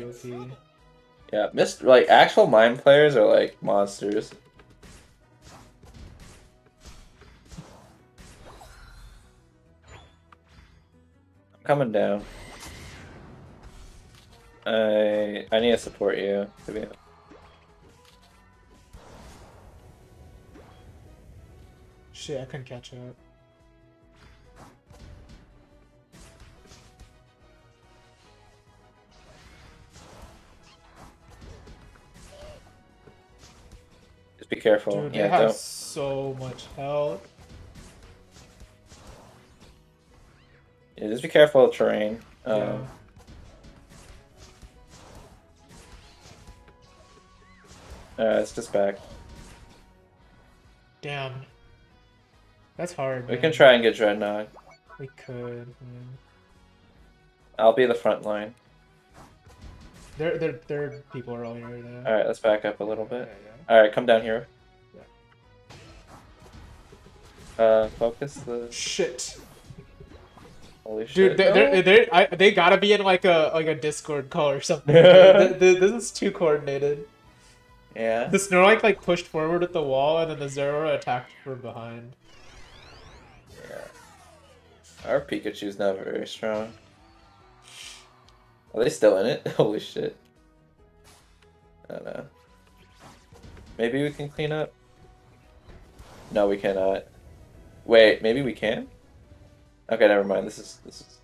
Yeah, like actual mine players are like monsters. I'm coming down. I need to support you to be. Shit, I couldn't catch up. Just be careful. Dude, they Yeah, have don't. so much health. Yeah, just be careful of terrain. Yeah. It's just back. Damn. That's hard, We man. can try and get Dreadnought. We could. Man. I'll be the front line. Their people are all here right now. Alright, let's back up a little bit. Yeah. Alright, come down here. Focus the... Shit. Holy shit. Dude, they gotta be in like a Discord call or something. This is too coordinated. Yeah. The Snorlax like pushed forward at the wall, and then the Zeraora attacked from behind. Yeah. Our Pikachu's not very strong. Are they still in it? Holy shit. I don't know. Maybe we can clean up? No, we cannot. Wait, maybe we can? Okay, never mind. This is...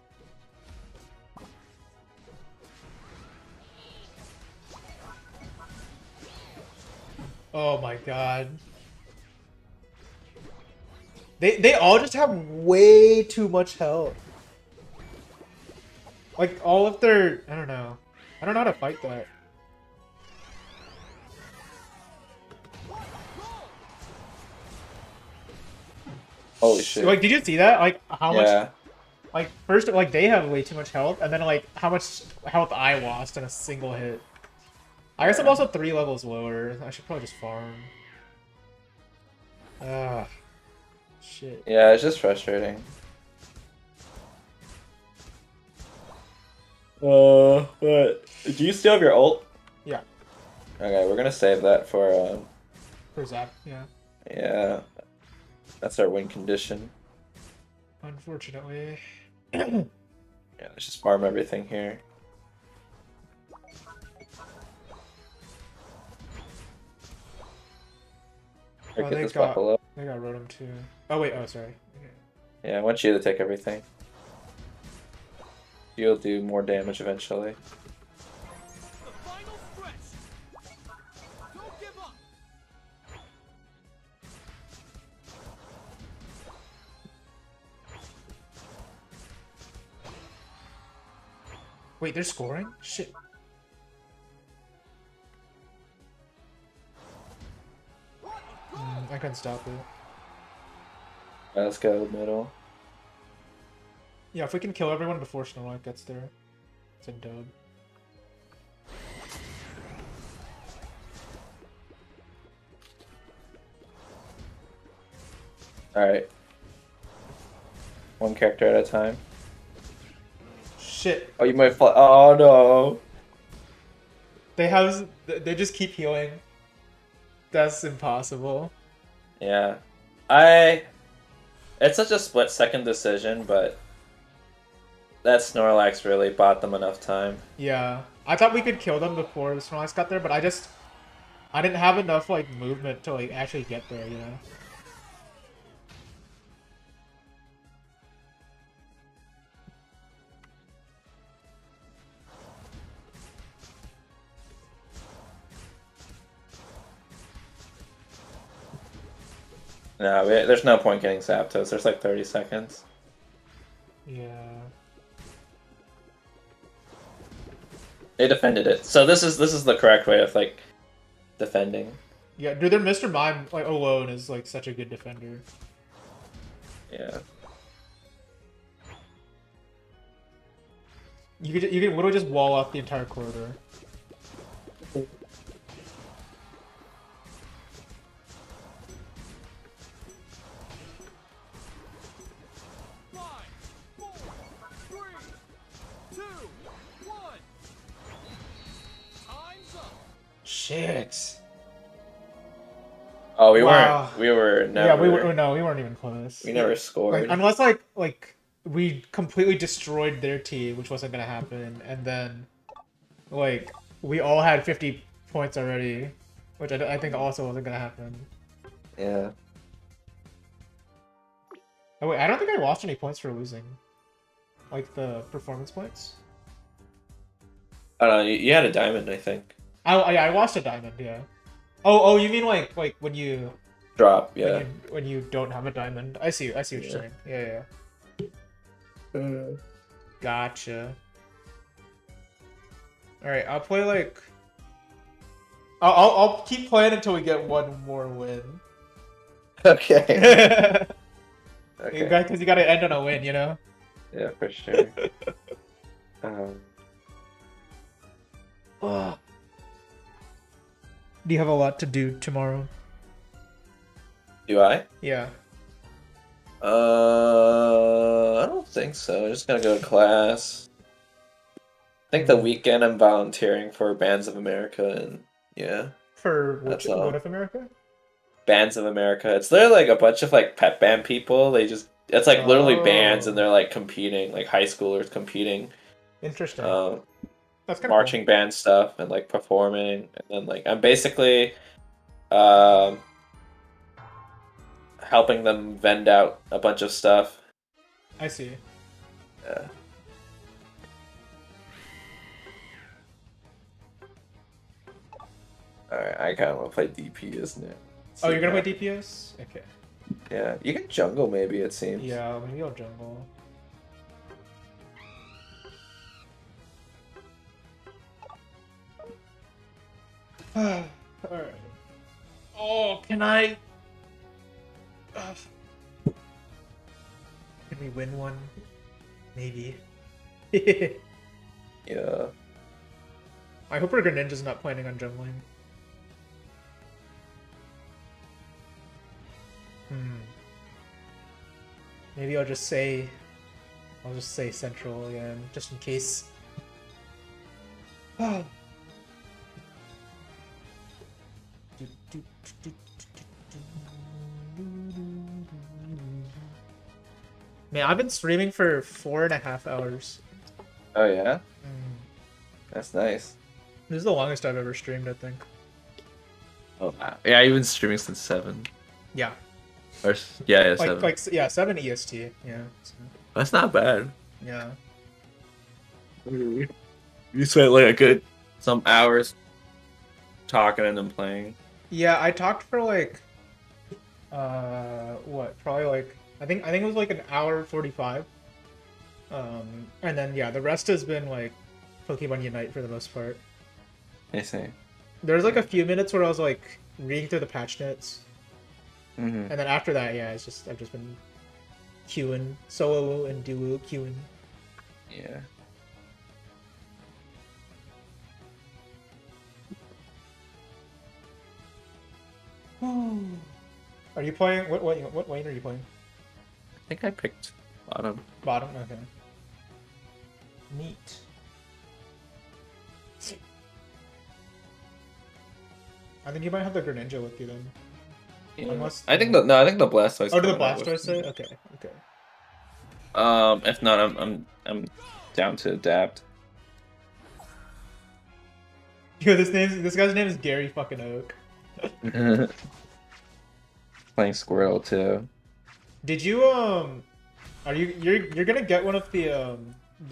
Oh my god. They all just have way too much health. Like all of their... I don't know how to fight that. Holy shit. Like, did you see that? Like how much... Yeah. Like first, like they have way too much health, and then like how much health I lost in a single hit. I guess I'm also 3 levels lower. I should probably just farm. Ah, shit. Yeah, it's just frustrating. But do you still have your ult? Yeah. Okay, we're gonna save that for Zap, yeah. yeah. That's our win condition. Unfortunately. Yeah, let's just farm everything here. Or Oh, get they this got buffalo. Rotom too. Oh wait, oh sorry. Okay. Yeah, I want you to take everything. You'll do more damage eventually. The final stretch. Don't give up. Wait, they're scoring? Shit. I couldn't stop it. Alright, let's go middle. Yeah, if we can kill everyone before Snorlax gets there, it's a dub. Alright. One character at a time. Shit. Oh, you might fly. Oh no. They just keep healing. That's impossible. Yeah. It's such a split-second decision, but that Snorlax really bought them enough time. Yeah. I thought we could kill them before the Snorlax got there, but I didn't have enough like movement to like actually get there, you know. No, there's no point getting Zapdos. There's like 30 seconds. Yeah. They defended it. So this is the correct way of like defending. Yeah, dude, their Mr. Mime like alone is like such a good defender. Yeah. You could literally just wall off the entire corridor. Shit. Oh, Wow. we were never. Yeah, we weren't even close. We never scored. Like, unless like we completely destroyed their team, which wasn't gonna happen, and then like we all had 50 points already, which I think also wasn't gonna happen. Yeah. Oh wait, I don't think I lost any points for losing. Like the performance points. I don't know. You had a diamond, I think. I lost a diamond, yeah. Oh, you mean like when you Drop, yeah. when you don't have a diamond? I see what you're saying. Yeah. Gotcha. All right, I'll play like. I'll keep playing until we get one more win. Okay. Okay. Because you gotta end on a win, you know. Yeah, for sure. Do you have a lot to do tomorrow? Do I? Yeah. I don't think so. I'm just gonna go to class. I think the weekend I'm volunteering for Bands of America, and yeah. For That's what all. of America? Bands of America. It's literally like a bunch of like pep band people. It's like literally bands, and they're like competing, like high schoolers competing. Interesting. That's kind of Marching band stuff and like performing, and then like I'm basically helping them vend out a bunch of stuff. I see. Yeah. Alright, I kind of want to play DP, isn't it? Oh, you're gonna play DPS? Okay. Yeah, you can jungle maybe, it seems. Yeah, maybe I'll jungle. Alright. Oh, can I? Can we win one? Maybe. Yeah. I hope our Greninja's not planning on jungling. Maybe I'll just say central again, just in case. Oh. Man, I've been streaming for 4.5 hours. Oh yeah? That's nice. This is the longest I've ever streamed, I think. Oh wow. Yeah, I've been streaming since 7. Yeah. Or yeah, 7. Like 7 EST. Yeah. So, That's not bad. yeah. You spent like a good some hours talking and then playing. Yeah, I talked for like what? Probably like I think it was like an hour 45. And then yeah, the rest has been like Pokemon Unite for the most part. I see. There's like a few minutes where I was like reading through the patch notes. Mm-hmm. And then after that, yeah, I've just been queuing, solo and duo queuing. Yeah. Are you playing? What lane are you playing? I think I picked bottom. Bottom. Okay. Neat. I think you might have the Greninja with you then. Yeah. Unless- I think the Blastoise. Oh, did the coming out with Blastoise me. say? Okay, okay. If not, I'm down to adapt. Yo, this guy's name is Gary fucking Oak. Playing Squirtle too. Did you are you're gonna get one of the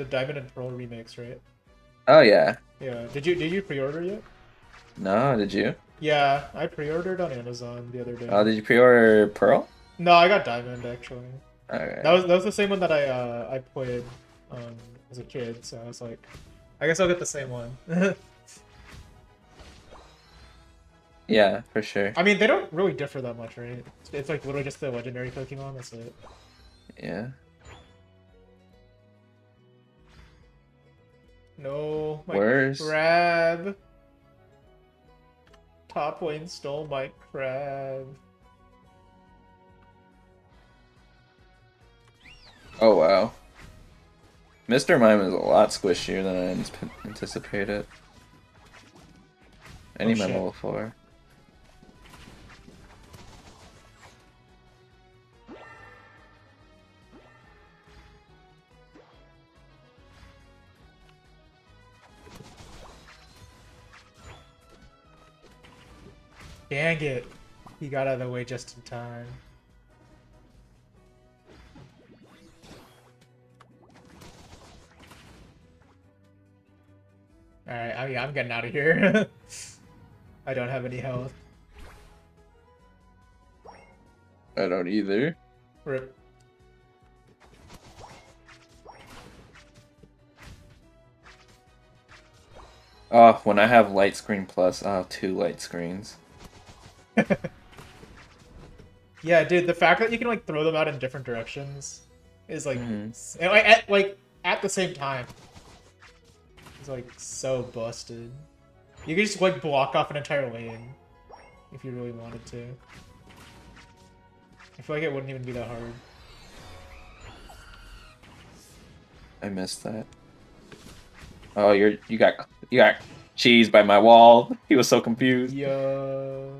Diamond and Pearl remakes, right? Oh yeah. Yeah. Did you pre-order yet? No, did you? Yeah, I pre-ordered on Amazon the other day. Oh, did you pre-order Pearl? No, I got Diamond actually. Okay. That was the same one that I played as a kid, so I was like, I guess I'll get the same one. Yeah, for sure. I mean, they don't really differ that much, right? It's like literally just the legendary Pokemon. That's it. Yeah. No, my Where's crab. Top lane stole my crab. Oh wow. Mr. Mime is a lot squishier than I anticipated. I need my shit. level 4. Dang it. He got out of the way just in time. Alright, I mean, I'm getting out of here. I don't have any health. I don't either. Rip. Oh, when I have light screen plus, I'll have 2 light screens. Yeah, dude, the fact that you can like throw them out in different directions is like, Mhm. at the same time, it's like so busted. You could just like block off an entire lane if you really wanted to. I feel like it wouldn't even be that hard. I missed that. Oh, you got cheesed by my wall. He was so confused. Yo.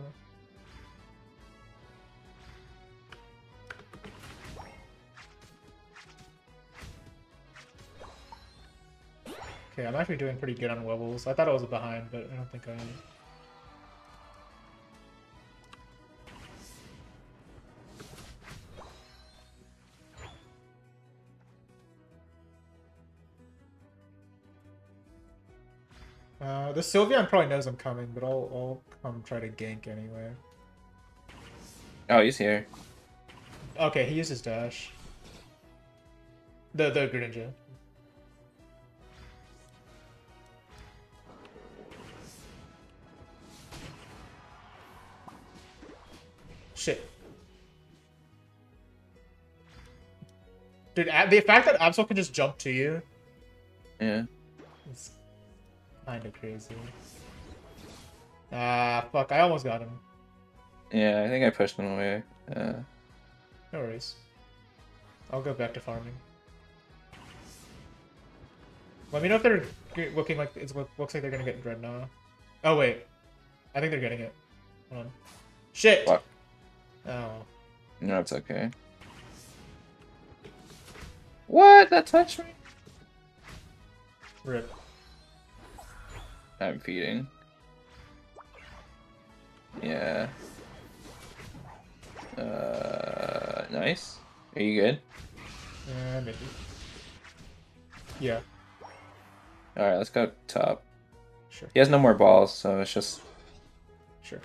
Okay, I'm actually doing pretty good on levels. I thought I was behind, but I don't think I am. The Sylveon probably knows I'm coming, but I'll come try to gank anyway. Oh, he's here. Okay, he uses dash. The Greninja. Shit. Dude, the fact that Absol can just jump to you Yeah. is kind of crazy. Ah, fuck, I almost got him. Yeah, I think I pushed him away. No worries. I'll go back to farming. Let me know if they're looking like looks like they're gonna get Dreadnought. Oh wait, I think they're getting it. Hold on. Shit. Fuck. Oh. No, it's okay. What? That touched me? Rip. I'm feeding. Yeah. Nice. Are you good? Maybe. Yeah. Alright, let's go top. Sure. He has no more balls, so it's just... Sure.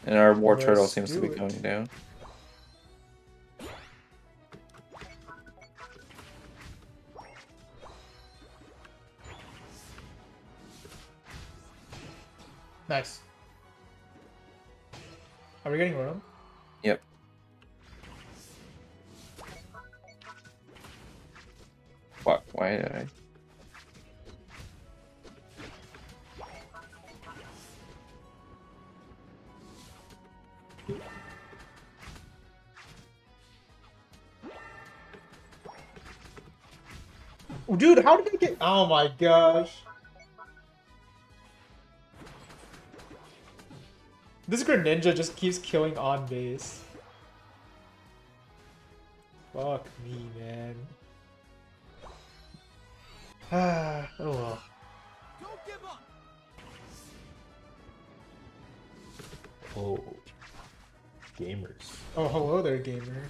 And our war Let's turtle seems to do be it. going down. Nice. Are we getting room? Yep. Fuck, why did I... Dude, how did I get? Oh my gosh. This Greninja just keeps killing on base. Fuck me, man. Ah, oh well. Don't give up. Oh, gamers. Oh, hello there, gamer.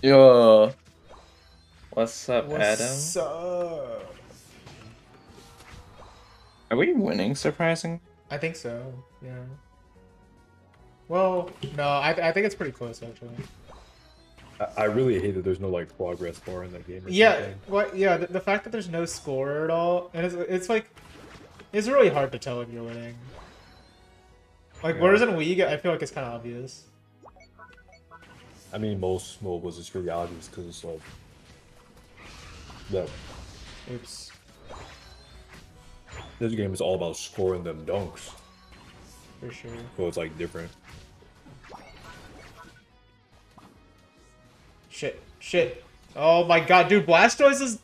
Yo. What's up, Adam? What's up? Are we winning, surprising? I think so, yeah. Well, no, I think it's pretty close, actually. I really hate that there's no like progress bar in that game. Or Yeah, something. what? Yeah, the fact that there's no score at all, and it's like, it's really hard to tell if you're winning. Like, Yeah. whereas in Wii, I feel like it's kind of obvious. I mean, most MOBAs is really obvious because it's like that. Oops. This game is all about scoring them dunks, For sure. so it's like different. Shit. Oh my god, dude, Blastoise is...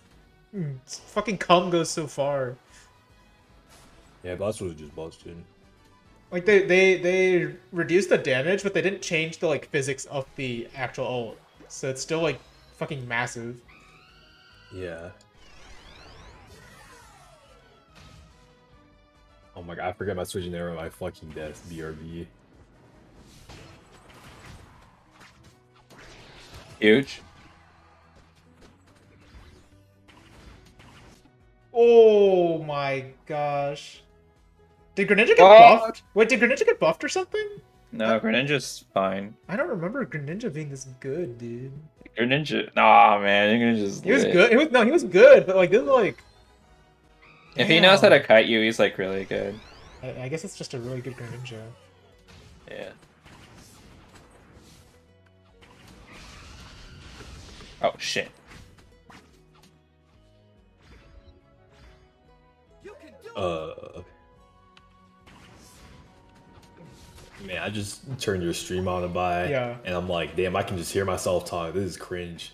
fucking cum goes so far. Yeah, but that's what just busted. Like, they reduced the damage, but they didn't change the, like, physics of the actual ult. So it's still, like, fucking massive. Yeah. Oh my god, I forget my switching arrow. I fucking death. BRB. Huge. Oh my gosh. Did Greninja get What? buffed? Wait, did Greninja get buffed or something? No, Greninja's fine. I don't remember Greninja being this good, dude. Greninja, nah, man, Greninja's He was lit. good. He was good, but like this is like. If he knows how to Damn. kite you, he's like really good. I guess it's just a really good Greninja. Yeah. Oh shit. You can do it. Man, I just turned your stream on and by, Yeah. and I'm like, damn, I can just hear myself talk. This is cringe.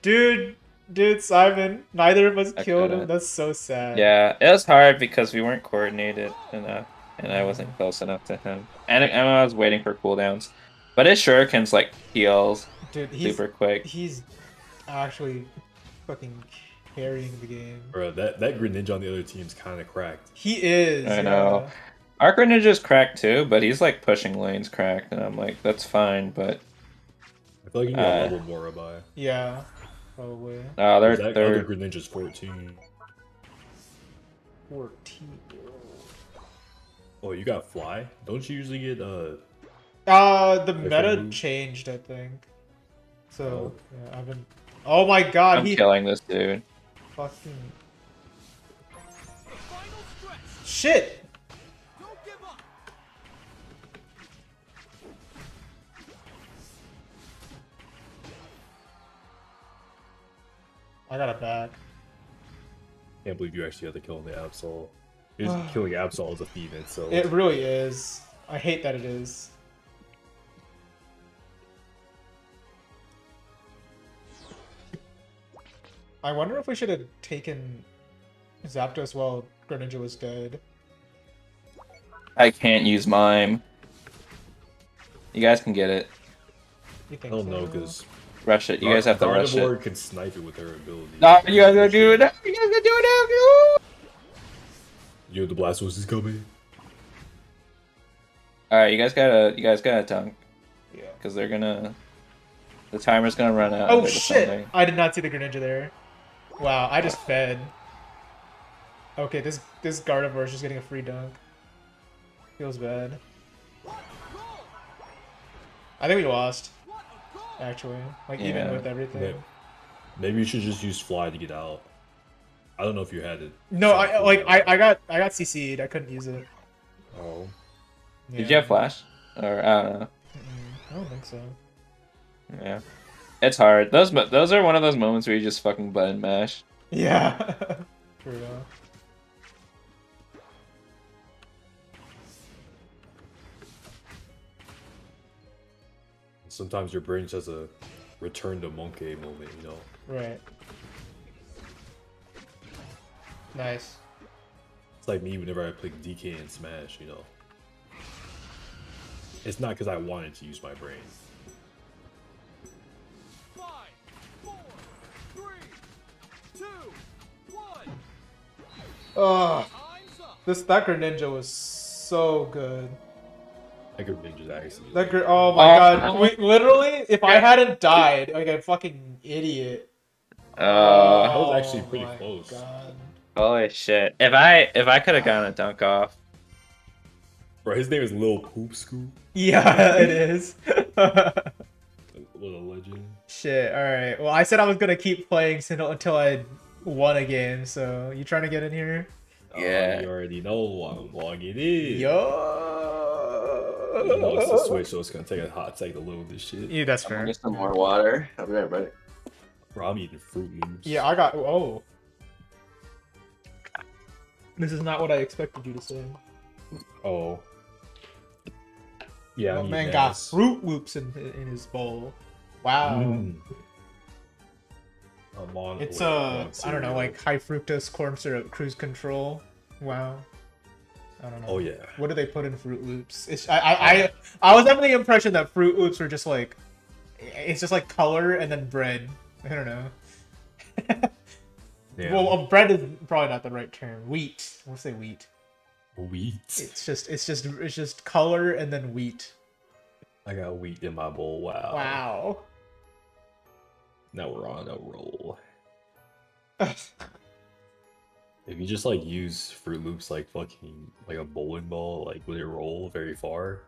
Dude, Simon, neither of us I killed him. couldn't. That's so sad. Yeah, it was hard because we weren't coordinated enough, and I wasn't close enough to him. And I was waiting for cooldowns. But his shurikens like heals Dude, he's super quick. he's actually fucking carrying the game. Bro, that Greninja on the other team's kind of cracked. He is. I know. yeah. Our Greninja's cracked too, but he's like pushing lanes cracked, and I'm like, that's fine, but I feel like you need a level more by. Yeah, probably. no, That other they're Greninja's 14. 14. Oh, you got fly? Don't you usually get The Different meta move? changed, I think. So Oh. yeah, I've been. Oh my god, I'm he killing this dude. fucking Final stretch. shit. Don't give up. I got it back. Can't believe you actually had to kill the Absol. Just killing Absol is a feat in itself. It really is. I hate that it is. I wonder if we should have taken Zapdos while Greninja was dead. I can't use mime. You guys can get it. You I think don't so? know, because Rush it. You guys have to rush Gardevoir it. can snipe it with their ability. No, you guys gotta do it. You guys gotta do it. You know the Blastoise is coming. All right, you guys gotta dunk Yeah. because they're gonna. The timer's gonna run out. Oh They're shit! defending. I did not see the Greninja there. Wow, I just fed. Okay, this Gardevoir is just getting a free dunk. Feels bad. I think we lost. Actually, like even Yeah. with everything. Maybe you should just use fly to get out. I don't know if you had it. No, I got CC'd. I couldn't use it. Oh. Did you have flash? Or I don't know. I don't think so. Yeah, it's hard. Those are one of those moments where you just fucking button mash. Yeah. For real. Sometimes your brain just has a return to monkey moment, you know? Right. Nice. It's like me whenever I play DK and Smash, you know? It's not because I wanted to use my brain. 5, 4, 3, 2, 1. Oh, Time's up. that Greninja was so good. I could ninja actually. Oh my god. Literally, if I hadn't died, like a fucking idiot. Uh, That was actually pretty my close. God. holy shit. If I could have gotten a dunk off. Bro, his name is Lil Poop Scoop. Yeah, it is. What a legend. Shit, alright. Well, I said I was gonna keep playing until I won a game, so you trying to get in here? Yeah. You already know I'm logging in. Yo! He wants to switch, so it's gonna take a hot second to load this shit. Yeah, that's I'm fair. gonna get some more water. I'll be right back. Bro, I'm eating Fruit Loops. Yeah, I got. Oh. This is not what I expected you to say. Oh. Yeah, My I'm man eating got ass. Fruit Loops in his bowl. Wow. Mm. I'm on- It's wait, I'm on I don't know, cereal. like high fructose corn syrup cruise control. Wow. I don't know. Oh yeah. What do they put in Fruit Loops? I was under the impression that Fruit Loops were just like, it's just like color and then bread. I don't know. Yeah. Well, bread is probably not the right term. Wheat. We'll say wheat. Wheat. It's just color and then wheat. I got wheat in my bowl. Wow. Wow. Now we're on a roll. If you just like use Fruit Loops like fucking like a bowling ball, like would it roll very far?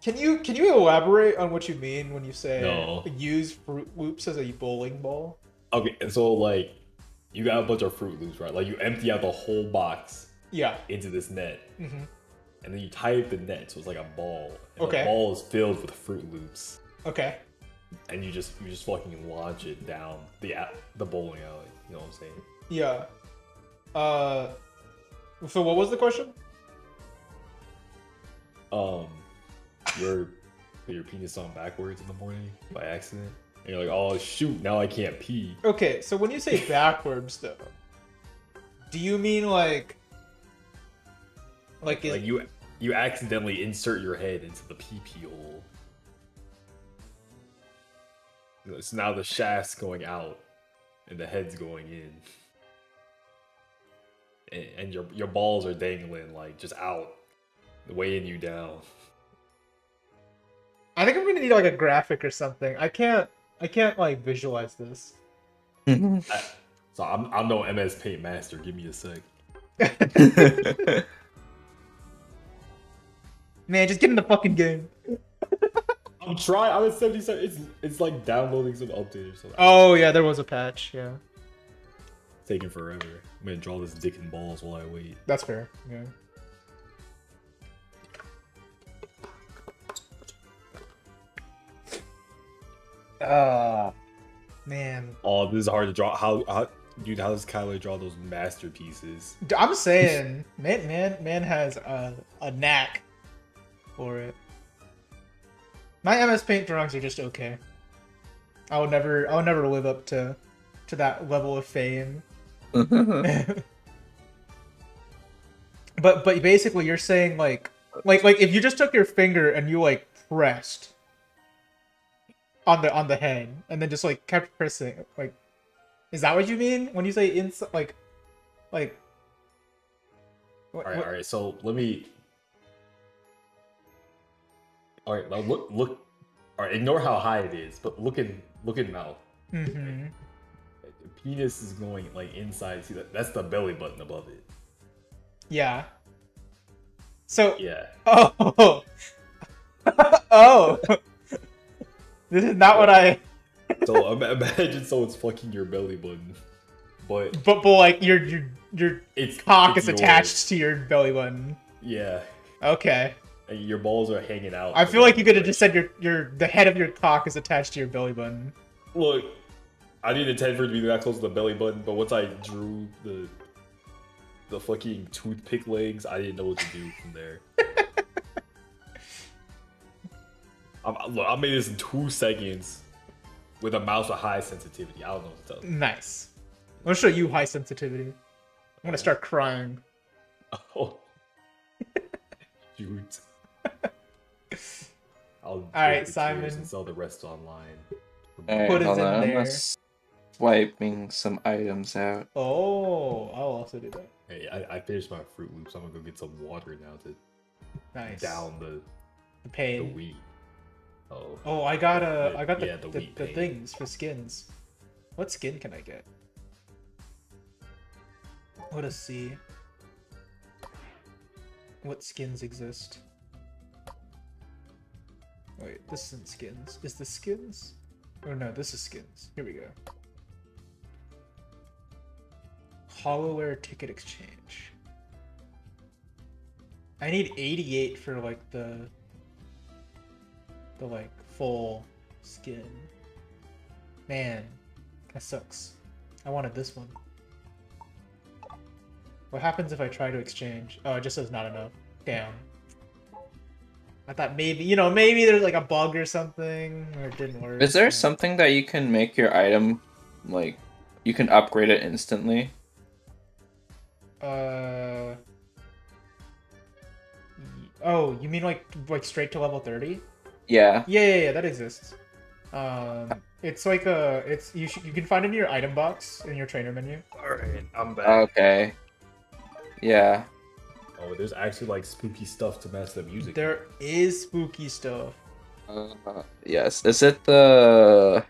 Can you elaborate on what you mean when you say No. use Fruit Loops as a bowling ball? Okay, so like you got a bunch of Fruit Loops, right? Like you empty out the whole box Yeah. into this net, Mm-hmm. and then you tie up the net so it's like a ball. And Okay. The ball is filled with Fruit Loops, Okay. and you just fucking launch it down the bowling alley. You know what I'm saying? Yeah. So what was the question? Your put your penis on backwards in the morning by accident, and you're like, oh shoot, now I can't pee. Okay, so when you say backwards though, do you mean like is, Like you accidentally insert your head into the pee hole. So now the shaft's going out and the head's going in. And your balls are dangling like just out, weighing you down. I think I'm gonna need like a graphic or something. I can't like visualize this. So I'm no MS Paint master. Give me a sec. Man, just get in the fucking game. I'm trying. I'm at 77. It's like downloading some update or something. Oh yeah, there was a patch. Yeah, It's taking forever. I'm gonna draw this dick and balls while I wait. that's fair. Yeah. Man. Oh, this is hard to draw. Dude, how does Kyler draw those masterpieces? I'm saying, man has a knack for it. My MS Paint drawings are just okay. I would never live up to that level of fame. But basically, you're saying like if you just took your finger and you like pressed on the head and then just like kept pressing, like, is that what you mean when you say inside? Like. All right. So let me. All right, now look. All right, ignore how high it is, but look in mouth. Mm-hmm. The penis is going like inside. See that's the belly button above it. Yeah. So. Yeah. Oh. Oh. This is not what I. So imagine someone's fucking your belly button, but like your cock is yours. attached to your belly button. Yeah, Okay. and your balls are hanging out. I feel like you could have just said the head of your cock is attached to your belly button. Look, I didn't intend for it to be that close to the belly button, but once I drew the fucking toothpick legs, I didn't know what to do from there. I made this in 2 seconds with a mouse with high sensitivity. I don't know what to tell you. Nice. I'm gonna show you high sensitivity. I'm gonna start crying. Oh. Shoot. I'll right, break the tiers Simon. and sell the rest online. Alright, Put us hold in on. I'm there. swiping some items out. Oh, I'll also do that. Hey, I finished my Fruit Loops. I'm gonna go get some water now to Nice. down the pain. wheat. Oh. Oh, I got Yeah, the wheat pain. things for skins. What skin can I get? Let us see. What skins exist? Wait, this isn't skins. Is this skins? Oh no, this is skins. Here we go. Hollowware ticket exchange. I need 88 for like the like full skin. Man, that sucks. I wanted this one. What happens if I try to exchange? Oh, it just says not enough. Damn. I thought maybe, you know, maybe there's like a bug or something, or it didn't work. Is there Yeah. something that you can make your item, like, you can upgrade it instantly? Oh, you mean like straight to level 30? Yeah. Yeah, that exists. It's like you can find it in your item box in your trainer menu. Alright, I'm back. Okay. Yeah. Oh, there's actually like spooky stuff to match the music. There is spooky stuff. Yes. Is it the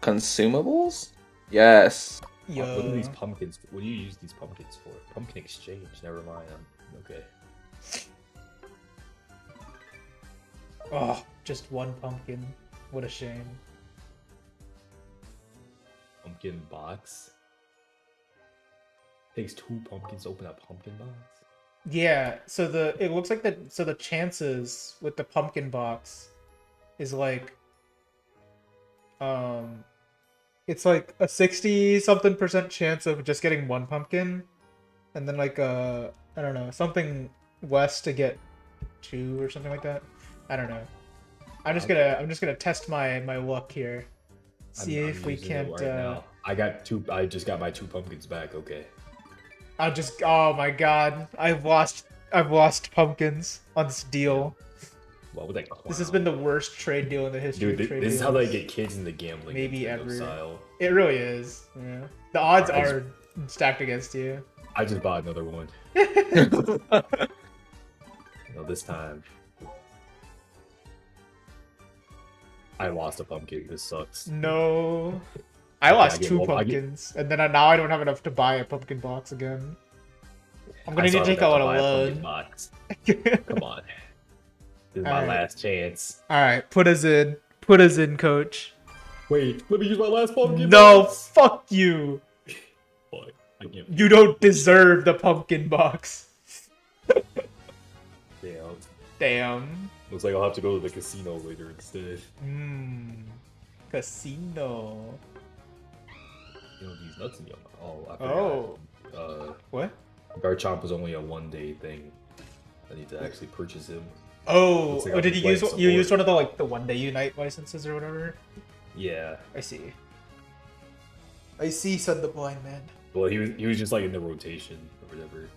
consumables? Yes. What are these Yo. pumpkins? What do you use these pumpkins for? Pumpkin exchange. Never mind. Okay. Oh, just one pumpkin. What a shame. Pumpkin box. Takes 2 pumpkins to open a pumpkin box. Yeah, so it looks like the chances with the pumpkin box is like it's like a 60-something% chance of just getting 1 pumpkin, and then like I don't know, something less to get 2 or something like that. I don't know. I'm just gonna test my luck here. See I'm if we using it can't now. I just got my 2 pumpkins back. Okay. oh my god. I've lost pumpkins on this deal. What was that? This has been the worst trade deal in the history Dude, of trade this is deals. how they get kids into gambling. Maybe Nintendo ever. Style. It really is. Yeah. The odds I just- are stacked against you. I just bought another one. This time. I lost a pumpkin. This sucks. No. I Okay, lost I get 2 one- I get- pumpkins, and then now I don't have enough to buy a pumpkin box again. I'm gonna I need still to take have out to a buy pumpkin loan. box. Come on. This is my Alright. last chance. Alright, put us in. Put us in, coach. Wait, let me use my last pumpkin No, box. fuck you. Fuck, I can't. You don't deserve the pumpkin box. Damn. Damn. Looks like I'll have to go to the casino later instead. Casino. You know, these nuts in your mouth. Oh, I Oh. forgot. What? Garchomp was only a 1-day thing. I need to actually purchase him. Oh, Looks like oh I'll did be you playing use some you more. used one of the one day unite licenses or whatever? Yeah. I see. I see, said the blind man. Well, he was just like in the rotation or whatever.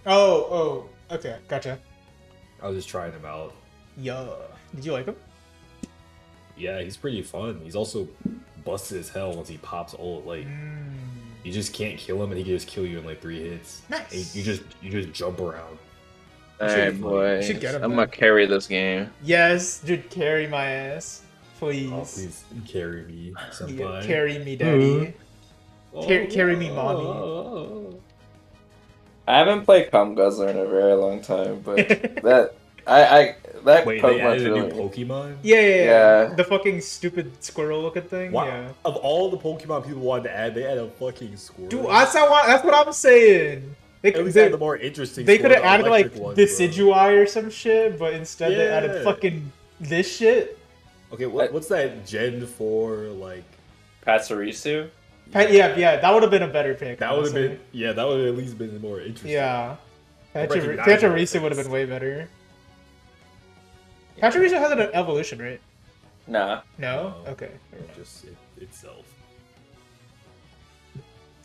Oh, okay, gotcha. I was just trying him out. Yeah. Did you like him? Yeah, he's pretty fun. He's also busted as hell once he pops ult. Like you just can't kill him, and he can just kill you in like 3 hits. Nice. And you just jump around. Alright, boy. should get him I'm then. gonna carry this game. Yes, dude, carry my ass. Please. Oh, please carry me, Yeah, senpai. carry me, daddy. Oh, carry me, mommy. I haven't played Cum Guzzler in a very long time, but that that Wait, they Pokemon's added a new really. Pokemon? Yeah. Yeah. The fucking stupid squirrel looking thing. Wow. Yeah. Of all the Pokemon people wanted to add, they added a fucking squirrel. Dude, that's what I'm saying. At least they had the more interesting. They could have squirrel, added like electric ones, bro. Decidueye or some shit, but instead they added Yeah. fucking this shit. Okay, what's that Gen 4 like? Patsurisu? Yeah, that would have been a better pick. That would have honestly. been that would have at least been more interesting. Yeah. recognizable Pachirisu would have things. been way better. Pachirisu has an evolution, right? Nah. No? No. Okay. Just itself.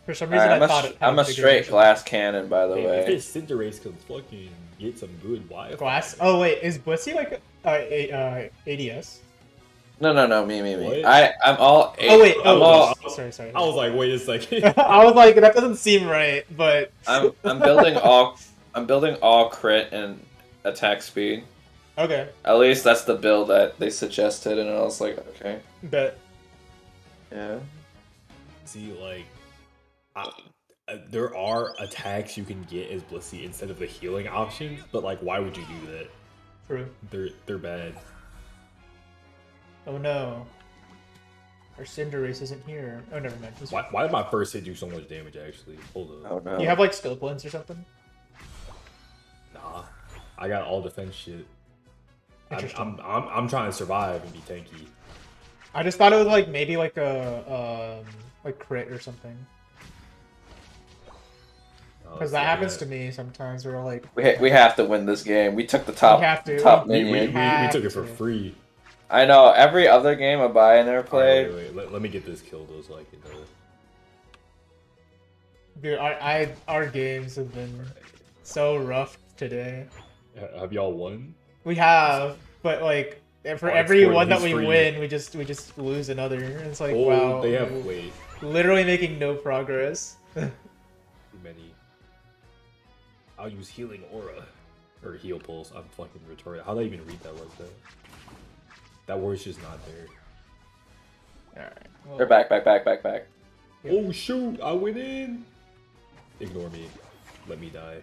For some reason, I thought it had I'm a bigger straight version. glass cannon, by the Hey, if way. this Cinderace could fucking get some good Wi-Fi. Glass. Oh wait, is Blissey like ADS? No, me. What? I'm all. Oh wait, I'm all. sorry. I was like, wait a second. I was like, that doesn't seem right, but I'm building all. I'm building all crit and attack speed. okay, At least that's the build that they suggested, and I was like, okay, but yeah. See, like, there are attacks you can get as Blissey instead of the healing options, but like, why would you do that? true. They're bad. Oh no, our Cinderace isn't here. Oh, never mind. Why did my first hit do so much damage? Actually, hold up. Oh no. You have like skill points or something? Nah, I got all defense shit. Interesting. I'm trying to survive and be tanky. I just thought it was like maybe like a like crit or something. Because that happens to me sometimes. Where like We have to win this game. We took the top have to. top We minion. took it for free. I know every other game I never played. Wait. Let me get this kill though, so I can. Dude, our games have been so rough today. Have y'all won? We have, but like for Oh, every it's one that free. we win, we just lose another. It's like Oh, wow, they have wait. literally making no progress. Too many. I'll use healing aura or heal pulse. I'm fucking retarded. How do I even read that like that? That word's just not there. Alright. Well, They're back. Oh shoot! I went in. Ignore me. Let me die.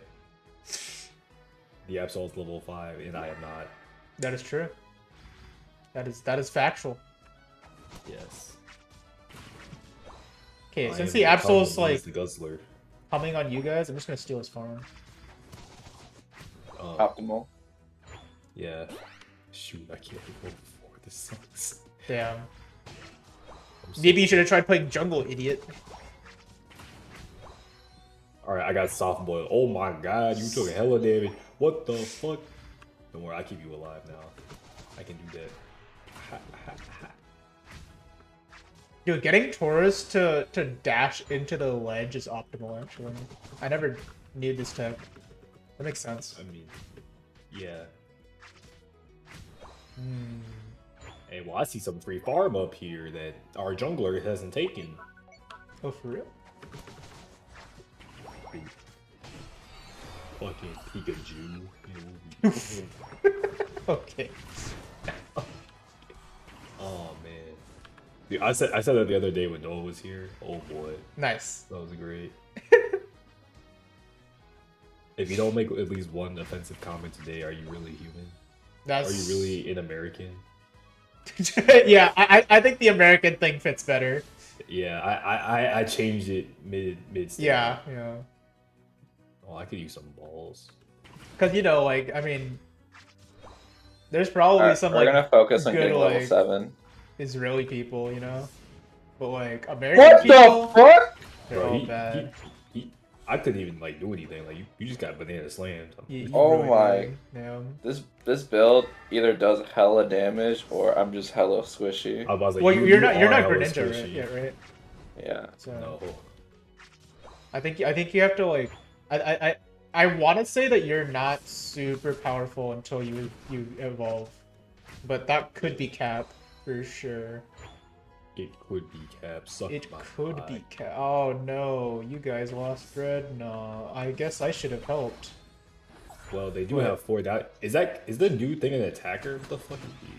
The Absol's level 5, and I am not. that is true. That is factual. Yes. Okay, I since am the Absol's becoming like the Guzzler. coming on you guys, I'm just gonna steal his farm. Optimal. Yeah. Shoot! I can't go for this sucks. Damn. I'm so- Maybe you should have tried playing jungle, idiot. Alright, I got soft boil. Oh my god, you took a hella damage. What the fuck? Don't worry, I keep you alive now. I can do that. Ha, ha, ha. Dude, getting Taurus to dash into the ledge is optimal, actually. I never knew this tech. That makes sense. I mean, yeah. Hmm. Hey, well, I see some free farm up here that our jungler hasn't taken. Oh, for real? Fucking Pikachu. You know. Okay. Oh man. Dude, I said that the other day when Noah was here. Oh boy, Nice. that was great. If you don't make at least one offensive comment today, are you really human? That's... Are you really an American? Yeah, I think the American thing fits better. Yeah, I changed it mid. Yeah. Oh, I could use some balls. Because, you know, like, I mean... There's probably Alright, some, we're like, gonna focus on good, getting level like, 7. Israeli people, you know? But, like, American What people... the fuck? They're Bro, all bad. I couldn't even like do anything. Like you just got banana slammed. You Oh really my. do. Yeah. This build either does hella damage or I'm just hella squishy. I was like, Well, you're not are hella Greninja, right? squishy. Yeah, right? Yeah. So... No. I think you have to like I want to say that you're not super powerful until you evolve, but that could be cap for sure. It could be cap. Suck It my could eye. be cap. Oh no, you guys lost bread. No, I guess I should have helped. Well, they do What? have 4. That is the new thing an attacker? What the fuck is he?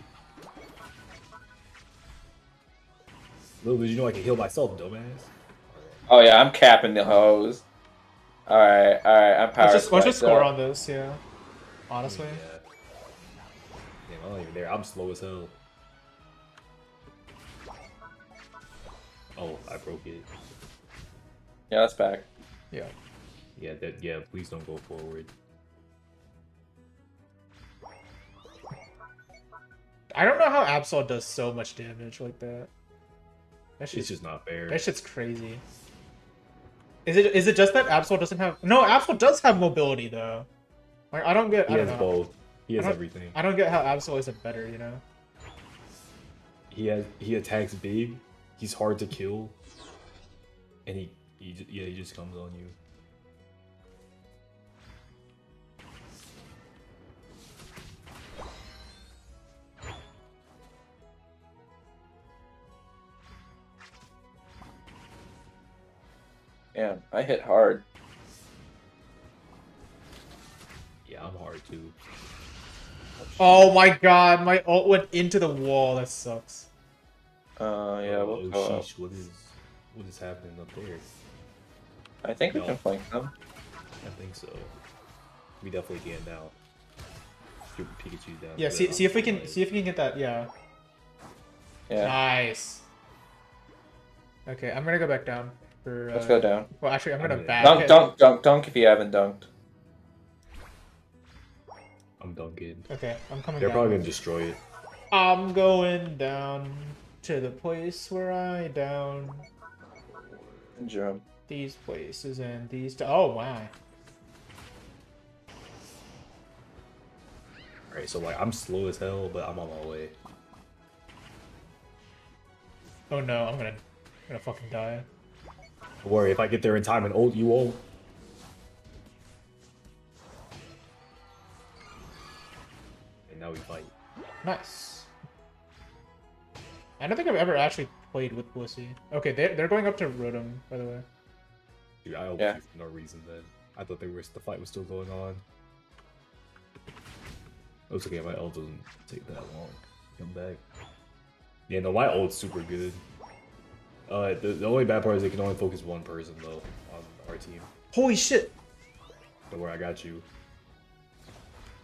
Little did you know I can heal myself, dumbass. Oh yeah, I'm capping the hose. Alright, I'm power Let's just spiked score up. on this, yeah. Honestly, Yeah. Damn, I'm not even there. I'm slow as hell. Oh, I broke it. Yeah, that's back. yeah. Yeah, please don't go forward. I don't know how Absol does so much damage like that. That It's shit's just not fair. That shit's crazy. Is it just that Absol doesn't have... No, Absol does have mobility, though. Like, I don't get... He I don't has know. both. He has I don't- everything. I don't get how Absol isn't better, you know? He attacks big. He's hard to kill. And He just comes on you. Damn, I hit hard. Yeah, I'm hard too. Oh my god, my ult went into the wall. That sucks. Yeah, we'll go up. Sheesh, what is happening up there? I think we No. can flank them. I think so. We definitely can now. Your Pikachu's down. Yeah, see if we can get that. Yeah. Yeah, Nice. Okay, I'm gonna go back down for. let's go down. Well, actually, I'm gonna gonna- back. Dunk if you haven't dunked. I'm dunking. Okay, I'm coming They're down. probably gonna destroy it. I'm going down to the place where I down Drum. these places and these. Oh wow. Alright, so like I'm slow as hell, but I'm on my way. Oh no, I'm gonna fucking die. Don't worry, if I get there in time and ult, you won't. And now we fight. Nice. I don't think I've ever actually played with Blissey. Okay, they're going up to Rotom, by the way. Dude, I ult Yeah. you for no reason then. I thought the fight was still going on. Oh, it's okay, my ult doesn't take that long. Come back. Yeah, no, my ult's super good. The only bad part is they can only focus one person though on our team. Holy shit! Don't worry, I got you.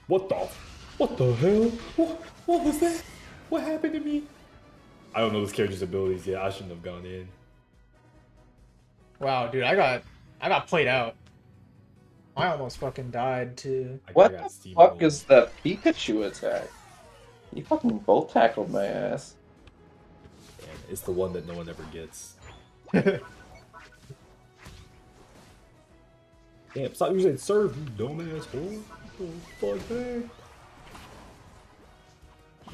What the hell? What was that? What happened to me? I don't know this character's abilities yet. I shouldn't have gone in. Wow, dude, I got played out. I almost fucking died too. What got the steamrolled. fuck is the Pikachu attack? He fucking bolt tackled my ass. Man, it's the one that no one ever gets. Damn, stop using serve, you dumbass fool. What the fuck, man? Are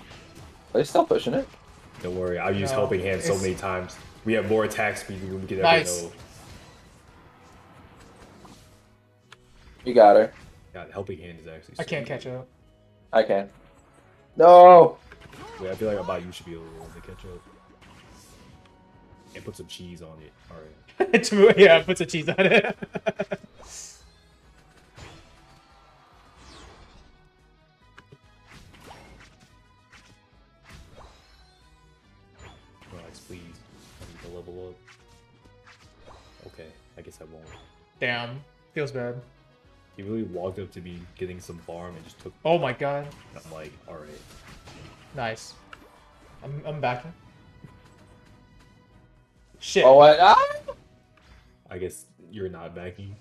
they still pushing it? Don't worry, I've used No, helping hand so it's- many times. We have more attack speed than we could Nice. ever know. You got her. God, helping hand is actually. I so can't good. catch up. I can. No! Wait, I feel like about you should be able to catch up. And put some cheese on it. Alright. Yeah, put some cheese on it. Relax, please. I need to level up. Okay, I guess I won't. Damn, feels bad. He really walked up to me getting some farm and just took. Oh my god, I'm like, alright. nice. I'm backing. Shit. Oh, what? Ah! I guess you're not backing.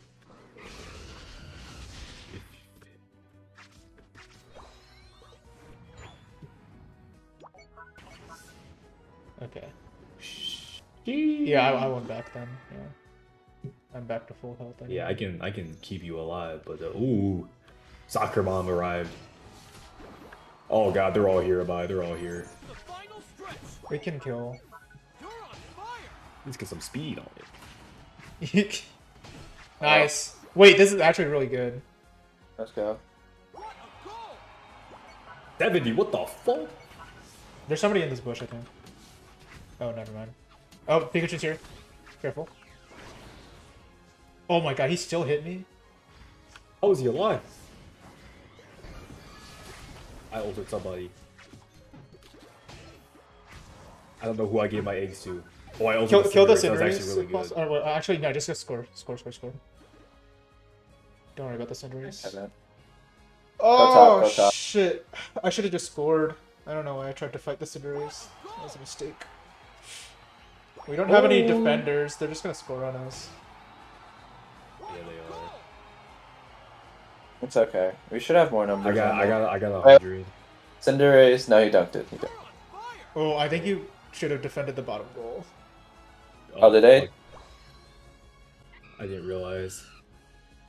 Okay. Yeah, I went back then. Yeah. I'm back to full health. Anyway. Yeah, I can keep you alive, but ooh, soccer mom arrived. Oh god, they're all here, bye. They're all here. The final stretch. We can kill. You're on fire. Let's get some speed on it. Nice. Wait, this is actually really good. Let's go. What a goal. 70, what the fuck? There's somebody in this bush, I think. Oh, never mind. Oh, Pikachu's here. Careful. Oh my god, he still hit me? How is he alive? I ulted somebody. I don't know who I gave my eggs to. Oh, I ulted Kill the Cinderace. That was Cinderace. actually really good. Or, well, actually, no, just score. Score. Don't worry about the I Cinderace. haven't. Oh, go top. shit. I should have just scored. I don't know why I tried to fight the Cinderace. That was a mistake. We don't have any Oh. defenders. They're just gonna score on us. Yeah, they are. It's okay. We should have more numbers. I got on there. 100. Cinderace. No, he dunked it. He dunked. Oh, I think you should have defended the bottom goal. Oh, did they? fuck. I didn't realize.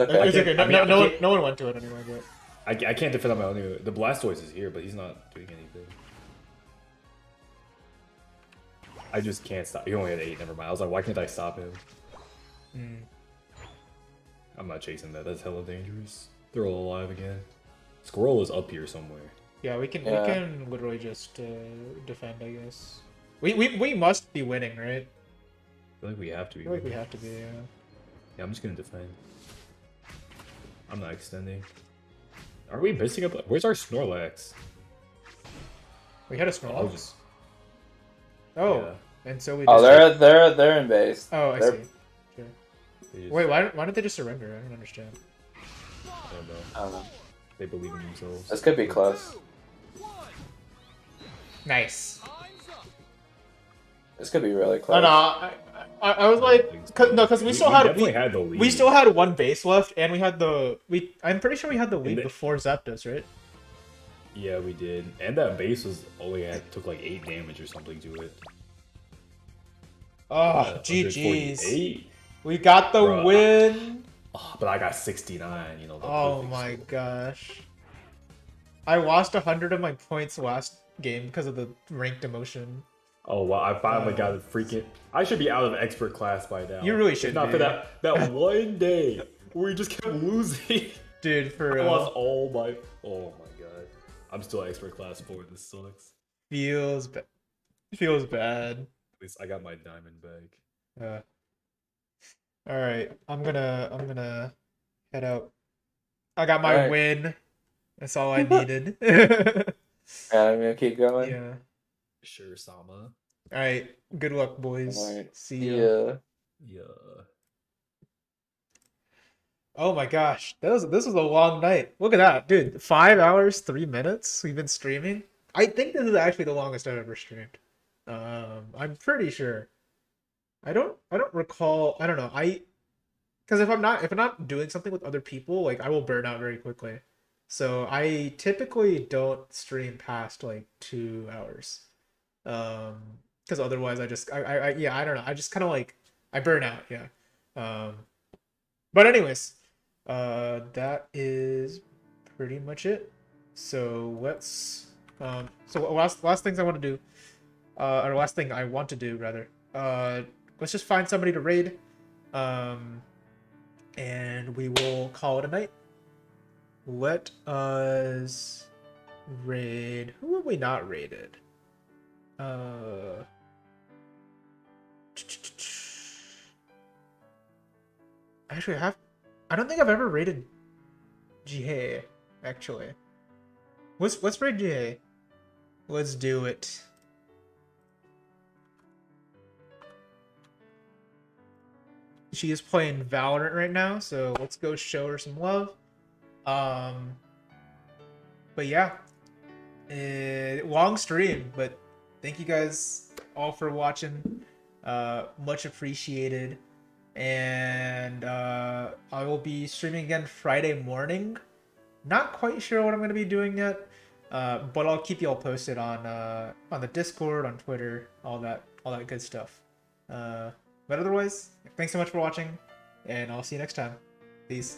Okay. It's okay. I mean, I can't- No one went to it anyway, but... I can't defend on my own. Anyway. The Blastoise is here, but he's not doing anything. I just can't stop. He only had 8. Never mind. I was like, why can't I stop him? Mm. I'm not chasing that. That's hella dangerous. They're all alive again. Squirrel is up here somewhere. Yeah, we can literally just defend, I guess. We must be winning, right? I feel like we have to I be. feel like we have to be. Yeah. Yeah, I'm just gonna defend. I'm not extending. Are we missing up? Where's our Snorlax? We had a Snorlax. Oh, Yeah. and so we. Oh, Just... they're in base. Oh, I They're- see. Sure. Just, Wait, why don't they just surrender? I don't understand. I don't know. I don't know. They believe in themselves. This could be close. Nice. This could be really close. No, no, I was like, because we still definitely had the lead. we still had one base left, and we had I'm pretty sure we had the lead before Zapdos, right? Yeah, we did. And that base was took like 8 damage or something to it. Oh, GG's. 148? We got the Bruh, win. But I got 69, you know. The Oh perfect my score. gosh. I lost 100 of my points last game because of the ranked emotion. Oh wow! I finally got a freaking. I should be out of expert class by now. You really If should not be. for that one day where we just kept losing. Dude, for I real. lost all my. Oh my god! I'm still expert class 4. This sucks. Feels bad. At least I got my diamond bag. All right, I'm gonna head out. I got my All right. win. That's all I needed. And I'm gonna keep going. Yeah. Sure, Sama. All right. Good luck, boys. All right. See ya. Yeah. Yeah. Oh my gosh, this was a long night. Look at that, dude. 5 hours, 3 minutes. We've been streaming. I think this is actually the longest I've ever streamed. I'm pretty sure. I don't recall. I don't know. Because if I'm not doing something with other people, like I will burn out very quickly. So I typically don't stream past like 2 hours. Because otherwise I don't know. I just kind of like I burn out. Yeah. But anyways, that is pretty much it. So let's so last things I want to do, or last thing I want to do rather. Let's just find somebody to raid, and we will call it a night. Let us raid. Who have we not raided? Actually, I don't think I've ever raided Jihei, actually. Let's raid Jihei. Let's do it. She is playing Valorant right now, so let's go show her some love. But yeah, long stream, but thank you guys all for watching. Much appreciated. And I will be streaming again Friday morning. Not quite sure what I'm going to be doing yet, but I'll keep you all posted on the Discord, on Twitter, all that good stuff. But otherwise, thanks so much for watching, and I'll see you next time. Peace.